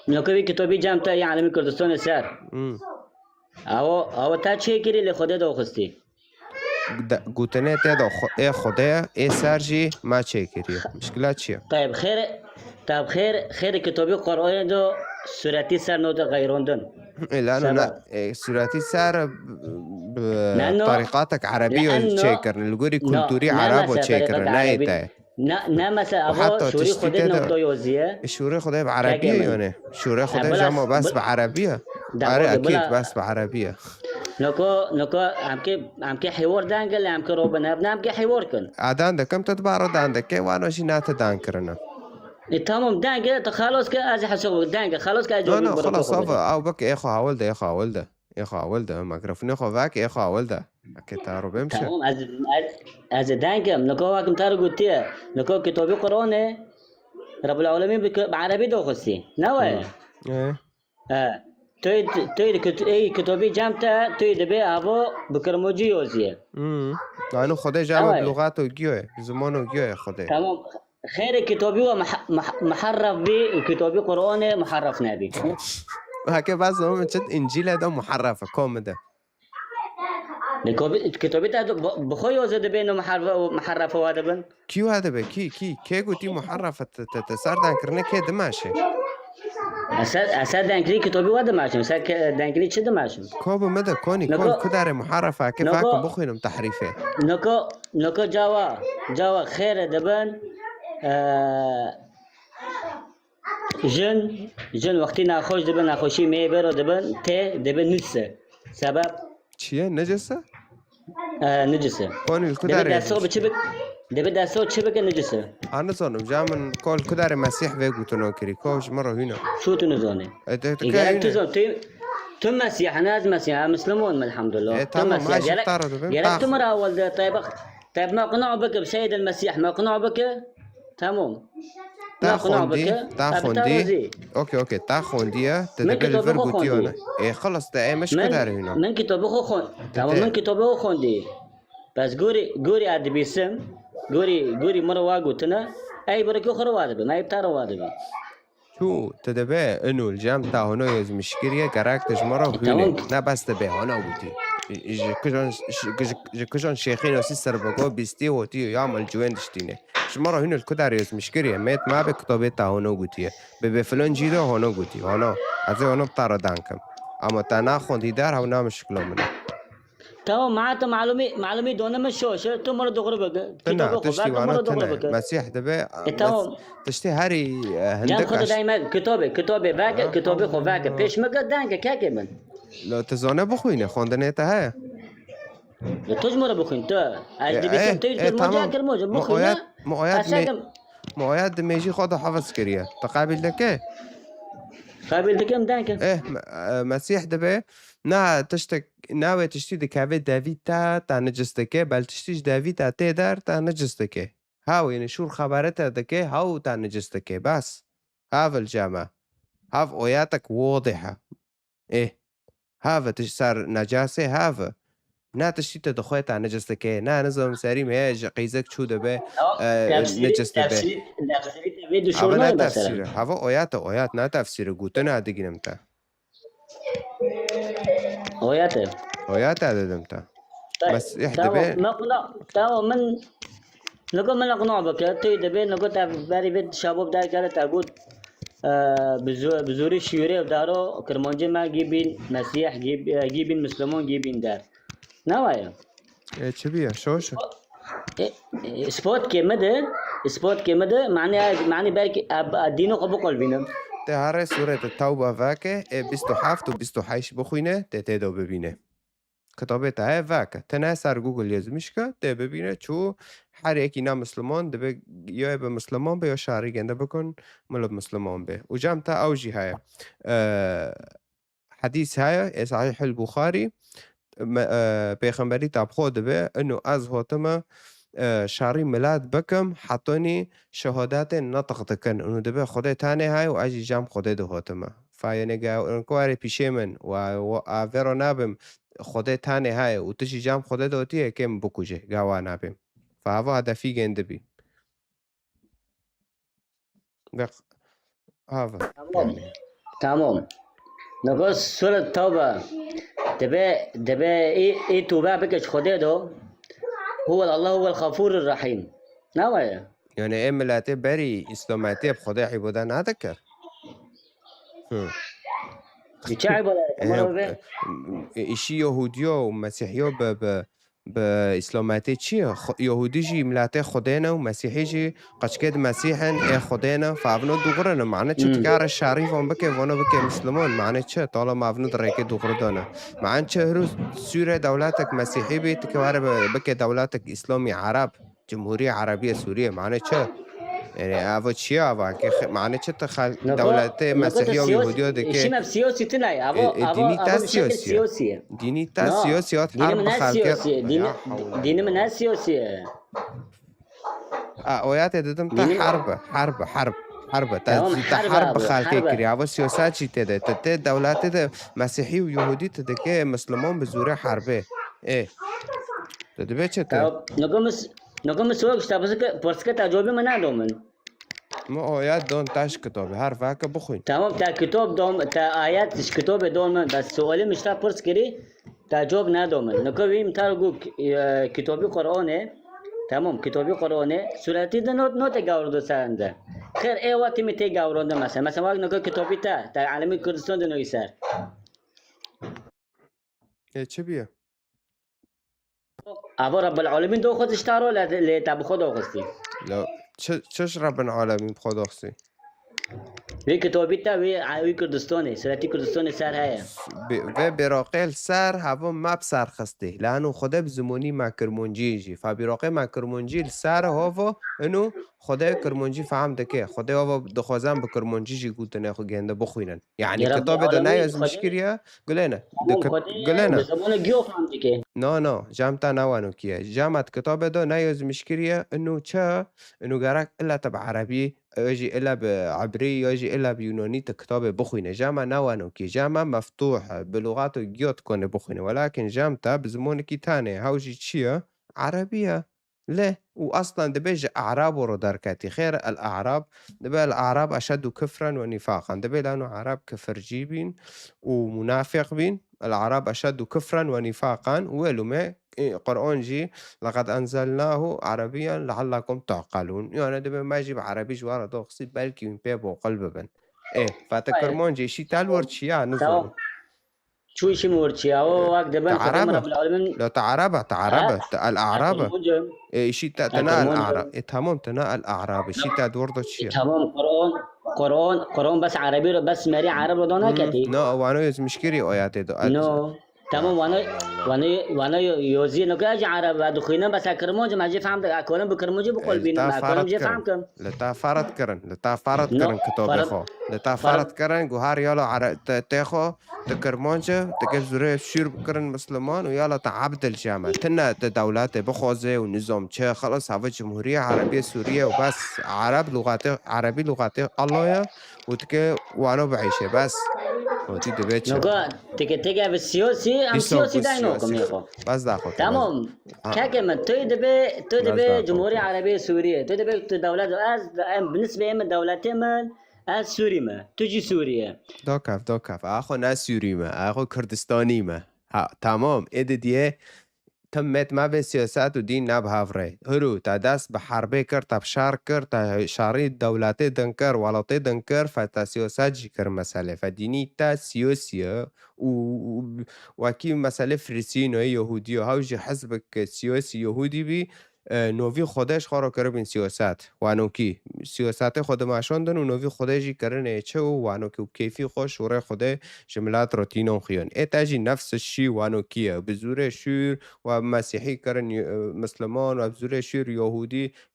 نکو وی کتابی جامعه عالمی کردستان سر او تا چه کری ل خدا دو خستی گوتنه تدا ای خدایا ای سرجی ما چه کریه مشکلات چیه؟ طيب خير كتابي قرآن دو سورتي سر نود غيروندن لأنه سورتي سار بطريقاتك عربية وتشيكر الجوري كولتوري عرب وتشيكر نايته مثلا ابو شوري خود نقطه يوزيه الشوري خدای بعربیه یعنی شوري خدای جامع بس بعربیه آره اكيد بس بعربیه نکو هم که حوار دانگل هم که رو بنابنا هم که حوار کن عدان دکم تدبارو داندکه وانو شي نات دان کرنا تمام دانگل خلاص که از حساب دانگل خلاص که اجوبي لا خلاص او بك اخو هاولده ميكروفون اخو باك اخو هاولده كتارو بمشي تمام از دانگم نکو واکم تارو گوتیه نکو کتابی قرآنه رب العالمين بعربي دو خسي نواه توی کتابی جمعه توی دبی هوا بکرموجی یوزیه لانه خدای جمع بلغات و گیوه زمان و گیوه خدای تمام خیر کتابی و محرف بی و کتابی قرآن محرف نبی هكا بعض هم شد انجيل ده محرفه كومده کتابی تا بخوی یوزه دبی نو محرفه واده بن کیو هذا به کی گوتی محرفه تسار دان کرنه کی دماشه اسد دانکری کتابی واده ماشم اسد دانکری چه دماشم کوب مده کونی کل کدار محرفه كيف هاكم بخوينم تحريفه نکو جوا خیر دبن جن وقتی ناخوش دبن ناخوشی میبرو دبن ته دبن نجسه سبب چیه نجسه؟ نجسه کونی الكدار دبي داسو تشبك نجسه انا زونم جامن كل كدار مسيح بيقو تنوكري كوش مره هنا شو تنزوني تم مسيح ناس مسيح مسلمون الحمد لله تم مسيح يا تم راول طيب ما قنعوا بك بسيد المسيح ما قنعوا بك تمام تاخوندي اوكي تاخوندي تدبل الفرغوتيونا ايه خلص ده مش كدار هنا من كتابه خون تمام من كتابه خوندي بس گوری ادبیسم گوری مرا واگوتنا ای برکو خرو واده بم ای بتارو واده بم شو تدبه انو الجام تا هنا يز مشكريه كاركتر مرا هنا نه بس تبه انا بودي كجان شيخين وسيسر بقو بيستي وتي يعمل جوين دشتينه مرا هنا الكدار يز مشكريه ميت ما بكتابه تا هنا قوتيه بفلان جيده هنا قوتي هنا از هنا بتارو دانكم اما تنا خوندي دار هنا مشكله منه تمام معناته معلومي دونا مش شوشه تو مرة دغري بقى تنا تشتي وانا تنا مسيح دبي تشتي هاري هندك خد دايما كتابي باك كتابي خو باك بيش ما قدانك كاكي من لو تزونه بخوينه خوندنه تا تجمر بخوين تو از دبيكم تيجي موجه كلمه بخوين موعد ميجي خد حفظ كريه تقابل دكه قابل دكم دانك مسيح دبي نا ناوي تشتي دكافي دافيد تا نجستكه بل تشتيش دافيد تا دار تا نجستكه هاو يعني شو خبرته دكه هاو تا نجستكه بس هاف الجامعة هاف اوياتك واضحة ايه هاف صار نجاسة هاف نا تشتي تدخوي تا نجستكه نا نظام ساري مهاج قيزك شو دبي نجستكه هاف نا تفسيره هاف اويات نا تفسيره قوتنا دقينمتا اويات هذا دمتا بس يحدبه تمام من نقول اقنع بك تي دبي نقول باري بيت شباب داي كده تقول بزوري شيوري ودارو كرمانجي ما جيبين مسيح جيبين مسلمون جيبين دار نوايا تشبيه شوشو سبوت كمده معني بالك دينو قبول بينم تهاره سورة التوبة فاكه بيستو حافت و بيستو حيش بخوينه تتدو ببينه كتابه تاه فاكه تنه سر جوجل يزمشكه ته ببينه چو هر يكي نا مسلمان دبه يا به مسلمان به یا شهری گنده بکن ملب مسلمان به و جمع تا اوجي هاي حديث هاي صحيح البخاري پیغمبری تاب خود به انه از هاتمه شاری ميلاد بكم حطوني شهادات نطق دكن انه دبه خده تاني هاي و اجي جام خده ده هاتمه فاينه انكواري پیشه من و آورو نابم خده تاني هاي و تشي جام خده دوتيه كم بكوجه گاوا نابم فهذا هدفي گنده بي هذا تمام نقول سورة التوبة دبه اي توبه بكش خده دو هو الله هو الغفور الرحيم نوايا يعني ايه ملاته بري اسلاماتي بخدا عبودة نذكر بتشعب ولا مرة به اشي يهوديو ومسيحيو بإسلاماتي چیه؟ یهودی جی ملت خداینا و مسیحی جی قشکد مسیحن ای خداینا فاونو دوغرنا معنی چه تکار شریف هم بکه وانو بکه مسلمان معنی چه طالا ماونو درکه دوغر دانه معنی چه هروز سوره دولتک مسیحی بیت که واره بکه دولتک اسلامی عرب جمهوری عربی سوریه معنی چه يعني أبو تشيا معنى تخل دولة مسيحية ويهودية دكي شيء سياسي تناي ديني تا بشكل سياسي ديني تا سياسي دين من سياسي دين من سياسي ويات دتم تا حرب حرب خالكي كري أبو سياسات شيء تدا تدا دولات تدا مسيحي ويهودي تدكي مسلمان بزورة حربة إيه تدبي چته نقوم سوق بس تجربه من دومن ما آيات دون تاش كتاب هر فاك بخوين تمام تا كتاب دوم تا آيات كتاب دوم بس سؤالي مش تا پرس كري تجربه ندومن نقوم تارجو كتابي قرآن تمام كتابي قرآن سورتي ده نوت جاورد سرنده خير ايه وقت متى جاورد مثلا وقت نقول كتابي تا عالمي كردستان ده نويسر ايه چه بيه ابو رب العالمين دو خود اشتارو ل تاب خود اخستی لا چش رب العالمين بخود اخستی وی کتابی تا وی کردستانه سرتی کردستان سر هيا و براقل سر هوا ما بسر خسته لانه خدا بزمانی ما کرمونجی جی فبراقل ما کرمونجی سر هوا انو خدا کرمونجی فهم دکه خدا هوا دخوازم به کرمونجی جی گوتنه خو گنده بخوینن يعني كتاب ده نايز مشكريا قلنا قلنا زمان گیو فهم دکه نه جامتا نوانو کیه جامت کتاب ده نايز مشكريا انو چه انو گرک الا تبع عربي يجي إلا بعبري يجي إلا بيوناني كتاب بخوينه جامع نوانو كي جامع مفتوح بلغات جيوت كونه بخوينه ولكن جامتا بزمونكي تاني هاوجي تشيا عربية لا وأصلا دبيج أعراب ورو دركاتي خير الأعراب دبي الأعراب أشد كفرا ونفاقا دبي لأنه عرب كفر جيبين ومنافق بين العرب أشد كفرا ونفاقا ولو ما قرآن جي لقد أنزلناه عربيا لعلكم تعقلون يعني دبي ما يجيب عربي جوارا دوخسي بلكي من بيب وقلب بن إيه فاتكرمون جي شي تالور شيا نزول شو شي مورتشي او وقت دبن رب العالمين لا تعربة الأعراب شي تنا الأعراب تمام تنا الأعراب شي تدور شيا تمام قرآن بس عربي بس مري عرب رو دانا كتي وانا يز مشكري آيات دو نو تمام وانا يوزي نكاج عرب بعد خينا بس كرمون جمع جي فهمت اكلم بكرمون جي بقول بينا اكلم جي فهمتم لتا فرض كرن كتاب خو لتا فرض كرن جوهر يلا عرب تاخو تكرمونجا تكيف زوري شير بكرن مسلمان ويلا تعبد الجامعة تنا دولات بخوزة ونظام چه خلاص هوا جمهورية عربية سورية وبس عربي لغات الله يا وتكي وانو بعيشة بس ودي دبيتش نوكا تيجي بالسياسي ام سياسي داينوكم يا اخو بس داخل تمام كاكم توي دبي جمهورية عربية سورية توي دبي دولات بالنسبة من دولتي من از سوری ما تجي سوريا دوكاف اخو ناس سوري ما اخو كردستاني ما تمام ايد ديه تمت ما به سیاست و دین نبهافره هرو تا دست به حربه کرد تا بشار کرد تا شاری دولتی دنکر ولاتی دنکر فتا سیاست جی کر مسئله فدینی تا سیاسیه وکی مسئله فلسطین و یهودی و هاوجی حزبک سیاسی یهودی بی نوی خودش خورا کرده بین سیاست وانو کی سیاست خود معشاندن و نوی خودشی کرنه چه وانو کی و کیفی خوش شوره خوده جملات رو تینون خیان ایتاجی نفس الشی وانو کیه بزور شور و مسیحی کرن مسلمان و بزور شور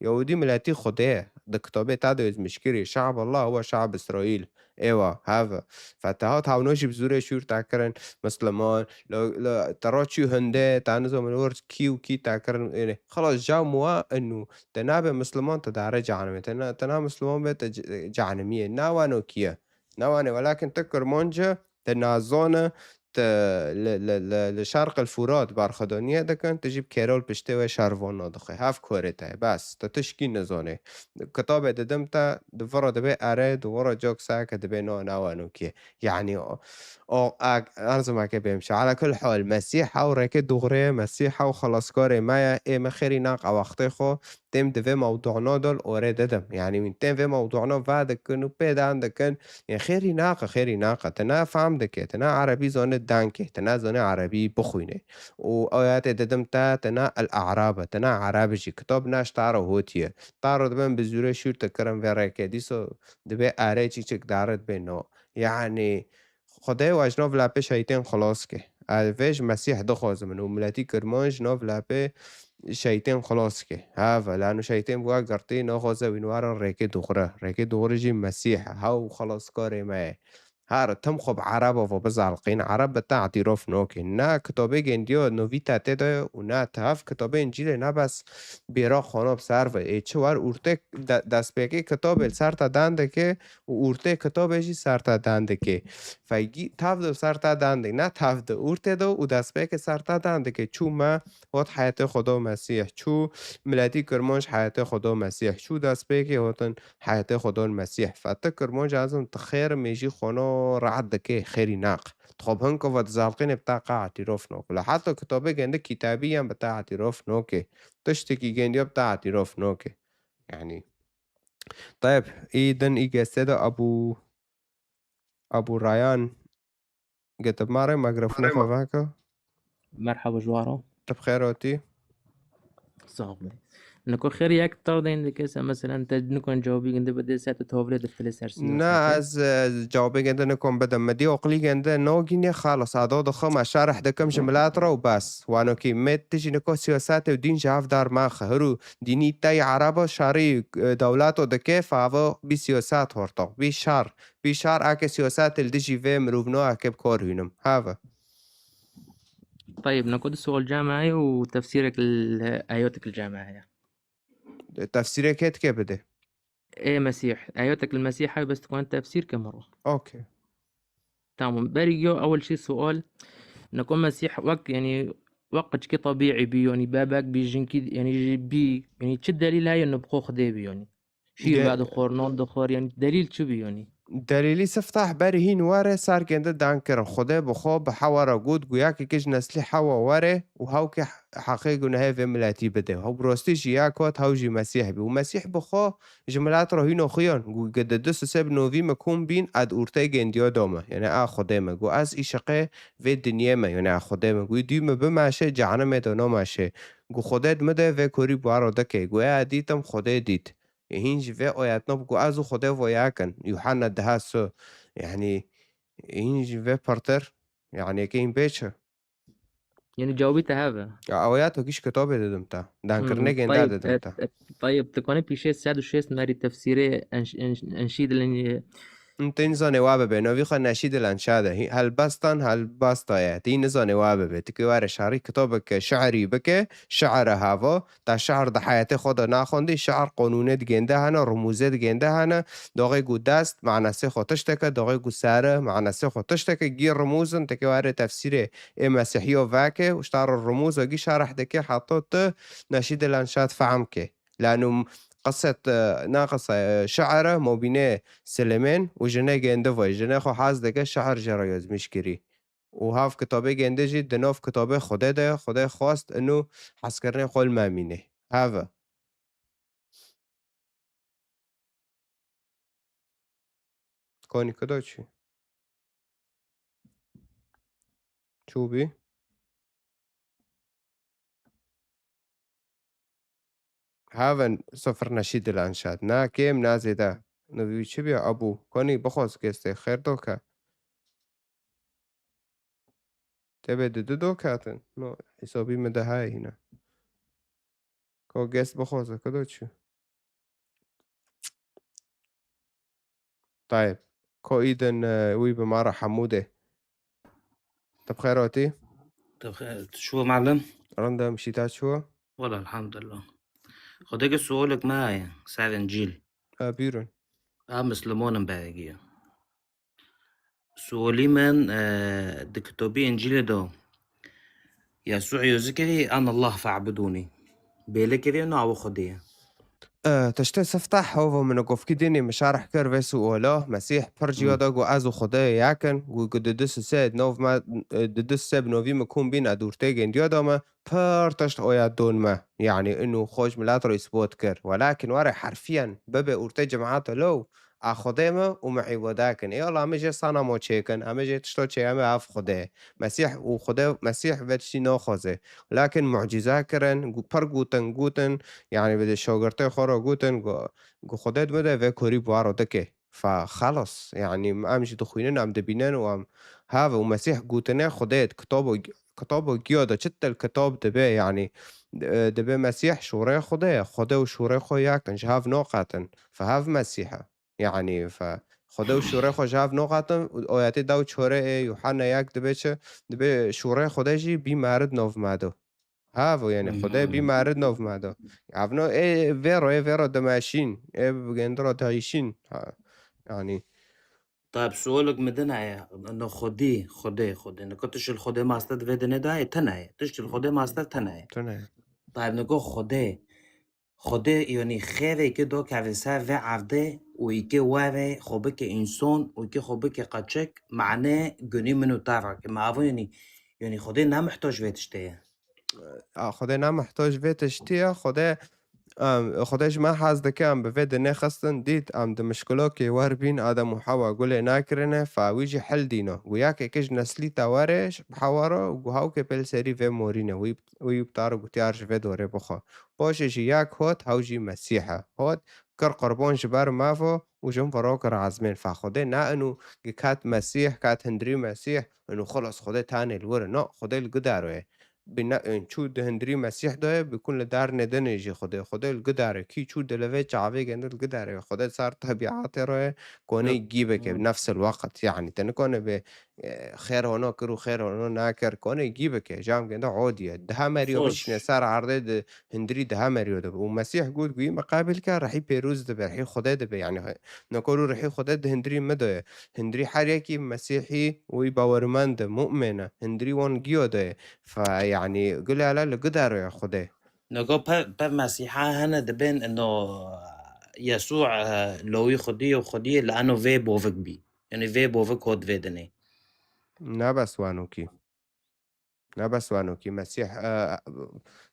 یهودی ملتی خوده ده کتابه تاده از مشکری شعب الله هو شعب اسرائیل ايوه هذا فتهات هاونوشي بزوري شور تاكرن مسلمان لو تراتشي هنده تانزو من ورد كي وكي تاكرن يعني خلاص جاو موا انه تنابه مسلمان تداره جهنمي تنا مسلمان بيت جهنمية ناوانو كيه ناوانو ولكن تكر مونجا تنازونه لشرق الفرات برخدانیه دکن تجیب کرال پشته و شروان دخه هف کورته بس تا تشکی نزانه کتاب ددم تا دورا دبه اره دورا جاك ساكا دبه نوانو كي يعني أرزو ما بيمشي على كل حال مسيحة وركي دغري مسيحة وخلاص كاري ما ما خيري ناق وقتي خو تم دفي موضوعنا دول أوري ددم يعني من تم في موضوعنا بعد كنو بيد عندكن يعني خيري ناقة تنا فهم دكي تنا عربي زونة دانكي تنا زونة عربي بخوينه وآيات ددم تنا الأعراب تنا عربي كتاب ناش تارو هوتيه تارو دبن بزوره شور تكرم وركي ديسو دبي آره چي چك دارد بينو يعني خدای و اجناف لپه شیطان خلاص که ویش مسیح دخواز من و ملتی کرمان جناف لپه شیطان خلاص که ها لانو شیطان بوا گرتی نخوازه وینوارا ریکه دوغره جی مسیح هاو خلاص کاری ما هر تم خب عرب و بزعلقین عرب بتا اعتراف نوکه نه کتابه گندیو نوی تاته ده و نه تاف کتابه انجیل نه بس بیرا خاناب سر و ایچه وار اورته دست بگه کتاب سر تا دنده که و اورته کتابه جی سر تا دنده که فایگی تاف دو سر تا دنده نه تاف دو اورته دو و دست بگه سر تا دنده که چو ما وات حیات خدا مسیح چو ملتی کرمانش حیات خدا مسیح چو دست بگه واتن حیات خدا مسیح فتا کرمانش ازم تخیر میجی خانو رعد که خیری ناق خب هنکو و تزالقین بتا اعتراف نوک لحتی کتابه گنده کتابی هم بتا اعتراف نوکه تشتكي جندي بتاع اعتراف نوكي يعني طيب ايدن ايجا سيدا ابو ريان قلت ماري ميكروفون خفاكو مرحبا جوارو بخيروتي صافي نكون خير ياك طردين كيسا مثلا نكون جوابي عند بدي ساعة تهوفلي دفتلي سرسي نا از جوابي جنده نكون بدم مدي وقلي جنده نوغيني خالص عدو دخم شارح دكم جملات رو بس وانو كي مت تجي نكو سياسات ودين جاف دار ماخ هرو ديني تاي عربو شاري دولاتو دكي فاوو بي سياسات هورتو بي شار اكي سياسات الدجي في مروفنو اكي بكور هينم هذا طيب نقول السؤال الجامعي وتفسيرك لآياتك الجامعية تفسيرك كيف بده؟ ايه مسيح آياتك المسيحية بس تكون تفسير كمرة اوكي تمام بريجو أول شي سؤال نكون مسيح وقت يعني وقت كي طبيعي بي يعني بابك بيجين كي يعني بي يعني تش الدليل هاي إنه بخو خدي بي يعني شير بعد خور نون دخور يعني دليل شو بي يعني دلیلی سفتح بری هین واره سر گنده دان کرن خوده بخو بحوارا گود گویا که کج نسلی حوا واره و هاو که حقیق گناه و ملاتی بده هاو براستی جیا کات هاو جی مسیح بی و مسیح بخو جملات رو هینو خیان گو گده دست سب نوی مکون بین اد اورته گندیا دامه یعنی خوده مگو از ای شقه و دنیا ما یعنی خوده مگو دیوم بماشه جهنم دانا ماشه گو خودت مده و کوری بارا دکه گویا دیتم خوده دید هینج في آيات نبقو أزو خدا وياكن يوحنا دهاسو يعني هینج في برتر يعني كين بيتشا يعني جاوبت هذا آيات وكيش كتابة دمتا دان كرنيك إن طيب دمتا طيب تكون بيشي ساد وشيس ماري تفسيري أنشيد لأني انت نزاني وابه به نوی خوا نشید الانشاده هل باستا تی نزاني وابه به تكوار شعري كتابك شعري بك شعر هوا تا شعر ده حياتي خود ناخوندي شعر قانونت گنده هنا رموزت گنده هنا داغي گو دست معنسي خو تشتك داغي گو ساره معنسي خو تشتك گي رموزن تكوار تفسير مسيحيو واكه وشتار الرموز وگي شرح دكي حطوت نشيد الانشاد فهمك لانه قصة ناقص شعره مو بينه سلمين وجنه جنده وي جنه خو حاز دكه شعر جرايز مشكري وهاف كتابه جنده جي دناف كتابه خدا ده خدا خواست انه حس کرنه قول مامينه هذا كوني كدا چي چوبي هذا سفر نشيد الانشاد نا كيم نازي ده نبي چي بيا ابو كوني بخواست كسته خير دوكا تبي دو كاتن نو حسابي مده هاي هنا كو جست بخواست كدا چي طيب كو ايدن وي بمارا حموده طب خيراتي طب خير شو معلم؟ رندا مشيتات شو؟ والله الحمد لله خديك سؤالك معايا سعر انجيل بيرون مسلمون باقية سؤالي من دكتوبي إنجيل دو يسوع يذكري أن الله فاعبدوني بيلكري إنه أو خديه تشتي سفتح هو من قف كديني مشارح كير فيسو ولا مسيح برجيو داغو ازو خدای یکن گو ددس سید نوف ما ددس سب نوفي مكون بين ادورتيجن ديودما تشت اويا دون ما يعني انه خوش ملاترو يثبوت كر ولكن ورا حرفيا ببه اورتي جماعته لو اخدمه ومعي وداكن يلا مجي صانا مو تشيكن امجي تشتو تشي ام اف خدای مسيح وخدای مسيح فتشي ناخذه لكن معجزه كرن برغوتن غوتن يعني بده شاگرده خورا گوتن گو خودت بده و کوری بوارو دکه فخلص يعني امشي دخوينن ام دبينن وام هذا ومسيح قوتنا خدت كتابه جيادة شتى الكتاب دبي يعني دبي مسيح شوري خده وشوري خو ياكن شهاف نوقاتن فهاف مسيحة يعني خده وشوري خو شهاف نوقاتن آياتي داو شوري يوحنا ياك دبي شوري خده جي بي مارد نوف مادو هاو يعني خدای بی معرض نوف مادا عفنو ویرو دماشین بگندرو تعيشين يعني طيب سؤالك مدنا إنه خدي إنه كنتش الخدي ما استد فيدنا ده تناي تشت الخدي ما استد تناي طيب نقول خدي يعني خير كده كافيسا في عفده ويكي واره خبك إنسان ويكي خبك قتشك معناه جني منو تارك ما عفوا يعني خدي نام محتاج فيتشتيه خدای نمحتاج وی تشتیه خدایش ما حز دکه ام به وید نخستن دید ام ده مشکلا که ور بین آدم و حوا گله نکرنه فاویجی حل دینه و یک اکش نسلی تاورش بحوارا و هاو که پل سری و مورینه وی بتارو گتیارش و دوره بخوا باشش یک هات هاوجی مسیحه هات کر قربان جبر مافو و جن فراکر عزمین فخده نه انو کات مسیح کات هندری مسیح انو خلاص خده تاني الور نه خده الگداروه چو ده هندری مسیح داره بکن لدار ندن ایجی خدا الگداره کی چو دلوه چاوه گنده الگداره خدا صار طبیعات روه کنه گیبه که بنفس الوقت يعني تنكونه به خير هنا كرو خير هنا ناكر كونه يجيبك که جام گنده عادیه ده مريو بشنه سر عرضه ده هندري ده مريو ده ومسيح قول قوي مقابل که رحي بيروز ده رحي خدا ده يعني نقولو رحي خدا ده هندري مده هندري حريكي مسيحي ويباورمند مؤمنه هندري وان جيو ده فيعني قولي على اللي قدر يا خدي نقول بر مسيحة هنا دبين إنه يسوع لو يخديه لأنه في بوفك بي يعني في بوفك هود فيدني نبس وانوكي مسيح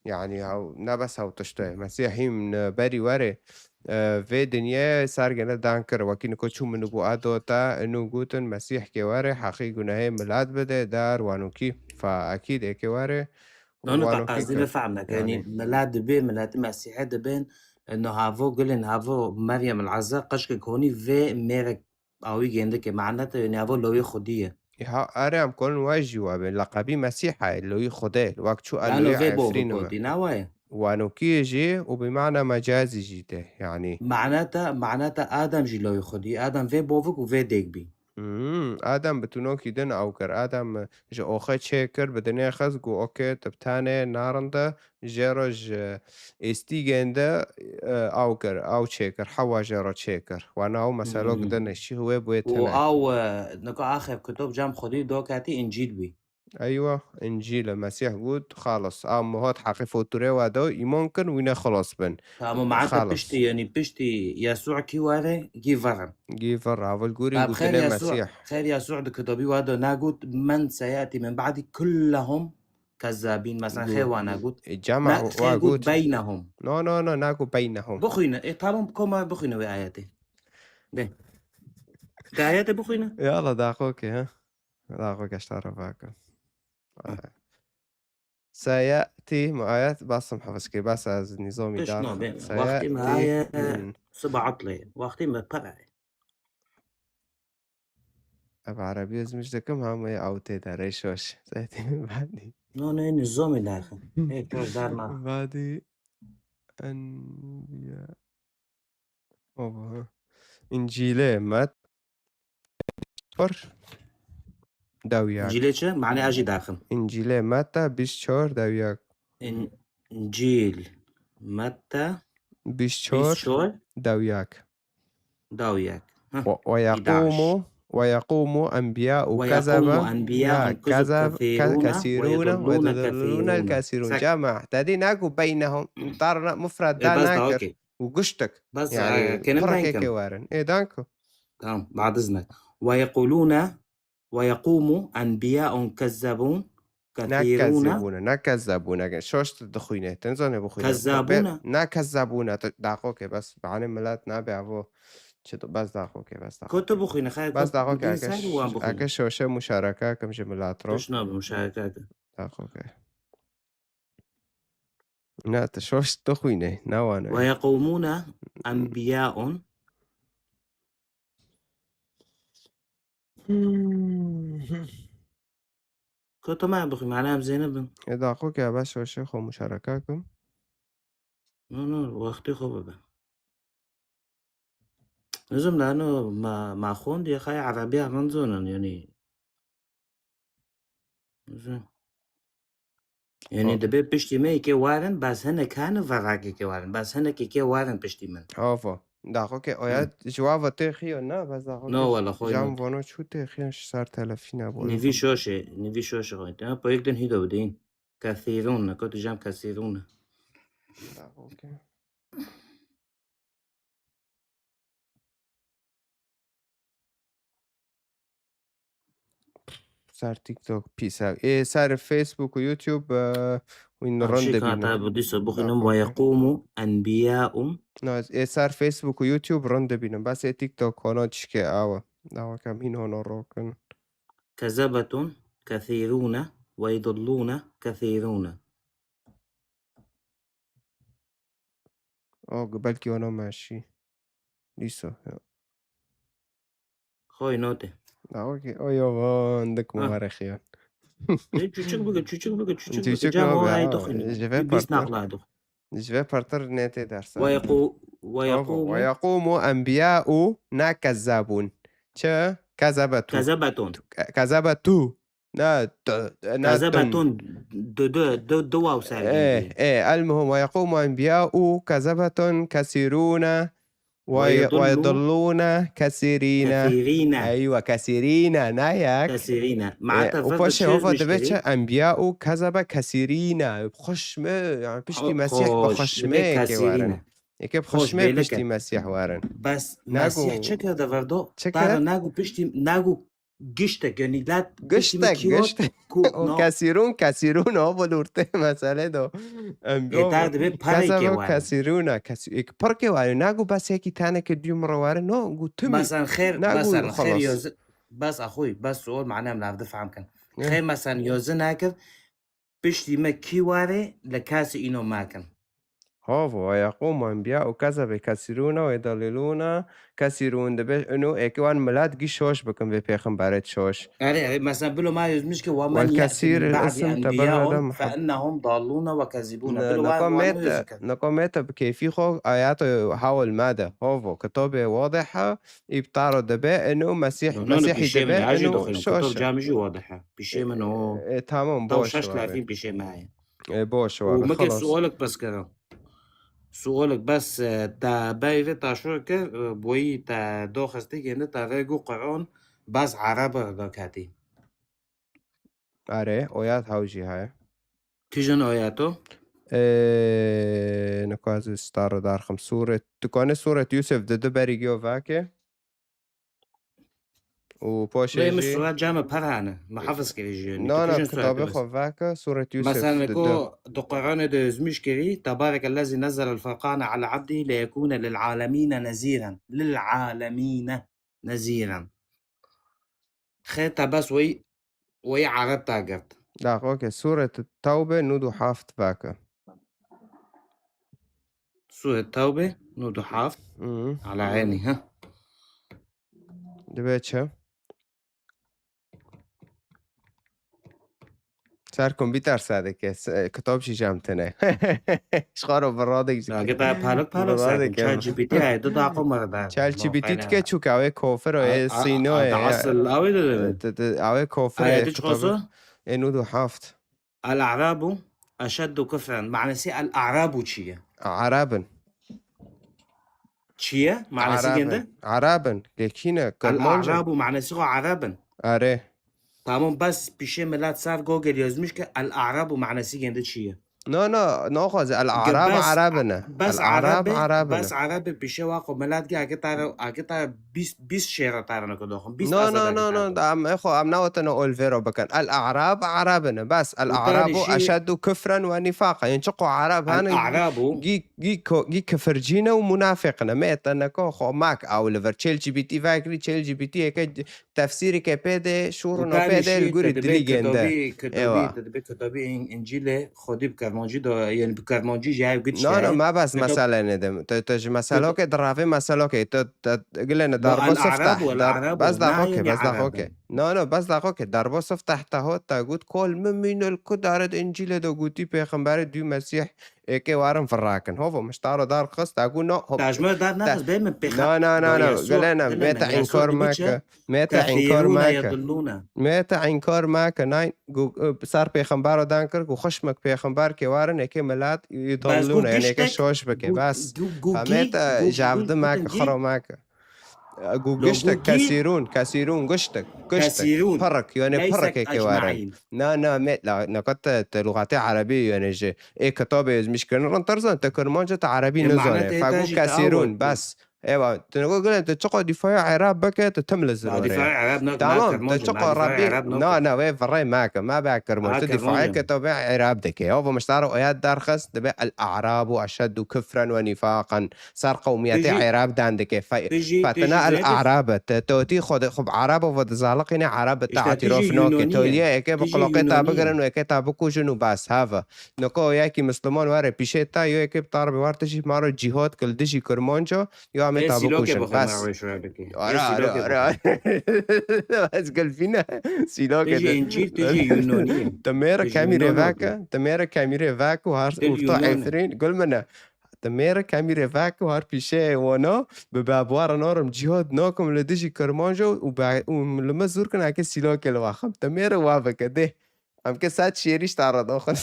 يعني نبس هاو تشتوي مسيحي من باري واري في دنيا صار جنا دانكر وكين كوشو من نبوءاتو تا انو قوتن مسيح كواري حقيقو نهي ميلاد بده دار وانوكي فأكيد ايكي واري أنا قصدي بفهمك يعني ميلاد ميلاد مسيحي دبين إنه هافو قلن هافو مريم العذراء قشك هوني في ميرك أوي جندك معناته يعني هافو لو يخديه آره هم کن واجی و به لقبی مسیحه لوی خدا وقت شو لأنه لوی في عفرین بوفك هودي ناوي وانوكي جي وبمعنى مجازي جيته يعني معناته آدم جي لو يخديه آدم في بوفك وفي ديك بي آدم بتونو كيدن او كر آدم جا اوخي تشيكر بدنيا خز جو اوكي تبتاني نارنده جيروج استيجنده او كر او تشيكر حوا جيرو تشيكر وانا او مسالوك دن الشي هو بويتنا وأو نكو آخر كتب جام خدي دوكاتي إنجيل بي ايوه انجيل المسيح قود خالص مهات حقي فوتوري وادو يمكن وين خلاص بن تمام معناتها بشتي يعني بشتي يسوع كي واره جي فرن جي فرن هذا الجوري طيب قلت خير له يسوع مسيح خير يسوع كتبي وادو ناقود من سيأتي من بعد كلهم كذابين مثلا خير وناقود الجمع خير قود بينهم نو ناقود بينهم بخوينا إيه طبعا كما بخوينا وآياتي به كآياتي بخوينا يلا داخوك ها داخوك اشترى باكل سيأتي آيات بس محفظكي بس از نظامي إيش دار نوع وقتي سيأتي معايا سبع عطلة وقتي ما بقى بعربي مش دكم هم او تدري شوش سيأتي من بعدي نو نظامي داخل هيك كاش دارنا بعدي أنبياء إنجيلي مات داوياك إنجيل إيش معناه أجي داخل إنجيلي متى 24 داوياك إنجيل متى 24 داوياك داوياك ويقوم ويقوم أنبياء ويقوم كذب أنبياء كذب كثيرون كثيرون ويضلون ويضلون كثيرون الكثيرون سك جمع تادي ناكو بينهم طار مفرد دا بس ده ناكر اوكي وقشتك بس يعني كان فرق بينكم كوارن إيه دانكو تمام بعد إذنك ويقولون ويقوم أنبياء كذبون كثيرون نكذبون شوش تدخوينه تنزل بخوينه كذابون نكذبون داخوكي بس بعاني ملات نابعو چطور بس داخوكي بس داخوكي كنت بخوينه خير بس كنت داخوكي بدين سالي وان بخوينه اكش شوشة مشاركة كم جملات رو تشنا بمشاركات داخوكي نا تشوش تخوينه نوانا ويقومون أنبياء كنت ما بخوي معناها بزينب داخوكي بس شوشة خو مشاركاكم نو وقتي خوبه لازم لأنه ما خوند يا خي عربية منزونا يعني يعني دبي بشتي ما يكي وارن بس هنا كان فراكي كي وارن بس هنا كي وارن بشتي من هافا داخوكي اويات جواب تيخيو نا بس نو داخوكي ولا خوي جام نوت فونو شو تيخيو صار تلفين ابو نيفي شوشة خوي أنا بويكدن هيدا ودين كثيرون كنت جام كثيرون داخوكي صار تيك توك بيسا إيه صار فيسبوك ويوتيوب وين أمشي رند كانت بينو بديس بخنم داخوكي ويقوم أنبياء نو إيه صار فيسبوك ويوتيوب رند بينو بس إيه تيك توك هونو تشكي آوا داخوكي مين هونو روكن كذبة كثيرون ويضلون كثيرون أو قبلكي هونو ماشي ليسو خوي نوتي داخوكي أو يابا عندك مبارخيان çocuk bugün تيشوك جام نو هو هاي بيا دخن je vais بيس partir نقلا دخن je vais partir نتي درسا ويقوم ويقوم أنبياء كذابون كذبة كذبة نا كذبة دو واو ايه المهم ويقوم أنبياء كذبة كثيرون ويضلون كثيرين ايوه كثيرين نايك كثيرين معناتها وباش هو دبيتش انبياء كذب كثيرين بخشمه يعني بشتي مسيح بخشمه كوارن يكي بخشمه بشتي مسيح وارن بس مسيح چكر دفردو تارا ناغو بشتي ناغو قشتك يعني لا قشتك كثيرون هو بلورته مسألة دو كثيرون بركي وارن ناغو بس يكي تاني كديو مروارن نو قو تمي مثلا خير مثلا خير يوزن بس أخوي بس سؤال معناه من عبد فهم كان خير مثلا يوزن هاكر بشتي ما كي واري لكاسي إنو ماكن هو ويقوم أنبياء كذب كثيرون ويضللون كثيرون دبش إنه إكوان ملات جي شوش بكم في بيخمبرت شوش يعني مثلا بلو ما يزمش كي ومن والكثير الاسم تبرد فإنهم ضالون وكذبون نقومت بكيفي خو آيات حول ماذا هو كتاب واضحة يبتعرض دبا إنه مسيحي دبا إنه شوش جامجي واضحة بشي منه تمام بوش بشي معي بوش ومكن سؤالك بس كده سؤالك بس تا بايفي تا شوكة بوي تا دو خستي كنده تا ريقو قرآن بس عرب رداكاتي آره آيات هاوجي هاي كيجن آياتو؟ نكواز استارو دارخم سورة تكون سورة يوسف دو بريجيو فاكي وبوش لا مش سورة جامع برهانة ما حفظ كريجي لا كتابي خو فاكا سورة يوسف مثلا دو قرآن دو زميش كري تبارك الذي نزل الفرقان على عبده ليكون للعالمين نذيرا للعالمين نذيرا خيطة بس وي عرب تاقرت لا اوكي سورة التوبة نودو حافظ فاكا سورة التوبة نودو حافظ على عيني ها دبيتشا صار كمبيوتر صادق كتاب شي جامتنا شخارو برادك كتاب بالك شات جي بي تي هاي دو داقو مردا شات جي بي تي تكي تشوك اوي كوفر او سينو اصل اوي كوفر اي تشخصو انو دو حافظ الاعراب اشد كفرا معنى سي الاعراب تشيه عربا چیه؟ معنی سیگنده؟ عربن لكينا كرمانجا الأعراب معنی سیغا عربن. آره تمام بس پیشه ملت سر گوگل یازمیش که الأعراب معنی سیگنده چیه؟ لا ناخذ الأعراب عربنا بس الأعراب عربه بس عربنا عربه پیشه واقع ملت که اگه تا 20 شعر تارا نکداخم 20 نو ازاده ام اخو ام ناوتنا اولفيرو بكن الأعراب عربنا بس الأعراب وتاني شيء أشد كفرا ونفاقا ينشقوا عرب هنا الأعراب جي كفرجينا ومنافقنا ميت انكو خو ماك او ليفر تشيل جي بي تي فاكري تشيل جي بي تي هيك تفسيري كبيده شورنا وتاني بيده شيء الجوري دليجندا ايوه كتابي انجيل خودی بکرمانجی دا يعني بکرمانجی جاي قد لا ما بس مسألة ندم تج مسألة كده درافي مسألة كده قلنا ضربة سفتح بس دقوقي بس دقوقي نو بس دقوقي ضربة سفتح تهو تقول كل من الكدارة إنجيل دا قوتي بيخمبار دي مسيح إيكي وارم فراكن هو مش تارو دار خص تقول نو تاجمه دار نخص بين من نو قلنا ميتا إنكار ماك ميتا إنكار ماك ميتا إنكار ماك ناين صار بيخمبارو دانكر وخشمك بيخمبار كي وارن إيكي ملات يضلون يعني إيكي شوش بكي بس فميتا جابد ماك خرو ماك قشتك كثيرون قشتك فرق يعني فرق هيك وارن نا لا نقطة لغاتي عربية يعني جي إيه كتابة مش كنا ترزن تكرمانجة عربي نزونه فقول كثيرون بس ايوه تقول انت تشقى دفاع عرب بك تتملز دفاع عرب تمام تشقى ربي نا وين فري معك ما باكر مش دفاع كتابع عرب دك هو مش تعرف ايات درخص دبا الاعراب اشد كفرا ونفاقا صار قوميات عرب داندك فتنا الاعراب توتي خب عرب وتزالقنا عرب تعترف نوك توليه هيك بقلقه بقرن وهيك تابكو شنو بس هذا نكو ياكي مسلمان واره بيشتا هيك بطار بوارتشي مارو جهاد كل دشي كرمانجا يا تابوكوشن بس بس قال فينا سيلوك تجي انجيل تجي يونانية تميرا كاميرا فاكا وهار عفرين قول منا تميرا كاميرا فاكا وهار بيشي وانا ببابوار نورم جهاد ناكم لديجي كرمانجو ولما زوركن هكا سيلوك الواخم تميرا وافك ده هم كسات شيريش تعرض آخر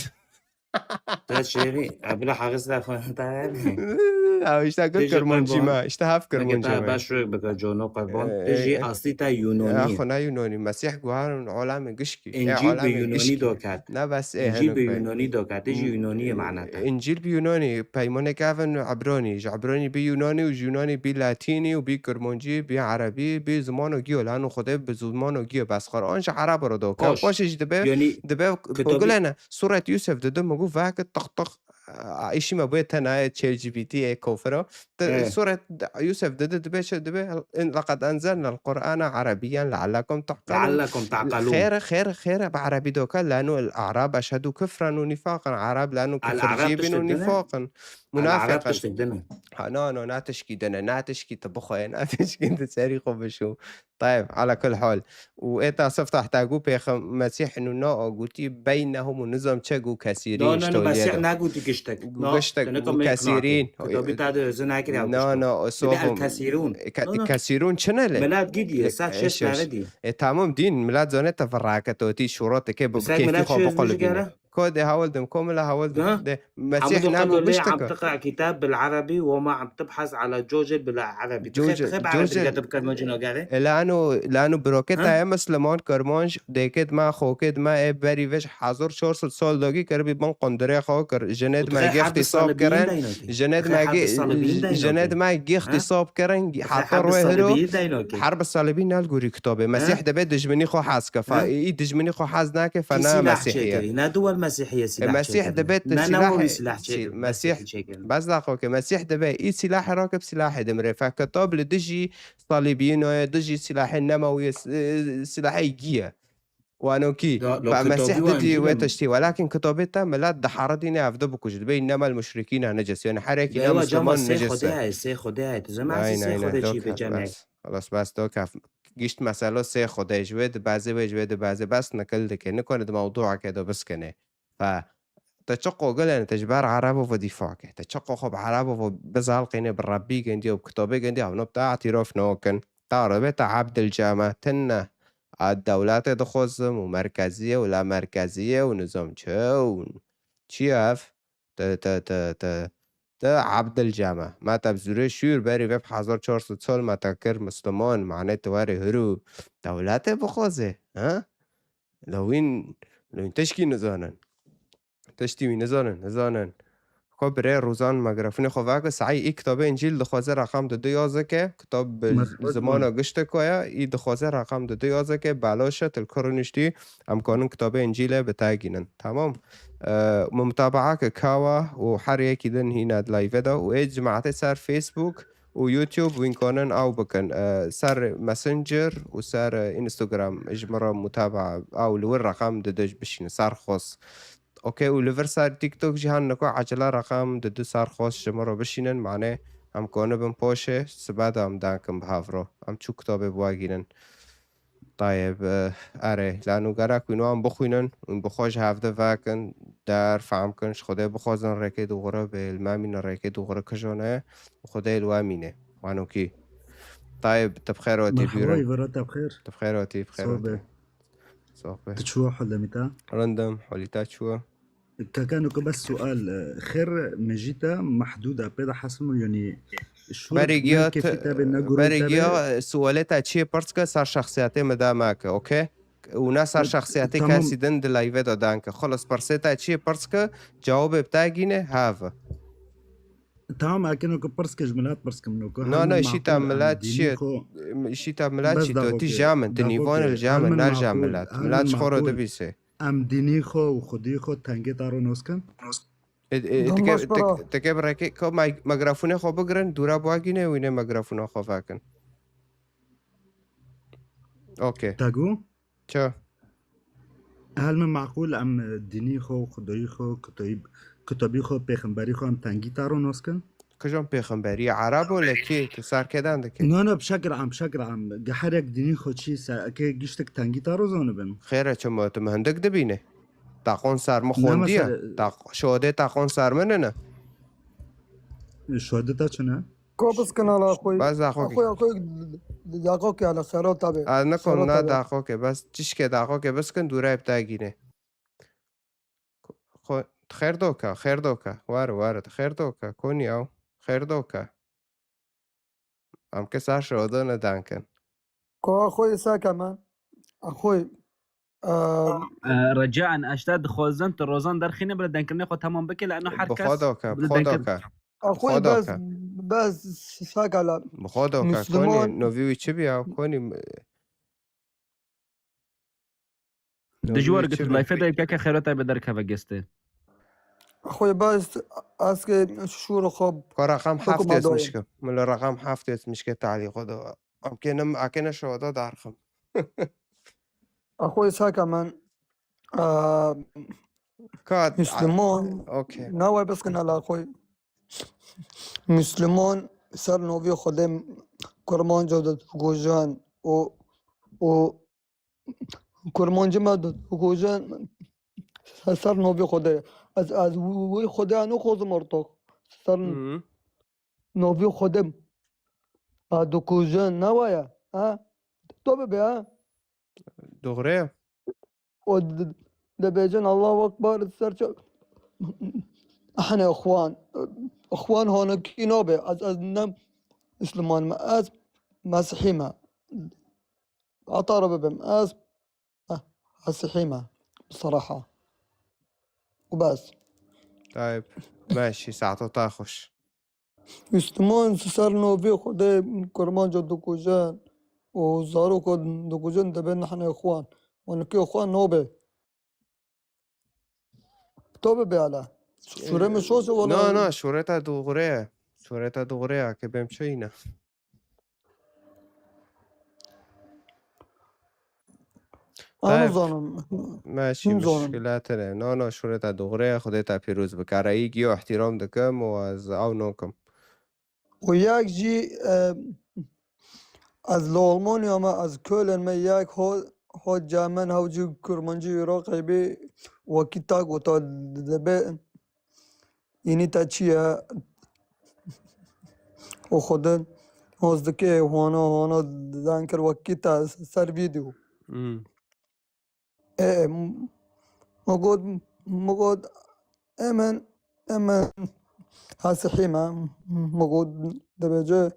سات شيري أبلا حاجز لأخوان تعالي اشتاق كرمانجي ما اشتهاف كرمانجي ما باشوك بقى جونو قربان تجي أصلي تا يونانية أخونا يوناني مسيح قوان علام قشكي إنجيل بيوناني دوكات لا بس إنجيل بيوناني دوكات تجي يونانية معناتها إنجيل بيوناني بايموني كافن عبراني بيوناني ويوناني بلاتيني وبكرمانجي بعربي بزمان وجيو لأنه خده بزمان وجيو بس قرآنش عرب رو دوكات باشش دبه بقول أنا سورة يوسف ده مقول فاك طق إيشي ما بيت أنا تشيل جي بي تي كوفرة سورة يوسف دبه لقد أنزلنا القرآن عربيا لعلكم تعقلون خير بعربي دوكا لأنه الأعراب أشهد كفرا ونفاقا عرب لأنه كفر جيبن ونفاقا منافقا نو ناتشكي تبخوي ناتشكي انت ساريخو بشو طيب على كل حال وإتا صفتح تاقو بيخ مسيح إنه نو قلتي بينهم ونظام تشاقو كثيرين نو مسيح ناقوتي قشتك كثيرين نو صوفهم كثيرون شنله ملاد قدي ساعة شش ناردي تمام دين ملاد زونتا فراكة وتي شروط كيف خو بقول كود هاولدم كوملا هاولدم مسيح نامو بشتكى عم تقرأ كتاب بالعربي وما عم تبحث على جوجل بالعربي تخيل عربي كتب كرمانجي نوغاري لانه بروكتا يا مسلمان كرمانج ديكت ما خوكت ما بري وش حاضر 400 سال داگی کربی من قندره خو کر جنید ما اختصاب کرن جنید ما اختصاب کرن حاضر وهرو حرب الصليبيين نالگوری کتابه مسیح دبه دجمنی خو حاس کفا ای دجمنی خو حاس ناکه فنا مسیحیه ندول مسيحية سلاح المسيح دبت سلاح مسيح بس دقوق مسيح دبت اي سلاح راكب سلاح دمره فكتاب لدجي صليبيين دجي سلاح نموي سلاح يجيه وانوكي فمسيح دجي وتشتي ولكن كتابته ملات دحرديني افدو بكوجد بينما المشركين نجس يعني حركي يا مسلمان نجس سي خدها تزمع سي خدها شي بجمع خلاص بس تو كف گشت مسئله سه خودش جوید بعضی بس نکل دکه نکنه موضوع كده بس کنه ف تشقوا قلنا تجبار عرب ودفاع تشقوا خب عرب وبزالقين بالربي جندي وبكتابي جندي او نبتا اعتراف نوكن تعربت عبد الجامعة تنه الدولات دخوزم ومركزية ولا مركزية ونظام شون شياف ده عبد الجامع ما تبزوره شور بری وب 1400 سال ما تکر مسلمان معنی تواری هرو دولت بخوازه ها لو این تشکی نزانن تشتی می نزانن خب برای روزان مگرفون خواه سعی ای کتاب انجیل دخوازه رقم 211 که کتاب زمان گشت کویا ای دخوازه رقم 211 که بلاشه تلکرونشتی امکانون کتاب انجیل بتاگینن تمام متابعه که کاوا و هر یکی دن هینا لایو دا و ای جماعت سر فیسبوک و یوتیوب وین کانن او بکن سر مسنجر و سر اینستاگرام اجمرا متابعه او لور رقم ددج بشین سر خاص اوکی و لیور سر تیک توک جهان نکو عجله رقم دو سر خواست شما رو بشینن معنی هم کنه بم پاشه سباد هم دانکم بهافرو هم چو کتاب بواگینن طيب اره لانو گرک اینو هم بخوینن اون بخواش هفته وکن در فهم کنش خدا بخوازن رکه دوغره به المامین رکه دوغره کجانه خدا الوامینه وانو کی طيب تبخيراتي مرحبا ورات بخير تبخيراتي بخيراتي صوبه تشوا حدا متى رندم حوليتا شو كانوا بس سؤال خير مجيتا محدودة بيدا حسم يعني بريجيا سوالتا چیه پرس که سر شخصیتی مدامه که اوکی اونا سر شخصیتی کسی دن دلایوه دادن که خلاص پرسیتا چیه پرس که جواب بتاگینه هاوه تمام اكنه برس كجملات برس كمنوكو لا اشي تعملات شي اشي تعملات شي توتي جامن تنيفون الجامن نرجع ملات شخورو دبيسي ام دينيخو وخديخو تنگي تارو نوسكن تكبر هيك كو ميكروفون خو بگرن دورا بواگينه وينه ميكروفون خو فاكن اوكي تاگو چا هل من معقول ام دينيخو خديخو كتابيخو پیغمبريخو ام تنگي تارو نوسكن کجان پیغمبری عرب ولا کی تو سر کدن دکه نه بشكل عام گحرك ديني خو چی که گشتك تنگي تارو زانو بن خیره چما تو مهندک دبینه تاقون سر مخوندیه شهاده تاقون سر منه نه شهاده تا چنه کوبس کنال اخوی بس اخوی داقو که على خیرات تابه نکن نه داقو که بس چیش که داقو که بس کن دوره ابتاگینه خیر دوکا وارد خیر دوکا کنی او خیر دوکا هم که سر شهاده ندن کن که اخوی ساکه من اخوی رجاء اشتاد خوزنت روزان در خینه بل دنکرنی خود تمام بکی لانه هر کس بخدا اخوی بس ساکه بخدا کنی نویوی چی بیا کنی دجوار قلت لایف دا که خیرات به در که بگسته اخوی بس از که شور خوب رقم 7 اسمش که من رقم 7 اسمش که تعلیق دا ممکنه شهاده درخم اخوي ساكا من مسلمون اوكي ناوي بس كنا على اخوي مسلمون صار نوفي خدم كرمان جودة جوجان و كرمان جماد جوجان صار نوفي خده از وي خده انو خوز مرتو صار نوفي خدم دو جوجان نوايا ها تو بيا دغريه و دبيجن الله اكبر سر احنا اخوان هون كينوبه از نم اسلمان ما از مسيحي ما عطارب بهم از مسيحي ما بصراحه وبس طيب ماشي ساعته تاخش اسلمان صار نوبي خده كرمان جدو كوجان وزارو كود دوجن دبن نحن اخوان ونكي اخوان نوبه توبه بيالا شوره مشوش ولا نه شورتا دوغره که بهم چه اینه انا ظالم ماشي مشكلات نه شورتا دوغره خودتا پیروز بکره ایگی و احترام دکم و از او نوکم و یک جی از لالمانیا ما از کلن ما یک ها جامن هاوجی کرمانجی عراقی بی وکی تاک و تا دبه اینی تا چیه و خودن هازدکه هوانا دن کر وکی تا سر ویدیو مگود امن هسه حيمة موجود دبجة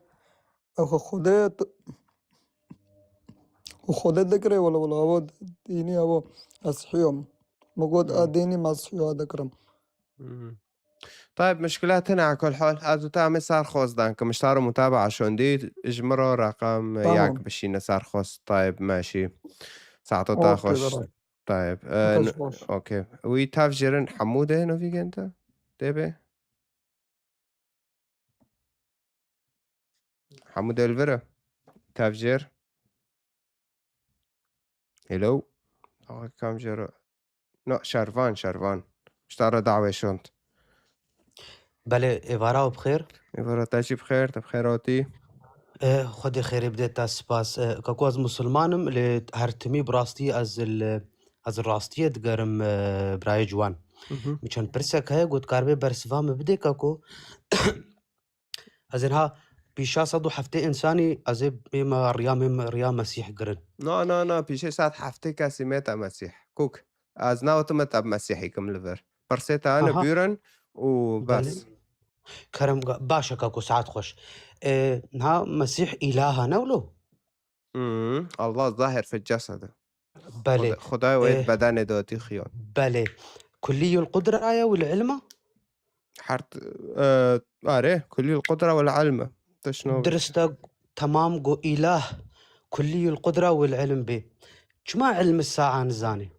أخو خودت وخودت ذكري ولا هو ديني هو أصحيهم موجود ديني مسيحي ذكرم. طيب مشكلات هنا على كل حال هذا تعمل صار خوص دانك مشتار متابعة شوندي اجمرو رقم ياك تمام. بشينا صار خوص. طيب ماشي ساعته أوكي تاخش. براي. طيب متشبوش. اوكي وي تاف جيرن حمودة هنا فيك انت تبي حمودة الفرا تاف جير هلو كام جيرو نو شرفان مشتار دعوة شونت بله ایوارا بخیر إبرا تاجي بخير تبخيراتي خودی خیری بده تا سپاس که از مسلمانم لی هر تمی براستی از راستی دگرم برای جوان میچن پرسه که گود کاربه برسوام بده که از اینها پیشا صدو هفته انسانی از بیم ریا مسیح گرن نا بيشي ساعت حفتي كاسيميتا مسيح كوك از ناوتمت اب مسيحي كم لفر برسيتا انا آها. بيورن بله وبس کرم باشه که ساعت خوش ها مسیح اله نولو الله ظاهر في الجسد بله خداي ويد بدن دوتي خيون بله كلي القدرة آية والعلم حرت اره كل القدرة والعلم تشنو درست تمام جو إله كلي القدرة والعلم به شما علم الساعة نزاني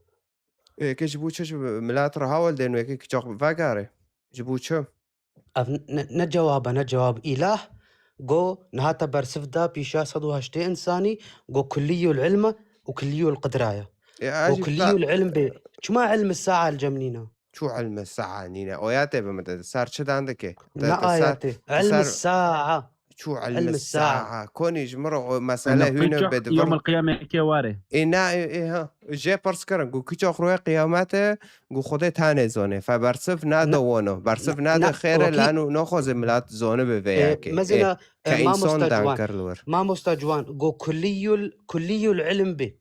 كي جبوتش ملات رهاول دينو كي جوق فاغاري جبوتش نجواب إله جو نهاتا برسفدا بيشا صدو هشتي إنساني جو كلي العلم وكلي القدرة جو كلي العلم به شما علم الساعة الجمنينة شو علم الساعة نينا وياتي بمدد صار شد عندك لا آياتي علم الساعة شو علم الساعة كوني جمرو مسألة هنا بدفر يوم القيامة كيواره إيه ها جه پرس کردن گو کی چاق روی قیامت گو خود تنه زونه فبرسف ندوانو برسف ند خیره لانو نخوز ملت زونه به ویاکه مثلا كإنسان دانكر لور ما مستجوان جو كلي العلم به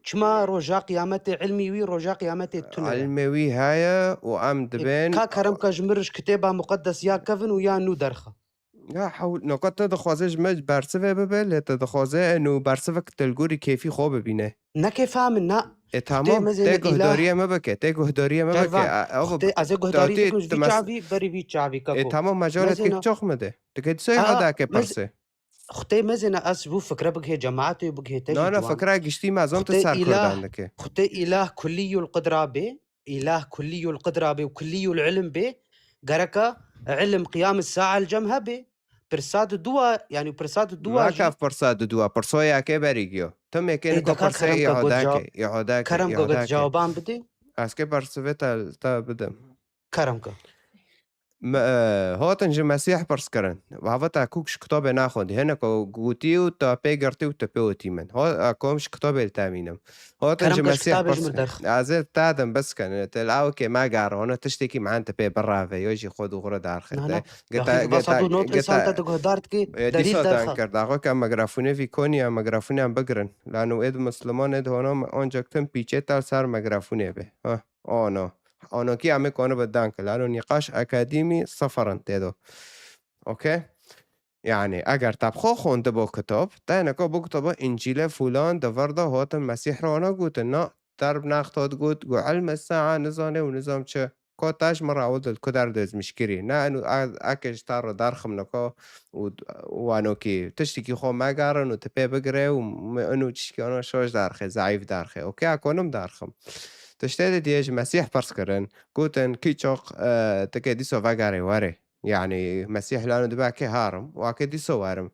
شما رجا قيامته علمي وي رجا قيامته تنوي علمي هاي وام دبن كا كرم كجمرش كتابة مقدس يا كفن ويا نو درخه يا حول نقطة تدخوازش مج برسفه ببل تدخوازه انو برسفك تلقوري كيفي خوب ببينه نكيفا من نا تمام تيجو هدارية ما بكي تيجو هدارية ما بكي از هدارية تكون في شعبي بري في شعبي كاكو تمام مجالت كيف تشوخ مده تكيد سوي هذا كبرسه خطي مزنا اسبو فكره بك هي جماعته بك هي تجي انا فكره قشتي ما زمت صار كرد عندك خطي اله كلي القدره به اله كلي القدره به وكلي العلم به غرك علم قيام الساعه الجمها به برساد الدواء يعني برساد الدواء ما كاف برساد الدواء برسويا كي بريجيو تم يكين كو برسي يهوداك كرم قد جوابان بدي اسكي برسفتا تا بدم كرم هاتن جو مسيح برس کرن و هوا تا کوکش کتاب نخوندی هنه که گوتیو تا پیگرتی و تا پیوتی من ها کامش کتاب التامینم هاتن جو مسيح برس از تادم بس کن تلاو که ما قاره هنه تشتكي معان تا پی برافه یوجی خود و غره دار خده دلیل دار کرد آقا که مگرافونه وی کنی هم مگرافونه هم بگرن لانو اید مسلمان اید هنه آنجا کتن پیچه تل سر مگرافونه به آنو آنو کی همه کنه بدن که لانو نقاش اکادیمی صفرن تیدو اوکی يعني اگر تبخو خونده با کتاب تا نکا با کتاب انجیل فلان دورده هاتن مسیح رانا گوت نا درب نختاد گوت گو علم الساعه نزانه و نظام چه که تاش مرا عود الكدر دز مشكري نا انو اكش تار درخم نكا وانو كي تشتكي خو ما قارن وتبي بقري وانو تشتكي انا شوش دارخي ضعيف دارخي اوكي اكونم دارخم تشتهد ديج مسيح برس كرن قوتن كي چوق تكي ديسو فاقاري واري يعني مسيح لانو دبا كي هارم واكي ديسو وارم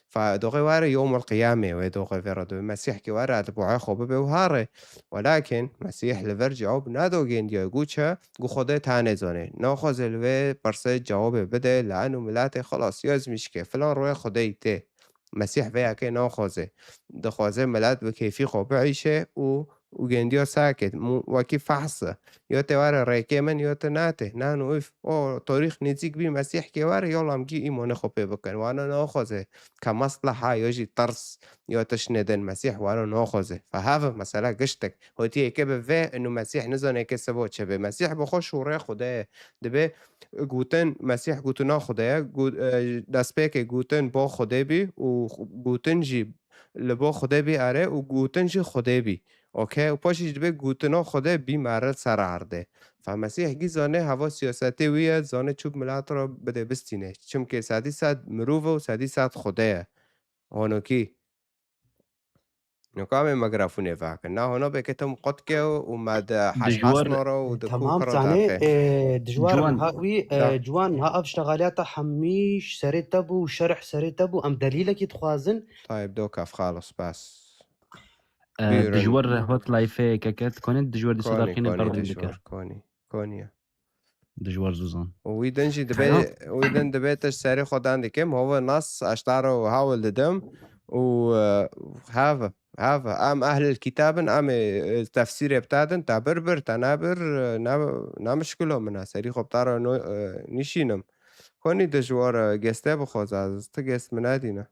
فدوغي واري يوم القيامة ويدوغي فيردو مسيح كي واري اتبوعي خوبه بوهاري ولكن مسيح لفر جواب ندوغين ديو قوتشا قو خوده تاني زوني ناخوز الوي برسي جواب بده لانو ملاتي خلاص يوز مشكي فلان روي خوده تي مسيح فيها كي ناخوزه دخوزه ملات بكيفي خوب عيشه و وجنديو ساكت وكي فحصة يوتي وارا ريكي من يوتي ناتي نانو إف أو تاريخ نزيك بي مسيح كي وارا يلا مجي إيماني خبي بكن وانا ناخذه كمصلحة يجي ترس يوتش ندن مسيح وانا ناخذه فهذا مسألة قشتك هوتي كيف في إنه مسيح نزل يكسبوت شبه مسيح بخش ورا خداه دبي گوتن مسیح گوتنا خدایا دسپیک گوتن با خدا بی و گوتن جی لبا خدا بی اره و گوتن جی خدا بی اوکی و پاشش دبی گوتنا خدا بی مرد سر عرده فمسیح گی زانه هوا سیاستی ویه زانه چوب ملت را بده بستینه چون که 100% مروفه و 100% خدایه هانو کی نقام مغرفونه فاكر نا هنا بكتم قدكه ومد حشحاش دجوار نورا ودكو تمام كرو تاني دارخه دجوار جوان هاوي دا جوان ها اشتغالات حميش سريتبو وشرح سريتبو ام دليلك يتخوازن طيب دوكاف خالص بس بيرن دجوار هوت لايف كاكات كونت دجوار دي كوني صداركين كوني البرد دجوار دكر كوني دجوار زوزان ويدنجي تمام ويدن دبيتش ساري خدان دكم هو نص اشتارو هاول ددم وهذا ام اهل الكتاب ام التفسير بتاعتن تابربر تنابر نمشكلو منا ساري خب تارو نشينم كوني دجوار جسته بخوز از تجست منادينا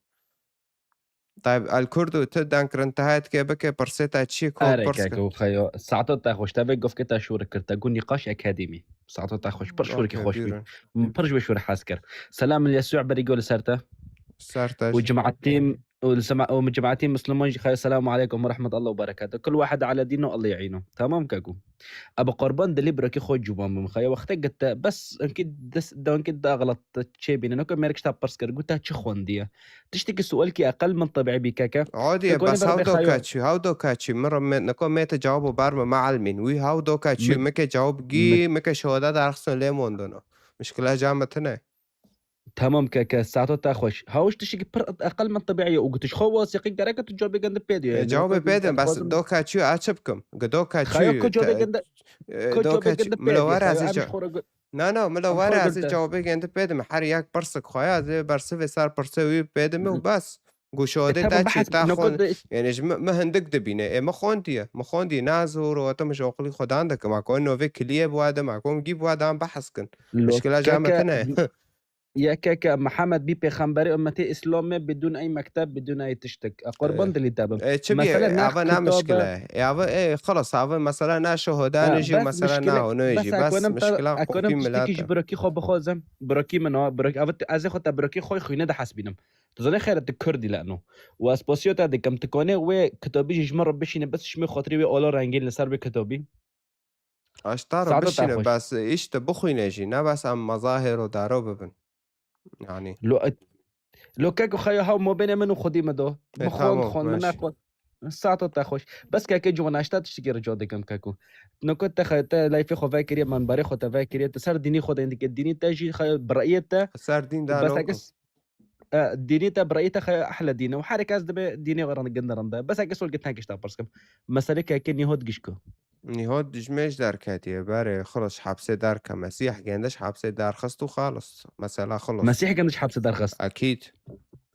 طيب الكردو تدان كرنتهايت كي بكي برسيتا تشي كوك اره برسكا كاكو خيو ساعتو تاخوش تابي قف كتا شور كرتا قول نقاش اكاديمي ساعتو تاخوش برشور كي اوكي خوش بي بيرن برج بشور حاسكر سلام اليسوع بريقول لسرته سارتاج وجماعتين وجماعتين مسلمون خير السلام عليكم ورحمة الله وبركاته كل واحد على دينه الله يعينه تمام كاكو ابو قربان دلي بركي خو جوبان مخيا وقت قلت بس انكد دس دو انكد اغلط تشيبين انو ميركش تابرسكر قلت تشي خونديه تشتكي سؤالك اقل من طبيعي بكاكا عادي كاكوني بس هاو بربي دو خيو كاتشي هاو دو كاتشي مرة نكو ميتا جوابو بارما معلمين وي هاو دو كاتشي مت مكا جواب مت جي مكا شهادة دارخصن ليمون دونو مشكلة جامتنا تمام كاكا ساعتو تاخوش هاوش تشتكي اقل من طبيعي وقلتش خو واثقين دركة تجاوبي قند بيديو يعني جوابي نكو بيدن بس خوزم دو كاتشي اتشبكم دو خيو كاتشي كو جوابي قند كو دو جوابي كاتشي قند بيدي ملواري خيو عزي امش خورا نا ام ملواري خورا عزي قلت جوابي جنت بيدن محر ياك برسك خويا زي برسوي صار برسوي بيدن وبس قو شهادة تمام تاتشي بحسب تاخون نقول يعني ما هندك دبينه إيه ما خوندي نازور وتم شغلي خد عندك ما كون نو فيك ليه بوادا ما كون جيب بوادا عم بحسكن لو مشكلة كاكا جامتنا يا كاكا محمد بي بيغمبري امتي اسلامي بدون اي مكتب بدون اي تشتك قربان دلي تابم تشبي مثلا ناخ هذا نا مشكلة كتابه هذا إيه خلص هذا مثلا نا شهداء نجي بس مثلا نا مشكلة هنا يجي بس بس مشكلة اكونم قوقي تشتكيش ملاتا براكي خو بخوزم براكي منو براكي افت از خو براكي خوي خوينا ده حسبينم تظن خيرت الكردي لانه واسبوسيو تا دكم تكوني و كتابي جمر بشينه بس شمي خاطري و اولا رنگين لسر بكتابي اشتارو ساعتو بشينه تاخوش بس إيش تبخوي نجي نا بس عم مظاهر ودارو ببن يعني لو كاكو خيو هاو مو بين منو خدي مدو مخون تمام خون من ماشي اخو ساعتو تاخوش بس كاكا جو ناشتا تشتكي رجو دكم كاكو نكو تا لايفي خو فاكري من باري خو تفاكري تسر ديني خو عندك الديني تاجي خيو برأيته صار دين بس دانوكم اكس ديني تا برأيته خيو احلى دينه وحركه از دبي ديني غران قندرن بس اكس ول قلت هاكش تا برسكم مسالك كاكني هود گشكو نهاد دجمش در كاتيه باري خلص حبسه دار كمسيح جندش حبسه دار خستو خالص مسألة خلص مسيحي كان مش حبس درخص أكيد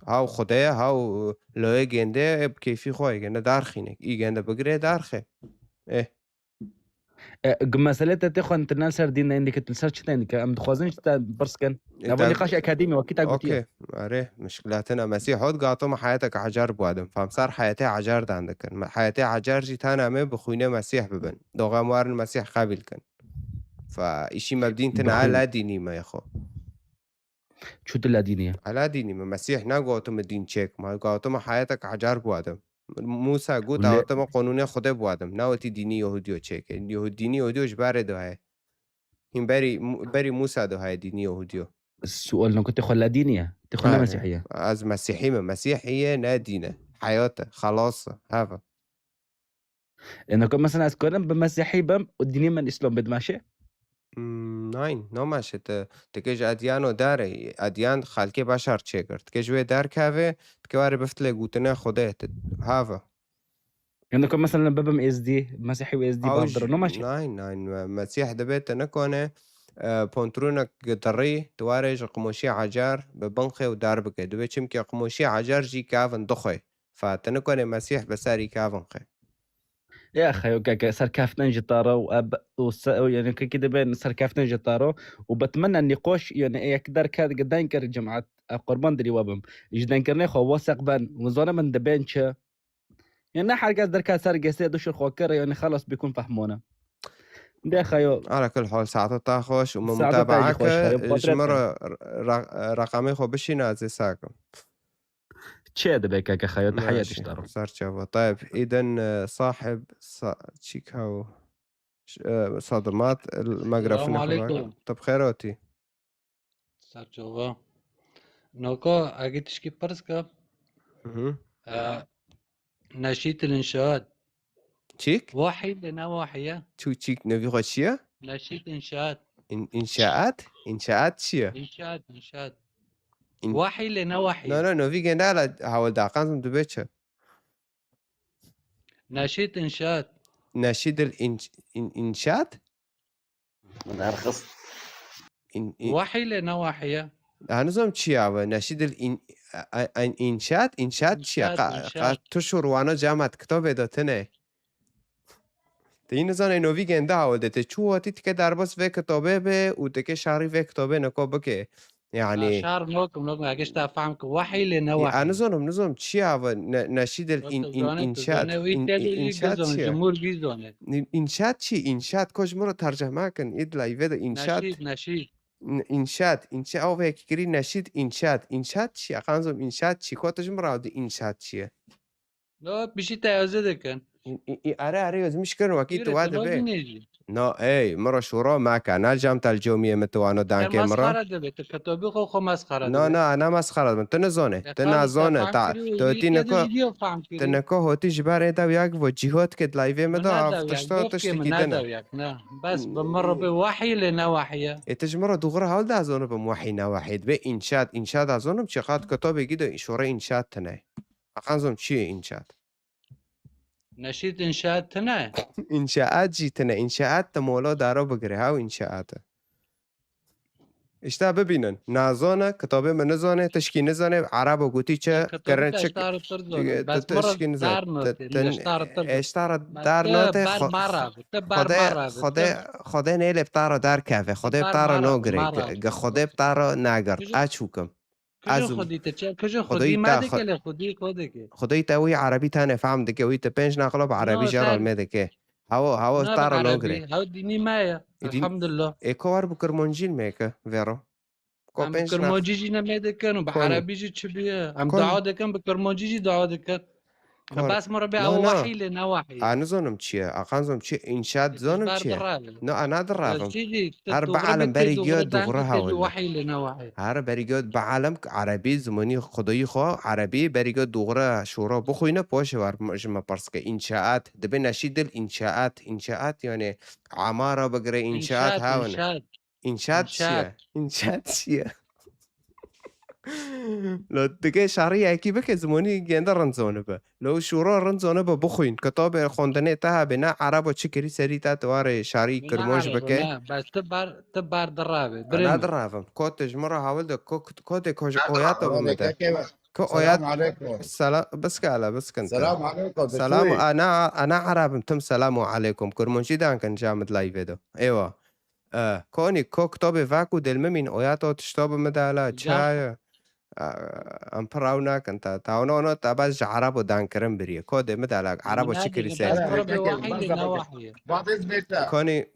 هاو خدايا هاو لو جنده بكيفي خوي جنده دارخينك إي جنده بقري دارخي إيه مسألة تاخو انترنال سر دين عندك تلسرش عندك ام دخوازنش تا برسكن ابو نقاش اكاديمي وكيتا قلتيه اوكي اري مشكلاتنا مسيح هود قاطم حياتك عجار بوادم فهم صار حياتي عجار دا عندك حياتي عجار جيت انا مي بخوينا مسيح ببن دوغا موار المسيح قابل كان فإشي مبدين تنا لا ديني ما يخو شو تلا دينية على ديني ما مسيح نا قاطم الدين تشيك ما قاطم حياتك عجار بوادم موسى قلت ولا قاطم قانوني خدا بوادم ناوتي ديني يهوديو تشيك ديني يهوديو جبار دو هاي هم بري موسى دو هاي ديني يهوديو السؤال انه كنت خلا دينية تخلا مسيحية از مسيحية نادينة حياته خلاص هذا انه كان مثلا اسكورن بمسيحي بم والدينية من الاسلام بدماشي ناين نو ماشي تكيج اديانو داري اديان خالكي بشر تشيكر تكيج وي دار كافي تكواري بفتلي قوتنا خديت هذا انه كان مثلا بابم اس دي مسيحي واس دي بقدر انه ماشي ناين مسيح دبيت نكونه بونترونك قطري توارج قموشي عجار ببنخي وداربك دوي چمكي قموشي عجار جي كافن دخي فتنكوني مسيح بساري كافن خي يا اخي وكاكا سركافتن جتارو يعني كده بين سركافتن جتارو وبتمنى النقاش يعني يقدر كاد قدان كر جماعة قربان دري وبم جدان كرني خو وثق بان وزانا من دبنش يعني نحر قدر كاد سر قصير دوش الخوكر يعني خلاص بيكون فهمونا ده خيو على كل حال ساعتها خوش ومن ساعتها تاجي متابعك خوش خيو جمرة رقمي خو بشي نازي ساكم تشي دبيكا خيو تحياتي ماشي اشتروا صار جوا. طيب إذا صاحب تشيكاو صدمات المقرف السلام عليكم. طب خيروتي سارجوا نوكو أجيتشكي برسكا نشيط الإنشاءات تشيك واحد لنا واحية تشيك نبي غشية نشيط إنشاءات إنشاءات شيا إنشاءات واحد لنا واحية لا نوفي جندالة حاول داقان دبيتشا نشيط إنشاءات نشيد الإنشاد مترخص واحد لنا واحية هنظام تشيا نشيد الإنشاد تشيا قا تشور وانا جامعة كتاب داتنه تين زن نوفي جنده حاول ده تشوه تيك درباس في كتابه به وتك شعري في كتابه نكابه که يعني شعر نوكم اگه تفهمك واحد لنا واحد نظام تشيا نشيد الإنشاد جمهور بيزونه إنشاد شي إنشاد كوش مرة ترجمة كن إد لايفه ده إنشاد إنشاد أو هيك كري نشيد إنشاد شي أقانزم إنشاد شي كوتش مرة ده إنشاد شي لا بشي تعزده كان أري مش كانوا أكيد تواد به اي مرة شورا ما كان الجامعة الجومية متوانو دان كاميرا مسخرة ده كتابي خو مسخرة لا أنا مسخرة من تنزونه تنازونه تنكو هوتي جبارة دا وياك وجهات كد لايفه مدا تشتي كده بس بمر بوحي لنا وحية تجمرة دغرة هول دا زونه بموحينا واحد به إنشاد أظنهم شقات كتابي كده شورا إنشاد تناي أخانزم شيء إنشاد نشيد إنشاءات تناي إنشاءات جيتنا إنشاءات تمولا دارو بقرها وإنشاءات اشتا ببینن نازانه کتابه من نزانه تشکی نزانه عرب و گوتی چه کرن چه تشکی نزانه اشتار در نوته خدا نیل ابتارا در کفه خدا ابتارا نگره خدا ابتارا نگر اچوکم کجا خودی ماده که خدای تاوی عربی تانه فهم دکه وی تپنج نقلب عربی جرال مده که هوا ابتارا نگره هوا دینی مایا الحمد لله ايكوار بكرمونجيل ميكا فيرو بكرمونجيجي نميده كانوا بعربيجي تشبيه عم دعاء دكان بكرمونجيجي دعاء دكان بس مربع وحي لنا وحي انا زونم تشي اقانزم تشي انشاد زونم تشي انا درافم اربع عالم بريجود دغرها ولا وحي لنا وحي هر بريجود بعالم عربي زماني خدای خو عربي بريجود دغره شورا بخوینه پوش ور مجمع پرسکه انشاءات دبه نشید انشاءات يعني عماره بقرا انشاءات هاونه انشاد چیه لو دیگه شهری کی بک زمانی گنده رنزونه به لو شورا رنزونه به بخوین کتاب خوندنه ته به نه عربو چکری سری تا توار شهری کرموش بکه بس تبار درابه انا درافم کوتج مره حاول ده کوت کوج اویات بمده کو اویات سلام بس کالا بس کنت السلام عليكم سلام انا عربم تم سلام عليكم کرمونشی دان کن جامد لایو دو ايوه كوني كتاب فاكو دلمين اوياتو تشتاب مدالا چاي ام براونا كنت تاونو تابز عربو دان كرم بريه كود مدالا عربو شكري سيد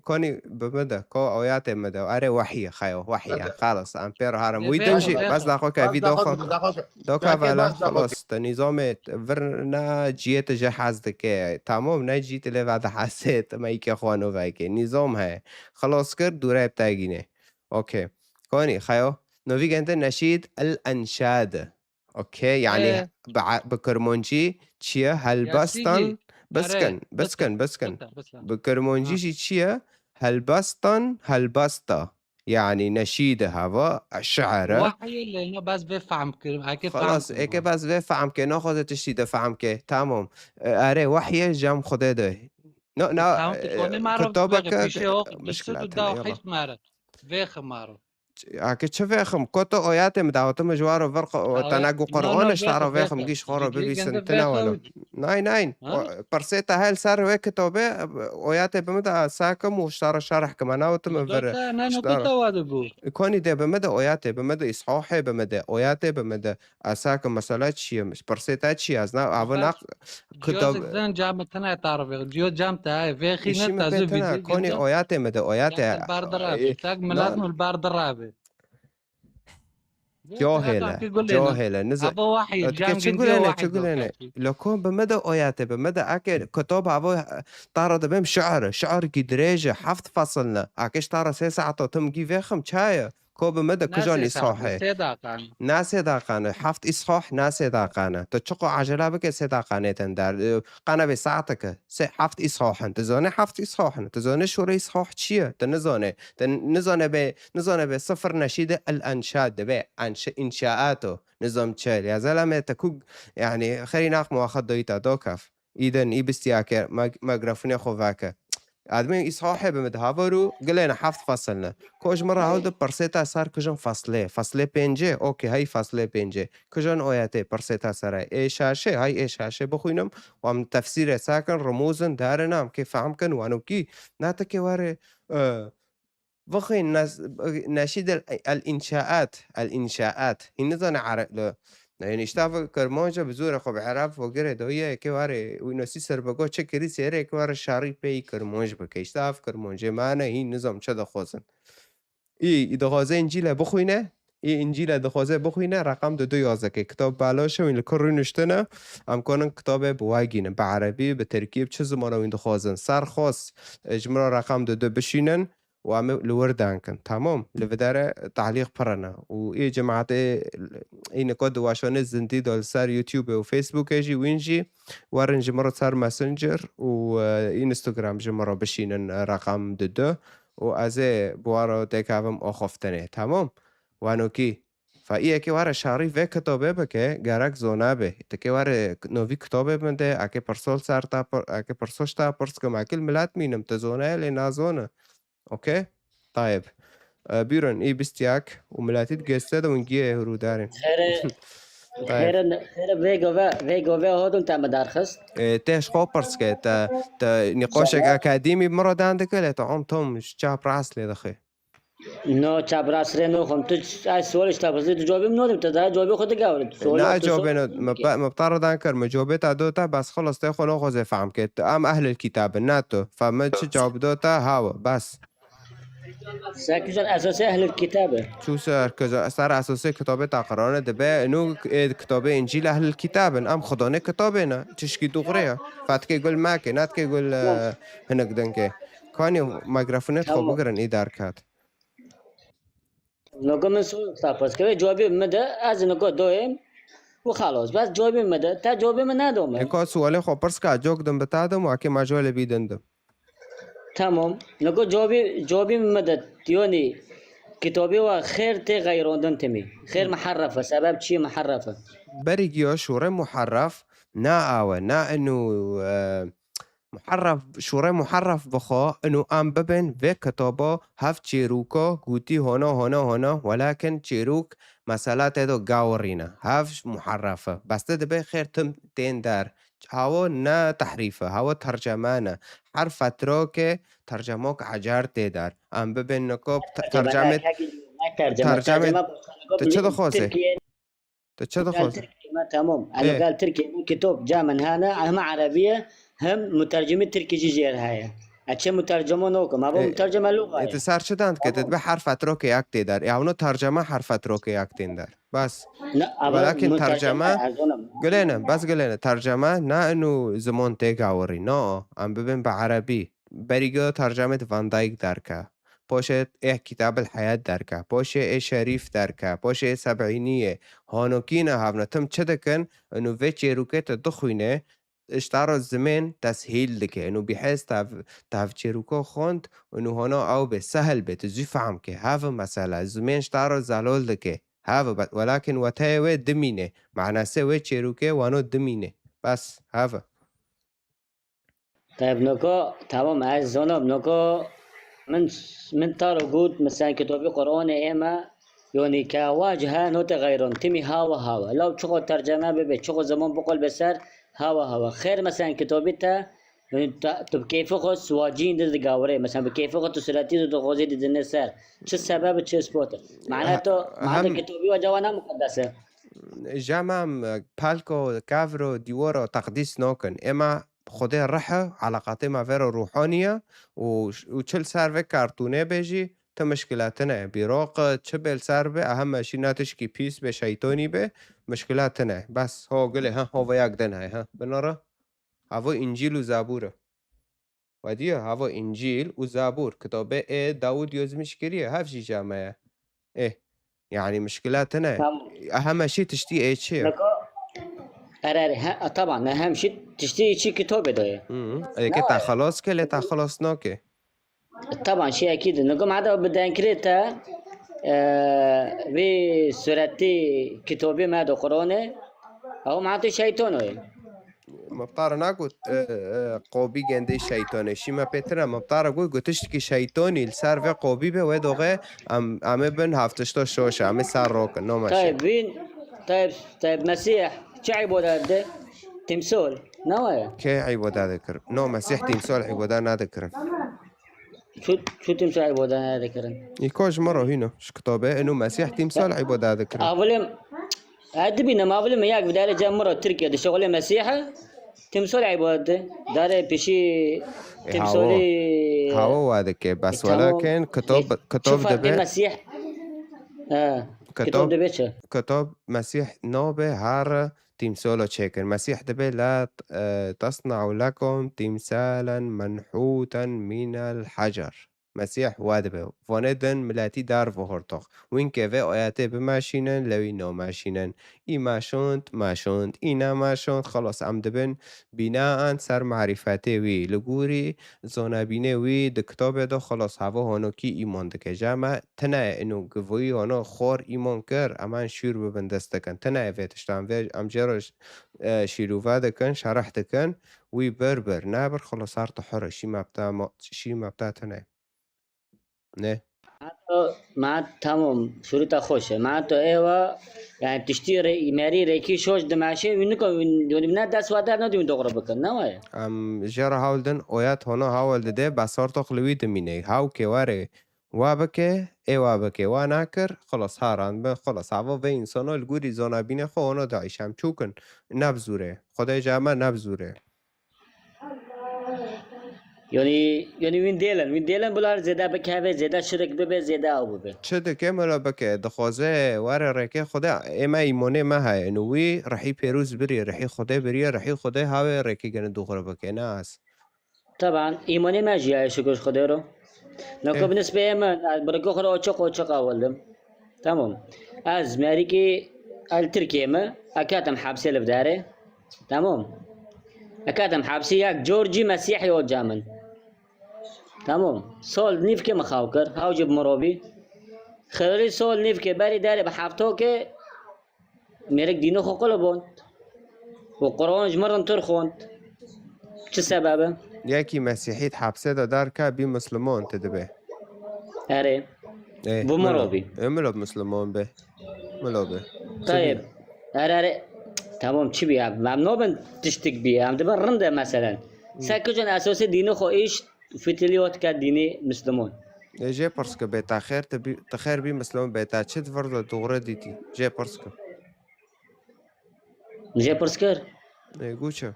كوني بمدا كو اويات مدا اري وحيه خايو وحيه خلاص امبير هرم ويدنجي بس لاخوك في دوكا فلا خلاص نظام ورنا جيت جهاز دكه تمام نجيت له بعد حسيت ما يك اخوانو فايك نظام है خلاص कर دوره بتاعينه اوكي كوني خايو نوفي انت نشيد الانشاد اوكي يعني بكرمونجي تشيا هالبستان بسكن بكرمونجي تشيا هالبستا يعني نشيد هوا الشعر وحي اللي بس بفهم خلاص هيك بس بفهم كي ناخذ تشتي فهم كي تمام اري وحي جام خده ده نا كتابك مشكلة ده حيث مارا فيخ مارا اكي تشوفيخم كوتو اوياتي مداوتو مجوارو فرق تناقو قرآن اشتعرو فيخم جيش خورو ببي سنتنا ونو ناين برسيتا هاي السار ويك كتوبة اوياتي بمدى ساكم واشتعرو شارح كماناوتو من فر كوني دي بمدى اوياتي بمدى اصحوحي بمدى اوياتي بمدى اساكم مسالات شي مش برسيتا شي ازنا ابناق جوزك زين جامتنا تعرف جيو جامتها هاي في إشي خينة ما بيتنا تازو كوني اوياتي مدى اوياتي البارد الرابع تاق ملازم البارد الرابع جاهلة نزل ابو وحي الجام تقول انا لو كون بمدى اوياتي بمدى اكل كتب ابو طارد بهم شعر قدريجة حفظ فصلنا اكش طار 3 ساعات تم فيخم شاية كو بمدى كجان يصحوحي ناس داقانة حفظ إصحاح ناس داقانة تشقو عجلة بك سداقانة تندار قانا بساعتك حفظ إصحاح تزوني حفظ إصحاح تزوني شوري إصحاح تشيه نزوني بصفر نشيد الأنشاد بي إنشاءاته نظام تشال يا زلمة تكوك يعني خلينا مواخد دويتا دوكاف إذن إبستياك ما قرفني خوفاك آدمين إصحاحي بمدهابرو قلنا حفظ فصلنا كوش مرة هود برسيتا صار كجن فصلي بينجي أوكي هاي فصلي بينجي كجن آياتي برسيتا صار إيشاشي هاي إيشاشي بخوينم وعم تفسير ساكن رموزن دارنا كيف فهمكن وانو كي ناتكي واري بخوين ناس ناشيد الإنشاءات هنزان عرق يعني اشتاف كرمانجا بزور خب عرف وغيره دويه که واره ویناسی سر بگو چه کری سیره که واره شاری پی کرمانج بکه اشتاف کرمانجا معنی این نظام چه دخوازن ای دخوازه انجیل بخوینه ای انجیل دخوازه بخوینه رقم 211 که کتاب بالاشه و این لکر روی نشتنه امکانن کتاب بواگینه به عربی به ترکیب چه زمانه وین دخوازن سر خاص اجمرا رقم 22 بشینن وعم لوردان كان تمام لفدار تعليق برنا وإيه جماعة إيه نقد وعشان الزندي دول صار يوتيوب وفيسبوك يجي وينجي ورن جمرة صار ماسنجر وإنستغرام جمرة بشين رقم 22 وأزي بوارو تكافم أخفتني تمام وانو كي فإيه كي وارا شاري في كتابه بكه جارك زونابه تكي وارا نوفي كتابه بنده أكي برسول سارتا أكي برسوشتا برسكم أكل ملات مينم تزونه لنازونه اوكي طيب بيرن اي بستياك وملاتيت جسد ونجيه هرو دارين خير فيجو هودن تا مدارخص تاش خوبرسكي تا نقاشك اكاديمي مرة عندك ولا تعم توم شاب راس لي دخي نو شاب راس رينو خم تج اي سؤال اشتبزي جوابي منو تدا جوابي خود قاول لا جوابي ما بطارد انكر ما جوابي دوتا بس خلص تاخذ خوزي فهم كيت ام اهل الكتاب الناتو فما تجاوب دوتا هاو بس ساكجن اساسي اهل الكتابه شو صار اساسي كتابه تقرانه دبا انه كتابه انجيل اهل الكتاب ام خدانه كتابنا تشكي دغريا فاتكي يقول ماك ناتكي يقول هناك دنكي كاني مايكروفونات خو بقرن ادار كات نقوم نسوي تابس كده جوابي مدى از نقول دوم وخلاص بس جوابي مدى تا جوابي من ندوم اكو سؤال خو برس كا جوك دم بتادم واكي ما جوال بيدندم تمام نقول جوابي مدى يوني كتابي وخير تي غيروندن تمي خير محرفة سبب شي محرفة بريجيو شوري محرف نا آوه نا انو محرف شوري محرف بخو انو ام ببن في كتابه هف تشيروكو قوتي هنا ولكن تشيروك مسالات دو قاورينا هف محرفة بس تدبي خير تم تين دار هاو نا تحريفه هاو ترجمانه حرف اتروك ترجموك عجار تدار ام ببن نكوب ترجمة تشدو خوزي تمام انا قال تركي كتب جاء من هنا هم عربية هم مترجمة تركي جير هاي أشي مترجمة نوكم أبو مترجمة لغة أنت صار شدان كتب بحرف أتروك ياكتي دار يعني ترجمة حرف أتروك ياكتي دار بس ولكن ترجمة قلنا ترجمة نا إنه زمان تيجاوري نا أم ببين بعربي بريجو ترجمة فان دايك داركا باشه إيه كتاب الحياة داركا باشه إيه شريف داركا باشه إيه سبعينية هانوكينا هافنا تم تشدكن إنه في روكت دخوينه اشترى الزمان تسهيل لك انه بحيث تعرف تشيروكو خوند انه هنا او بسهل بتجي فهم كه هذا مسألة الزمان اشترى زلول لك هذا ولكن وتاوي دمينه معناه سوي تشيروكي وانو دمينه بس هذا طيب نوكو تمام عايز زونو نوكو من تارو قلت مثلا كتابي قرآن إما يعني كواجهة نوت غيرون تمي هوا لو شغل ترجمة ببي شغل زمان بقول بسر هوا خير مثلا كتابي تا يعني تب كيف خص واجين ضد قاوري مثلا بكيف خص تسلاتي ضد غوزي ضد النسر شو السبب شو سبوت معناته كتابي وجوانا مقدسة جامع بالكو كافرو ديورو تقديس نوكن اما خدای رحه علاقاتی ما فيرو روحانیه و چل سر و کارتونه بجی تا مشکلات نه بیراق چه بل سر به اهم شی ناتش کی پیس به شیطانی به مشکلات نه بس ها گله ها هو یک دنه ها بناره هوا انجیل و زبوره ودیه هوا انجیل و زبور کتابه داود یزمش کریه هفشی جامعه يعني مشكلات نه اهم شيء تشتي اي شيء طبعا اهم شيء تشتري شيء كتاب ده كي تا خلاص كله تا خلاص نوكي طبعا شيء اكيد نقوم عاد بدنا كريتا بسورتي كتابي ما دو قرانه او معناته شيطانه مبطار ناقول قوبي جندي شيطاني شيما بيترا مبطار اقول قلتشتكي شيطاني السار في قوبي به ودوغه ام بن هفتشتو شوش ام سار روك نو ماشي طيب وين طيب مسيح شو عبادة ده تمثال نوايا كي عبادة ذكر نو مسيح تمثال عبادة نا ذكر شو تمثال عبادة نا ذكر يكوج مرة هنا ش كتابه انه مسيح تمثال عبادة ذكر اولم ادبينا ما اولم ياك بدايه جا مرة تركيا ده شغله مسيحي تمثال عبادة داره بشي تمثالي هاو هذاك بس ولكن كتاب دبي مسيح كتاب دبي كتاب مسيح نوبه هر تمثال تشيكن مسيح دبي لا تصنع لكم تمثالا منحوتا من الحجر مسيح وادبه واندن ملاتی در وهرتاق وین که و آیاته بماشینن لوی ناماشینن ای ماشوند اینا ماشوند خلاص عمدبن بیناً سر معرفته وی لگوری زانبینه وی ده کتاب دا خلاص هوا هانو کی ایمان دکه جمع تنه اینو گوی هانو خور ایمان کر امان شیر ببندستکن تنه ویتشتان وی امجرش شیروفه دکن شرح دکن وی بربر نبر خلاص هر تحره شی مبتا تنه نه ما تمام شروط خوشه ما تو ایوا يعني تشتري ماري ريكي شوش دماشي وينكو ونبنا داس وادر ندوم دغرا بكن نوايا جرا هاولدن اويات هنا هاولد ده بسار تقلوي دميني هاو كواري وابكه وابكه واناكر خلاص هاران به خلاص هوا و انسانو الگوری زانبین خو اونا دعیشم چوکن نبزوره خدای جامع نبزوره يعني وين ديلن بولار زيادة بكهوه زيادة شرك ببه زيادة او ببه چه دکه مرا بکه دخوازه واره رکه خدا اما ایمونه ما های نوی رحی پیروز بری رحی خدا بری رحی خدا هاوه رکه گنه دوغره بکه نه هست طبعا ایمونه ما جیای شکرش خدا رو نکو بالنسبه من برکو خدا اوچق اولدم تمام از ماريكي التركيا ما اكاتم حابسي لفداره تمام اكاتم حابسي ياك جورجي مسيحي وجامن تمام سول نيف که مخاوكر هاو جب مروبي خلالي سول نيف که باري داري بحافتو که ميرك دينو خو قلبوند وقرآن جمرن ترخوند چه سببه؟ یکی مسیحیت حبسه دار که بی مسلمان تدبه اره بو مروبي ملوب مسلمان به ملوبه طيب اره تمام چی بیا ممنوع بن تشتك بیا هم دبن رنده مثلا ساكو جن اساس دينو خو ايش فتليوت كديني مسلمون جي برسك بيتا خير تخير بي مسلمون بيتا چت فرد دوغره ديتي جي برسك جي برسكر گوچه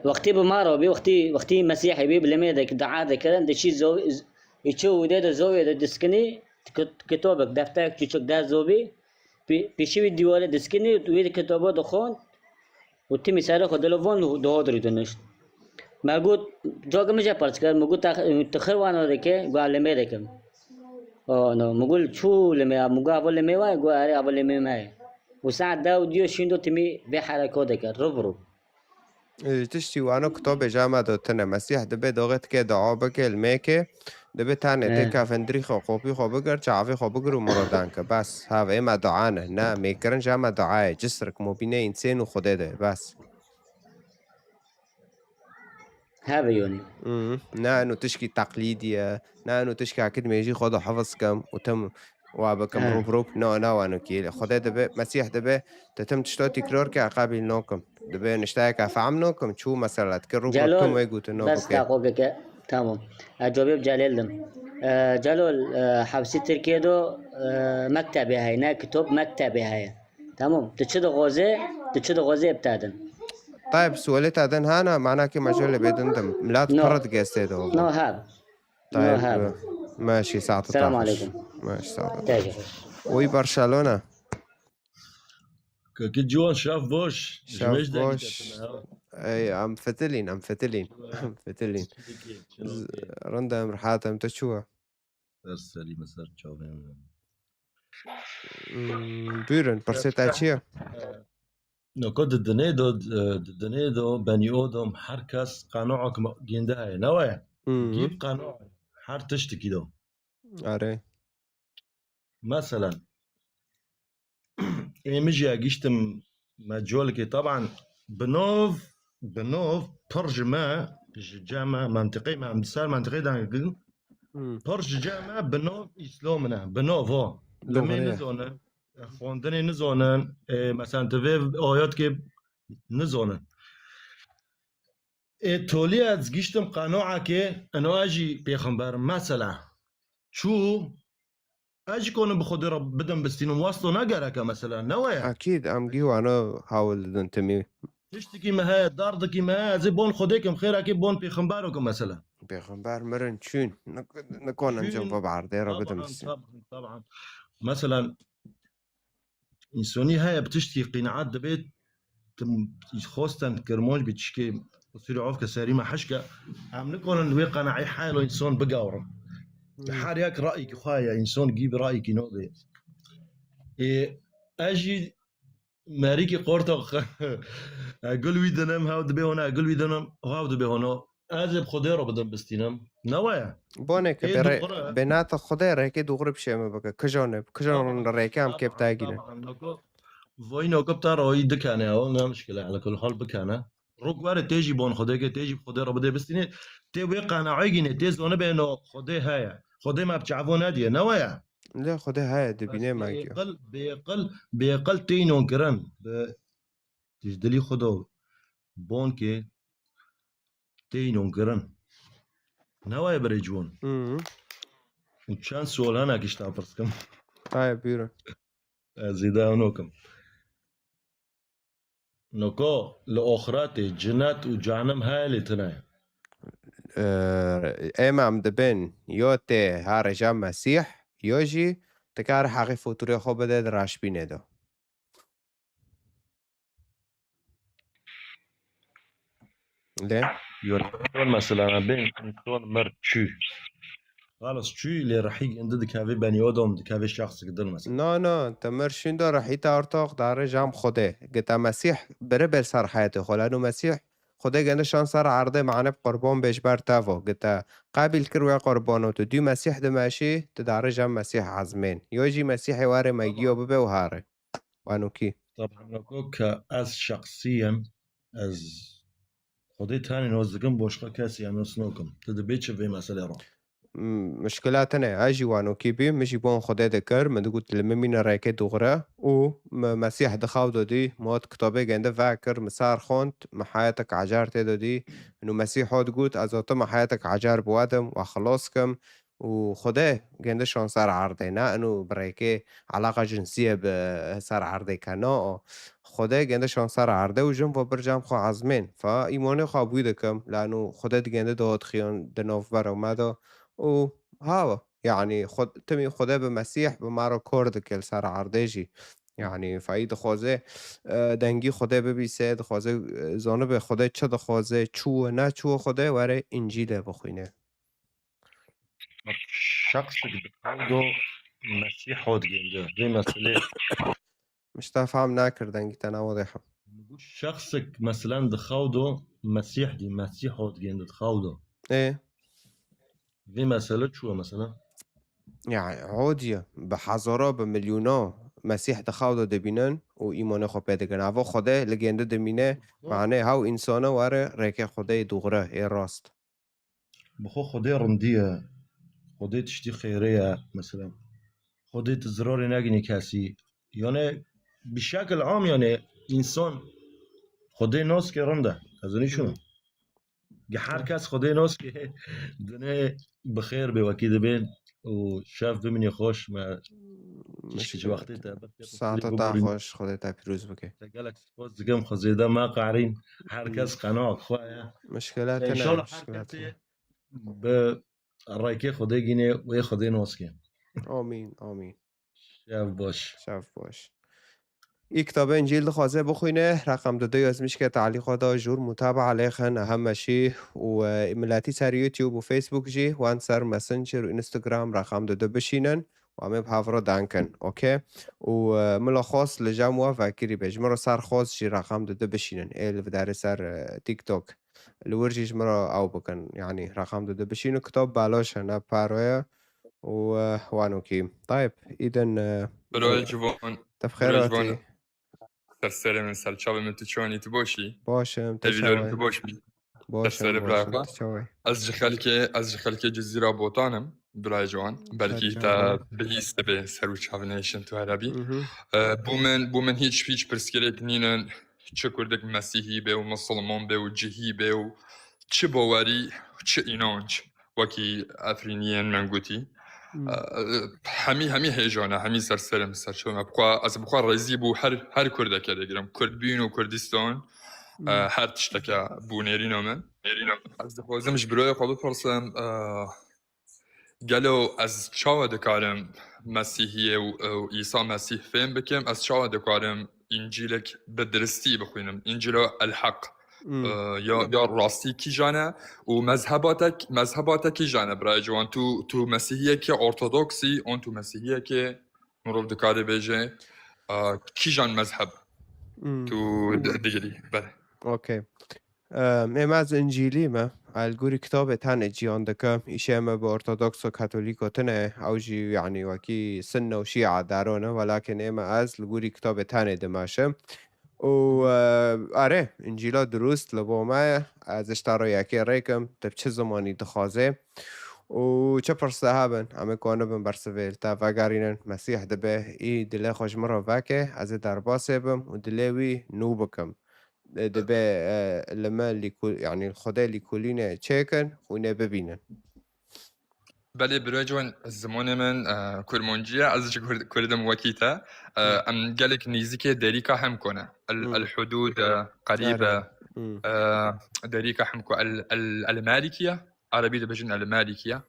وقتی بمارو بي وقتی مسيحي بي بلمي دك دعاء ذكرن دشي زو يچو ده زوي ده دسكني كتابك دفترك تشك ده زوبي پیشی دیواره دسکنی توی کتابا دخوان و تی مثال خود دلوان دو داری دنشت مگود جاگه میشه پرس کرد مگود تخیر وانو رکه گو علمه رکم نه مگول چو لمه مگو اول لمه وای گو اره اول لمه مای و ساعت داو دیو شیندو تیمی به حرکات دکر رو تشتی وانو کتاب جامعه دوتنه مسیح دبه دوغت که دعا بکه المه دبي تاني تكا فندري خو قوبي خو بقر تعافي خو بقر ومرودان بس هذا إما دعانا نا ميكرن جامع دعاء جسرك مو بينه إنسان وخده ده بس هذا يوني نا انه تشكي تقليدية، نا انه تشكي عكد ما يجي خذ حفظ كم وتم وابكم روب نو انه كي خذ دبي مسيح دبي تتم تشتو تكرار كعقابي نوكم دبي نشتاك فعم نوكم شو مثلا تكرر كم جلال ويقول انه بس تعقوبك تمام أجوبي بجلال دم جلال حبسي تركيا دو مكتبي هاي نا كتب مكتبي هاي تمام تشد غوزي ابتدن طيب سؤالي هذا هانا معناه كي مجال بيدن دم ملات فرد جاستي دو نو هاب طيب ماشي ساعة السلام عليكم ماشي ساعة تاجر وي برشلونة كي جوان شاف بوش اي ام فتلين رندا مرحاتم تشوا سالي مسار جوان بيرن برسيتا تشيا نقد الدنيدو بني اودم حركس قانوعك جنداي نوع جيب قانوع حر تشتكي دو اري مثلا مجي اجيشتم مجولكي طبعا بنوف برجما جامع منطقي مع مثال منطقي دان برج جامع بنوف اسلامنا بنوفو لما نزونن خوندني نزونن مثلا تفيف آیات که نزونن تولی از گیشتم قناعه که انا اجی پیغمبر مثلا شو اجي كون بخدي رب بدم بستينهم واصلوا نقرك مثلا نوايا اكيد ام جيو انا حاول ننتمي تشتكي ما هي داردكي ما زي بون خديكم خير اكيد بون بيخمباركم مثلا بيخمبار مرن شون نكون نجنب بعض يا رب بدم طبعا مثلا انساني هاي بتشتكي قناعات دبيت خوستن كرموج بتشكي بتصير عوف كساري ما حشكه عم نكون نوي قناعي حاله انسان بقاورم حاريك رأيك خايا إنسان جيب رأيك نوبي أجي ماريكي قرطة أقول ويدنم هاود بهنا أقول ويدنم هاود بهنا أجيب خديرة بدن بستينم نوايا بونك بنات خديرة كي دغرب شيء ما بقى كجانب ريكام كيف تاجينا وينو كبتر روي دكانة أو ما مشكلة على كل حال بكانة روكوار تيجي بون خديك تيجي خديرة بدي بستيني تبي قناعيني تيزونه بينو خدي هاي خدي ما بتشعفوا ناديه نوايا لا خدي هاي دبينه ما بيقل تينون كرن تجدلي خدو بونكي تينون كرن نوايا بريجون وشان سؤال انا كيش تعبرسكم هاي بيرا زيدانوكم نوكو لاخراتي جنات وجهنم هاي اللي تنايا ايما عم دبن يوتي هارجا مسيح يوجي تكار حقي فوتوري خو بده دراش بينه دو ليه؟ يقول مثلا بين انسان مرد شو خلاص شو اللي راح يجي عند دكافي بني ادم دكافي شخص قدر مثلا نا تمرشين دو راح يتارتاق دار جام خوده قتا مسيح بربل سر حياته خو لانه مسيح خدا گنده شان سر عرضه معنی قربان بهش بر تاوا گتا قابل کروی قربانو تو دو مسیح دماشی تداره جم مسیح عزمین یا جی مسیح واره مگیو ببه و هاره وانو کی طبعا نقول كأس شخصيا از خدي تاني نوزقن بوشقة كاسي يعني سنوكم تدبيتش في مسألة رو مشكلاتنا اجي وانو كي بي مشي بون خدا دكر من قلت لما مين رايكه دغرا و مسيح دخاو دودي موت كتابه گنده فاكر مسار خونت ما حياتك عجار تدودي انه مسيح هاد قلت ازاته ما حياتك عجار بوادم وخلاصكم وخدا گنده شان سر عرضه نه انه برايكه علاقة جنسية بسر عرضه كنا خدا گنده شان سر عرضه و جم و برجم خو عزمين فا ايمانه خو بودكم لانه خدا گنده داد خيان دناف بر اومده و هاوا يعني تمي خدا بمسيح بمارو كورد كل سر عردجي يعني فايد خوزه دنگی خدا ببیسه خوزه زانب خدا چه خوزه چو نه چو خدا وره انجیل بخوینه شخص بخوضه مسيح هاد گنده زي مسئله مش تفهم نکردنگی تنواضحه شخصك مثلا دخوضه مسيح دي مسيح هاد گنده دخوضه ايه في مسألة شو مثلا؟ يعني عودية بحضارة بمليونا مسیح دخاو دبینن و ایمان خو پیدا کن اوا خدا لگنده دمینه معنی هاو انسانه واره ریک خدای دوغره ای راست بخو خدای رندیه خدای تشتی خیریه مثلا خدای تزرار نگینی کسی یعنی بشکل عام یعنی انسان خدای ناس که رنده از شنو هر کس خدای ناس که دنیا بخیر به وکیده بین و شاف بمینی خوش ما تشتی وقتی تا ساعت تا خوش خدای تا پیروز بکه تقلق سپاس دگم خزیده ما قارین هر کس قناع خواه مشکلات ان شاء الله هر کس به رایکه خدای گینه و خدای ناس که آمین آمین شاف باش این کتاب انجیل خوازه بخوینه رقم 2 از که تعلیقات جور متابعه علیخن اهم شی و ملاتی سر یوتیوب و فیسبوک جی وان سر مسنجر و اینستاگرام رقم 2 بشینن و همه بحفره دانکن اوکی و ملا خاص لجموع فکری بجمرا سر خاص جی رقم 2 بشینن ایل بدار سر تیک توک الورجيش مرة أو بكن يعني رقم 2 بشينو كتاب بلاش أنا بارويا وانوكي طيب إذا برای جوان تبخيراتي ترسره من سلچاوی من تو چوانی تو باشی باشم هلیلارم تو باش بی ترسره براقا تشاوي از جخلك جزيرة بوطانم برای جوان بلکی تا بهیست به سرو چاونیشن تو عربی بومن هیچ پرسکرک نینن چه کردک مسیحی به و مسلمان به و جهی به و چه باوری چه اینانچ وکی افرینیان من گوتی همی هیجانه همی سرسرم سرچوم از بخوا رزی بو هر کرده که دگرم کردبین و کردستان هر تشتکه بو نرینو من از دخوازمش برای خواب پرسم گلو از چاو دکارم مسیحیه و عیسی مسیح فهم بکم از چاو دکارم انجیلک بدرستی بخوینم انجیل الحق یا راستی کی جانه و مذهباتک کی جانه برای جوان تو مسیحیه که ارتدوکسی اون تو مسیحیه که مرو دکاره بیجه کی جان مذهب تو دیگری بله اوکی ام از انجیلی ما الگوری کتاب تن جیان دکم ایشه ما به ارتدوکس و کاتولیک و تنه او جی یعنی وکی سنه و شیعه دارونه ولکن اما از الگوری کتاب تن دماشه و آره انجیلا درست لبا ما از اشترا یکی ریکم تب چه زمانی دخوازه و چه پرسته هبن همه کانو بن برسویل تا وگرینن مسیح دبه ای دله خوش مرا وکه از درباسه بم و دلوی نو بکم دبه لما يعني خدا لیکولینه چکن خونه ببینن بله برای جوان زمان من کرمانجیه ازش کردم وکیتا ام گلک نیزی دریکا هم کنه الحدود قریبه دریکا هم کنه المالكية عربي بجن المالكية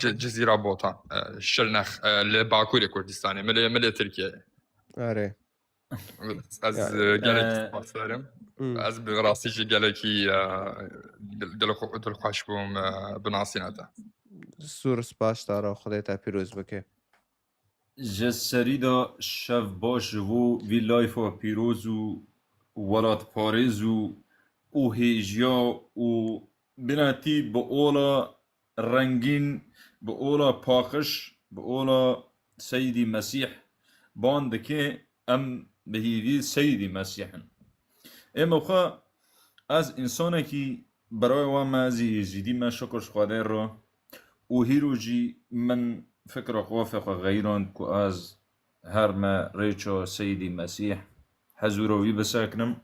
جزيرة بوطان شرنخ لباكوري كردستاني ملي تركيا آره از گلکی پاسدارم از براستی گلکی دل خوش بوم بناسیناتا سور سپاس داره خدای تا پیروز بکه جسری دا شف باش و وی لایف و پیروز و ولات پارز و هیجیا و بناتی با اولا رنگین با اولا پاکش با اولا سیدی مسیح باند که ام بهیوی سیدی مسیحن اما خواه از انسانه که برای وام از یزیدی من شکرش خواده را و هیرو جی من فکر خوافق غیران که از هر ما ریچو سیدی مسیح حضوروی بساکنم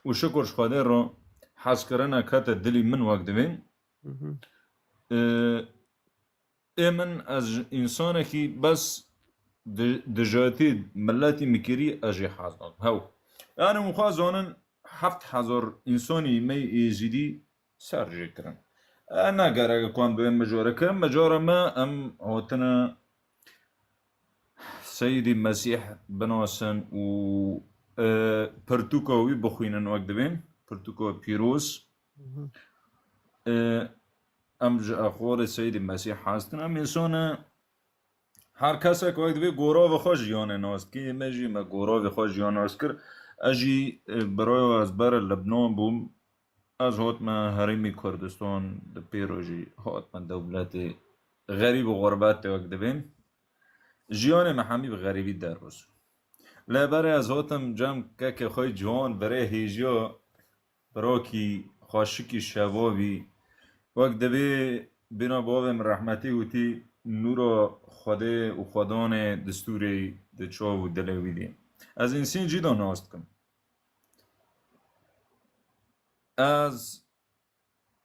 و شکرش خواده را حس کرنه کت دلی من وقت دوین من از انسانه که بس دجاتی ملتی مکری اجی حاضر هاو یعنی مخوازانن 7000 انسانی می ایزیدی سرجی کرن انا گره کن به مجاره کرن مجاره ما ام هاتنا سیدی مسیح بناسن و پرتوکاوی بخوینن وقت بین پرتوکا پیروز ام جاخور سیدی مسیح حاضرن ام انسان هر کسی که وقتی گورا و خوش یانه ناست که مجی ما گورا و خوش یانه ناست کر اجی برای از بر لبنان بوم از هات ما هریمی کردستان د پیروژی هات ما دولت غریب و غربت وقت بین جیان محمی به غریبی در روز لبره از هاتم جمع که خوی جوان برای هیجیا براکی خاشکی شوابی وقت دبی بنا بابم رحمتی وتی نورا خدا و خدان دستوری دچاو و دلوی دی از این سین جدا ناست کم از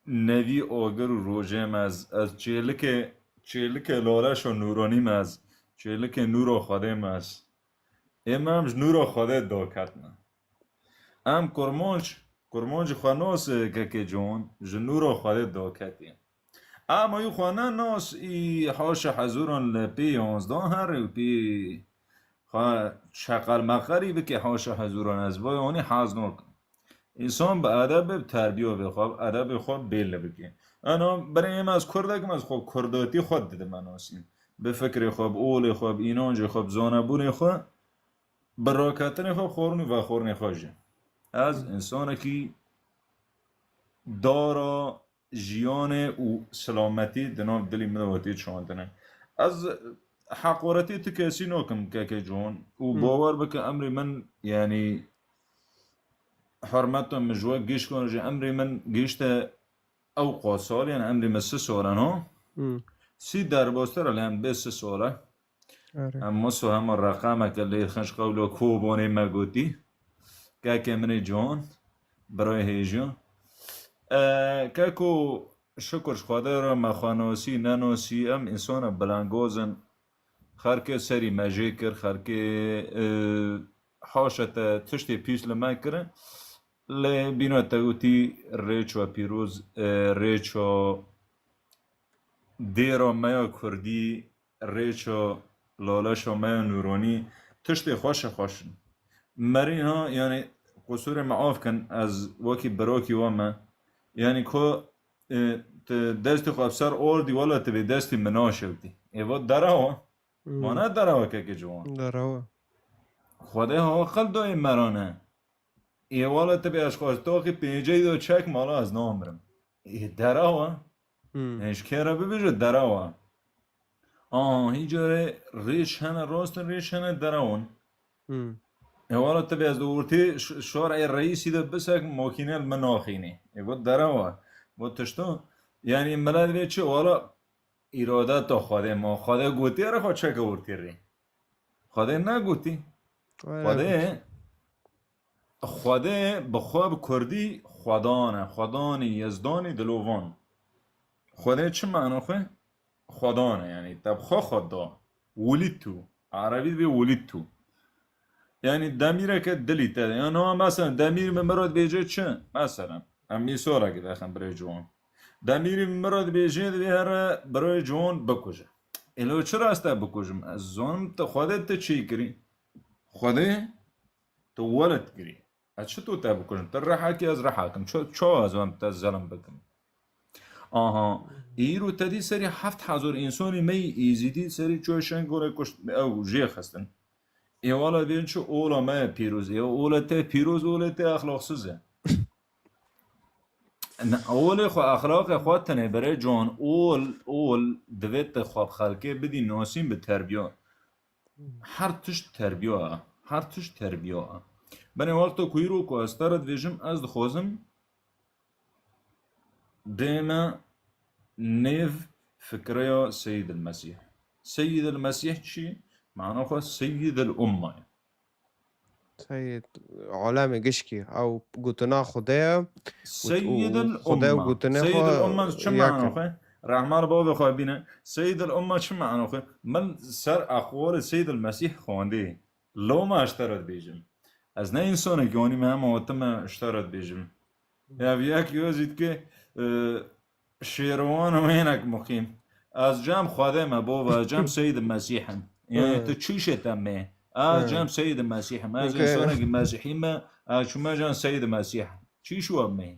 نوی آگر و روژم از چهلک لالش و نورانیم از چهلک نور خدام از امامش نور خدا دا کتنا ام کرمانج خواناس که جون جنور خدا دا کتیم اما یو خوانا ناس ای حاش حضوران لپی 11 هر و پی شقل مقری بکی حاش حضوران از بای آنی حاز نکن انسان به ادب تربیه بخواب ادب خود بیل بکی انا برای ایم از کردکم از خواب کرداتی خود دیده مناسیم به فکر خواب اول خواب اینانج خواب زانبون خواب براکتن خواب خورنی و خورنی خواجه از انسان که دارا جیان و سلامتی دناب دلی مدواتی چاندنه از حقارتی تو کسی نکم که جون و باور بکه امر من یعنی حرمت مجوا گیش کنه امر من گیشت او قاسال یعنی امر من 3 سالن ها سی در باستر الهم به 3 ساله اما سو هم رقم که لی خنش قولو کوبانه مگوتی که من جان برای هیجان که کو شکرش خدا را مخاناسی نناسی ام انسان بلنگازن خرکه سری مجه کر خرکه حاشت تشتی پیش لما کرن لی بینا تاوتی ریچ و پیروز ریچ و دیرا میا کردی ریچ و لالش و میا نورانی تشتی خوشن مرین ها یعنی قصور معاف کن از وکی براکی وامه یعنی که دستی خواب سر اوردی والا تبی دستی مناشوتی ایوا دراوه مانه دراوه که جوان دراوه خوده ها خل دای مرانه ایوالا تبی اشخاص تاقی پیجه دو چک مالا از نامرم ای دراوه اشکره ببیجه دراوه هیجاره ریش هنه راست ریش هنه دراون ایوالا تبی از دورتی شارع رئیسی ده بسک ماکینه المناخینه ایوا دراوه با تشتو یعنی ملد به چه والا اراده تا خواده ما خواده گوتی را خود چه گورتی ری خواده نگوتی خواده بخواب کردی خدانه یزدانی دلوان خواده چه معنی خواه؟ خدانه یعنی تبخوا خدا ولید تو عربی به ولید تو یعنی دمیره که دلی تده یعنی مثلا دمیر مراد بیجه چه؟ مثلا امی سوره که دخم برای جوان دمیری مراد بیجه دیره برای جوان بکشه ایلو چرا استه بکشم؟ از زنم تا خودت تا چی کری؟ خوده تو ولد کری از چه تو تا بکشم؟ تا رحاکی از رحاکم چو از هم تا ظلم بکم ایرو تدی سری 7000 انسانی می ایزیدی سری چوشن گوره کشت او جیخ هستن ایوالا بین چو اولا ما پیروز اولا تا پیروز اولا تا اخلاق سوزه اول خو اخلاق خود تنه برای جان اول دویت خواب خلقه بدی ناسیم به تربیه هر توش تربیه بنی وقتا کوی رو که استارت ویجم از دخوازم دیما نیو فکره سید المسیح چی؟ معنی خواه سید الامه سید عالم گشکی او گوتنا خدای سید خدای و گوتنا سید الامه چه معنی خواه؟ رحمان بابا خواه بینه سید الامه چه معنی خواه؟ من سر اقوال سید المسیح خوانده لو ما اشترد بیجم از نه انسانه که آنی همه آتم اشترد بیجم یک یوزید که شیروان و اینک مقیم از جام خادمه بابا از جام سید مسیحم یعنی تو چیشت همه از جام سید مسیحم از انسانه که مسیحیم از شما جان سید مسیحم چی شو همه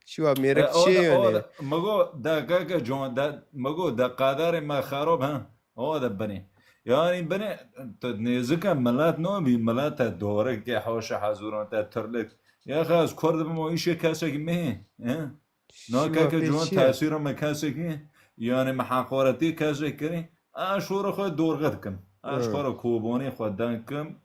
شو همه رک چی یعنی مگو دا که جان مگو دا قدر ما خراب هم آده بنی یعنی بنی تو نیزکه ملت نامی ملت دوره که حوش حضوران تا ترلک یا خیلی از کرد ما ایشه کسی که مه نه که جوان تاثیر ما کسی که یعنی محقارتی کسی کنی شور خود دورغت کن اشخار کوبانی خود دنکم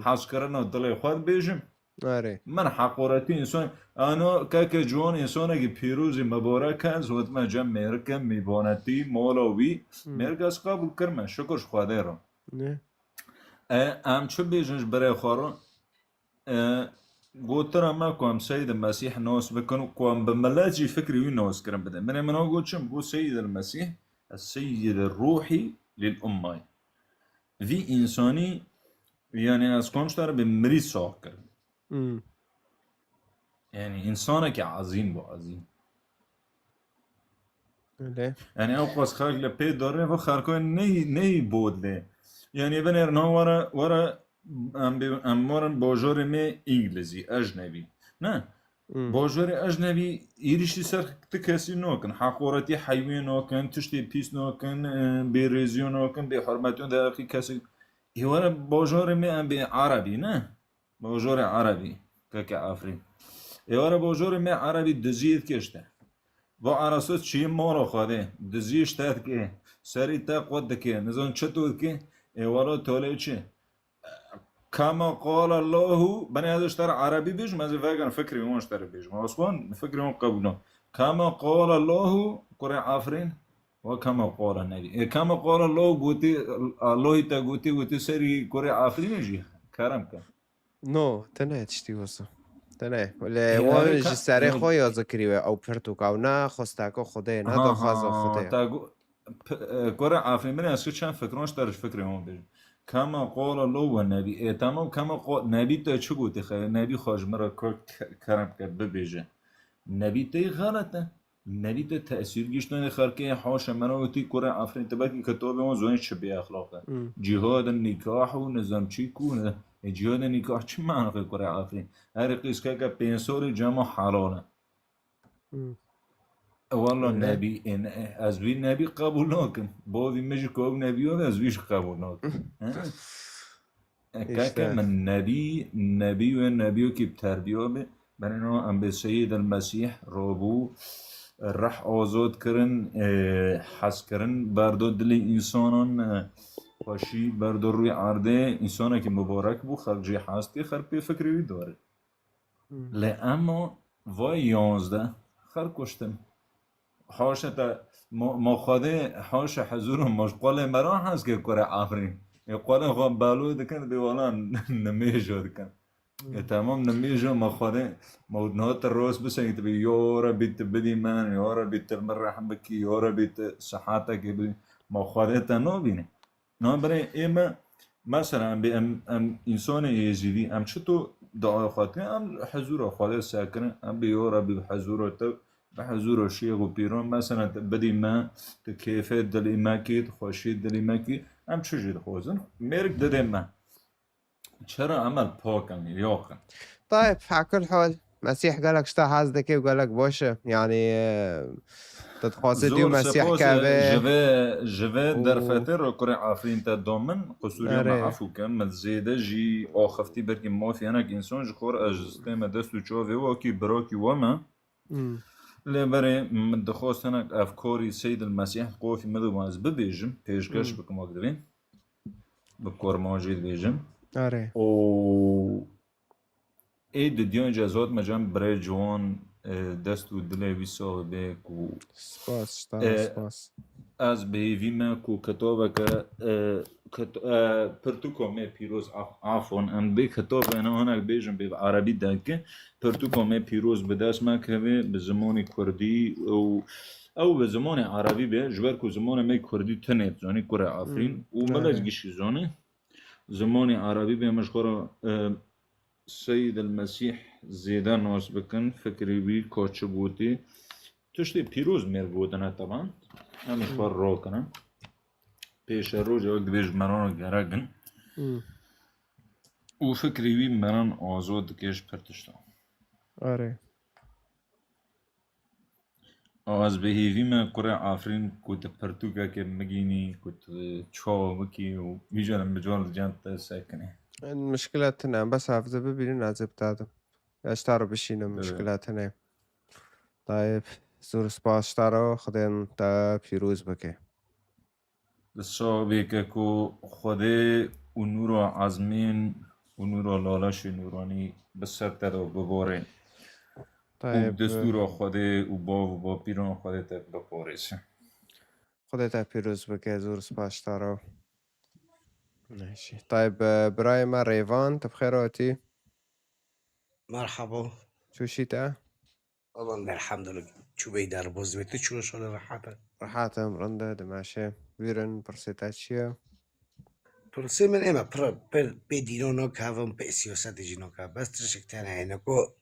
حس کردن دل خود بیشم آره من حقارتی انسان انا که جوان انسانه که پیروز مبارک هست و ما جمع مرکم میبانتی مولاوی مرکز قبول کرم شکرش خواده را نه ام چه بیشنش برای خورا گوتر اما کوم سید المسیح ناس بکن کوم بملاجي فكري وين ناس كرم بده من اقول شم بو سيد المسيح السيد الروحي للأمة في إنساني يعني از كونشتر بمري ساكر يعني إنسانك عظيم بو عظيم يعني او قاس خارج لبي داره و خاركو ني بودله يعني بنر نا ورا امورن باجور می انگلیزی اجنبی نه باجور اجنبی ایریشی سر کسی نکن حقارتی حیوان نکن تشتی پیس نکن بیرزیون نکن به حرمتون داخلی کسی ایوان باجور می ام به عربی نه باجور عربی که آفرین ایوان باجور می عربی دزید کشته و عرصات چی مارا خواده دزیش تاد که سری تا قد که نزان چطور که ایوان توله چه كما قال الله بني هذا اشترى عربي بيج ما زي فاجن فكري ما اشترى بيج ما اصلا فكري ما قبله كما قال الله قرأ عفرين وكما قال النبي كما قال الله قوتي الله تا قوتي سري قرأ عفرين يجي كرم كان نو تنه تشتي وصل تنه ولی وان جسری خوی از کریه او پرتوکاو نه خستاکو خوده نه دو خواز خوده قرأ عفرين بني اسكت شان فكرونش ترش فكري ما بيج كما قال الله والنبي تمام كما قال نبي تا چه گوته خیر نبی خواج مرا کرم کرد ببیجه نبی تا غلطه نبی تا تأثیر گشتن خرکه حاش منو تی کره آفرین تبکی کتاب ما زون چه بی اخلاقه جهاد النکاح و نظام چی کونه جهاد النکاح چه معنی کره آفرین هر قیس که 5 سال جمع حلاله والله نبی این از وی نبی قبول نکن باوی میشه که نبی ها از ویش قبول نکن که من نبی و نبیو که تربیه به برای ام به سید المسیح رابو رح آزاد کرن حس کرن بردو دل انسانان باشی بردو روی عرضه انسانه که مبارک بو خرجی هست که خرپی فکری داره لی اما وای 11 خر کشتم حاشا تا ما خواده حاشا حضور مشغول مران هست که کره آفرین قول خواه بالو دکن دیوالان نمیجو دکن تمام نمیجو ما خواده مودنات الروس بسن تبي يا ربي تبدي من يا ربي تمرحم بك يا ربي صحتك ما خواده تنو بینه نه برای اما مثلا به ام انسان یزیدی ام چطور دعا خواهد ام حضور خواده ساکنه ام به یا ربی حضور تو بحضور الشيخ وبيرون مثلا بدي ما كيف دلي ما كيد خوشي دلي ما كي ام تشجد خوزن ميرك ددي ما چرا عمل پاکن ياقن طيب على كل حال مسيح قالك شتا حازدكي وقالك باشه يعني تتخاصدي ومسيح كابه جوه در فتر رو كري عافرين تا دومن قصوري معفو كم زيده جي آخفتي بركي مافي انا انسان جخور اجزتي ما دستو چاوه وكي براكي وما لبرای من دخواستن افکاری سید المسیح قوفی مدو از ببیجم پیشکش بکم اگدوین بکار ماجید بیجم آره او اید دیان جزاد مجم برای جوان دست و دل وی صاحبه کو سپاس از بیوی من کو کتابه که پرتوکومه پیروز عفون ام به کتاب انا هناك بیجم به عربی دکه پرتوکومه پیروز به دست ما که به زمان کردی او به زمان عربی به جبر کو زمان می کردی تنید زانی کره آفرین و ملج گیشی زانی زمان عربی به مشغول سید المسیح زیده ناس بکن فکری بی کوچه بودی تشتی پیروز میر بودنه طبعا همش بار رو کنم پیش رو جواب دیج مران گرگن و فکری بی مران آزاد کش پرتشتا آره از بهیوی من کره آفرین کت پرتوکا که مگینی کت چاو مکی و بیجانم بجوان جانت سکنه مشکلات نه بس حافظه ببینین از ابتدام اشتارو بشینم مشکلات نه طيب زور سپاس اشتارو خدين تا پیروز بکه دسا که خدا و نور عزمین و نور لالش نورانی بسرت رو ببارین و طيب دستور خدا و با پیران خدا تب بپارسه. خودت پیروز بکه زور سپاس تارو. ماشي طيب براي ما ريفان تبخيروتي مرحبا شو شيتا والله الحمد لله شو بيدار بوزبيت شو شغل راحتك راحاتها مرندة دماشي ويرن برسيتاتشيا پرسه من اما پر دینو نکاوم په سیاست جنو کا بس تشکتن اینو کو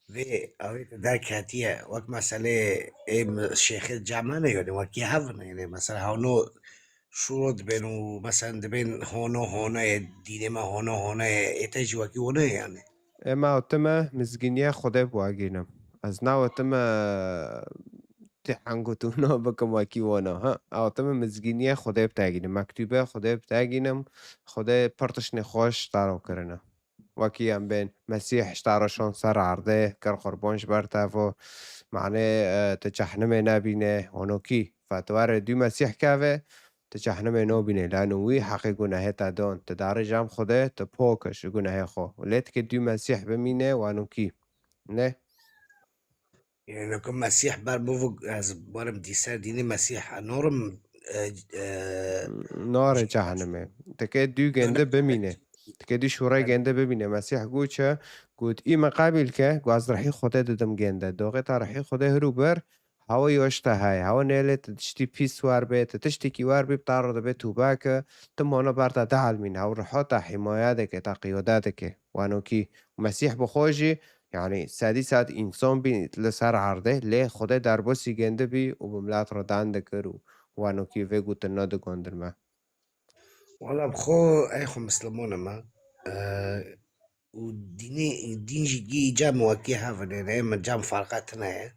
و اوی در کاتیه وقت مسئله ام شیخ جامعه یعنی وکی هفن یعنی مثلا هانو شروط بینو مثلا بین هانو دینه ما هانو ایتاجی وکی ونه یعنی اما اوتما مزگینیا خوده بواگینم از ناو اوتما تحنگوتونا بکم واکی وانا ها اوتما مزگینیا خوده بتاگینم مکتوبه خوده بتاگینم خوده پرتش نخوش تارو کرنه واکی هم بین مسیح اشتارشون سر عرضه کر قربانش برتافو معنی تجحنم نبینه ونوکی فتوار دو مسیح كافه تجحنم نبینه لانه وی حقی گناه تدان تدار جام خوده تپوکش گناه خو ولید که دو مسیح بمینه ونوکی نه يعني لو كان مسيح بار بوفق از بارم ديسار ديني مسيح نورم نار جهنمه تکه دو گنده بمینه تکه دو شورای گنده ببینه مسیح گو چه گود ای مقابل که گو از رحی خوده دادم گنده دوغه تا رحی خوده هرو بر هوا یوشته های هوا نیله تشتی پیس وار بی تشتی کی وار بی بتار ده بی توبا که تمانا برتا دعال مین هوا رحا تا حمایه ده که تا قیاده ده که وانو کی مسیح بخوشی يعني سادي ساد إنسان بين لسر عرضه ليه خدا در بسی گنده بی و بملات را دنده کرو وانو کی وگو تناده گندر ما والله بخو ايخو مسلمون ما وديني دين جي جام وكي هافن يعني من جام فرقاتنا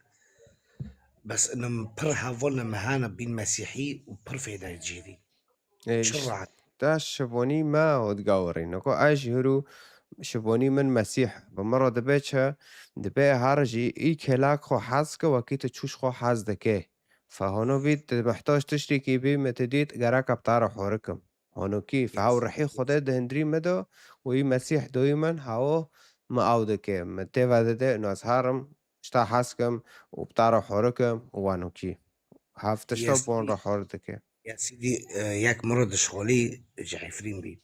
بس انهم بر هافون مهانا بين مسيحي وبر فيدا الجيري شرعت تاش شبوني ما ودقاوري نكو اش هرو شبوني من مسيح بمرة دبيتها دبي هارجي اي كلاك خو حزك وكيت تشوش خو حزدكه فهونو بيت محتاج تشتكي بي متديت جراك بتاع حوركم هونو كيف هاو رحي خدا دهندري مدو وي مسيح دايما هاو ما اودكه متفا ده ناس هارم اشتا حسكم وبتاع حوركم وانو كي هافتشتا بون را حوردكه يا سيدي ياك مرض شغلي جعفرين بي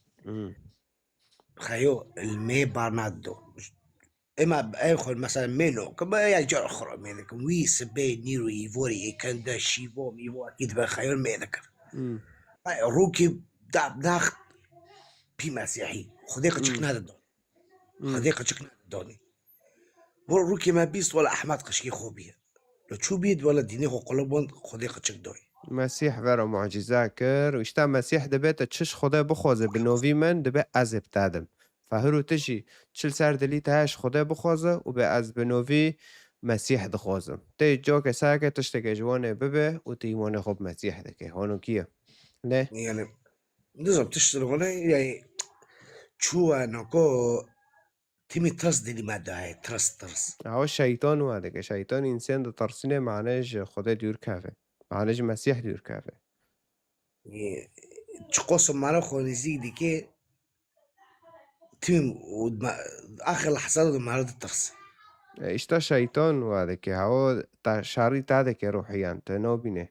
خيو المي بارنادو اما اخر مثلا منو كما يجر اخر منكم وي سبي نيرو يفوري كان دا شيبو ميفو اكيد بخير ما يذكر روكي داخ بي مسيحي خديقة شكنا دون خديقة شكنا دوني روكي ما بيست ولا احمد قشكي خوبيه لو شو بيد ولا ديني خو قلبون خديقة شك دوي مسيح ورا معجزه كر واشتا مسيح دبيت تشش خدا بخوزه بنوفي من دبي ازب تادم فهرو تشي تشل سر دليت هاش خدا بخوزه وبي از بنوفي مسيح دخوزم تي جوك ساكه تشتكي جوانه ببه وتيمونه خب مسيح دكه هونو كيه ليه يعني نظام تشتغل هنا يعني شو انكو تيمي ترس دي ماده هاي ترس هو الشيطان وهذاك شيطان انسان ده ترسينه معناش خدا ديور كافه معناش مسيح ديور كافه تقوس مرة خونيزي دي كي تيم اخر لحظات مرة الترس اشتا شيطان وهذاك هو شاري تاعك روحيا تنوبينه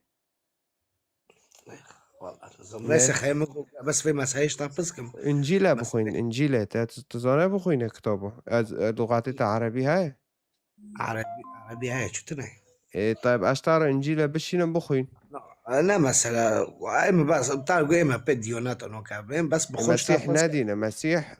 والله ليس خيمك بس في مسايش تابسكم انجيلا بخوين انجيلا تزانه بخوين كتابه از لغات عربي هاي عربي هاي شو تنهي طيب اشتار انجيلا بشينا بخوين لا مثلا اما بس بتاع اما بديونات انو كابين بس بخوش مسيح نادينا مسيح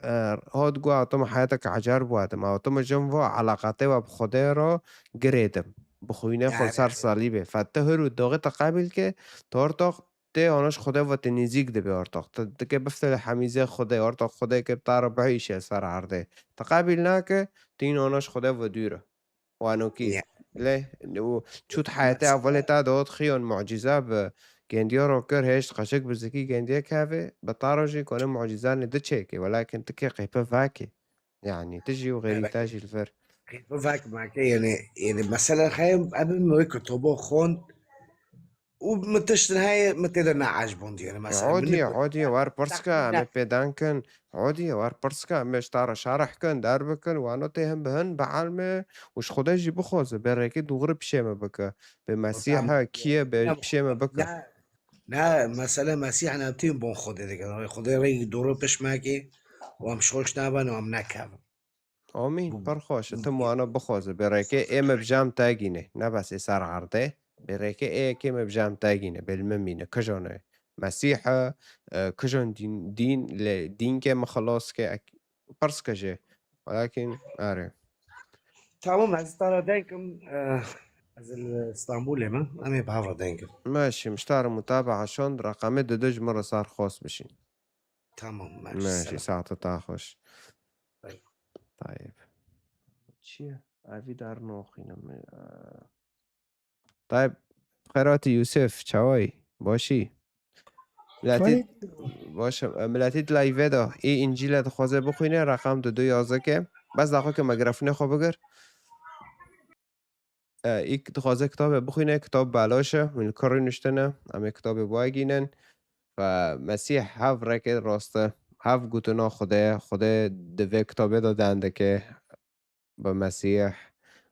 هاد قوا عطم حياتك عجرب واتم عطم جنبه علاقاته وبخده را گریدم بخوينه خود سر صلیبه فتهر و داغه تقابل که تارتاق ته آنش خدا و تنیزیک ده به ارتاق که بفتل حمیزه خدا ارتاق خدا که بتار بعیشه سر عرضه تقابل نه که تین آنش خدا و دوره وانو کی له و چود حیاته اولی تا داد خیان معجزه به گندیا رو کر هشت قشک بزکی گندیا كافي بطارجي كون معجزة ندتشيكي ولكن تكي قيبة فاكي يعني تجي وغيري تاجي الفر قيبة فاكي معك يعني مثلا خايم قبل ما يكتبوا خون ومتشتن هاي متقدر نعجبون ديانا مثلا عادي وار برسكا أمي بيدانكن عادي وار برسكا أمش تارا شارح كن دار بكن وانو تهم بهن بعلمه وش خدا جي بخوزه بريكي دوغري بشيمة بكا بمسيحة كيه بشيمة بكا لا مثلا مسيح أنا بتين بون خدا ديك خدا ري دورو بشماكي وام شوش نابن وام نكابن آمين برخوش تم وانا بخوزه بريكي ايم بجام تاگينه نه بس سر عرضه بريكي اي كيم بجام تاگينه بالممينه كجونه مسيحة كجون دين كي مخلص كي برس كجي ولكن آره تمام از تارا دينكم از اسطنبول ما أمي بعرف دينكم ماشي مشتار متابعة شون رقم دج مرة صار خاص بشين تمام ماشي ساعة تاخش طيب چیه؟ اوی در ناخینم طيب خيرات يوسف چاوي باشي ملاتي باشم ملاتي لایو دا ای انجیل خوازه بخوینه رقم 2211 که بس داخل که مگرفونه خواه بگر ای خوازه کتاب بخوینه کتاب بلاشه من کاری نشتنه همه کتاب باگینن و مسیح هف رکه راسته هف گوتنا خدا دوه کتابه دادنده که با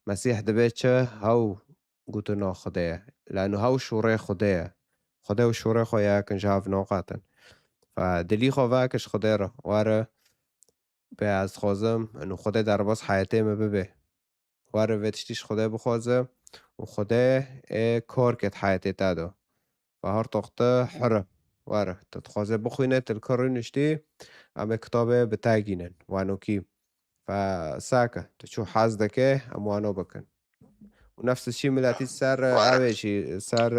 مسیح دبه چه هاو گوتنا خدا لانه هاو شوره خدا و شوره خواه یکن جاو ناقاتن فدلی خواه کش خدا را واره به از خوازم انو خدا در باز حیاته مبه واره ویتشتیش خدا بخوازه و خدا کار کت حیاته تادا و هر تاقته حره واره تتخوازه بخوینه تلکاری نشتی اما کتابه بتاگینن وانو کی فساكة تشوف حازدك اموانو بكن ونفس الشيء ملاتي صار اوشي صار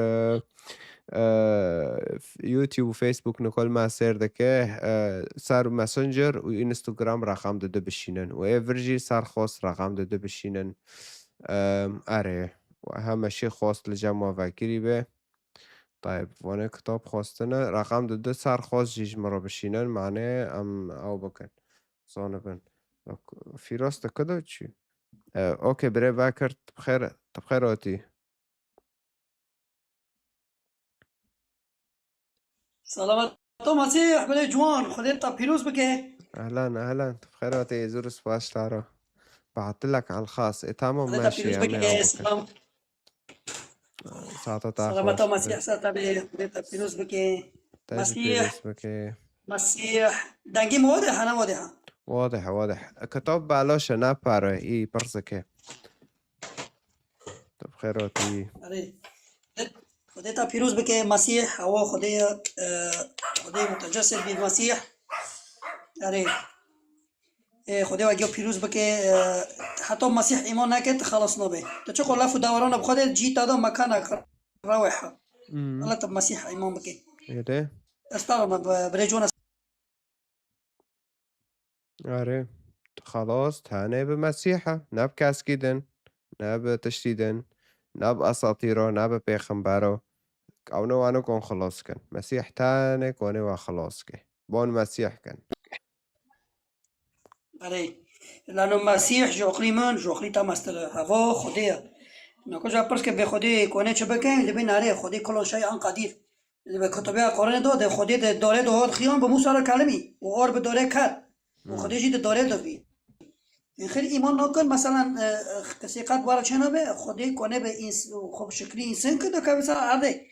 يوتيوب وفيسبوك نقول ما صار دكه صار ماسنجر وانستغرام رقم داده بشینن و ایورجی صار خاص رقم داده بشینن اره و همه شي خاص لجمع وكيري به طيب وانا كتاب خواستنه رقم داده صار خاص جيج مرا بشینن معناه ام او بكن صانبن في راستك كده شي اوكي بري باكر بخير بخيراتي سلامت تو مسیح بله جوان خودت تا پیروز بکه اهلا بخيراتي زور سباش تارا بعت لك على الخاص تمام خودت تا ماشي پیروز بکه سلام ساعة سلامت تو تاخوش مسیح ساعت بله خودت تا پیروز بکه تاجي مسیح بيرس بكي مسیح دنگی واضحه نه واضحه واضح كتاب بلاش نبره اي برزكي طب خيراتي آره خودت تا پیروز بکه مسیح هوا خدای متجسد بی مسیح آره خدای وگه پیروز بکه حتی مسیح ایمان نکرد خلاص نبه تو چه خلاف دوران بخواد جی تا مکان روحه الله تب مسیح ایمان بکه ايه استغرب بريجونا آره خلاص تاني بمسيحة ناب كاسكيدن ناب تشديدن ناب أساطيرو ناب بيخنبارو كونو وانو كون خلاص كن مسيح تاني كوني وخلاص كن بون مسيح كن آره لانه مسیح جوخلی من جوخلی تا مستر هوا خدایه نکو جا پرس که به خدای کنه چه بکنه لبین آره خدای کل شای آن قدیر به کتابه قرآن داده خدای داره داد خیان به موسی را کلمی و آر به داره کرد و خدای جید داره دادی این خیلی ایمان نکن مثلا کسی قد وارد چنه به خدای کنه به این خوب شکلی انسان که دو که مثلا عرده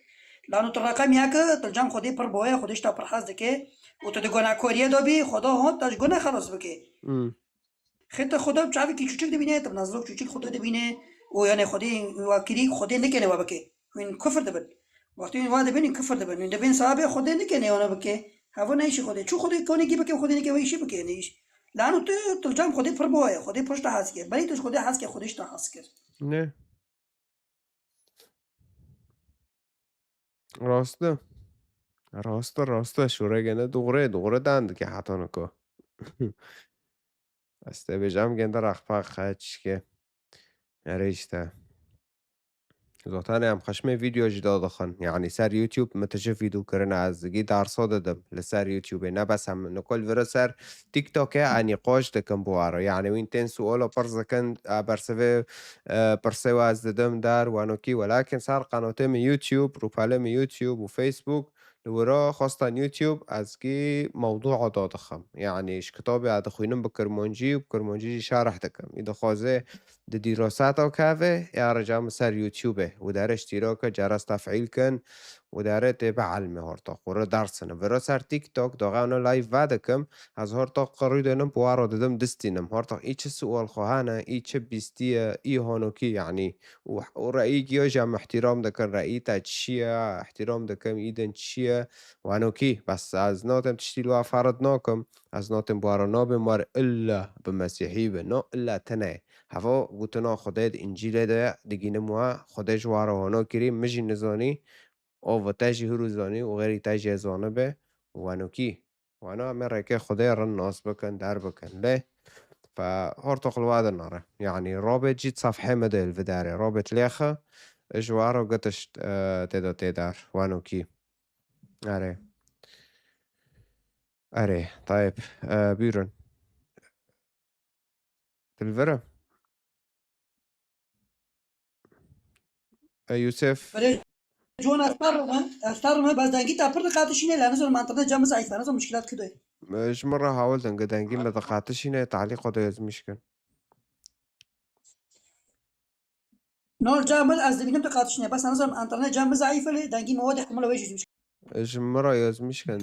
لانه تو رقم یک تلجم خدای پر بوه خودش تا پر حزده که و تو گناه کوریه دابی خدا ها تاش گناه خلاص بکه خیلی خدا چاوی که چوچک دبینه تب نزدیک چوچک خدا دبینه و یعنی خدای واکری خدای نکنه و بکه این کفر دبن وقتی این واده ببین کفر دبن این دبین صاحب خدای نکنه و بکه هوا نیش خدای چو خدای کنه کی بکه خدای نکنه ویشی بکه نیش لانه تو جام خدای پر بوه خدای پشت هست که ولی تو خدای هست که خودش تا هست کرد نه راسته شوره گنه دوغره دند که حتی نکو استه بجام گنده رخپاق خدش که نریشته زوتاني هم خشمي فيديو جدا دخن يعني سر يوتيوب متجفيدو كرنا از جي دار صودا دم لسر يوتيوب نه بس هم نقول فرا سر تيك توك اني قوش دكم بوارو يعني وين تين سؤال برزكن برسوي برسوا از دم دار وانوكي ولكن صار قناتي من يوتيوب روبالي من يوتيوب وفيسبوك لورا خاصة يوتيوب از جي موضوع دادخم يعني اش كتابي عاد خوينم بكرمانجي وبكرمانجي شارح دكم اذا خوازه د دراسات او كافه يا رجال مسار يوتيوبه ودار اشتراك جرس تفعيل كن وداره تبع علمي هورتاق ورا درسنا ورا سر تيك توك داغانا لايف وادكم از هورتاق قريدنم بوارو ددم دستينم هورتاق ايش سؤال خواهانا ايش بيستيا اي هانوكي يعني ورأيي جيو جام احترام دكن رأيي تشيا احترام دكم ايدن تشيا وانوكي بس از ناتم تشتيلوا فرضناكم از ناتم بوارو نابم وار الا بمسيحي بنو الا تنه هوا گوتنا خدای انجیل ده دیگینه موها خدای جواره هانا کری مجی نزانی او و تاجی هرو زانی و غیری تاجی زانه به وانو وانا همه رکه خدای رن ناس بکن در بکن له فهورتق الواد النار يعني رابط جيت صفحة مدى الفداري رابط ليخة جواره قتش تدار وانو كي اري طيب بيرن تلفرة يوسف جون اختار بس دنگی تا پر قاتشینه لانه زور منطقه جمع ضعیف انا زور مشكلات كده مش مرة حاولت انقدنجي ما دقعتش هنا تعليق ده يزمشكن نور جامل از ببینم تو قاتشینه بس انا زور منطقه جمع ضعیفه له دنگی مواد احتمال وجه مش ايش مرة يزمشكن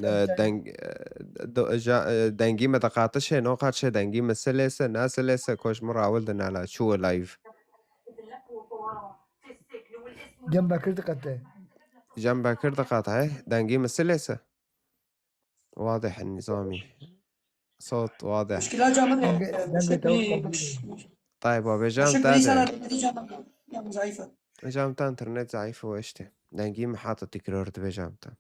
دنجي ما دقعتش هنا قاتش دنجي مسلسة ناسلسة كوش مرة حاولت على شو لايف جنبك قطع جنبك قطعه دنجي مسلسة واضح النظامي صوت واضح مشكلة جامل طيب جامتا انترنت ضعيفة واشته دنجي محاطة تكرار دبي جامتا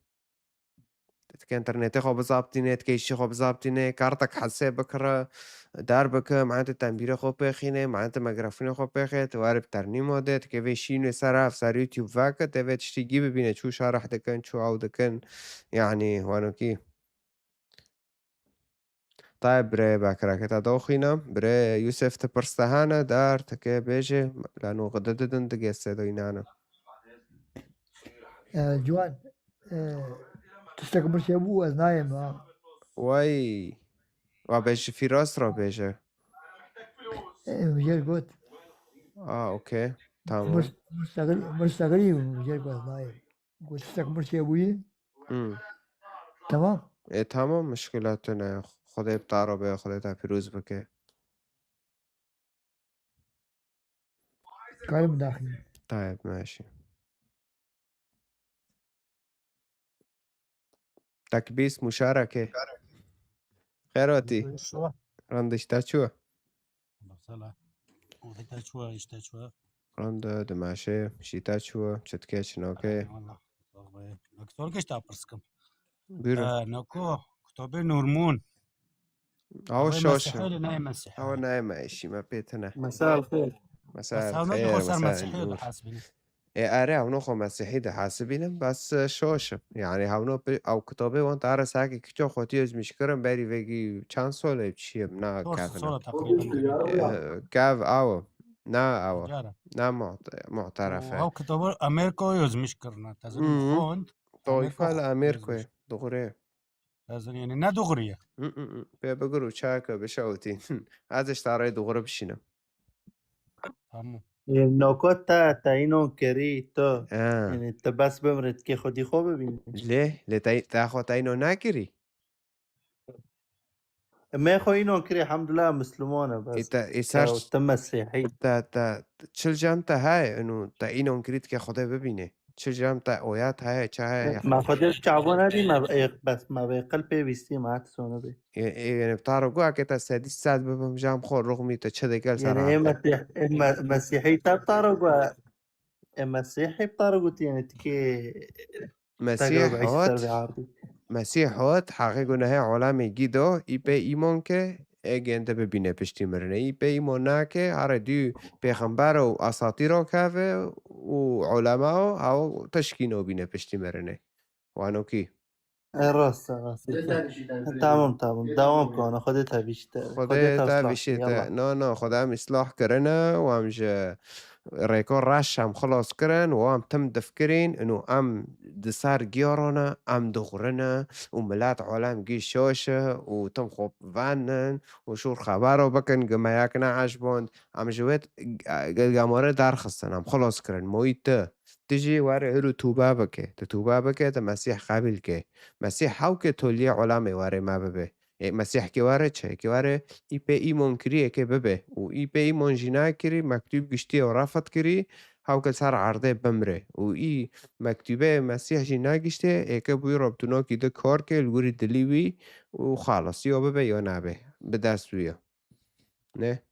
تك انترنت خو بزابطينه تكيشي خو بزابطينه كارتك حسي بكرة داربك معناتها تنبيره خو بخينه معناتها ميكروفون خو بخي توارب ترنيمو ده تكفي شينو سراف سار يوتيوب فاك تبي تشتي ببينه شو شارح دكن شو عودكن يعني وانوكي طيب بري باكراكتا دوخينا بري يوسف تبرستهانا دار تكي بيجي لانو غدددن دقيسة دوينانا جوان تستكبر شابو از نايم واي وبيجي في راس را بيجي مجال قوت اوكي تمام مستغري مجال قوت نايم قلت تستكبر شابوي تمام ايه تمام مشكلاتنا خدای بتعرى به خدای تا پیروز بکه قائم داخلي طيب ماشي تكبيس مشاركة خيراتي رندش تاچوا رند دماشي شي تاچوا شتكيش نوكي بيرو نوكو كتابي نورمون هو الشاشة هو نايم ايشي ما بيتنا مساء الخير مساء الخير مساء النور ايه اري هونو خو مسيحي ده حاسبينم بس شاشة يعني هونو او كتابي وانت عرس هاكي كتو خوتي از مشكرم باري ويجي چند ساله بچيه نا كافنا كاف او نا او نا معترفه او كتابو امريكا يوز مشكرنا تازن خوند طائفة الامريكا دغري تازن يعني نا دغرية بيقولوا شاكا بشوتين ازش تاري دغري بشينم تمام نوکات تا اینو کری تو یعنی تا بس بمرد که خودی خوب ببینی ليه تا خود اینو نکری ما خو اینو کری الحمدلله مسلمانه بس تا مسیحی تا چل جمتا های انو تا اینو کرید که خدا ببینه چل جمتا اویات های چه های ما خودش چعبا ندی بس ما به قلب بیستی ما تسونه بی یعنی بتعرف گوه که تا سادیس ساد ببم جام خور رغمی تا چه دکل سر یعنی مسیحی تا بتعرف گوه مسيحي بطارقوتي يعني تكي مسیح هات حقیقو نه عالم گیدو ای به ایمان که اگنده ببینه پشتی مرنه ای به ایمان نه که هر دو پیغمبر و اساطیر رو که و وعلماء أو تشكينو بينا بشتي مرنه وانو كي راست تمام دوام کن خودت خودت بشيتا نو خدا هم اصلاح کرنه و همج ریکار رش هم خلاص کرن و هم تم دفکرین انو ام دسار گیارانه ام دغرنه و ملات عالم گی شاشه و تم خوب وانن و شور خبرو بکن گمایک عجباند ام جوید گماره در خستن هم خلاص کرن مویت تجي واره هلو توبه بکه توبه بکه تا مسیح قبل که مسیح هاو که تولی علامه واره ما ببه مسیح که واره چه که واره ای پی ایمون کریه که ببه و ای پی ایمون جنا کری مکتوب گشتی و رافت کری هاو که سر عرضه بمره و ای مکتوبه مسیح جنا گشته ای که بوی رابطونا که ده کار که لگوری دلیوی و خالص یا ببه یا نبه به دست بیا نه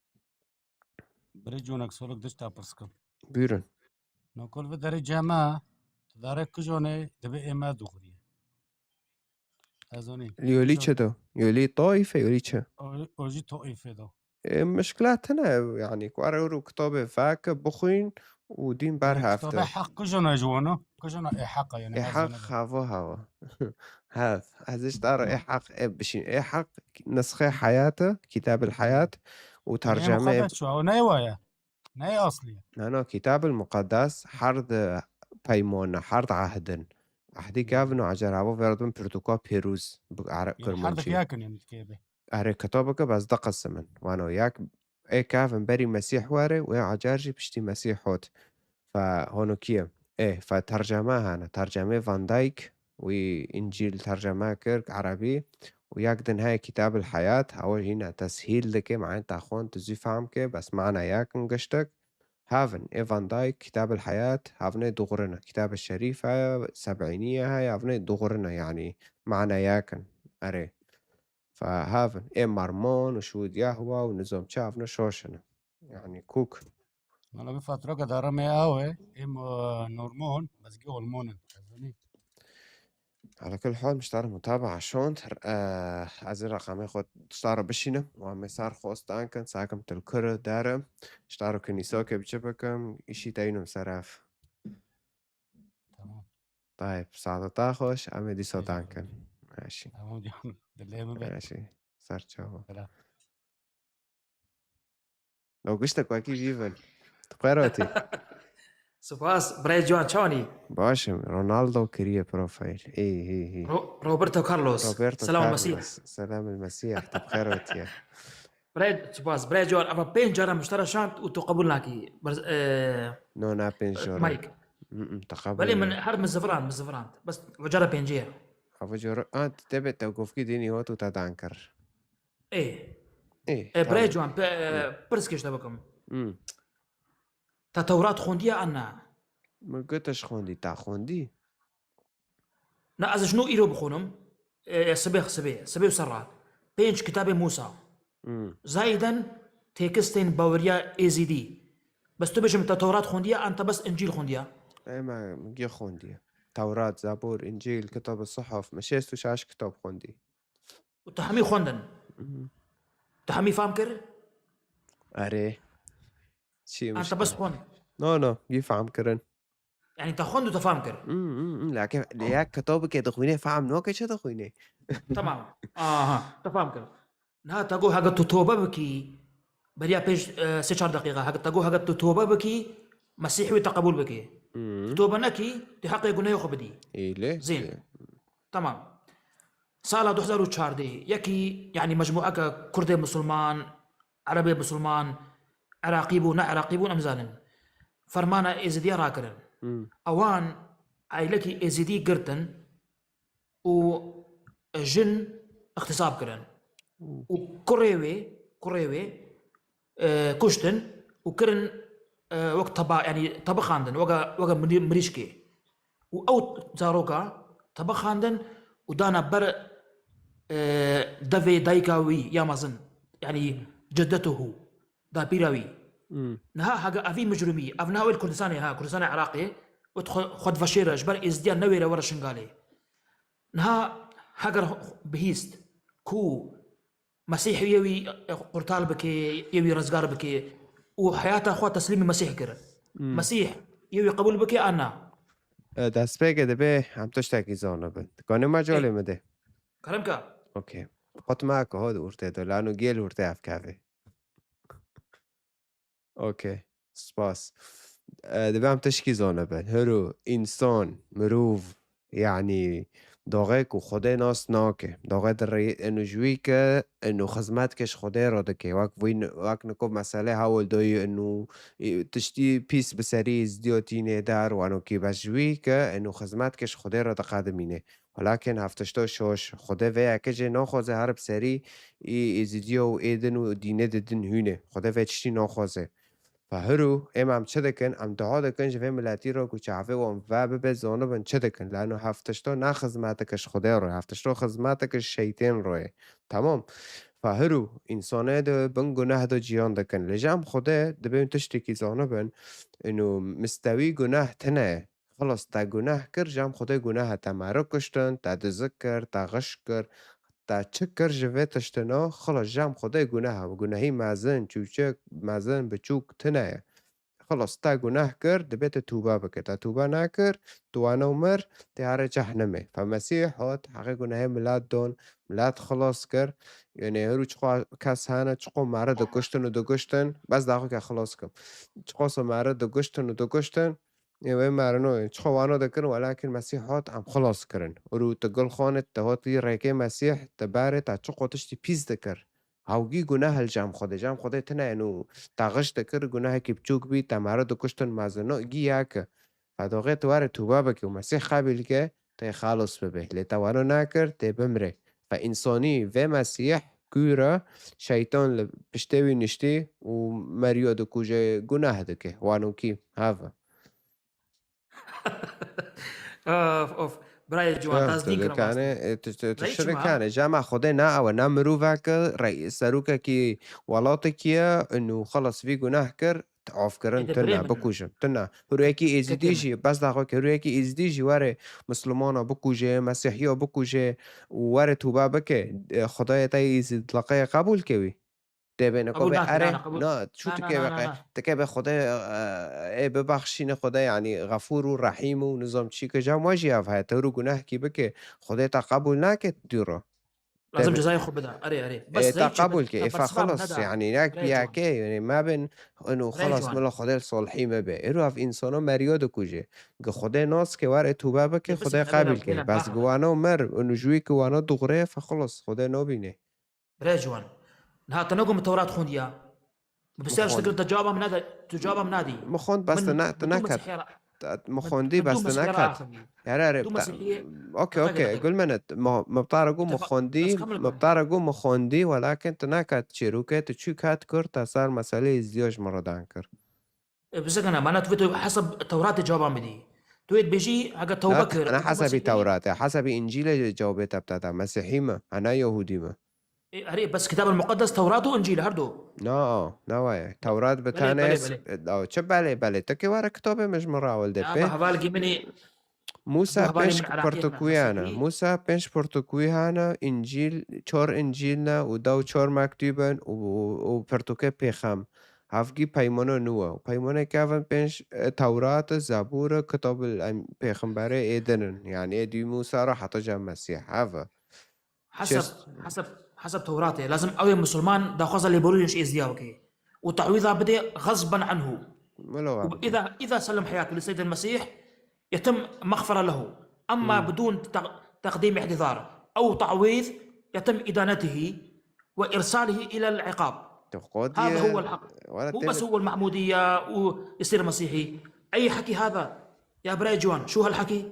برای جونک سولک دشتا پرسکم بیرون نقول في دار الجامعة دارك كجوني دبي إما دغري هذوني يولي چه يولي طائفة يولي چه أوجي طائفة دو مشكلات هنا يعني كوارو كتاب فاك بخوين ودين بار هفته كتاب حق كجونا جوانا كجونا حق يعني حق هوا هذا ازش دار حق بشين حق نسخة حياته كتاب الحياة وترجمة شو نايوايا ناي أصلية أنا كتاب المقدس حرد بايمون حرد عهدن عهدي كافنو عجرابو فيردون برتوكا بيروز بعرق كرمانشي حردك ياكن يعني كيبه أري كتابك بس دق السمن وأنا وياك إيه كافن بري مسيح واري ويا عجارجي بشتي مسيح هوت فهونو كيه إيه فترجمة هنا ترجمة فان دايك وإنجيل ترجمة كيرك عربي وياك دن هاي كتاب الحياة هو هنا تسهيل لك معين تاخون تزي فهمك بس معنا ياك نقشتك هافن إيفان دايك كتاب الحياة هافن دغرنا كتاب الشريف هاي سبعينية هاي هافن دغرنا يعني معنا ياكن أري فهافن إيه مرمون وشود يهوى ونظام شافنا شوشنا يعني كوك أنا بفترة قدر ما أوي إم نورمون بس جو المونن على كل حال مشتار متابعة شون از رقمه خود شتارو بشینم و همه سر خواستان کن ساکم تلکر دارم شتارو کنیسا که بچه بکم ایشی تاینم صرف تمام طيب سعادتا خوش همه دی ساتان کن ماشي تمام جان دلهم بيت ماشي سر چاوا سلام لو قشتك واكي جيفن تقيروتي سپاس برای جوان چانی باشم رونالدو كريه بروفايل اي روبرتو كارلوس سلام المسيح سلام المسيح بخير وتيا برای سپاس برای جوان اما 5 جارا مشترى شانت و تو قبول ناكي نو نا 5 جارا مايك تقبل ولی من حرب من الزفران بس وجرا 5 جارا افو جارا انت تبي توقف كي ديني هو تو تدانكر ايه طبعا. برای جوان برسكش تبكم تا تورات خوندية أنا ما قلتش خوندي تا خوندي نا از شنو إيرو بخونم سبي وسرع بينش كتاب موسى زايدا تكستين باوريا إيزيدي بس تبجم تا تورات خوندية أنت بس إنجيل خوندية اي ما مجي خوندي تورات زبور انجيل كتاب الصحف مشيستو شاش كتاب خوندي وتحمي خوندن تحمي فهم كر اري شي أنت بس خوند نو يفهم كرن يعني تخوند وتفهم كر لكن لياك كتابك يدخوينه فهم نو كيش يدخوينه تمام تفهم كر نا تقول حاجة توبة بكي بريا بيش 6 دقيقة حاجة تقول حاجة توبة بكي مسيحي تقبل بكي توبة نكي تحقق جنيه خبدي إيه ليه زين تمام سالة 2014 يكي يعني مجموعة كردي مسلمان عربي مسلمان عراقي بو نا عراقي بو أمزانن فرمانا إزديا راكرن أوان عائلتي إزدي قرتن و جن اغتصاب كرن وكريوي كشتن وكرن وقت طبا يعني طبخاندن وقا مريشكي وأو زاروكا طبخاندن ودانا بر دفي دايكاوي يا مازن يعني جدته دا بيراوي نها حاجة أفي مجرمي أفناء الكردستاني كردستان عراقي وتخد فشيرة جبر إزديان نويرة ورا شنغالي نها حاجة بهيست كو مسيحي يوي قرطال بكي يوي رزقار بكي وحياته أخوة تسليم المسيح كرن مسيح يوي قبول بك أنا دست بگه دبه هم تشتکی زانه بند کنه ما جاله مده كلامك اوكي قط معك هاد ورته ده لانه جيل ورته افكافي اوكي سپاس دبه هم تشکی زانه بند هرو انسان مروف يعني داغك وخده ناس ناكه داغه در انو جوی که انو خدمت کش خده را دکه وقت نکوب مسئله هاول دایی انو تشتی پیس بسری ازدیاتینه در وانو که بس جوی که انو خدمت کش خده را دقدمینه ولكن هفتشتا شوش خده وی اکجه ناخوازه هر بسری ازدیا و ایدن و دینه ددن هونه خده وی چشتی ناخوازه فهرو هم چه دکن هم دعا دکن جوه ملتی را که عفه و به زانبن چه دکن لانه هفتشتا نه خدمتکش خدا روی هفتشتا خدمتکش شیطان روی تمام فهرو انسانه ده بن گناه ده جیان دکن لجام خدا ده بین تشتکی زانبن انو مستوی گناه تنه خلاص تا گناه کر جام خدا گناه تا مرا کشتن تا دزکر تا غش کر تا چکر جوه تشتنا خلاص جام خدای گناه و گناهی مازن چوچک مازن بچوک تنه خلاص تا گناه کرد دبیت توبه بکر تا توبه نکر توانه عمر تیاره جهنمه فمسیح هات حقی گناه ملت دون ملت خلاص کر یعنی هرو چقا کس هانه چقا مره دو گشتن بس داخل که خلاص کم چقا سو مره دو گشتن یه مرنوی چخوا وانا دکرن ولكن مسیح هات هم خلاص کرن رو تقل خانت تهات لی ریکه مسیح تباره تا چقا تشتی پیز دکر هاوگی گناه الجام خوده تنه انو تاغش دکر گناه که بچوک بی تماره دو کشتن مازنو گی یاکه فداغه تواره توبه بکی و مسیح قابل که تا خلاص ببه لی توانو نکر تا بمره فانسانی و مسیح گوره شیطان پشتوی نشتی و مریو دو کجه گناه دکه وانو کی هاوه اوف براي جوان تصديق كان تشتري كان جامع خدنا او نمروفك رئيس سروكا كي ولاتكيا انه خلص في جناه كر تعاف كرن تنا بكوجم تنا هرويكي ازديجي بس داخل هرويكي ازديجي واره مسلمانا بكوجه مسيحيا بكوجه واره توبه بك خداي تاي اطلاقه قبول كوي تبين كوبي اره نه شو تكي به خدا ببخشين خدا يعني غفور و رحيم و نظام چی که جام واجی اف هات رو گناه کی بك خدا تقبل نکت دیرو لازم جزاي خو بدا اري بس تقبل كي فخلص يعني ياك بياكي يعني ما بين انه خلاص ملا خدا صالحي ما به رو اف انسانا مرياد کوجه خدا ناس که ور توبه بك خدا قبل كي بس گوانا مر انه جوي گوانا دغره فخلص خدا نبينه رجوان ها تنقم التوراة خونديا بس تقدر تجاوبها من نادي مخوند بس تنكت مخوندي بس تنكت يعني اوكي قول منت ما بتعرفوا مخوندي ولكن تنكت شيروكه تشوكات كرت صار مسألة ازدواج مرة كر بس انا معناته حسب التوراة جوابها بدي تويت بيجي حق التوبة كر انا حسب التوراة حسب انجيل جوابتها بتاعتها مسيحي ما انا يهودي ما هري بس كتاب المقدس توراة وانجيل هردو نوايا توراة بتانس او بله تكي ورا كتابه مش مراول ده به موسى بنش برتقويانا موسى بنش برتقويانا انجيل چور انجيلنا و دو چور مكتوبن و برتقوه پیخم هفگی پیمانه نوه پیمانه که اول بنش توراة زبور کتاب پیغمبر ایدنن يعني ایدی موسى را حتی جمع مسیح هفا حسب توراته لازم أي مسلمان دا خوزا اللي بيقولوش إزدياوكي وتعويضها بدأ غصبا عنه إذا سلم حياته للسيد المسيح يتم مغفرة له أما بدون تقديم اعتذار أو تعويض يتم إدانته وإرساله إلى العقاب هذا هو الحق مو بس هو المعمودية ويصير مسيحي أي حكي هذا يا براجوان شو هالحكي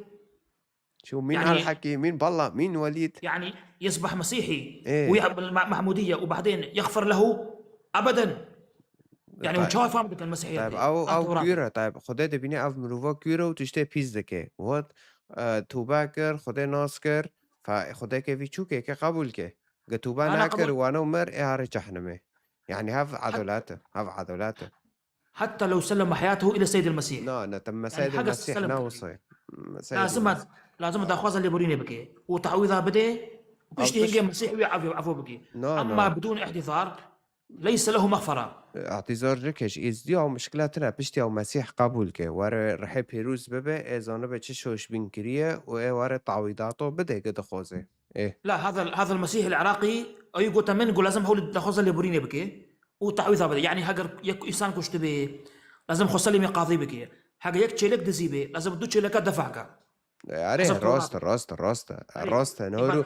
شو مين يعني هالحكي مين بالله مين وليد يعني يصبح مسيحي ويعمل محمودية وبعدين يغفر له أبدا يعني طيب. وشايف فهمتك المسيحية طيب أو كيرة طيب خدا دبيني أف مروفا كيرة وتشتى بيزدكه وهاد توبه كر خدا ناس كر فخدا كيفي شوكه كي قبول كه توبه ناكر وانا عمر إهار جهنمه يعني هاف عدولاته حتى لو سلم حياته إلى السيد المسيح لا تم سيد يعني المسيح نوصي لازم تاخذ اللي بريني بكي وتعويضها بدي وبيشتي هنجي مسيح ويعفو بكي أما بدون اعتذار ليس له مغفرة اعتذار جکش ایزدی او مشکلات نه پشتی او مسیح قبول که واره رح پیروز ببه ازانه به چه شوش بین کریه و ای واره تعویضاتو بده قد خوزه ايه لا هذا المسيح العراقي اي قلت من قول لازم هو لخوز اللي بريني بكي وتعويضها بده يعني هاجر يك انسان كشت به لازم خصلي قاضي بكي حاجه يك تشيلك دزيبه لازم دو تشيلك دفعك عليه الراست انا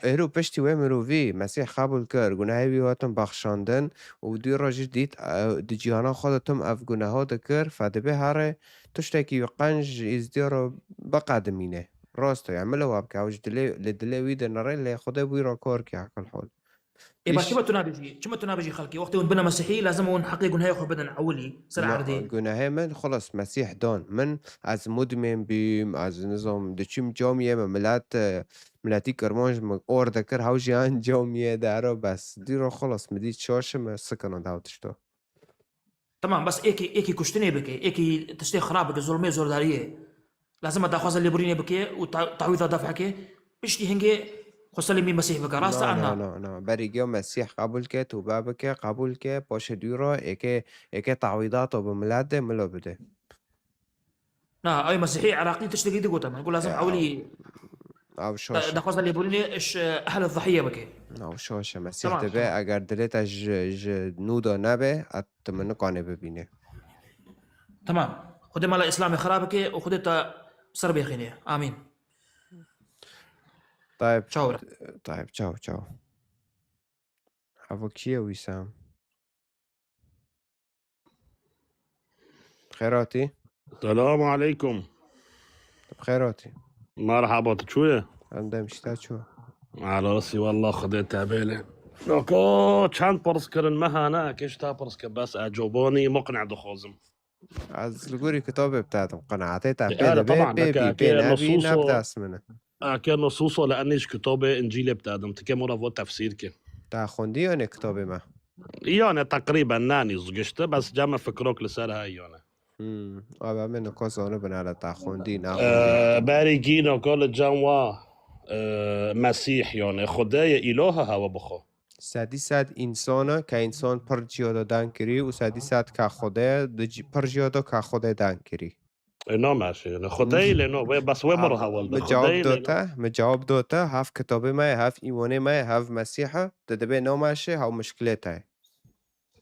هرو پشتی و مروی مسیح قبول کرد گناهی ویاتم بخشاندن و دی راجع دیت دی جهان خودتم اف گناه دکر فدبه هره تشتکی قنج ازدیار بقدمینه راست يعملوا وابك عاوج دلي ويد نرى اللي خده بيرا كور كي عقل حول إيه بس شو تنابجي خلقي وقت بنا مسيحي لازم نحقق هاي خو بدنا عولي سر عردي جناه من خلاص مسيح دان من از مدمن بيم از نظام دچيم جامعه ملاتي كرمانج اور ذكر هاوجيان جامعه دارو بس ديرو خلاص مديت شاشم سكن داوتشتو تمام بس ايكي كشتني بكي ايكي تشتي خرابك ظلمي زورداريه لازم تاخذ اللي بريني بكي وتعويض دفعك بشتي هنجي خصلي مي مسيح بك راست عنا لا بريجيو مسيح قبول كه تو بابك قبول كه باش ديرو ايكي تعويضاته بملاده ملو بده لا اي مسيحي عراقي تشتكي دي قوتها نقول لازم حولي او شوش دخوز اللي بريني ايش اهل الضحيه بكي او شوش مسيح دبه اگر دلت نودا نبه اتمنى قانه ببینه تمام خد مال اسلامي خرابك وخدت سربي خينيه امين طيب تشاو طيب تشاو عفوكيه وسام بخيراتي السلام عليكم بخيراتي مرحبا شوية عندها مشتاق شو على راسي والله خديتها بالي نوكو چند برسكر المهانا كشتا برسكر بس اجوبوني مقنع دخوزم از لقوري كتاب بتاعتهم قناعتي طبعا بي نبدأس منه كان نصوصه لانيش كتابه انجيل بتاعتهم تكمل فو تفسير كي تا خوندي يعني كتابي ما يعني تقريبا ناني زقشته بس جامع فكروك لسر هاي يعني ابا منو كوزانو بنالا تا خوندي باريجينو كل جانوا مسيح يعني خدايا الهها هوا بخو سادی صد انسانه که انسان پر جیادا دن کری و سادی صد که خوده پر جیادا که خوده دن کری اینا ماشي خدای لنو بس وين مره هول مجاوب دوتا هف کتابه ما هف ایمانه ما هف مسیحه دبه نو ماشي هاو مشکلته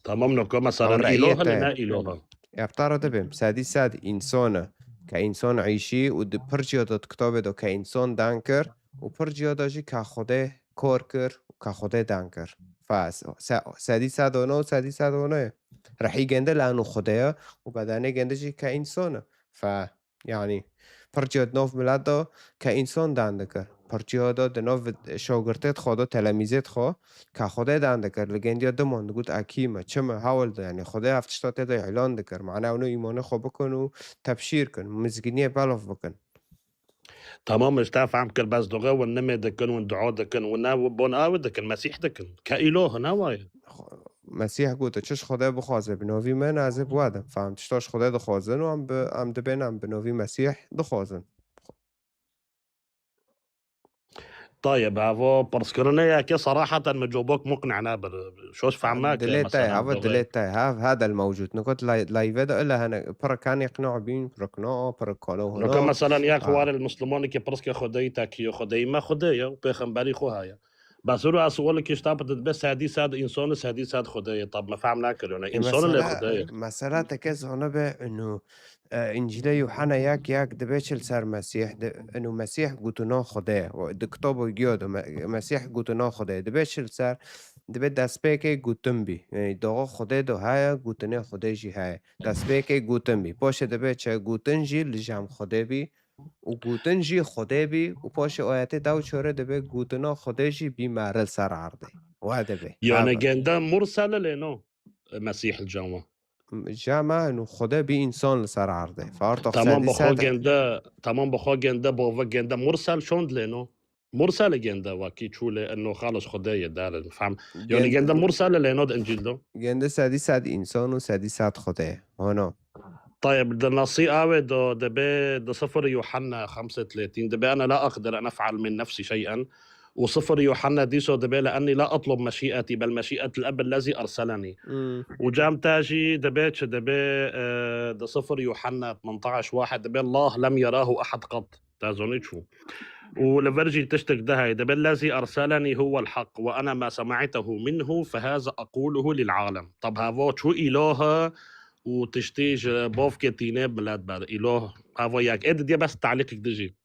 تمام نكو مثلا اله لنا اله افترض دبم سادی صد انسانه که انسان عیشی و پر جیادا کتابه دو که انسان دن کر و پر جیادا جی که خوده کار کر که خوده دن کر فاس سادی صدانه و سادی صدانه رحی گنده لانو خوده و بدنه گنده جی که انسانه يعني پرچیاد نوف ملدا که انسان دنده کر پرچیادا دنوف شاگردت خدا تلمیزت خوا که خدا دنده کر لگندیا دمان گوت اکیمه چمه حول ده يعني خدا هفتشتات ده اعلان دکر معنی اونو ایمانه خوا بکن و تبشیر کن مزگینی بلاف بکن تمام مش تفهم كل بس دغه ونمي دكن وندعو دكن ونا بون او دكن مسيح دكن كإله نوايا مسیح گوته چش خدا بخوازه بنوی من از بودم فهم چش خدا دخوازن و هم دبنم بنوی مسیح دخوازن طيب هذا برسكرنا ياكي صراحة مجوبك مقنع نابل شوش فهماك دليتاي هذا الموجود نقول لا يفيد الا هنا برا كان يقنعوا بين برا كانوا هنا مثلا يا اخوان المسلمون كي برسك خديتا كي خدي ما خديا وبيخنبري خو هايا بس رو أسوال كشتاب بس هدي ساد إنسان هدي ساد خدايا طب ما فهم ناكر إنسان اللي خدايا مسألة تكز هنا بأنه إنجيل يوحنا ياك دبيش السر مسيح إنه مسيح قطنا خدايا ودكتوبه جيود مسيح قطنا خدايا دبيش السر دبي دسبيكي قطن بي يعني دعا خدايا دو هاي قطنه خدايا جي هاي دسبيكي قطن بي باشه دبي چه قطن جي لجام خدايا بي و گوتن جی خدا بی و پاش آیت دو چاره دبه گوتنا خدا جی بی معرل سر عرده و دبه يعني جنده مرسل لنو مسيح الجامعة جامعة انه خدا بی انسان لسر عرده فارتخ تمام بخوا جنده تمام بخوا جنده باوا جنده مرسل شوند لنو مرسل جنده وكي تشوله انه خالص خدا يدار فهم يعني جنده مرسل لنو انجيل دو جنده سادي ساد انسان و سادي ساد خدا هنا طيب ده نصيحة ده صفر يوحنا 35 ده أنا لا أقدر أن أفعل من نفسي شيئا وصفر يوحنا ديسو دبي لأني لا أطلب مشيئتي بل مشيئة الأب الذي أرسلني. وجام تاجي دبيتش دبي ده صفر يوحنا 18:1 دبي الله لم يراه أحد قط تازونيتشو. ولفرجي تشتك دهي دبي الذي أرسلني هو الحق وأنا ما سمعته منه فهذا أقوله للعالم. طب هذا شو إله وتشتيج بوف كتيناب بلاد بعد إله هذا ياك إيه دي بس تعليقك دجي.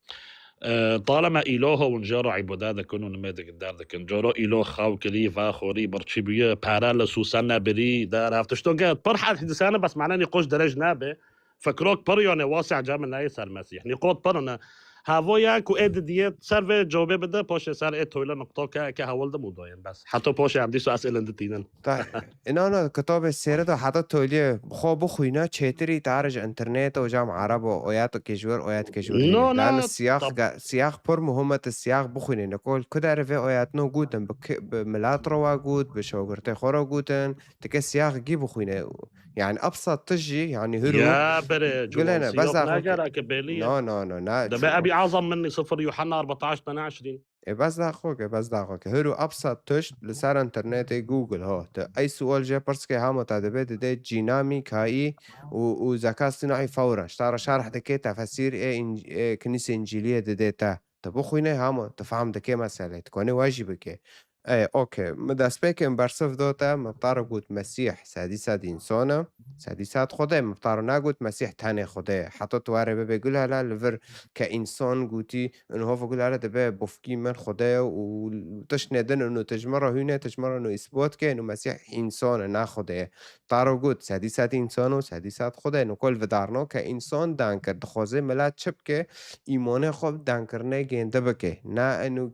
طالما إله ونجارو عبودة كنو نمادك الدار دكن جارو إله خاو كلي فاخوري برشيبية بارال سوسانا بري دار هفتشتون قاد برحة الحدثانة بس معناه نقوش درج نابه فكروك بريون واسع جامل نايس المسيح نقود برنا هاوياك وإد ديت سرفي جوابي بده باش سار إيه تويلا نقطة كهول ده موضوعين بس حتى باش عندي سؤال أسئلة دتينن. طيب أنا كتاب السيرة ده حتى تويلي خو خوينا تشتري تعرج إنترنت وجام عرب وآيات كجور آيات كجور لأن السياق بر مهمة السياق بخوينا نقول كده عرفي آيات نو جودن بملات روا جود بشوغرتي خورا جودن تك السياق جيب خوينا يعني أبسط تجي يعني هرو يا بري قلنا بس ناجر كبالية لا ده بقى أبي أعظم مني صفر يوحنا 14-22 بس ده أخوك هرو أبسط تشت لسار إنترنت جوجل ها أي سؤال جا برسكي هامو تعدبت ده جينامي كاي وذكاء اصطناعي فورا اشترى شرح دكي تفسير إيه كنيسة إنجيلية ديتا تبو خوينه هامو تفهم دكي مسألة تكوني واجبك ايه اوكي مداسبيك برصف دوتا مبتارو قود مسيح سادسات انسانه سادسات خوده مبتارو نقود مسيح تاني خوده حتى تواره بقول هلا لفر كإنسان قوتي انه هو فقول هلا دبه بفكي من خوده وتشندن انه تجمره هنا تجمره انه اثبات که انه مسيح انسان نه خوده تارو قود سادسات انسان و سادسات خوده انه کل ودارنو كإنسان دانکر دخوزه ملات چپ که ایمانه خوب دانکرنه گنده بکه نه انه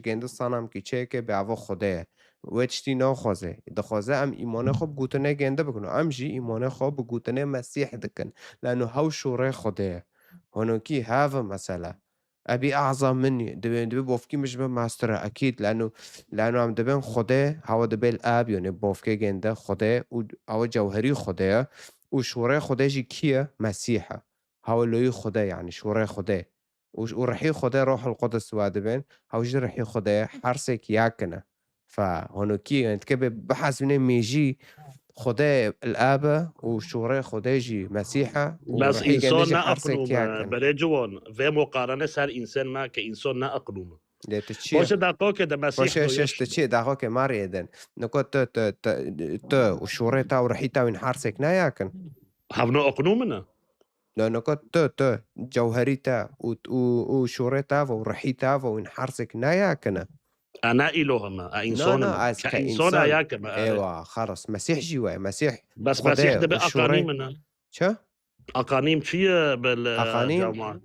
گنده سانم که چه که به خوده و چتی ناخوازه دخوازه ام ایمان خوب گوتنه گنده بکنه ام جی ایمان خوب گوتنه مسیح دکن لانه هاو شوره خوده هنو کی هاو مسئله ابي اعظم مني دبي بوفكي مش بماستر اكيد لانه عم دبن خوده هاو دبي الاب يعني بوفكي گنده خوده او جوهری خوده و شوره خوده جي کیه مسیحه هاو لوی خوده يعني شوره خوده ورحي خوده روح القدس وادبن هاو جي رحي خوده حرسك ياكنا فهونوكي انت كبه بحث من ميجي خوده الابا وشوره خوده جي مسيحه بس ورحي انسان جي نا حرسك اقلوم ياكنا بريجوان في مقارنه صار انسان ما كانسان نا اقلوم لتشي باش دقوك ده مسيح باش شش تشي داخوك ماري ادن نكو ت وشوره تا ورحي تا وين حرسك نا ياكن حفنو اقلومنا لأنه ت جوهري تا وشوري تا ورحي تا وين حرسك ناياكنا انا الهما انسان كانسان اياكما ايوه خلص مسيح جوا مسيح بس مسيح ده باقانيمنا شو اقانيم شي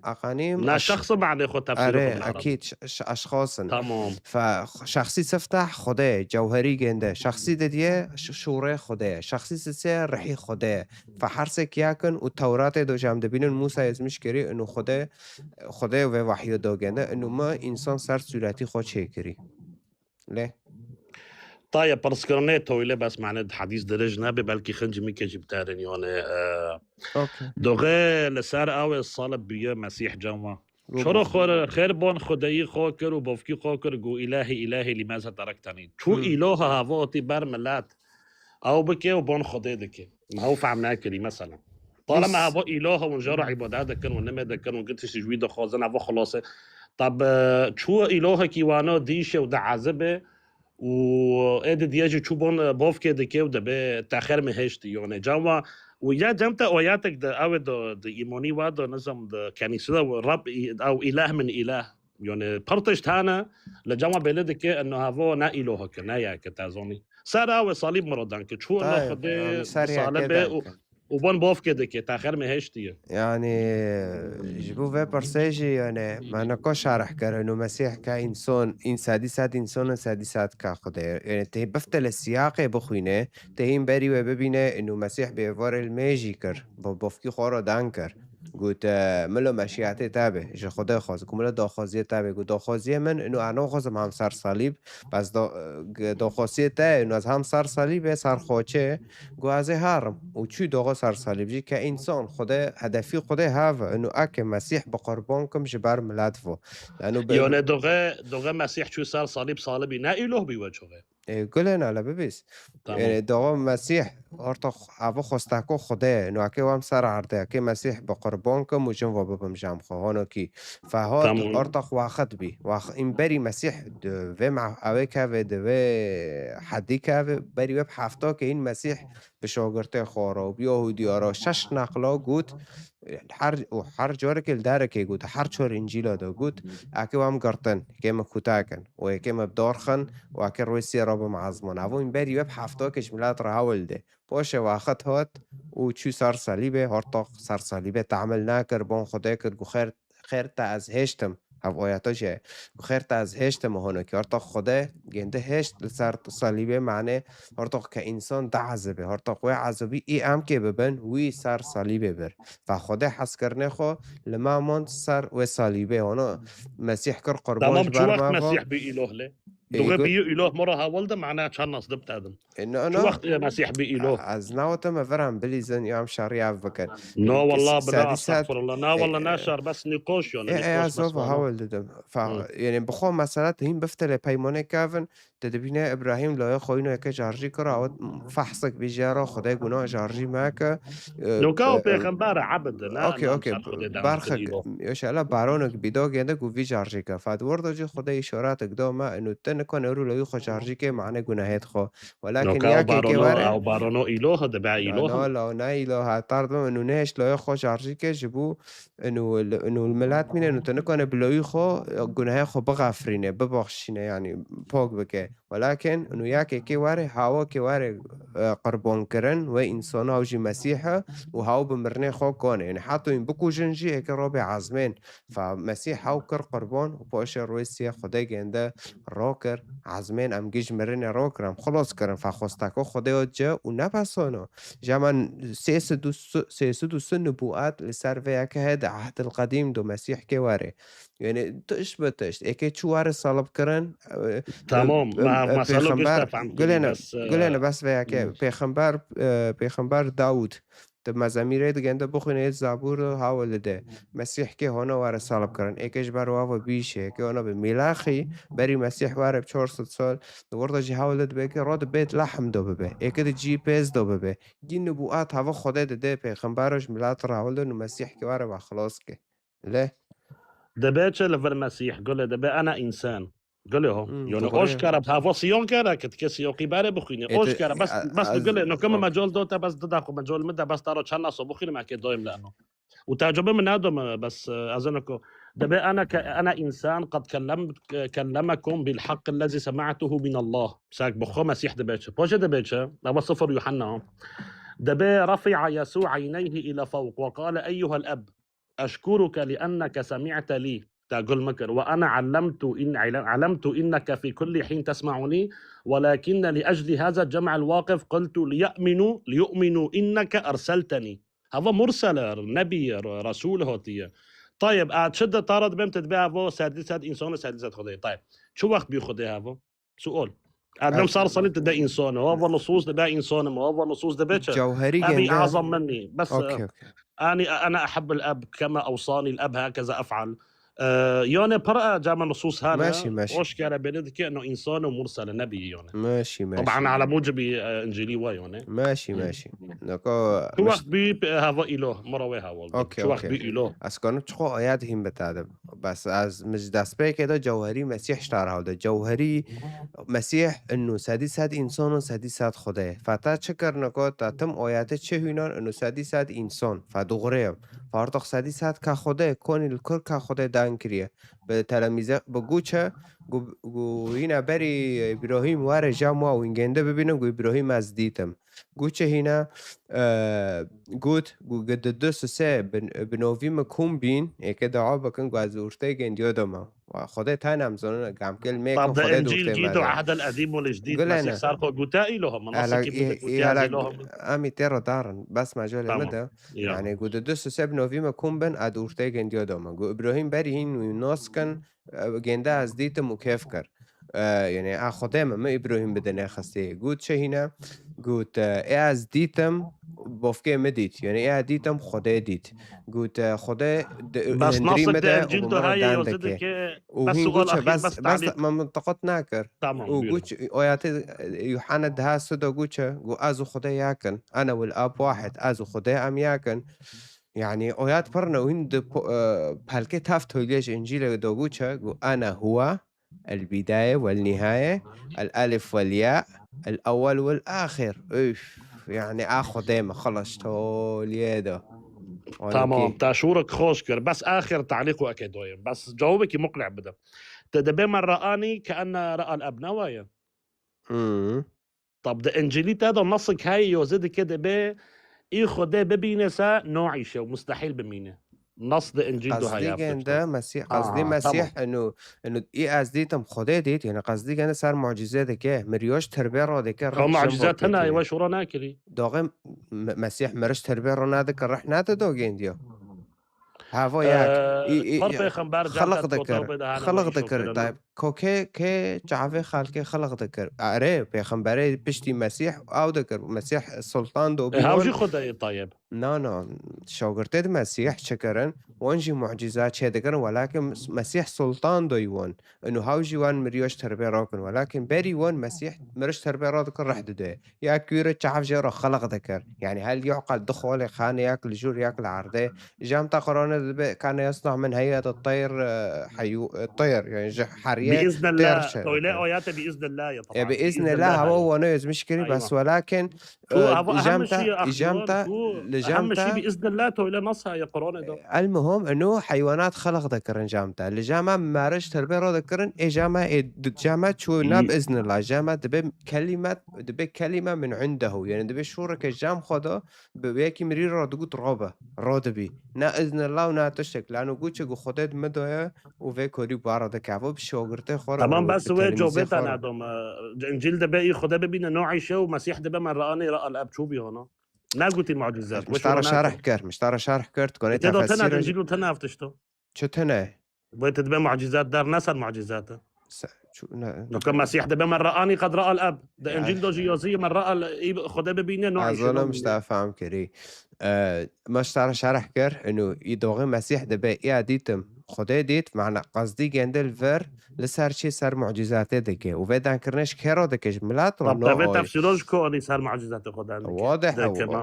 اقانيم لا شخص معنى خد تفسيره اكيد اشخاص تمام فشخصي سفتح خدا جوهري جنده شخصي دديه شوره خدا شخصي سه رحي خدا فحرسك ياكن والتوراة دو جام دبين موسى يزمش كري انه خدا و وحي دو جنده انه ما انسان سر صورتي خود شي كري ليه طيب برسكرنيت هو بس معناه حديث درج نبي بلكي خنج ميكا جبتارن يعني اوكي دوغي لسار اوي الصلب بيا مسيح جوا شرو خير بون خداي خوكر وبوفكي خوكر جو الهي لماذا تركتني شو اله هافوتي برملات او بكي وبون خديدك ما هو فهمنا كلي مثلا طالما هو اله ونجرع عبادات كان ونما ده كان وقلت تجويد خوزنا ابو خلاصه طب شو اله كيوانو ديشه وده عذبه وإيد دياجي تشوبون بوفكي دكيو ده بتأخير مهشتي يعني جوا ويا جمتا وياتك ده أو ده إيماني وده نظام ده كنيسة ورب أو إله من إله يعني برتش تانا لجمع بلدك إنه هذا نا إله كنا يا كتازوني صار أو صليب مرضان كشو الله خده صليب وبون بوفكي دكي تأخير مهشتي يعني جبو في برسيجي يعني ما نكوش شرح كر إنه مسيح كإنسان إن سادسات إنسان سادسات كخدا يعني تهي بفتل السياق بخوينه تهين بري وببينه إنه مسيح بيفار الماجي كر بوفكي خورا دانكر قلت ملو مشيئتي تابع إيش خدا خاز كمل داخازية تابع قلت داخازية من إنه أنا خازم هم سر صليب بس داخازية تا إنه از هم سر صليب سر خاچه قوازه هرم وشو داغا سر صليب جي كإنسان خدا هدفي خدا هذا إنه أك مسيح بقربانكم جبر ملاتفو لأنه يعني دوغا مسيح شو صار صليب صالبي نا إله بوجهه كلنا على ببیس یعنی دعا مسیح ارتا عوا خواستکو خدا انو اکی وام سر عرده اکی مسیح با قربان کم و جن و ببم جمع خواهانو کی فهات ارتا وقت بی این بری مسیح دوی مع اوی که و دوی حدی که و بری وب هفته که این مسیح به شاگرته خوارا و بیاهودیارا 6 نقلا گود هر جاره که داره که گود هر چور انجیلا دا گود اکی وام گرتن که ما کتاکن و اکی ما بدارخن و اکی روی سیرا بمعظمان او این بری وب هفته کش ملات را هول ده باشه وقت هات و چو سر صلیبه هرتا سر صلیبه تعمل نکر بان خدا کرد گو خیر تا از هشتم او آیاتاشه خیر تا از هشتم هانو که هرتا خدا گنده هشت لسر صلیبه معنی هرتا که انسان دعذبه هرتا قوی عذابی ای ام که ببن وی سر صلیبه بر فخدا حس کرنه خو لما ماند سر و صلیبه هانو مسیح کر قربانش تمام شو وقت برما مسيح بإله له دوغا بيو إله مرة هاولده معناها كان نص دبت آدم إنه شو وقت مسيح بإله از ناوته ما فرهم بليزن يوم شريعة بكر نا والله بلا استغفر الله نا والله ناشر بس نقاش يعني ايه نقاش بس ازوف هاول ددم يعني بخو مسألة هين بفتل پیمانه كافن تدبينه ابراهيم لا خوينه يك جارجي كرا او فحصك بجارا خدای گناه جارجي ماك لو كاو پیغمبر عبد نا اوكي برخك يوش الله بارونك بيدو گنده گو في جارجي کا فدور جو خدای اشارات قدام انه تنكون رو لو خو جارجي کے معنی گناهات خو ولكن يا او بارونو إله دبع إله لا نا إله طرد انه نهش لا خو جارجي کے جبو انه الملات مين انه تنكون بلوي خو گناه خو بغفرينه ببخشينه يعني پاک بکه ولكن انه یکی که واره هوا که واره قربان کرن و انسان ها جی مسیحه و هاو بمرنه خو کنه یعنی حتی این بکو جنجی اکه را به عزمین فمسیح هاو کر قربان و پاش روی سیه خدا گنده را کر عزمین ام گیج مرنه را کرم خلاص کرن فخواستکا خدا جا و نپسانه جمعن 303 نبوات لسر و یکه هد عهد القدیم دو مسیح که واره يعني تش بتش اكيد شو وار صلب كرن تمام ما صلب قلنا بس وياك پیغمبر داود د مزامیر گنده بخونه زبور حواله ده مسیح که هانا وار صلب کرن اکش بر و بیشه که هانا به میلاخی بری مسیح وار 400 سال ورده جی حواله ده که راد بیت لحم دو ببه اکد جی پیز دو ببه این نبوات هوا خدا ده پیغمبرش ملات راوله نو مسیح که وار و خلاص که له دبيتش لفر المسيح قال له دبي انا انسان قال له يعني اوشكار بهافو سيون كارا كتكسي يوقي باري بخيني اوشكار بس قال له انه كم مجال دوتا بس دداخو مجال مده بس ترى كان ناس بخيني ما كيد دايم لانه وتعجبه من هذا بس اظنكم دبي انا انسان قد كلمكم بالحق الذي سمعته من الله ساك بخو مسيح دبيتش بوجه دبيتش هو صفر يوحنا دبي رفع يسوع عينيه الى فوق وقال ايها الاب أشكرك لأنك سمعت لي تقول مكر وأنا علمت إنك في كل حين تسمعني ولكن لأجل هذا الجمع الواقف قلت ليؤمنوا إنك أرسلتني هذا مرسل نبي رسول هاتيه طيب أتشد طارد بهم تتبع هذا سادسات إنسان سادسات خديه طيب شو وقت بيخديه هذا سؤال أدم صار صليت ده إنسان وهذا نصوص ده إنسان وهذا نصوص ده بيتش جوهري أبي أعظم مني بس أوكي. أنا أحب الأب كما أوصاني الأب هكذا أفعل يعني برأة جامع نصوص هذا ماشي أشكر بلدك إنه إنسان ومرسل نبي يعني ماشي طبعا على موجب إنجيلي يعني ماشي شو وقت بي هذا إله مروي هوا اوكي شو وقت بي إله اسكانو چخو آیات هم بتادم بس از مجدس بي كده جوهري مسيح شتاره ده جوهري مسيح انه سادسات انسان و سادسات خداه فتا چکر نکات تا تم آیات چه هینان انه سادسات انسان فدغريم فارتق سادسات که خداه کنی الکر که خداه دان کریه به تلمیزه بگو چه گو هینا بری ابراهیم واره جاموا و اینگنده ببینم گو ابراهیم از دیتم گو چه هینا گوت گو قد الدوس سه بنوفيم كوم بين هيك دعاء بكن قاعد زورتي جنديو دما خدي تانا مزون قام كل ميك طب ده خدي انجيل دورتي جديد مالا وعهد القديم والجديد قول مسيح انا صار قوتائي لهم منصة هلا كيف هلا لهم امي تيرا دارن بس ما جالي تمام مدى يلا يعني قد الدوس سه بنوفيم كوم بين اد دورتي جنديو دما قو ابراهيم بريهن وناس كان جنده از دیتم و کیف کر یعنی خدای ما ابراهیم بدن خسته گوت چه هینا گوت از دیتم بافکه مدید یعنی دیتم خدای دید گوت خدای بس هندری نصك ده مده و انجيل ده بمرة هاي دان يوزدك دکه و بس هین سؤال گوت اخير بس بس تعليق ما منطقت نکر تمام و بيرو گوت آیات یوحنا ده سودا گوت گو از خدای یکن انا والاب واحد از خدای ام یکن يعني آيات برنا وهند بهالكي تافت ليش إنجيل دوغوتشا أنا هو البداية والنهاية الألف والياء الأول والآخر إيش يعني آخذ دايما خلص توليدا تمام تاشورك خوشكر بس اخر تعليق واكيدوين بس جوابك مقنع بدا تدبي من رآني كأن رأى الاب نوايا طب ده انجيليت هذا نصك هاي يوزد كده بي اي خده ببينسا نوعيشه ومستحيل بمينه نص ده انجيل ده هاي قصدي ده مسيح قصدي مسيح انه اي از ديتم خدا ديت يعني قصدي كان صار معجزات دكه مريوش تربيه را دكه خو معجزات هنا ايوا شو ناكري داغم مسيح مرش تربيه را نادك رح ناده دوغين ديو هافو ياك خلق ذكر طيب كوكي كي جعفي خالكي خلق ذكر اري بيخنبري بشتي مسيح او ذكر مسيح السلطان دو بيون هاوجي خداي طيب نو شاگرد مسیح چکرن وانجی معجزات چه دکرن ولكن مسیح سلطان دویون انه هاوجی وان مریوش تربیه راکن ولكن بری وان مسیح مرش تربیه را دکر رح دده یا کیره چعف جرا خلق دکر يعني هل يعقل دخول خانه ياكل جور ياكل عرضه جام تقرانه كان يصنع من هيئه الطير الطير يعني حريه باذن الله تويلا ايات باذن الله طبعا باذن الله هو نوز مشكله بس ولكن اجامته اهم شيء باذن الله تويلا نصها يا قرآن ده المهم انه حيوانات خلق ذكرن جامته اللي جامع مارش تربيه رو ذكرن جامع شو نا باذن الله جامع دبي كلمه من عنده يعني دبي شورك الجام خدا بيكي مرير را دقوت رابه رادبي نا اذن الله ونا تشك لانه قوتش خدا مدويه وفي كوري بارا دكعبو بشوغرته خورا تمام بس هو جوبت انا دوم انجيل ده بقى خدا ببينا نوعي شو مسيح ده من رآني رأى الاب شو بي هنا ناقوتي المعجزات مش ترى شارح كرت كوني تفسير تنا انجيل تنا افتشتو شو تنا بغيت تبع معجزات دار ناس المعجزات شو كان مسيح ده من رآني قد رأى الاب ده انجيل ده جيوزي من رأى خدا ببينا نوعي شو اظن مش فاهم كري مش ترى شارح كر انه يدوغي مسيح ده بقى ديتم خدا ديت معنا قصدي جندل فر لسر شي صار معجزات دكه وفدان كرنش كيرو دكه ملات طب ده تفسيروش كوني صار معجزات خدا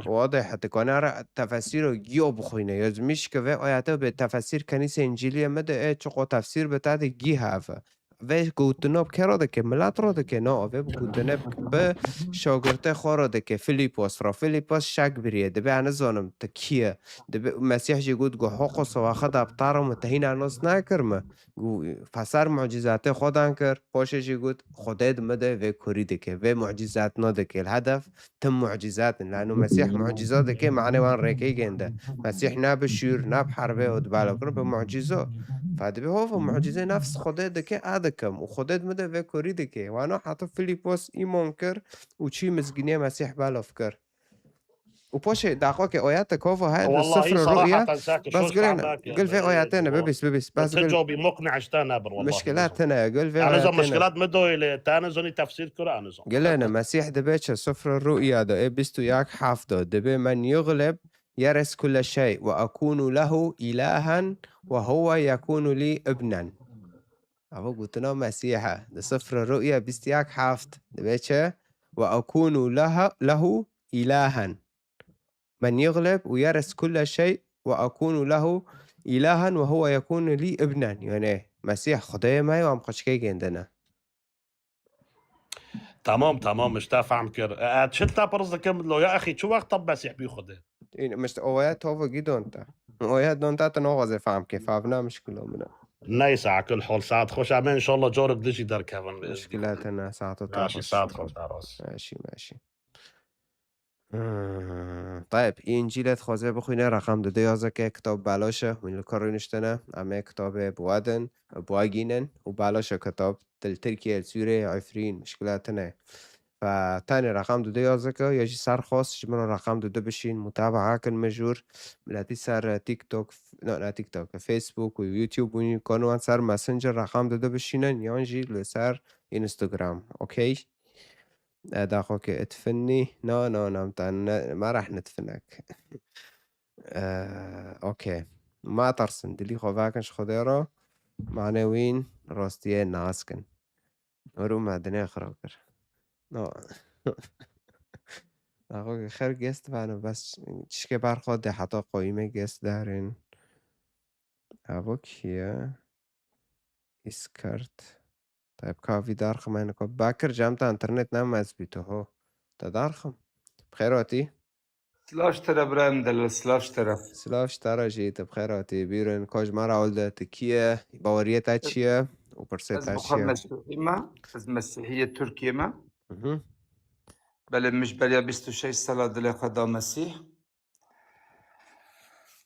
واضح حتى كنا تفسيره جيو بخوينه يزمش كفه آياته به تفسير كنيسه انجيليه مده چقو تفسير بتاعت جي هافه و گوتناب کرا دکه ملت را دکه نا و گوتناب به شاگرده خورا دکه فیلیپوس شک بریه دبه انزانم تکیه دبه مسیح جی گوت گو حق و سواخد ابطار متهین اناس نکرمه گو فسر معجزات خودان کر پاشه جی گوت خودت مده و کری دکه و معجزات ندکه الهدف تم معجزات لانه مسیح معجزات دکه معنی وان ریکی گنده مسیح نه به شور نه به حربه و دبالا کنه به معجزه فدبه هو معجزه نفس خودت دکه کم و خودت مده و کری دکه و انا حتی فیلیپوس ایمان کر و چی مزگینی مسیح بالاف کر و پاشه دقیقا که آیات کافا هاید به صفر رؤیا بس قل في آیاتنا ببس بس تجاوبي مقنع اشتانا بر والله مشكلاتنا قل في انا مشكلات مدو الى تانا زوني تفسير قرآن قل انا مسيح دبيتش صفر الرؤيا ده ايه بستو ياك حافظه دبي من يغلب يرث كل شيء وأكون له إلها وهو يكون لي ابنا أبو قلتنا مسيحة ده صفر الرؤيا بستياك حافظ دبيتش وأكون له إلها من يغلب ويرث كل شيء وأكون له إلها وهو يكون لي ابنا يعني مسيح خدای ما و هم قشکی گندنه تمام مش فاهم كر شلتا برز كم لو يا اخي شو وقت طب مسيح بياخذه این مش اوایت تو گیدون تا اوایت دون تا نوازه فهم که فهمنا مشکل منه نيسا على كل حال ساعات خوش عمين ان شاء الله جورك دجي در كفن بإذن الله. مشكلاتنا ساعة ماشي ساعات خوش عراس. ماشي طيب این جیلت خوازه بخوینه رقم 211 که کتاب بلاشه من الکارو نشتنه اما کتاب بوادن بواگینن و بلاشه کتاب دل ترکیه السوره عفرین مشکلاتنا فتاني رقم 211 که یا جی سر خواست جمعنا رقم 2 بشین متابعه کن مجور ملاتی سر تیک توک نه تیک توک فیسبوک و یوتیوب و کانوان سر مسنجر رقم 2 بشینن یا جی لسر اینستاگرام اوکی داخل که ادفني نو ما راح ندفنك اوكي ما ترسن دلي خوفاكنش خديرو معنوين راستيه ناسكن ورو معدني خراكر نو داخل خير جست بانو بس تشكي برخود حتى قويمة جست دارين ابو كيا اسكرت طيب كافي دارخم أنا باكر جامعة إنترنت نام مزبوطه هو تدارخم بخيراتي سلاش ترى برندل سلاش ترى جيت بخيراتي بيرن كوج مرة ولد تكية باورية تاتشية وبرسيت از بخور مسيحية تركيا ما بل مش بليا 26 سنة دل خدا مسيح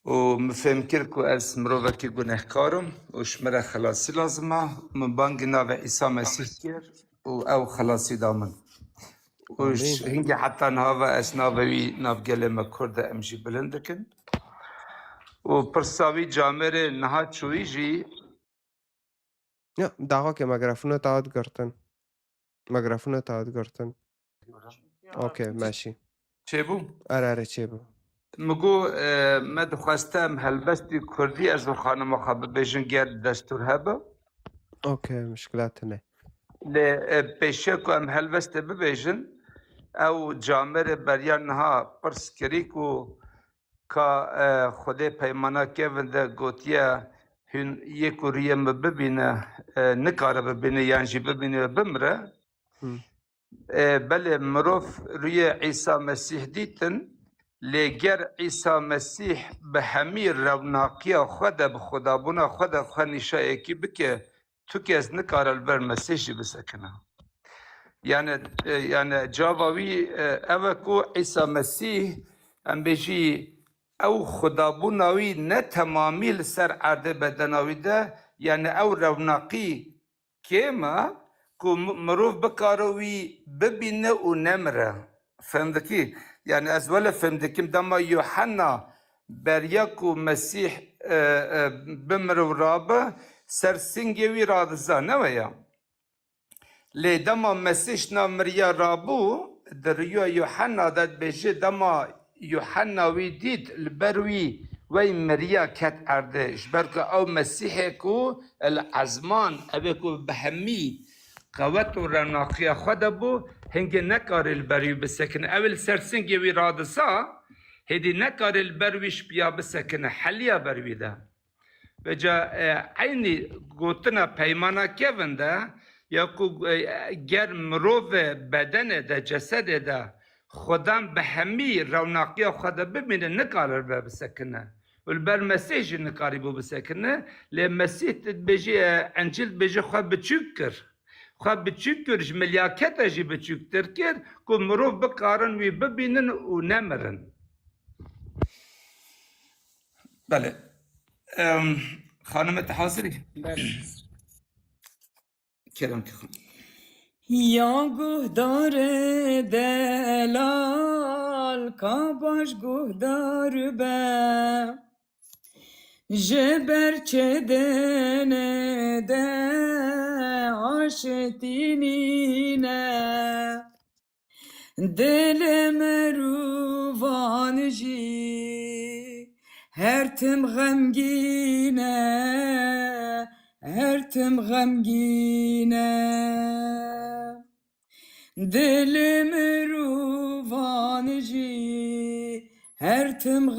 ومفهم كيركو از مروفكي گناهكارم وشمرا خلاصي لازمه من بانج ناو عيسى مسيح كير او خلاصي دامن وش هنجي حتى نهاوا اس ناوي ناف قلما كرد امجي بلندكن وبرساوي جامر نهات شويجي لا دعوا که مگرفونه تعاد گرتن اوكي ماشي چه بو؟ آره چه بو مگو ما دخواستم هلبستی کردی از خانم خب بیشن گرد دستور هبه اوكي مشكلات نه پیشه که هم هلبست ببیشن او جامر بریان ها پرس کری که خود پیمانا که ونده گوتیه هن یک ریم ببینه نکاره ببینه یعنی ببینه بمره بله مروف روی عیسی مسیح دیتن لگر عیسی مسیح به همین روناقی خود به خدابونا خود خانیشه یکی بکه تو که از نکار البر مسیحی بسکنه یعنی جوابی اوه کو عیسی مسیح ام بیجی او خدابوناوی نه تمامی لسر عرده بدناوی ده یعنی او روناقی که ما کو مروف بکاروی ببینه و نمره فهمدکی؟ يعني از ولا فهمدكم دما يوحنا برياكو مسيح بمر ورابه سرسنجوي رادزا نويا لي دما مسيحنا مريا رابو دريو يوحنا داد بيجي دما يوحنا ويديد البروي وي مريا كات اردش بركو او مسيحكو العزمان ابيكو بهمي قوت و روناقی خود بو هنگی نکار البروی بسکن اول سرسنگی وی رادسا هدی نکار البرویش بیا بسکن حلیا بروی ده و جا عینی گوتنا پیمانا که ونده یا کو گر مروف بدن ده جسد ده خودم به همی روناقی خود ببینه نکار البر بسکنه والبر مسیح نکاری بو بسکنه لی مسیح بجی انجیل بجی خود بچوکر خب بچوکرش ملیاکت جی بچوکتر کرد که مروف بکارن وی ببینن و نمرن بله خانم تحاصری کرم که خانم یا گهدار دلال کاباش گهدار به جبر چدنه ده عاشتینینه دل مروان جی هر تم غمگینه دل مروان جی هر تم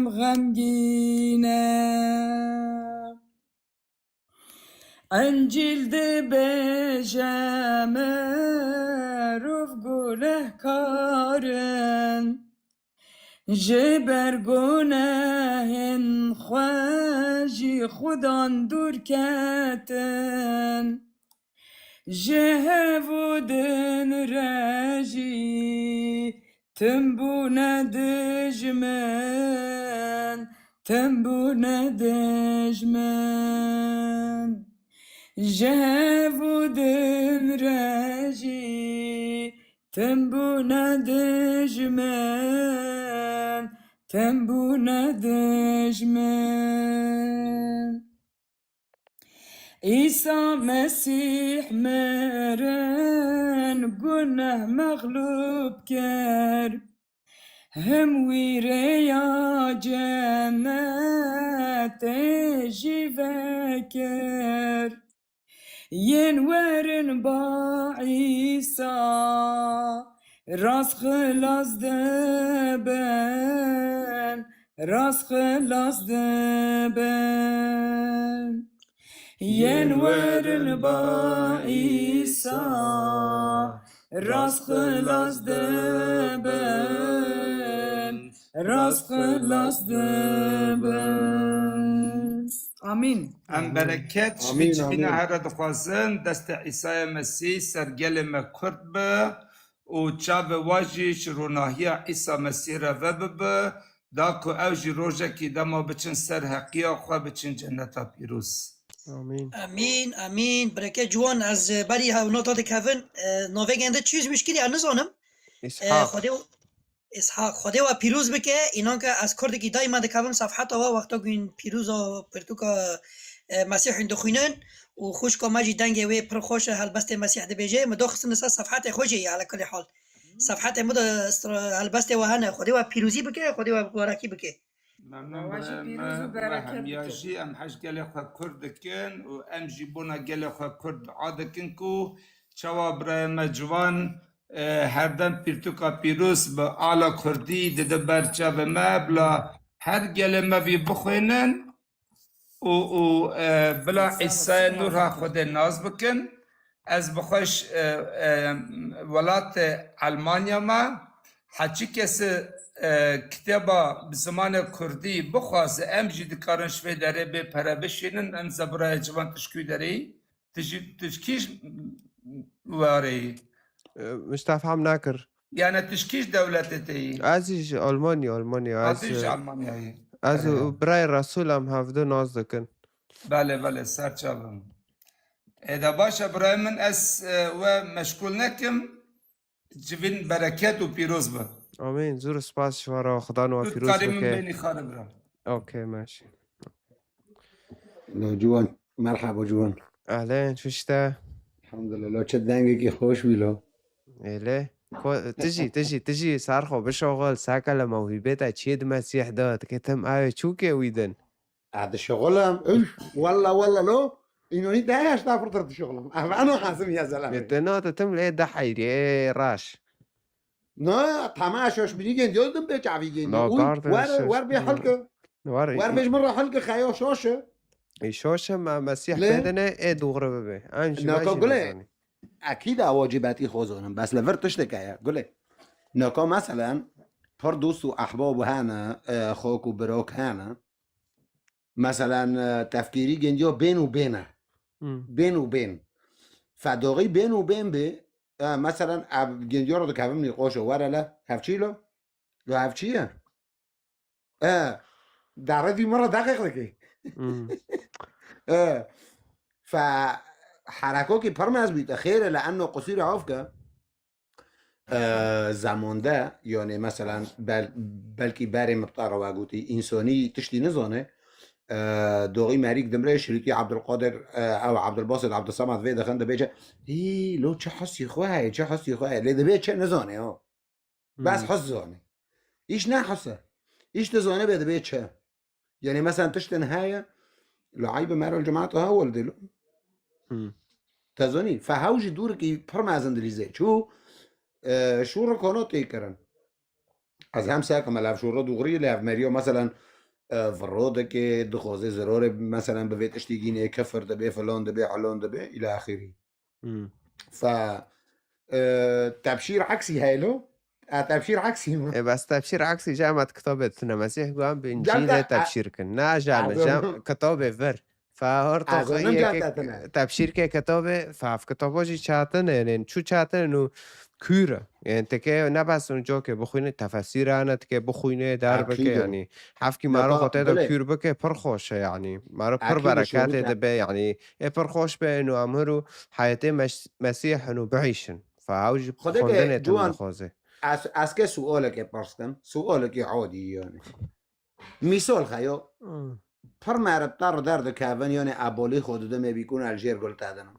غمگینه انجیل ده بجمه روف گله کارن جبر گناهن خواجی خودان دور کتن جهودن راجی تنبو ندجمن تنبو ندجمن جهودن راجی تنبو ندجمن تنبو ندجمن عيسى مسيح مرن قنه مغلوب كر هم ويريا جنة جي فكر ينورن با عيسى راس خلاص دبن راس خلاص دبن ينورن با عيسى راس خلاص دبن راس خلاص دبن آمين ام برکت آمین، شوی آمین. هر دخوازن دست عیسی مسیح سرگل مکرد به و چاب واجیش روناهی عیسی مسیح را به دا که اوجی روژه که دما بچن سر حقیقا خواه بچن جنتا پیروز آمین. امین امین برکه جوان از بری ها نوتا کفن نووه گنده چیز مشکلی نزانم اسحاق اسحاق خدا و پیروز بکه اینا که از کرد کی دایما دکوم صفحات و وقتا گوین پیروز و پرتوکا مسیح دخوینن و خوش که ماجی دنگ و پر خوش هل بست مسیح دبیجه مدخل نسا صفحات خوشی على كل حال صفحات مد هل بست و هنه خدا و پیروزی بکه خدا و بارکی بکه همیاشی ام حش گل خواه کرد کن و ام جیبونا گل خواه کرد عادکن کو چوا برای مجوان هر دم پیرتوکا پیروز با آلا کردی دده برچه و مبلا هر گل مبی بخوینن و بلا عیسی نور ها خود ناز بکن از بخوش ولات المانیا ما حچی کسی کتابا بزمان کردی بخواست ام جی دکارن شوی داره به پره بشینن ام زبرای جوان تشکوی داره تشکیش واری مستفهم نکر يعني تشكيش دولتي ازیش آلمانیا عزيز المانيا از برای رسولم هفته ناز دکن بله سرچابم اذا باشا برای من اس و مشغول نکم جبین برکت و پیروز با آمین زور سپاس شما خدا نو پیروز کاری من بکه بینی خانه برم اوکی ماشي لا جوان مرحبا جوان اهلين شو شتا الحمد لله چه دنگی خوش بیلا اله تجي صارخو بشغل ساكل موهبته تشيد مسيح دات كتم آيه چوكي ويدن هذا شغلم والله لو اینونی دهش نفرتر شغلم انا حاسم يا زلمه يتنا تتم ليه ده حيري ايه راش نه تماشاش بيجي جلدم بيچاوي جي لا قارد ور بحلقه ور بيش مره حلقه خيا شاشه اي شوشه ما مسيح ليه؟ بدنه ايه دوغره ببه انش ناكا ماشي قولي نزاني اكيد واجباتي خوزونم بس لفرتش لك قولي ناكا مثلا پر دوست و احباب هانا خوك و براك هانا مثلا تفكيري جنجو بين وبينه بين وبين فداغي بين وبين به مثلا جنجو رو دكافم نقاشه ورا لا هفچيلو لو هفچيه در دي مرة دقيق لكي فحركوكي برمز بيتأخير لأنه قصير عفكة زمانده يعني مثلا بلكي باري مبطارة واقوتي إنساني تشتي نزانه دوغي مريك دمره شريكي عبد القادر او عبد الباسط عبد الصمد في دخن دبيجه اي لو چه حسي خواه چه حسي خواه لي دبي چه نزانه ها بس حس زانه ايش نه حسه ايش تزانه بده بي چه يعني مثلا تشت نهايه لعيب مارو الجماعه ها ولدلو تزاني فهوج دور كي برمازن دليزه شو ركونات يكرن از هم ساكم ملعب شو دغري لاف ماريو مثلا فروده که دخوازه ضراره مثلا به ویت اشتیگینه کفر دبه فلان دبه علان دبه الى آخره ف تبشير عكسي هايلو تبشير عكسي بس تبشير عكسي جامعة كتابة المسيح قام بإنجيل جامعة تبشير كنا جامعة كتابة فر فهرتو أظن جامعة تبشير كي كتابة فاف كتابوجي شاتن يعني شو شاتن إنه كورة يعني تكي نبس اونجا که بخوینه تفسیر آنت که بخوینه در بکه أكيد یعنی حفکی مرا خاطر دا بله کور بکه پر خوشه یعنی مرا پر أكيد برکت شروط ده به یعنی پر خوش به انو امرو حیات مسیح انو بعیشن فهوج خودك خوندنه تم جوان نخوازه اسكي سؤالك برستم سؤالك عادي يعني مثال خيو پر مربطار درد كافن يعني ابولي خود دم بيكون الجير قلت هذا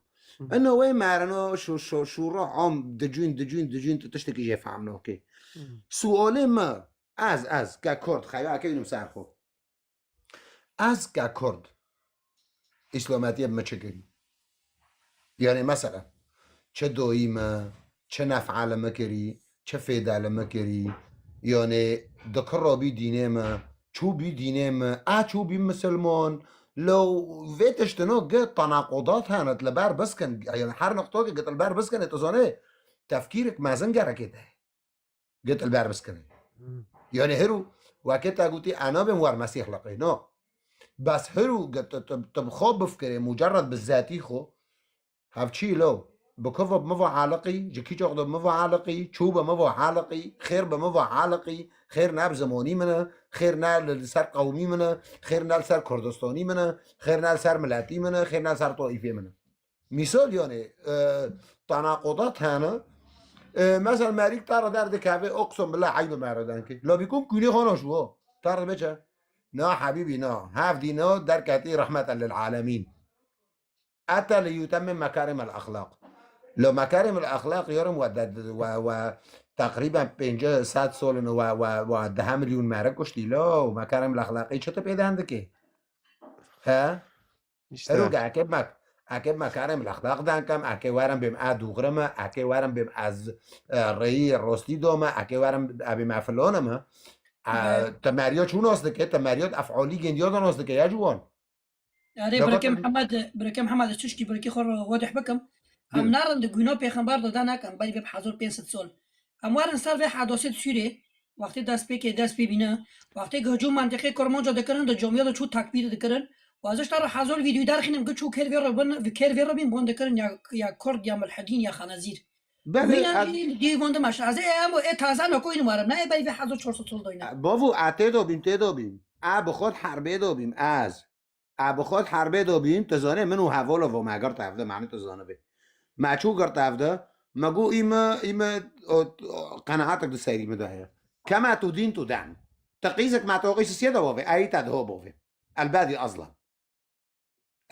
انه وين مارنو شو راح عم دجون تشتكي جي فهمنا اوكي سؤالي ما از ككرد خيو اكيد مسار خو از ككرد اسلاماتيه بمشكل يعني مثلا چه دائما چه نفعل مكري چه فيدال مكري يعني دكرابي دينه ما چو بي دينه ما چو بي مسلمان لو فيتشتنو قد تناقضات هانت لبار بس كان يعني حر نقطة قد البار بس كان تزانه تفكيرك ما زنجر كده قد البار بس كان يعني هرو وكتا قلتي انا بموار مسيح لقينا بس هرو قد تبخوب بفكري مجرد بالذاتي خو هفشي لو بكفى بمفو عالقي جكي جغد بمفو عالقي تشوبة مفو عالقي خير بمفو عالقي خير ناب زماني منا خير نال سر قومي منا خير نال سر كردستاني منا خير نال سر ملاتي منا خير نال سر طائفي منا مثال يعني تناقضات هانا مثلا مريك ترى درد كعبه اقسم بالله عين مردان كي لا بيكون كوني خانا شو ترى بيجا نا حبيبي نا هاف دينا در كتي رحمة للعالمين أتى ليتمم مكارم الأخلاق لو مكارم الأخلاق يرم وتقريبا 500 سال و 10 مليون مرة كشتي لا ومكارم الأخلاقي شو تبي عندك ها هروج أكيد مكارم الأخلاق دانكم أكيد وارم بيم أدوغرما أكيد وارم بيم از رأي روستي دوما أكيد وارم بيم فلانما تماريات شو ناصدك تماريات أفعالي جنديات ناصدك يا جوان يعني بركة محمد تشكي بركة خور واضح بكم ام نارن دگونا پیغمبر دادن نکن بای به حضور 500 سال ام وارن سر به حادثه سوره وقتی دست ببینه وقتی هجوم منطقه کرمانجا دکرن د جمعیت چو تکبیر دکرن و ازش تر حضور ویدیو درخینم که چو کر ویر بین بوند دکرن یا کرد یا ملحدین یا خنازیر بله دی بوند ماش از ام تازه نکوین مارم نه بای به حضور 400 سال داینا بابو ته بخود حربه دوبیم از بخود حربه دوبیم تزانه منو حوال و مگر تفده معنی تزانه به معچو قرت عفده مگو إما قناعاتك دو سيري مدهية كما تدين تدان تقيسك مع تقيس السيادة وفي أي تدهو بوفي البادي أصلا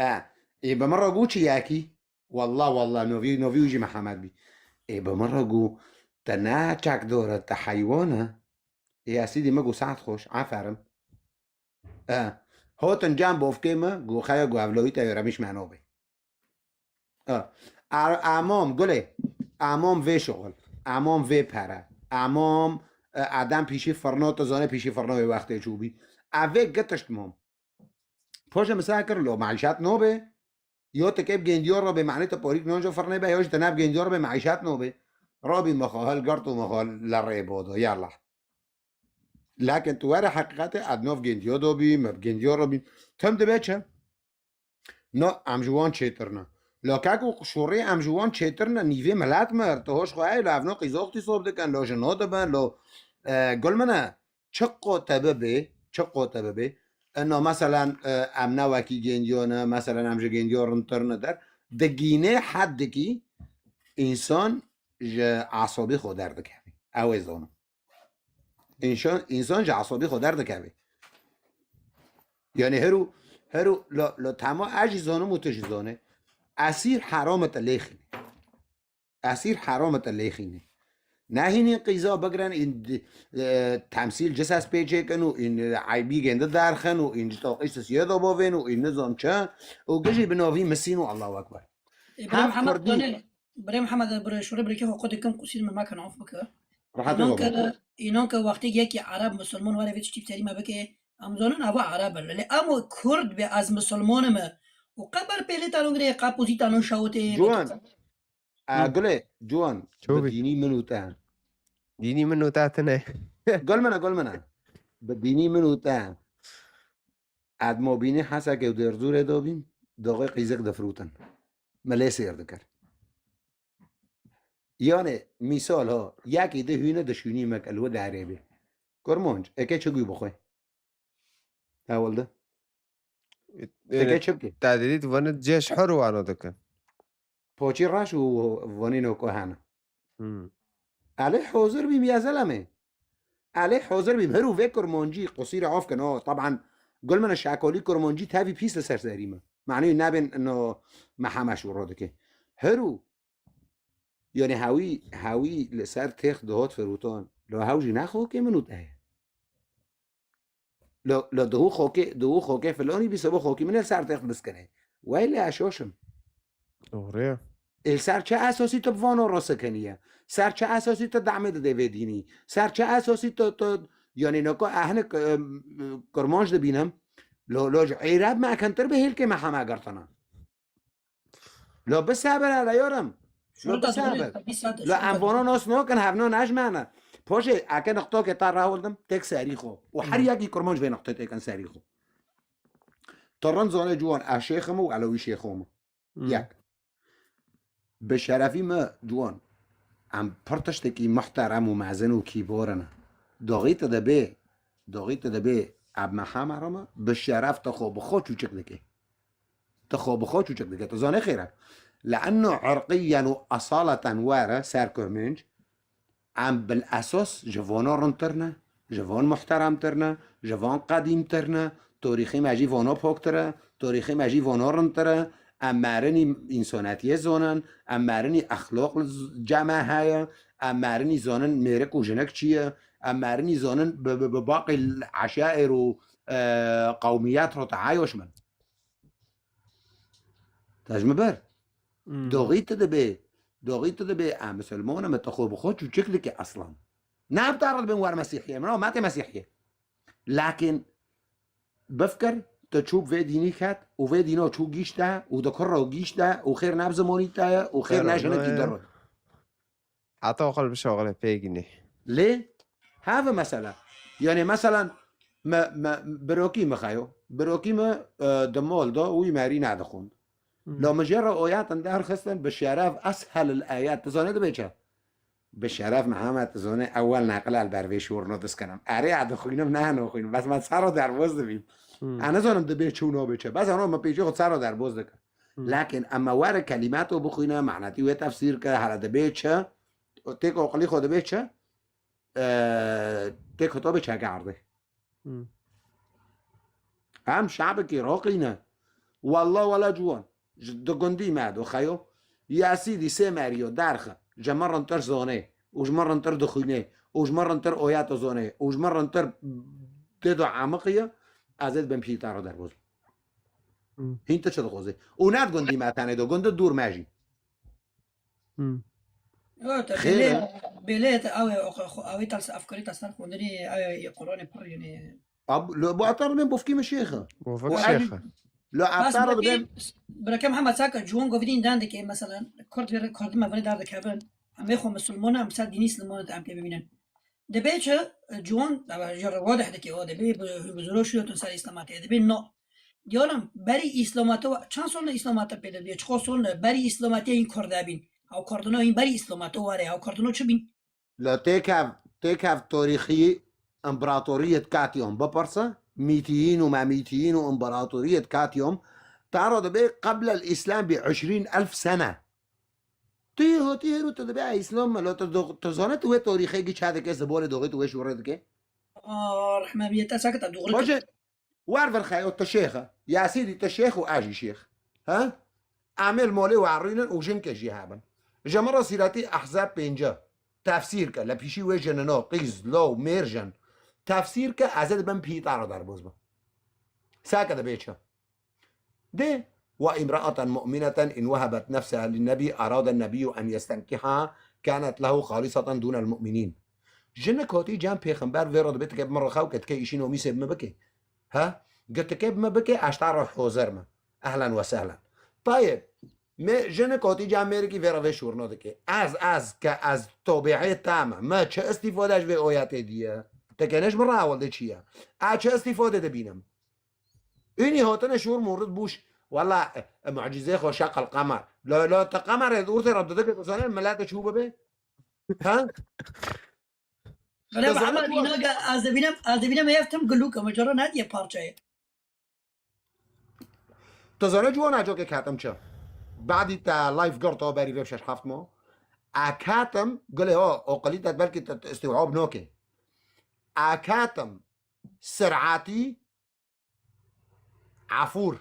إيه بمرة قو ياكي والله نوفي يجي محمد بي إيه بمرة قو تناچك دورة تحيوانة يا سيدي مگو ساعت خوش عفرم هو تنجام بوفكيما قو خيا قو أولوي تيرميش معنوبي امام گله امام وی شغل امام وی پره امام آدم پیشی فرنا تزانه پیشی فرنا به وقت چوبی اوه گتشت مام پاش مثلا کر لو معیشت نوبه یا تکیب گندیار را به معنی تپاریک نانجا فرنه به یاش تنب گندیار به معیشت نوبه رابی مخاهل گرت و مخاهل لره بادا یالا لكن تواره حقیقت ادناف گندیار دابی مب گندیار را بیم تم ده بچه نا امجوان چیترنه لكاكو شوري ام جوان تشيترنا نيفي ملات مرتهوش خواهي لو افنو قيزوختي صوب دكان لو جنو دبان لو قول منا چقو تببي انه مثلا ام نواكي جنديونا مثلا ام جنديو رنترنا در دقينه حدكي انسان عصبي خود درد كابي او ازانو انسان عصبي خود درد كابي يعني هرو لو تما اجزانو متجزانه اسیر حرامت لیخینه نه این قیزا بگرن این تمثیل جساس پیچه کن و این عیبی گنده درخن و این جتاقیش سیادا باوین و این نظام چه و گجی بناوی مسین و الله اکبر برای محمد برای شوره برای که حقوق کم قصیر ما کن عف بکر اینان که وقتی یکی عرب مسلمان واره ویچ تیفتری ما بکه امزانون اوا عرب ولی اما کرد به از مسلمان ما وقبر بيلي تالون غري قابوزي تالون شاوتي جوان اقول جوان بديني منو تان ديني منو تاتنا قول منا بديني منو تا عد ما بینی حسا که در زور دابین داغه قیزق دفروتن ملی سیر دکر یعنی مثال ها یکی ده هونه دشونی مک الو داره بی کرمانج اکه چگوی بخواه اول ده اکه چبکی تعدیدید واند جيش حر وانو دكن پاچی راش و وانی نوکو هنه علی حاضر بیم یا زلمه علی حاضر بیم هرو وی کرمانجی قصیر عاف کنه طبعا قل من الشعكولي كرمانجي تابي بيس لسر سريمة معناه نابن انه ما حماش وراده كه هرو يعني هاوي لسر تخ دهات فروتان لو هاوجي نخو كه منو ده لو دهو خوكه فلاني بيسبو خوكي من السر تخ بس كنه ويلي عشاشم اوريا السر چه اساسي تبوانا راسكنيه سر چه اساسي تدعم ده ديني سر چه اساسي تو يعني نکو اهن کرمانج ده بینم لو عیرب ما کنتر به هیل که ما همه گرتنا لو بسابر على یارم لو بسابر لو انوانا ناس ناکن هفنا نجمعنا پاشه اکه نقطه که تر راولدم تک سریخو و هر یکی کرمانج به نقطه تکن سریخو تران زانه جوان اشیخم و علوی شیخم یک به شرفی ما جوان ام پرتشتکی محترم و معزن و کیبارنه داغیت دبی اب محمد رما به شرف تخوب خود چوچک دکه تزانه خیره لانه عرقيا واصالة واره سر كرمنج عم بالاساس جوانو رنترنه جوان محترم ترنه جوان قدیم ترنه تاریخی مجی وانا پاکتره تاریخی مجی وانا رنتره امرنی انسانیتی زانن امرنی اخلاق جمع های امرنی زانن میرک و جنک چیه امرنی زانن بباقي العشائر و قوميات رو تعايش من تجمع بر داغيت ده به مسلمان متخوب خود شو شكلك اصلا نعم تعرض بين ور مسيحيه ما مسيحيه لكن بفكر تشوف في ديني كات وفي دينو شو جيشتا ودكر رو جيشتا وخير نبز مونيتا وخير ناجنه يدرب حتى قلب شغله بيجني ليه هذا مسألة يعني مثلا ما بروكي مخايو بروكي ما دمال دا وي ماري نادخون لو مجرى آيات اندار خستن بالشرف اسهل الايات تزانه ده بيچه بالشرف محمد تزانه اول نقل البروي شورنا دس کنم اره ادخوینم نه نخوینم بس من سر رو در باز دبیم انا زانم ده بيچونا بيچه بس انا ما پیچه خود سر رو در باز دکن لكن اما ور کلماتو بخوینه معناتی و تفسیر که هر ده بيچه تک عقلی خود بيچه تك خطاب چگرده هم شعب عراقينا والله ولا جوان دقندي مادو خيو يا سيدي سماريو دارخه جمرن تر زونه وجمرن تر دخينه وجمرن تر آيات زونه وجمرن تر ددو عمقيه ازد بمشي تارو در بوز هینت چه خوزه اونات گندی ماتنه دو گند دور ماجي خير بلاد او تلس افكاري تسر خوندني او قران بر يعني لو بعترض من بوفكي مشيخه لو اعترض بهم بركه محمد ساكا جوان قوفدين داندك مثلا كرد ما بني داردك هبل هم يخو مسلمون هم ساد ديني اسلامون عم ببينن دبيچ جوان جر واضح دكي هو دبي بزروش يوتن سر اسلامات دبي نو diyorum beri İslamata çan sonra İslamata pede diye çıkıyor sonra beri İslamata in kordabin او کاردونو این بری اسلامات واره او کاردونو چه بین لا تكاف تاريخي امبراطورية كاتيوم ببرصة 200 وما 200 وامبراطورية كاتيوم تعرض به قبل الإسلام ب20,000 سنة تيهو تدبع إسلام لو تزانت هو تاريخي جيش هذا كيس بول دوغيت ويش ورد كي رحمة بيتا ساكت دوغيت وجه وارف الخيو التشيخة يا سيدي تشيخ وآجي شيخ ها عامل مولي وعرينا وجنك جهابا جمرة سيراتي أحزاب بينجا تفسير كا لبيشي وجننا قيز لو ميرجن تفسير كا عزد بن بيتارو در بوزبا ساكا بيتشا دي وامرأة مؤمنة إن وهبت نفسها للنبي أراد النبي أن يستنكحها كانت له خالصة دون المؤمنين جنة كوتي جان بيخنبار فيرود بيتك بمرة خاوكت كي إشين وميسي بمبكي ها قلت كيف بمبكي أشتعر حوزرما أهلا وسهلا طيب جن کاتی جمعه کی وراوه شورناده که از تابعه تامه ما چه استفادهش به آیت دیه تکنش من راولده چیه چه استفاده ده بینم اینی هاتن شور مورد بوش والله معجزه خو شق القمر لا تقمر دورت ردده که بسانه ملت چوبه به ها ولی محمد اینا از بینم یفتم گلوکه مجرد ندیه پارچه تزانه جوان اجا که کتم چه بعدی تا لایف گارد ها بری ویب 6-7 ماه اکاتم قال ها اقلیت بلکه استوعاب نوکه اکاتم سرعتی عفور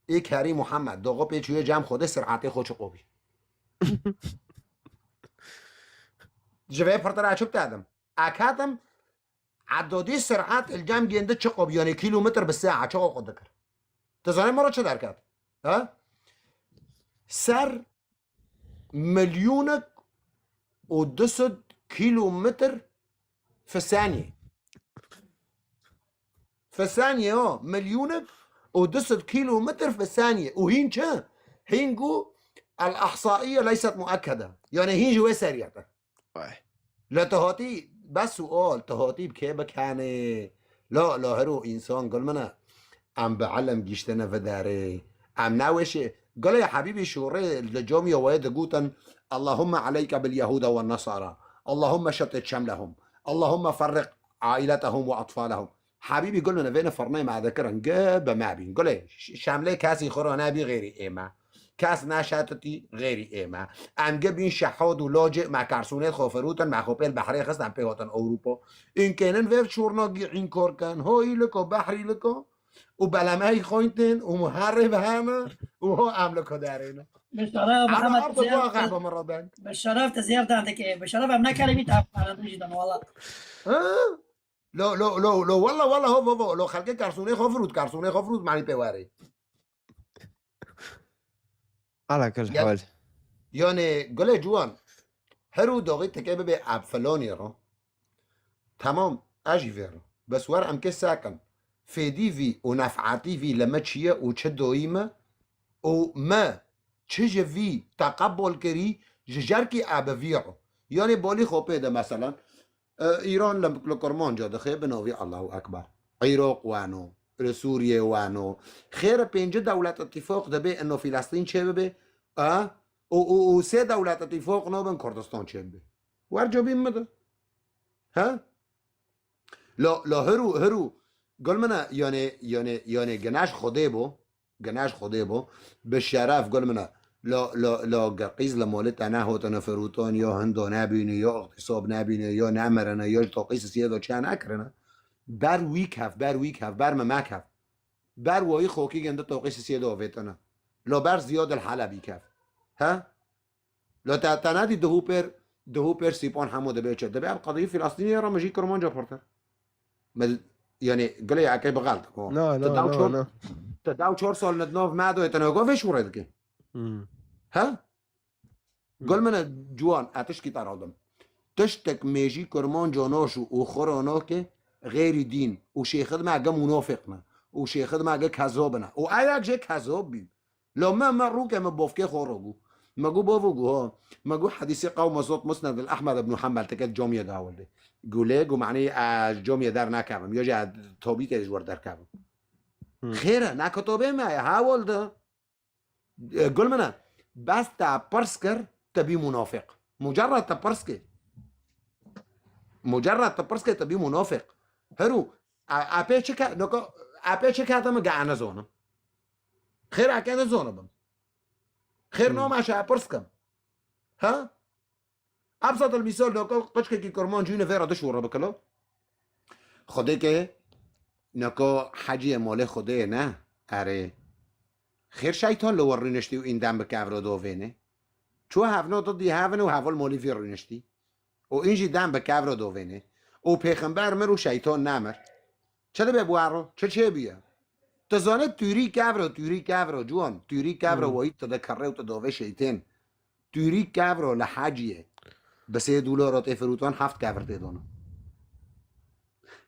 ای کری محمد داغا پیچوی جمع خوده سرعتی خودش قوی جواب پرتر عجب تادم اکاتم عدادی سرعت الجمع گینده چه قوی یعنی کیلومتر به ساعه چه قوی دکر تزانه مرا چه در کرد ها سر مليونك ودسد كيلومتر في الثانية مليونك ودسد كيلومتر في الثانية وهين شا هينجو الإحصائية ليست مؤكدة يعني هين جوا سريعة لا تهاتي بس سؤال تهاتي بكيبك يعني لا هرو إنسان قال منا عم بعلم جيشتنا في داري عم ناوش قال يا حبيبي شوري لجوم يواد قوتن اللهم عليك باليهود والنصارى اللهم شتت شملهم اللهم فرق عائلتهم واطفالهم حبيبي قل لنا فين فرناي مع ذكرن جاب ما بين قال شامله كاسي خرا نبي غيري ايما كاس ناشاتتي غيري ايما ام جبين شحود ولاجئ مع كارسونات خوفروتن مع خوبيل بحريه خصنا بيوتن اوروبا ان كانن فير شورنا عين كوركن هوي لكو بحري لكو وبلمهي خوينتن ومهرب هانا وهو عاملكو دارينا بالشرف محمد بالشرف تزيارت عندك ايه بالشرف امنا كلمه تعرف جدا والله لو والله هو لو خلق كارسوني خفروت معني بيواري على كل حال يعني قول جوان هرو داغي تكيبه به اب فلاني رو تمام اجي فيرو بس ور ام كساكن فيدي في ونفعاتي في لما تشيه وچه دايمه وما چه في تقبل كري جركي ابويعو يعني بالي خوبه ده مثلا ايران لكرمان جاده خير بنوي الله اكبر عراق وانو سوريا وانو خير بينج دولت اتفاق ده به انه فلسطين چه به و سه دولت اتفاق نو بن كردستان چه به ورجا بيمده ها لا هرو قال منا يعني جناش خوده بو به شرف قال منا لا قيز لمالت انا هوتنا فروتان یا هندو نبینه یا اقتصاب نبینه یا نمرنه یا تاقیس سیاده چه نکرنه بر ویک هف بر ممک هف بر وای خوکی گنده تاقیس سیاده آویتنه لا بر زیاد الحلبی کف ها لا تنادي دهو بير سيبون حموده بيتشا ده بقى القضيه فلسطينيه را مجي كرمان جابرتر يعني قال لي عكي بغلط لا تداو 4 سال ندناف معدو يتناقوا فيش وريدك ها قال من جوان اتشكي ترادم تشتك ميجي كرمان جاناشو وخراناك غير دين وشيخد معجا منافقنا وشيخد معجا كذابنا واياك جي كذاب بي لما مروك ما بوفكي خرجوا مگو بافوگو ها مگو حدیث قوم صوت مسند الاحمد بن حنبل تکت جامعه داولده گوله گو معنی از جامعه در نکردم یا جا تابی که جور در کردم خیره نکتابه ما هاولده قول منا بس تا پرسکر تبی منافق مجرد تپرسکر تبی منافق هرو اپی چکا تم گعنه زونم خیر اکنه زونم خير نوم عشان برسكم ها ابسط المثال لو قشك كي كرمان جينا فيرا دشورا بكلو خديك نكو حاجه مال خدي نه اره خير شيطان لو ورينشتي وين دم بكافرو دوفينه شو هافنو ضدي هافن وهافل مالي في رينشتي وانجي دم بكافرو دوفينه او پیغمبر مرو شيطان نمر چه به بوارو چه بیا تزانه توری کافرو جوان توری کافرو وایت تذكره وتداوي شيطان توری کافرو لحاجيه بس $3 فروتان 7 کافر تدونه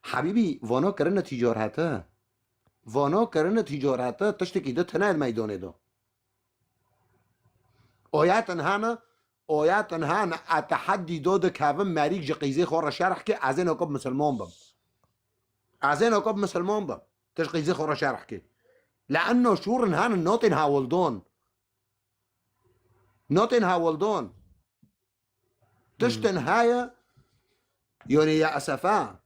حبيبي وانا کرن تجارته تشتكي ده تنال ميدانه ده آیت هانا التحدي دود كافم ماريك جقيزي خور شرح كي عزين عقب مسلمان بم عزين عقب مسلمان بم تشقيزي خور شرح كي لأنه شور هانا نوتن هاولدون تشتن هاي يعني يا أسفا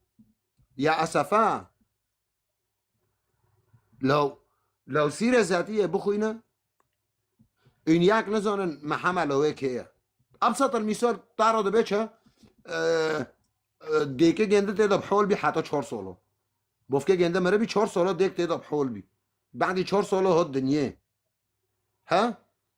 لو سيرة ذاتية بخوينا إن ياك نزون محمل ويك هي ابسط المثال تعرض بيتها دیگه گنده تیدا بحول بی حتی 4 ساله بفکه گنده مره بی 4 ساله دیگه تیدا بحول بی بعد 4 ساله ها دنیا ها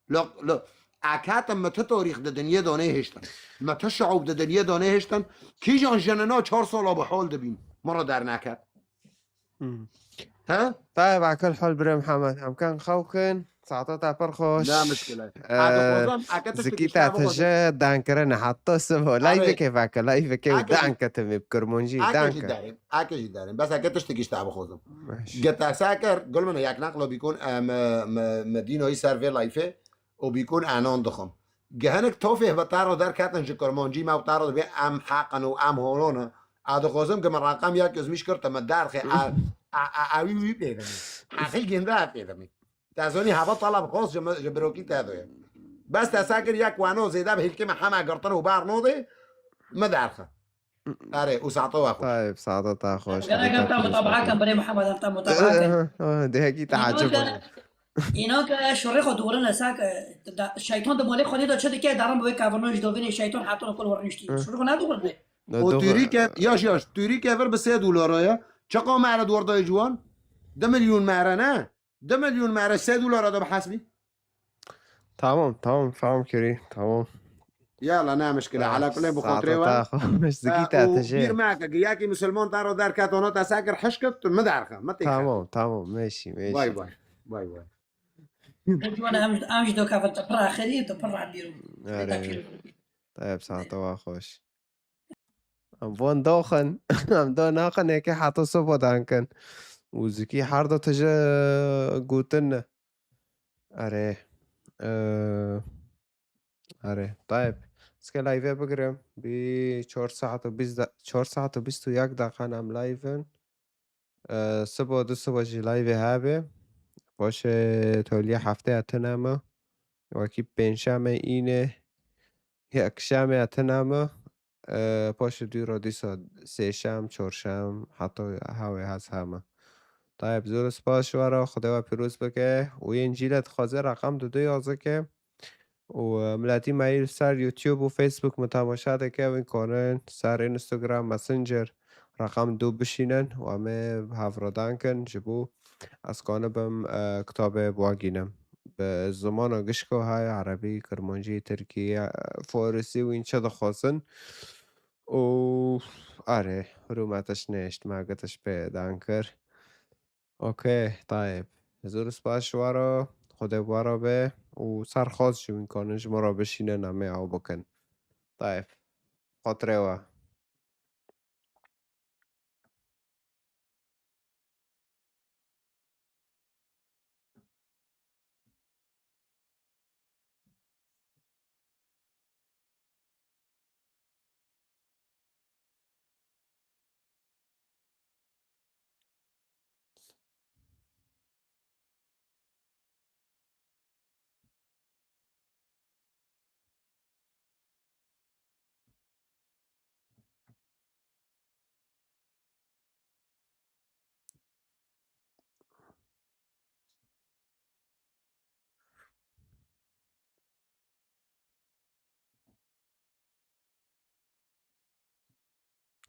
لا اکات مت تاریخ د دنیا دانه هشتن مت شعوب د دنیا دانه هشتن کی جان جننا 4 ساله بحول دبین مرا در نکرد ها طيب على كل حال بري محمد هم كان خوكن ساعتها برخوش لا مشكلة زكيتا تجا دانكرنا حتى سبو لايف كيف هكا لايف كيف دانكا تمي بكرمونجي دانكا اكيد دارين بس هكا تشتكيش تعب خوزم قطع ساكر قول من ياك نقله بيكون مدينة هي سيرفي لايفه وبيكون انان دخم جهنك توفيه بطارو در كاتن كرمونجي ما بطارو بي ام حقن وام هولونا عاد خوزم كما رقم ياك يزميش كرت مدار خي اوي بيدمي اخي جنده بيدمي تازوني هوا طلب خاص جبروكي تادوية بس تساكر ياك وانو زيدا بهالكلمة حما قرطنه وبار نوضي ما دارخه اري وساعطوه اخوش طيب ساعتها خوش انا قلت متابعه كان بري محمد انت متابعه ده هيك تعجبني اینا شریخ دوران ساک شیطان دمالی خونی داد شده که دارم به کارونش دوینی شیطان حتی کل ورنشتی شریخ ندورده و تریک یاش تریک اول به $3 چقا معرض وردای جوان 2 مليون معرض نه 2 مليون معرض $3 ده بحسبي تمام فهم كري تمام يلا نا مشكلة على كل بخاطري مش زكيتا تجي كبير معك جياكي مسلمان تارو دار كاتونو تساكر حشكت ما دارخه ما تيخ تمام ماشي باي باي انا امش دو كافت برا اخري دو برا عبيرو طيب ساعتها خوش ام وان داخن ام دا ناخن هيك حتى صبح دانكن وزكي حرضة تجا قوتنا اره اره طيب اسكي لايفه بقرم بي 4 ساعات و 4 ساعات و 21 دقيقة نام لايفن صبح دو صبح جي لايفه هابه باشه تولي هفته اتنامه وكي پنجشنبه اینه یک شنبه اتنامه باشه دو را دیسا سه شنبه چهارشنبه حتی هوای هست همه طيب زور سپاس شوارا خدا و پیروز بکه و این جیلت خوازه رقم 2211 که و ملتی مایل سر یوتیوب و فیسبوک متماشا دکه و این کانن سر اینستاگرام مسنجر رقم 2 بشینن و همه هفرادن کن جبو از کانه بم کتاب بواگینم به زمان گشکو های عربی کرمانجی ترکی فارسی و این چه دخواستن و آره رومتش نشت مگتش پیدان کر اوکی طيب زور سپاس شوارا خدا بوارا به و سرخواست شو این کانن شما را بشینه نمه او بکن طيب خاطره و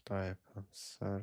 طيب سر